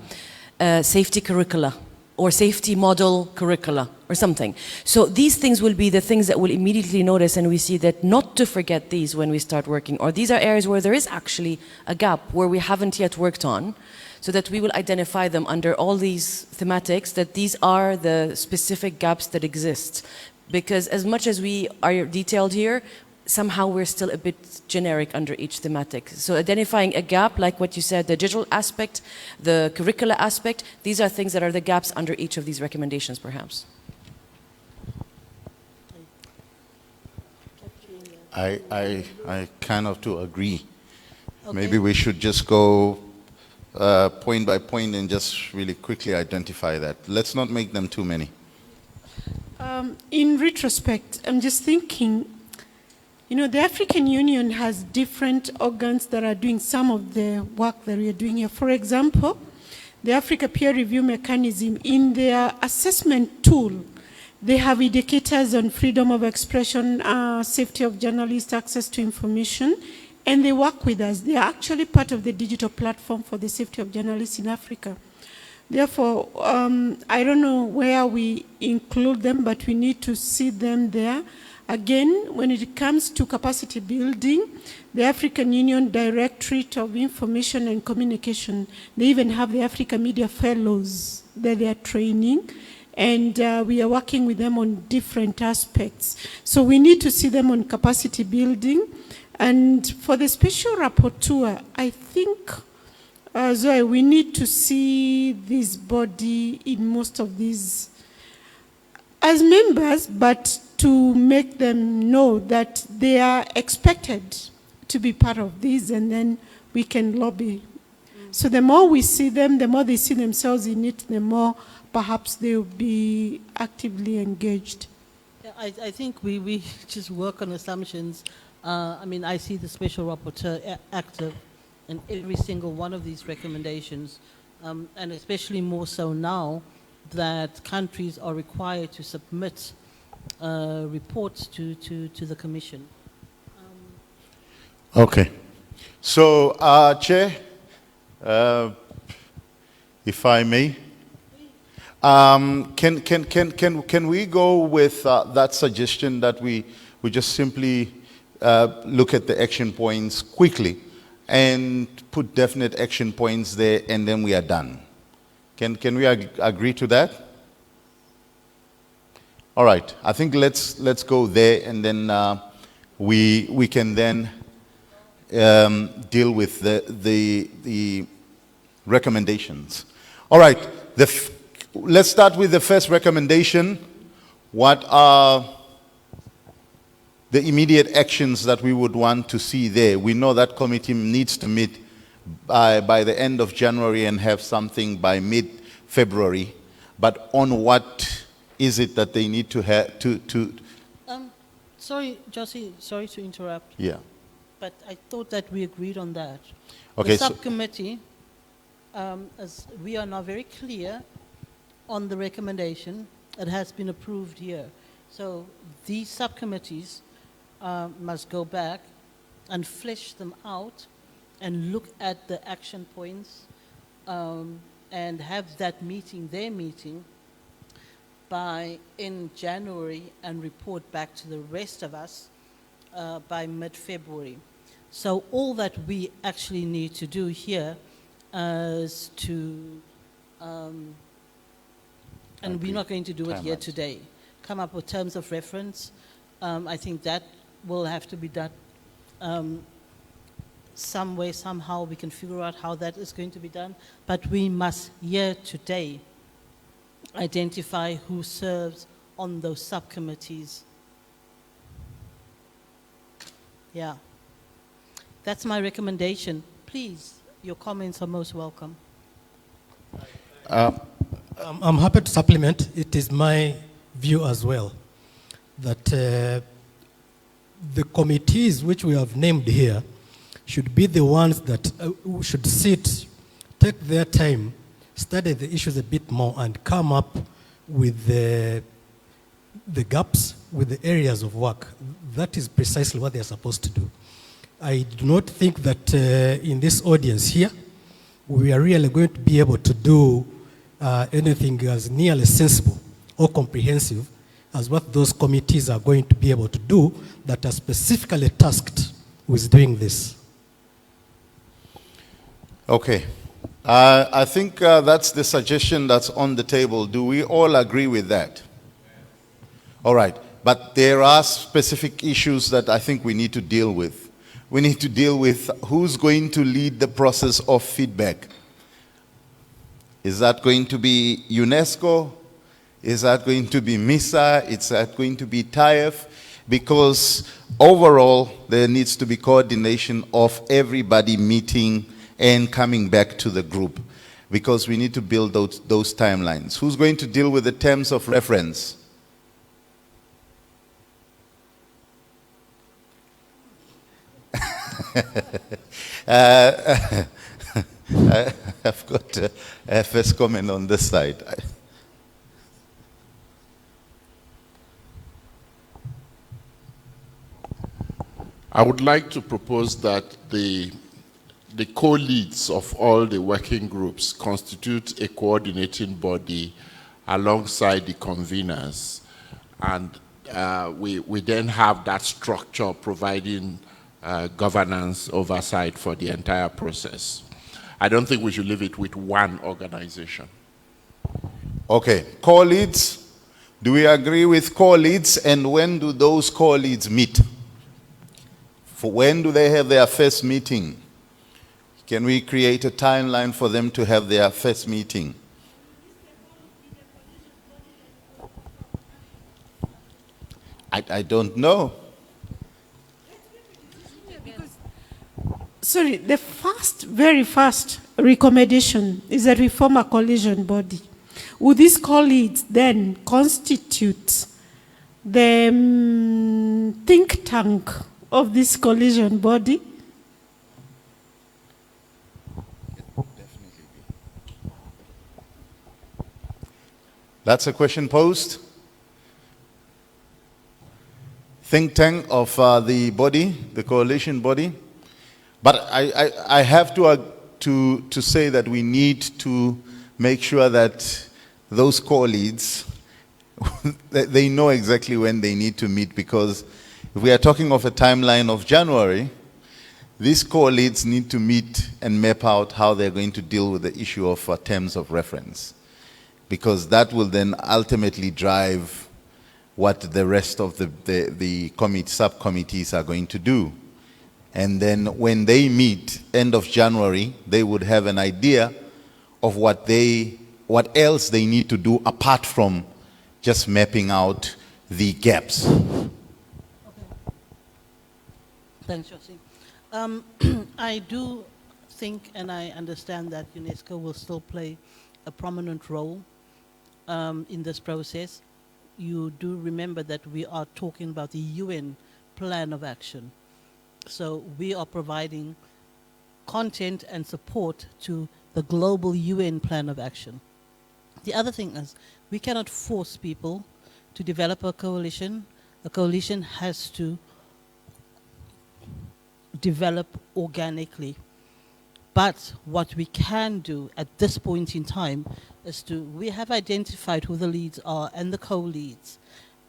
Speaker 23: safety curricula, or safety model curricula, or something. So these things will be the things that we'll immediately notice, and we see that not to forget these when we start working, or these are areas where there is actually a gap where we haven't yet worked on, so that we will identify them under all these thematics, that these are the specific gaps that exist. Because as much as we are detailed here, somehow we're still a bit generic under each thematic. So identifying a gap, like what you said, the digital aspect, the curricula aspect, these are things that are the gaps under each of these recommendations, perhaps.
Speaker 17: I kind of do agree Maybe we should just go point by point and just really quickly identify that. Let's not make them too many.
Speaker 15: In retrospect, I'm just thinking, you know, the African Union has different organs that are doing some of the work that we are doing here. For example, the Africa Peer Review Mechanism, in their assessment tool, they have indicators on freedom of expression, safety of journalists, access to information, and they work with us. They are actually part of the digital platform for the safety of journalists in Africa. Therefore, I don't know where we include them, but we need to see them there. Again, when it comes to capacity building, the African Union Directorate of Information and Communication, they even have the Africa Media Fellows that they are training, and we are working with them on different aspects. So we need to see them on capacity building. And for the special rapporteur, I think, Zoe, we need to see this body in most of these as members, but to make them know that they are expected to be part of this, and then we can lobby. So the more we see them, the more they see themselves in it, the more perhaps they will be actively engaged.
Speaker 13: Yeah, I think we just work on assumptions. I mean, I see the special rapporteur active in every single one of these recommendations, and especially more so now that countries are required to submit reports to the Commission.
Speaker 17: Okay. So, Chair, if I may, can we go with that suggestion that we just simply look at the action points quickly and put definite action points there, and then we are done? Can we agree to that? All right. I think let's go there, and then we can then deal with the recommendations. All right. Let's start with the first recommendation. What are the immediate actions that we would want to see there? We know that committee needs to meet by the end of January and have something by mid-February. But on what is it that they need to have to
Speaker 13: Sorry, Josie, sorry to interrupt.
Speaker 17: Yeah.
Speaker 13: But I thought that we agreed on that.
Speaker 17: Okay,
Speaker 13: the subcommittee, as we are now very clear on the recommendation that has been approved here. So these subcommittees must go back and flesh them out and look at the action points and have that meeting, their meeting, in January, and report back to the rest of us by mid-February. So all that we actually need to do here is to, and we're not going to do it here today, come up with terms of reference. I think that will have to be done some way, somehow we can figure out how that is going to be done. But we must here today identify who serves on those subcommittees. Yeah. That's my recommendation. Please, your comments are most welcome.
Speaker 16: I'm happy to supplement. It is my view as well that the committees which we have named here should be the ones that should sit, take their time, study the issues a bit more, and come up with the gaps, with the areas of work. That is precisely what they are supposed to do. I do not think that in this audience here, we are really going to be able to do anything as nearly sensible or comprehensive as what those committees are going to be able to do that are specifically tasked with doing this.
Speaker 17: Okay. I think that's the suggestion that's on the table. Do we all agree with that? All right. But there are specific issues that I think we need to deal with. We need to deal with who's going to lead the process of feedback. Is that going to be UNESCO? Is that going to be MISA? Is that going to be TAIF? because overall there needs to be coordination of everybody meeting and coming back to the group, because we need to build those timelines. Who's going to deal with the terms of reference? I've got a first comment on this side.
Speaker 3: I would like to propose that the co-leads of all the working groups constitute a coordinating body alongside the conveners, and we then have that structure providing governance oversight for the entire process. I don't think we should leave it with one organization.
Speaker 17: Okay, co-leads. Do we agree with co-leads, and when do those co-leads meet? For when do they have their first meeting? Can we create a timeline for them to have their first meeting? I don't know.
Speaker 15: Sorry, the very first recommendation is a reformer coalition body. Would these colleagues then constitute the think tank of this coalition body?
Speaker 17: That's a question posed. Think tank of the body, the coalition body. But I have to say that we need to make sure that those co-leads, they know exactly when they need to meet, because if we are talking of a timeline of January, these co-leads need to meet and map out how they're going to deal with the issue of terms of reference, because that will then ultimately drive what the rest of the subcommittees are going to do. And then when they meet end of January, they would have an idea of what else they need to do apart from just mapping out the gaps.
Speaker 13: Thanks, Josie. I do think and I understand that UNESCO will still play a prominent role in this process. You do remember that we are talking about the UN Plan of Action. So we are providing content and support to the global UN Plan of Action. The other thing is, we cannot force people to develop a coalition. A coalition has to develop organically. But what we can do at this point in time is we have identified who the leads are and the co-leads.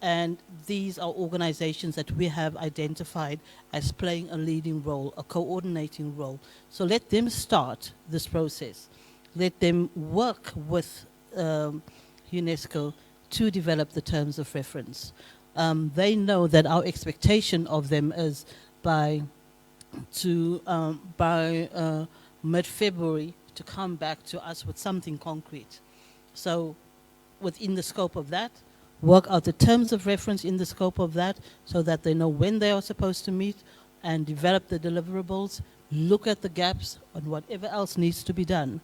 Speaker 13: And these are organizations that we have identified as playing a leading role, a coordinating role. So let them start this process. Let them work with UNESCO to develop the terms of reference. They know that our expectation of them is by mid-February to come back to us with something concrete. So within the scope of that, work out the terms of reference in the scope of that so that they know when they are supposed to meet and develop the deliverables, look at the gaps and whatever else needs to be done.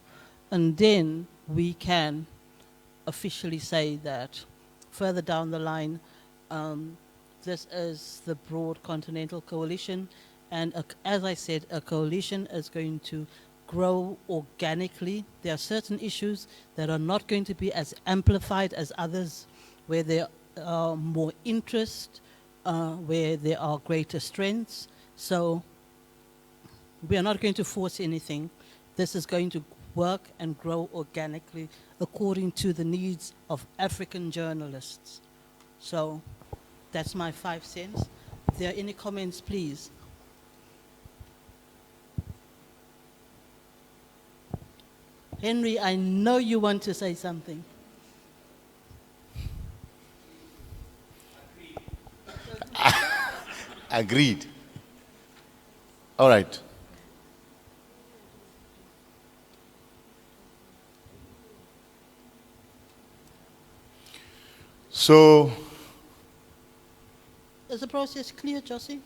Speaker 13: And then we can officially say that further down the line, this is the broad continental coalition. And as I said, a coalition is going to grow organically. There are certain issues that are not going to be as amplified as others, where there are more interest, where there are greater strengths. So we are not going to force anything. This is going to work and grow organically according to the needs of African journalists. So that's my 5 cents. If there are any comments, please. Henry, I know you want to say something.
Speaker 17: Agreed. All right. So,
Speaker 13: Is the process clear, Josie?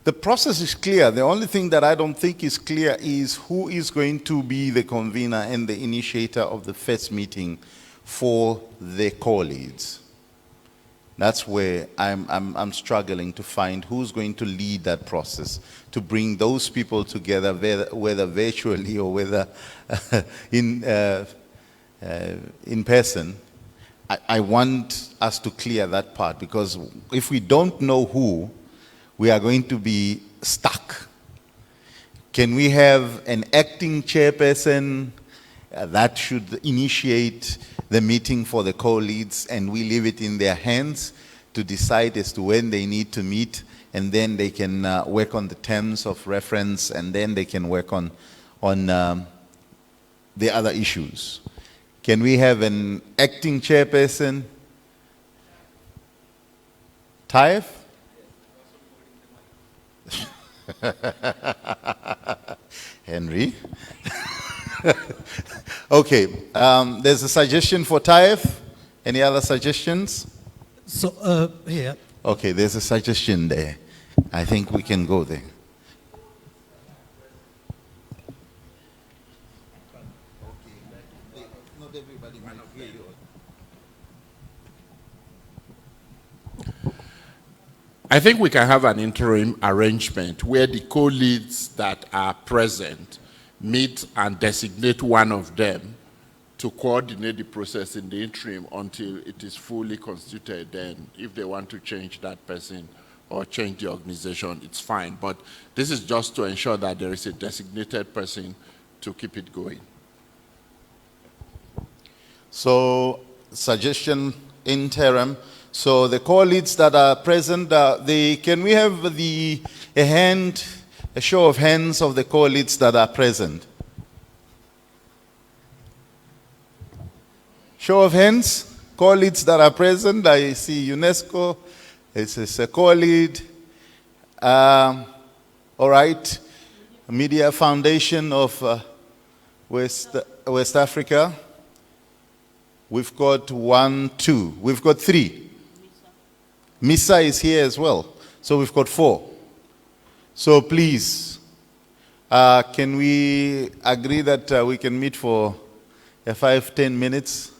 Speaker 17: The process is clear. The only thing that I don't think is clear is who is going to be the convener and the initiator of the first meeting for the co-leads. That's where I'm struggling to find who's going to lead that process, to bring those people together, whether virtually or whether in person. I want us to clear that part, because if we don't know who, we are going to be stuck. Can we have an acting chairperson that should initiate the meeting for the co-leads, and we leave it in their hands to decide as to when they need to meet, and then they can work on the terms of reference, and then they can work on the other issues? Can we have an acting chairperson? Taif? Henry? Okay, there's a suggestion for Taif. Any other suggestions?
Speaker 16: So, yeah.
Speaker 17: Okay, there's a suggestion there. I think we can go there.
Speaker 3: I think we can have an interim arrangement where the co-leads that are present meet and designate one of them to coordinate the process in the interim until it is fully constituted. Then if they want to change that person or change the organization, it's fine. But this is just to ensure that there is a designated person to keep it going. So, suggestion interim. So the co-leads that are present, can we have a show of hands of the co-leads that are present? Show of hands, co-leads that are present. I see UNESCO, it's a co-lead. All right, Media Foundation of West Africa. We've got 1, 2. We've got 3. Misa is here as well. So we've got 4. So please, can we agree that we can meet for 5-10 minutes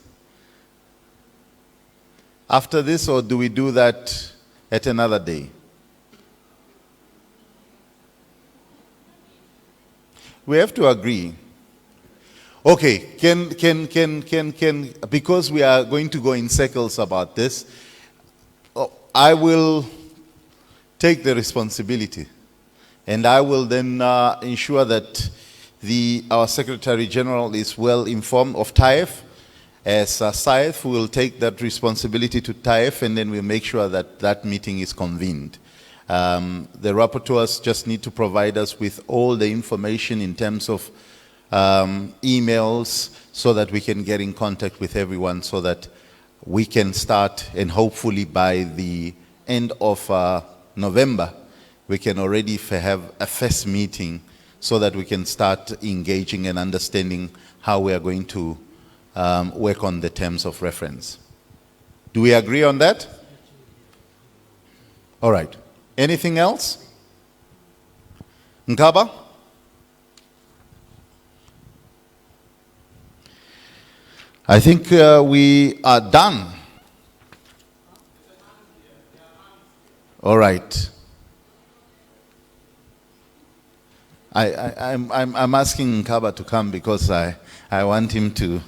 Speaker 3: after this, or do we do that at another day? We have to agree. Okay, because we are going to go in circles about this, I will take the responsibility, and I will then ensure that our Secretary General is well informed of TAIF. As SAIF, we will take that responsibility to TAIF, and then we'll make sure that that meeting is convened. The rapporteurs just need to provide us with all the information in terms of emails, so that we can get in contact with everyone, so that we can start, and hopefully by the end of November, we can already have a first meeting, so that we can start engaging and understanding how we are going to work on the terms of reference. Do we agree on that? All right. Anything else? Nkaba? I think we are done. All right. I'm asking Nkaba to come because I want him to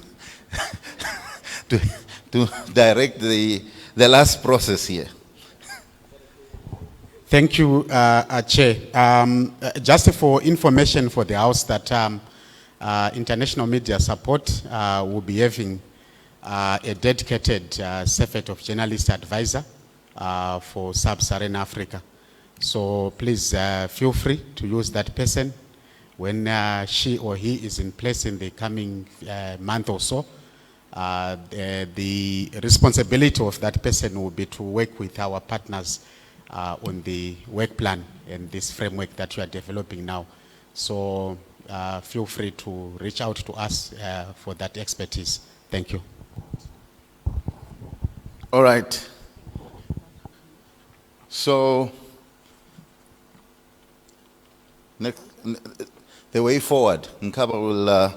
Speaker 3: to direct the last process here.
Speaker 7: Thank you, Chair. Just for information for the House that International Media Support will be having a dedicated Sefet of Journalist Advisor for Sub-Saharan Africa. So please feel free to use that person when she or he is in place in the coming month or so. The responsibility of that person will be to work with our partners on the work plan and this framework that we are developing now. So feel free to reach out to us for that expertise. Thank you.
Speaker 17: All right. So, the way forward, Nkaba will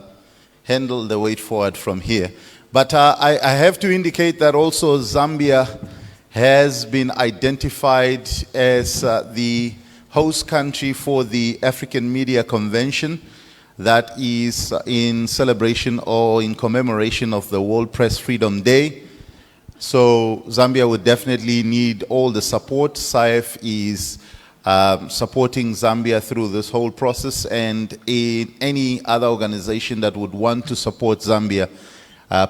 Speaker 17: handle the way forward from here. But I have to indicate that also Zambia has been identified as the host country for the African Media Convention that is in celebration or in commemoration of the World Press Freedom Day. So Zambia would definitely need all the support. SAIF is supporting Zambia through this whole process, and in any other organization that would want to support Zambia,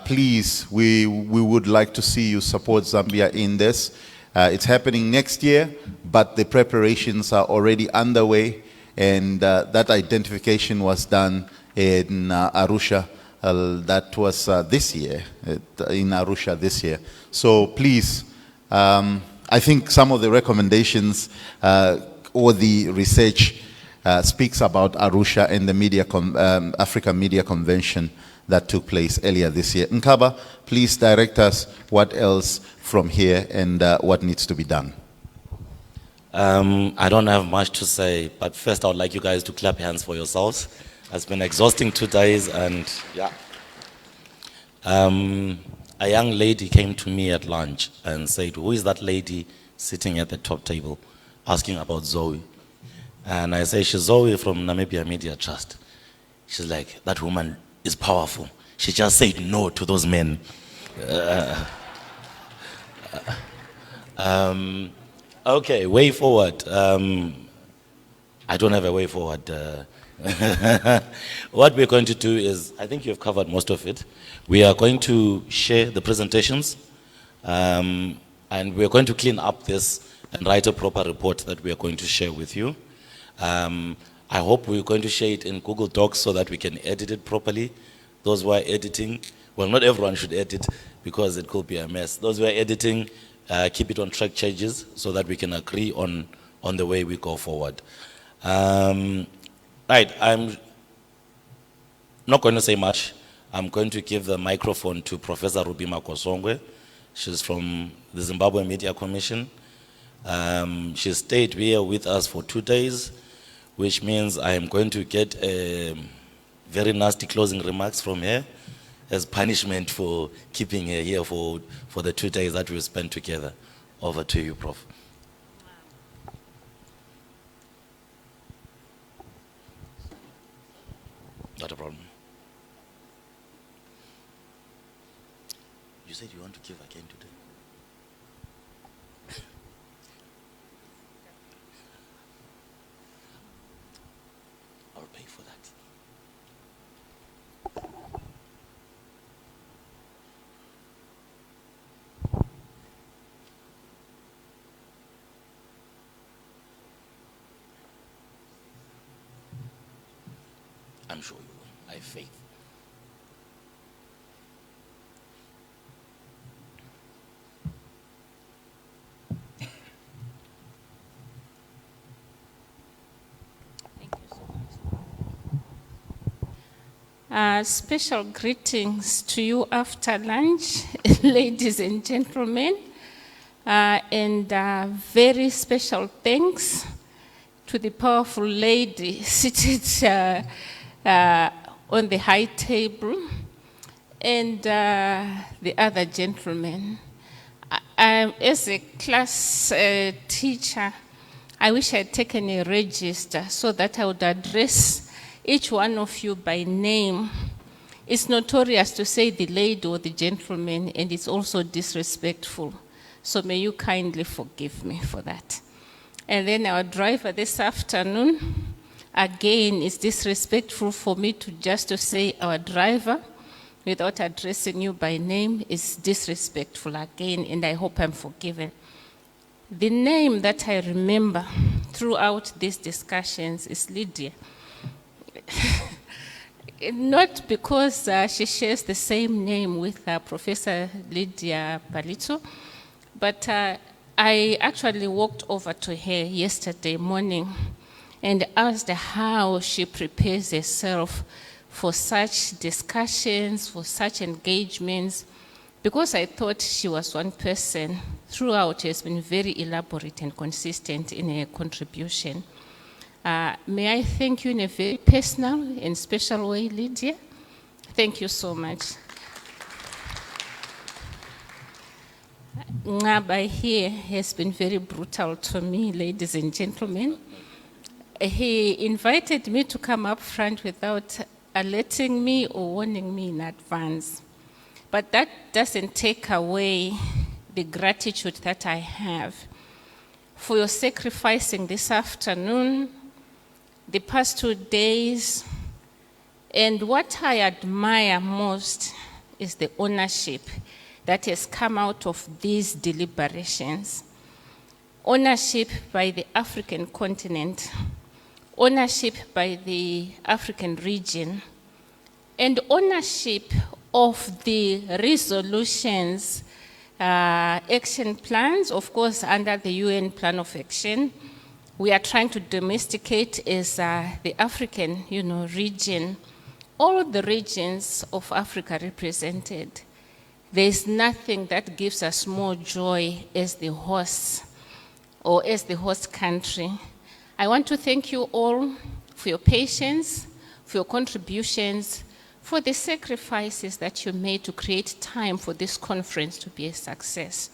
Speaker 17: please, we would like to see you support Zambia in this. It's happening next year, but the preparations are already underway, and that identification was done in Arusha. That was this year, in Arusha this year. So please, I think some of the recommendations or the research speaks about Arusha and the African Media Convention that took place earlier this year. Nkaba, please direct us what else from here and what needs to be done.
Speaker 10: I don't have much to say, but first I would like you guys to clap hands for yourselves. It's been exhausting 2 days, and yeah. A young lady came to me at lunch and said, "Who is that lady sitting at the top table asking about Zoe?" And I say, "She's Zoe from Namibia Media Trust." She's like, "That woman is powerful. She just said no to those men." Okay, way forward. I don't have a way forward. What we're going to do is, I think you've covered most of it. We are going to share the presentations, and we're going to clean up this and write a proper report that we are going to share with you. I hope we're going to share it in Google Docs so that we can edit it properly. Those who are editing, well, not everyone should edit because it could be a mess. Those who are editing, keep it on track changes so that we can agree on the way we go forward. Right, I'm not going to say much. I'm going to give the microphone to Professor Rubima Kosongwe. She's from the Zimbabwe Media Commission. She stayed here with us for 2 days, which means I am going to get very nasty closing remarks from her as punishment for keeping her here for the 2 days that we spent together. Over to you, Prof. Not a problem. You said you want to give again today. I'll pay for that. I'm sure you will. I have faith.
Speaker 19: Special greetings to you after lunch, ladies and gentlemen, and very special thanks to the powerful lady seated on the high table and the other gentlemen. As a class teacher, I wish I had taken a register so that I would address each one of you by name. It's notorious to say the lady or the gentleman, and it's also disrespectful. So may you kindly forgive me for that. And then our driver this afternoon, again, it's disrespectful for me to say our driver without addressing you by name. Is disrespectful again, and I hope I'm forgiven. The name that I remember throughout these discussions is Lydia. Not because she shares the same name with Professor Lydia Palito, but I actually walked over to her yesterday morning and asked her how she prepares herself for such discussions, for such engagements, because I thought she was one person, throughout has been very elaborate and consistent in her contribution. May I thank you in a very personal and special way, Lydia? Thank you so much. Ngaba here has been very brutal to me, ladies and gentlemen. He invited me to come up front without alerting me or warning me in advance. But that doesn't take away the gratitude that I have for your sacrificing this afternoon, the past 2 days, and what I admire most is the ownership that has come out of these deliberations. Ownership by the African continent, ownership by the African region, and ownership of the resolutions, action plans, of course, under the UN Plan of Action. We are trying to domesticate as the African, region, all the regions of Africa represented. There is nothing that gives us more joy as the hosts or as the host country. I want to thank you all for your patience, for your contributions, for the sacrifices that you made to create time for this conference to be a success.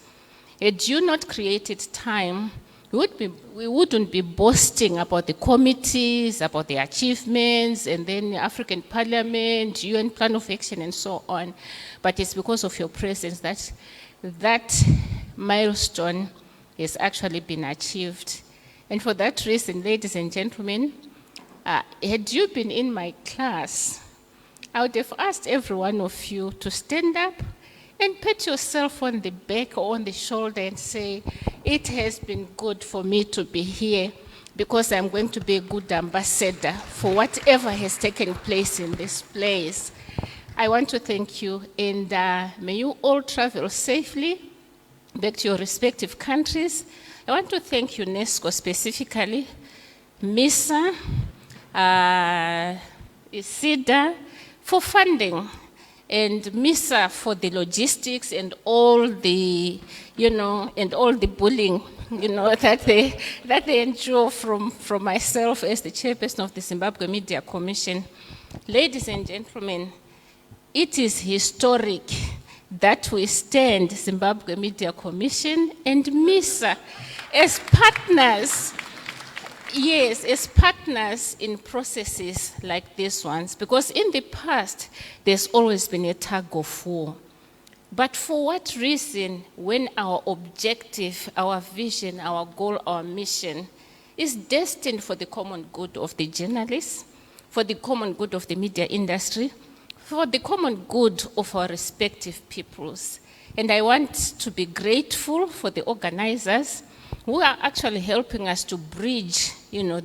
Speaker 19: Had you not created time, we wouldn't be boasting about the committees, about the achievements, and then the African Parliament, UN Plan of Action, and so on. But it's because of your presence that that milestone has actually been achieved. And for that reason, ladies and gentlemen, had you been in my class, I would have asked every one of you to stand up and pat yourself on the back or on the shoulder and say, it has been good for me to be here because I'm going to be a good ambassador for whatever has taken place in this place. I want to thank you, and may you all travel safely back to your respective countries. I want to thank UNESCO specifically, MISA, ISIDA for funding, and MISA for the logistics and all the, and all the bullying, that they endure from myself as the chairperson of the Zimbabwe Media Commission. Ladies and gentlemen, it is historic that we stand Zimbabwe Media Commission and MISA as partners. Yes, as partners in processes like these ones, because in the past, there's always been a tug of war. But for what reason, when our objective, our vision, our goal, our mission is destined for the common good of the journalists, for the common good of the media industry, for the common good of our respective peoples? And I want to be grateful for the organizers who are actually helping us to bridge,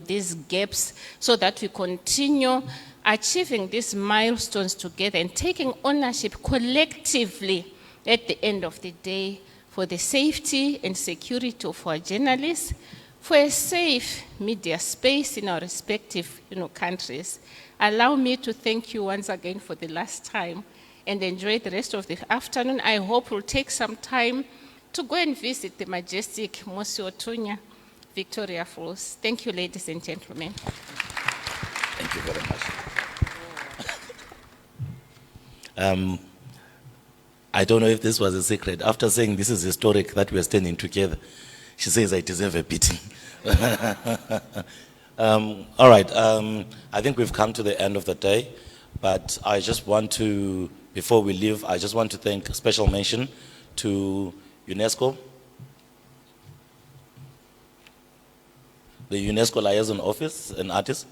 Speaker 19: these gaps so that we continue achieving these milestones together and taking ownership collectively at the end of the day for the safety and security of our journalists, for a safe media space in our respective, countries. Allow me to thank you once again for the last time and enjoy the rest of the afternoon. I hope we'll take some time to go and visit the majestic Mosi Otunya, Victoria Falls. Thank you, ladies and gentlemen.
Speaker 10: Thank you very much. I don't know if this was a secret. After saying this is historic that we are standing together, she says I deserve a beating. All right, I think we've come to the end of the day, but I just want to, before we leave, I just want to thank a special mention to UNESCO, the UNESCO Liaison Office and artists.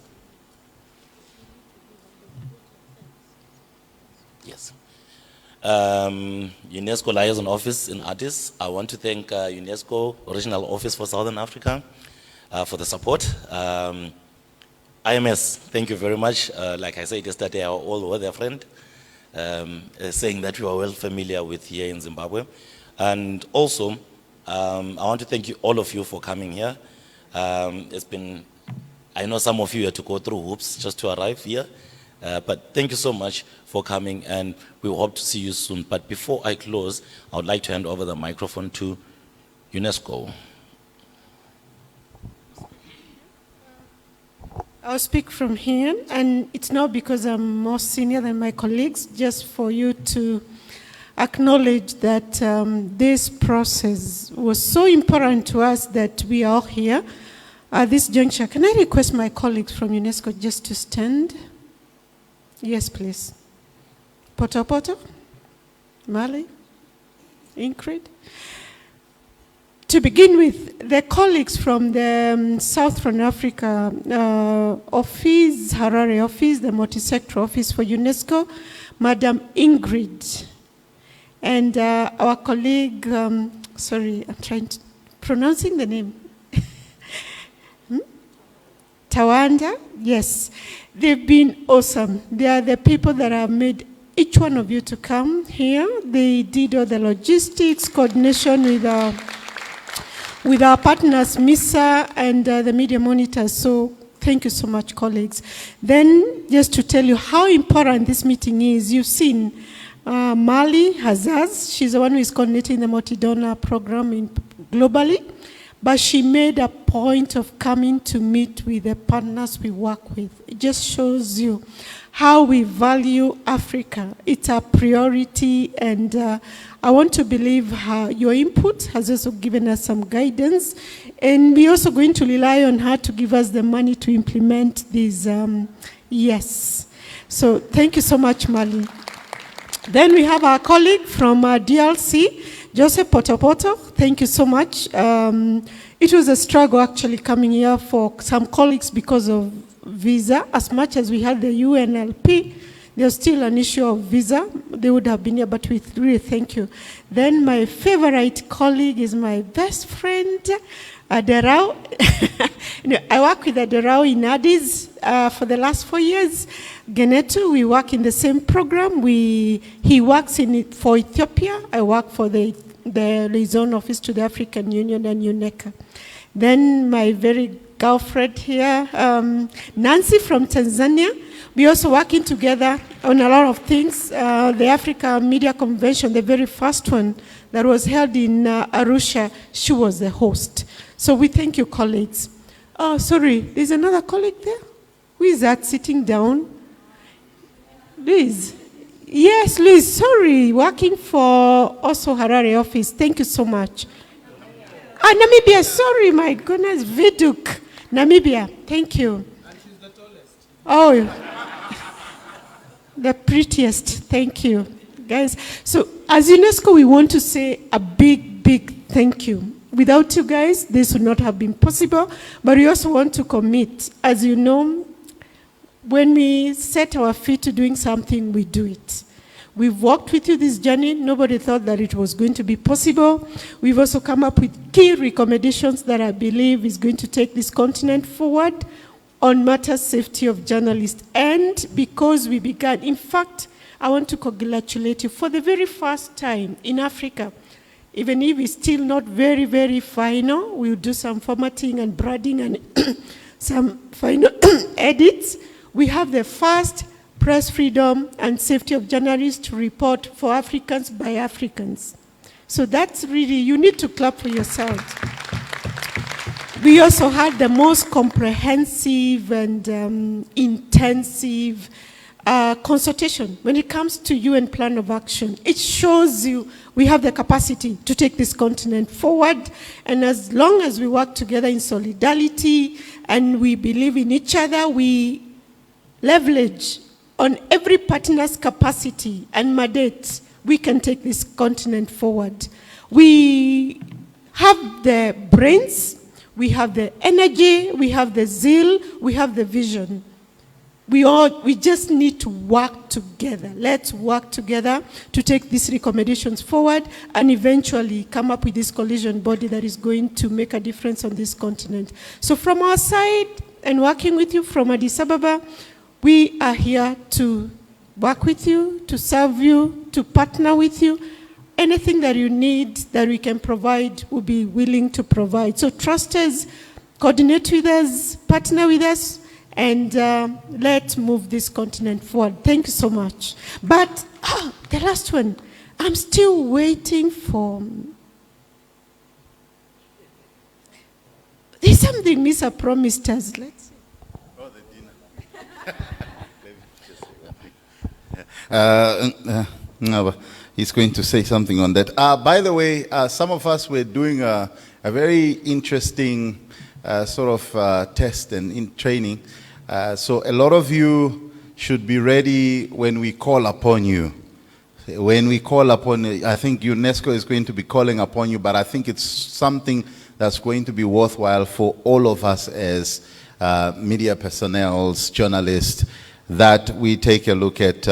Speaker 10: Yes. UNESCO Liaison Office in Addis. I want to thank UNESCO Regional Office for Southern Africa for the support. IMS, thank you very much. Like I said yesterday, our all were their friend, saying that we are well familiar with here in Zimbabwe. And also, I want to thank you, all of you, for coming here. It's been, I know some of you had to go through hoops just to arrive here. But thank you so much for coming, and we hope to see you soon. But before I close, I would like to hand over the microphone to UNESCO.
Speaker 15: I'll speak from here, and it's not because I'm more senior than my colleagues, just for you to acknowledge that this process was so important to us that we are here at this juncture. Can I request my colleagues from UNESCO just to stand? Yes, please. Poto, Mali, Ingrid. To begin with, the colleagues from the Southern Africa office, Harare office, the multi-sector office for UNESCO, Madam Ingrid, and our colleague, sorry, I'm trying to, pronouncing the name. Tawanda, yes. They've been awesome. They are the people that have made each one of you to come here. They did all the logistics, coordination with our partners, MISA and the media monitors. So thank you so much, colleagues. Then, just to tell you how important this meeting is, you've seen Mali Hazaz. She's the one who is coordinating the multi-donor program globally. But she made a point of coming to meet with the partners we work with. It just shows you how we value Africa. It's a priority, and I want to believe your input has also given us some guidance, and we're also going to rely on her to give us the money to implement these. Yes. So thank you so much, Mali. Then we have our colleague from DRC, Joseph Potopoto. Thank you so much. It was a struggle actually coming here for some colleagues because of visa. As much as we had the UNLP, there's still an issue of visa. They would have been here, but we really thank you. Then my favorite colleague is my best friend, Aderao. I work with Aderao in Addis for the last 4 years. Genetu, we work in the same program. He works for Ethiopia. I work for the liaison office to the African Union and UNECA. Then my very girlfriend here, Nancy from Tanzania. We're also working together on a lot of things. The Africa Media Convention, the very first one that was held in Arusha, she was the host. So we thank you, colleagues. Oh, sorry, there's another colleague there. Who is that sitting down? Liz. Yes, Liz, sorry, working for also Harare office. Thank you so much. Namibia, sorry, my goodness, Viduk. Namibia, thank you. And she's the tallest. Oh, the prettiest, thank you. Guys, so as UNESCO, we want to say a big thank you. Without you guys, this would not have been possible, but we also want to commit. As you know, when we set our feet to doing something, we do it. We've walked with you this journey. Nobody thought that it was going to be possible. We've also come up with key recommendations that I believe is going to take this continent forward on matters safety of journalists. And because we began, in fact, I want to congratulate you for the very first time in Africa. Even if it's still not very final, we'll do some formatting and branding and some final edits. We have the first press freedom and safety of journalists to report for Africans by Africans. So that's really, you need to clap for yourselves. We also had the most comprehensive and intensive consultation when it comes to UN Plan of Action. It shows you we have the capacity to take this continent forward, and as long as we work together in solidarity and we believe in each other, we leverage on every partner's capacity and mandate, we can take this continent forward. We have the brains, we have the energy, we have the zeal, we have the vision. We just need to work together. Let's work together to take these recommendations forward and eventually come up with this coalition body that is going to make a difference on this continent. So from our side, and working with you from Addis Ababa, we are here to work with you, to serve you, to partner with you. Anything that you need that we can provide, we'll be willing to provide. So trust us, coordinate with us, partner with us, and let's move this continent forward. Thank you so much. But the last one, I'm still waiting for... There's something Mr. promised us. Let's see.
Speaker 17: Oh, the dinner. No, he's going to say something on that. By the way, some of us were doing a very interesting sort of test and in training. So a lot of you should be ready when we call upon you. When we call upon you, I think UNESCO is going to be calling upon you, but I think it's something that's going to be worthwhile for all of us as media personnel, journalists, that we take a look at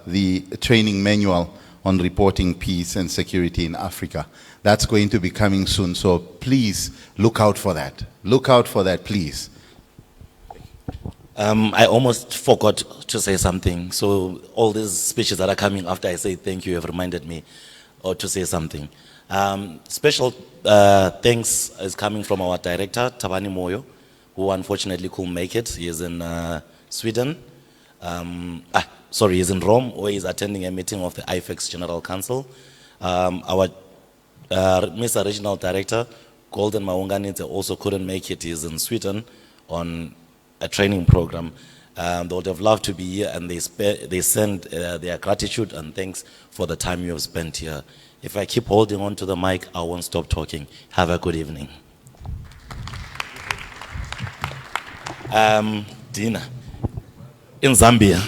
Speaker 17: the training manual on reporting peace and security in Africa. That's going to be coming soon, so please look out for that. Look out for that, please.
Speaker 10: I almost forgot to say something. So all these speeches that are coming after I say thank you have reminded me or to say something. Special thanks is coming from our director, Tabani Moyo, who unfortunately couldn't make it. He is in Sweden. He's in Rome, where he's attending a meeting of the IFEX General Council. Our Mr. Regional Director, Golden Maunganidze, also couldn't make it. He's in Sweden on a training program. They would have loved to be here, and they send their gratitude and thanks for the time you have spent here. If I keep holding on to the mic, I won't stop talking. Have a good evening. Dina, in Zambia,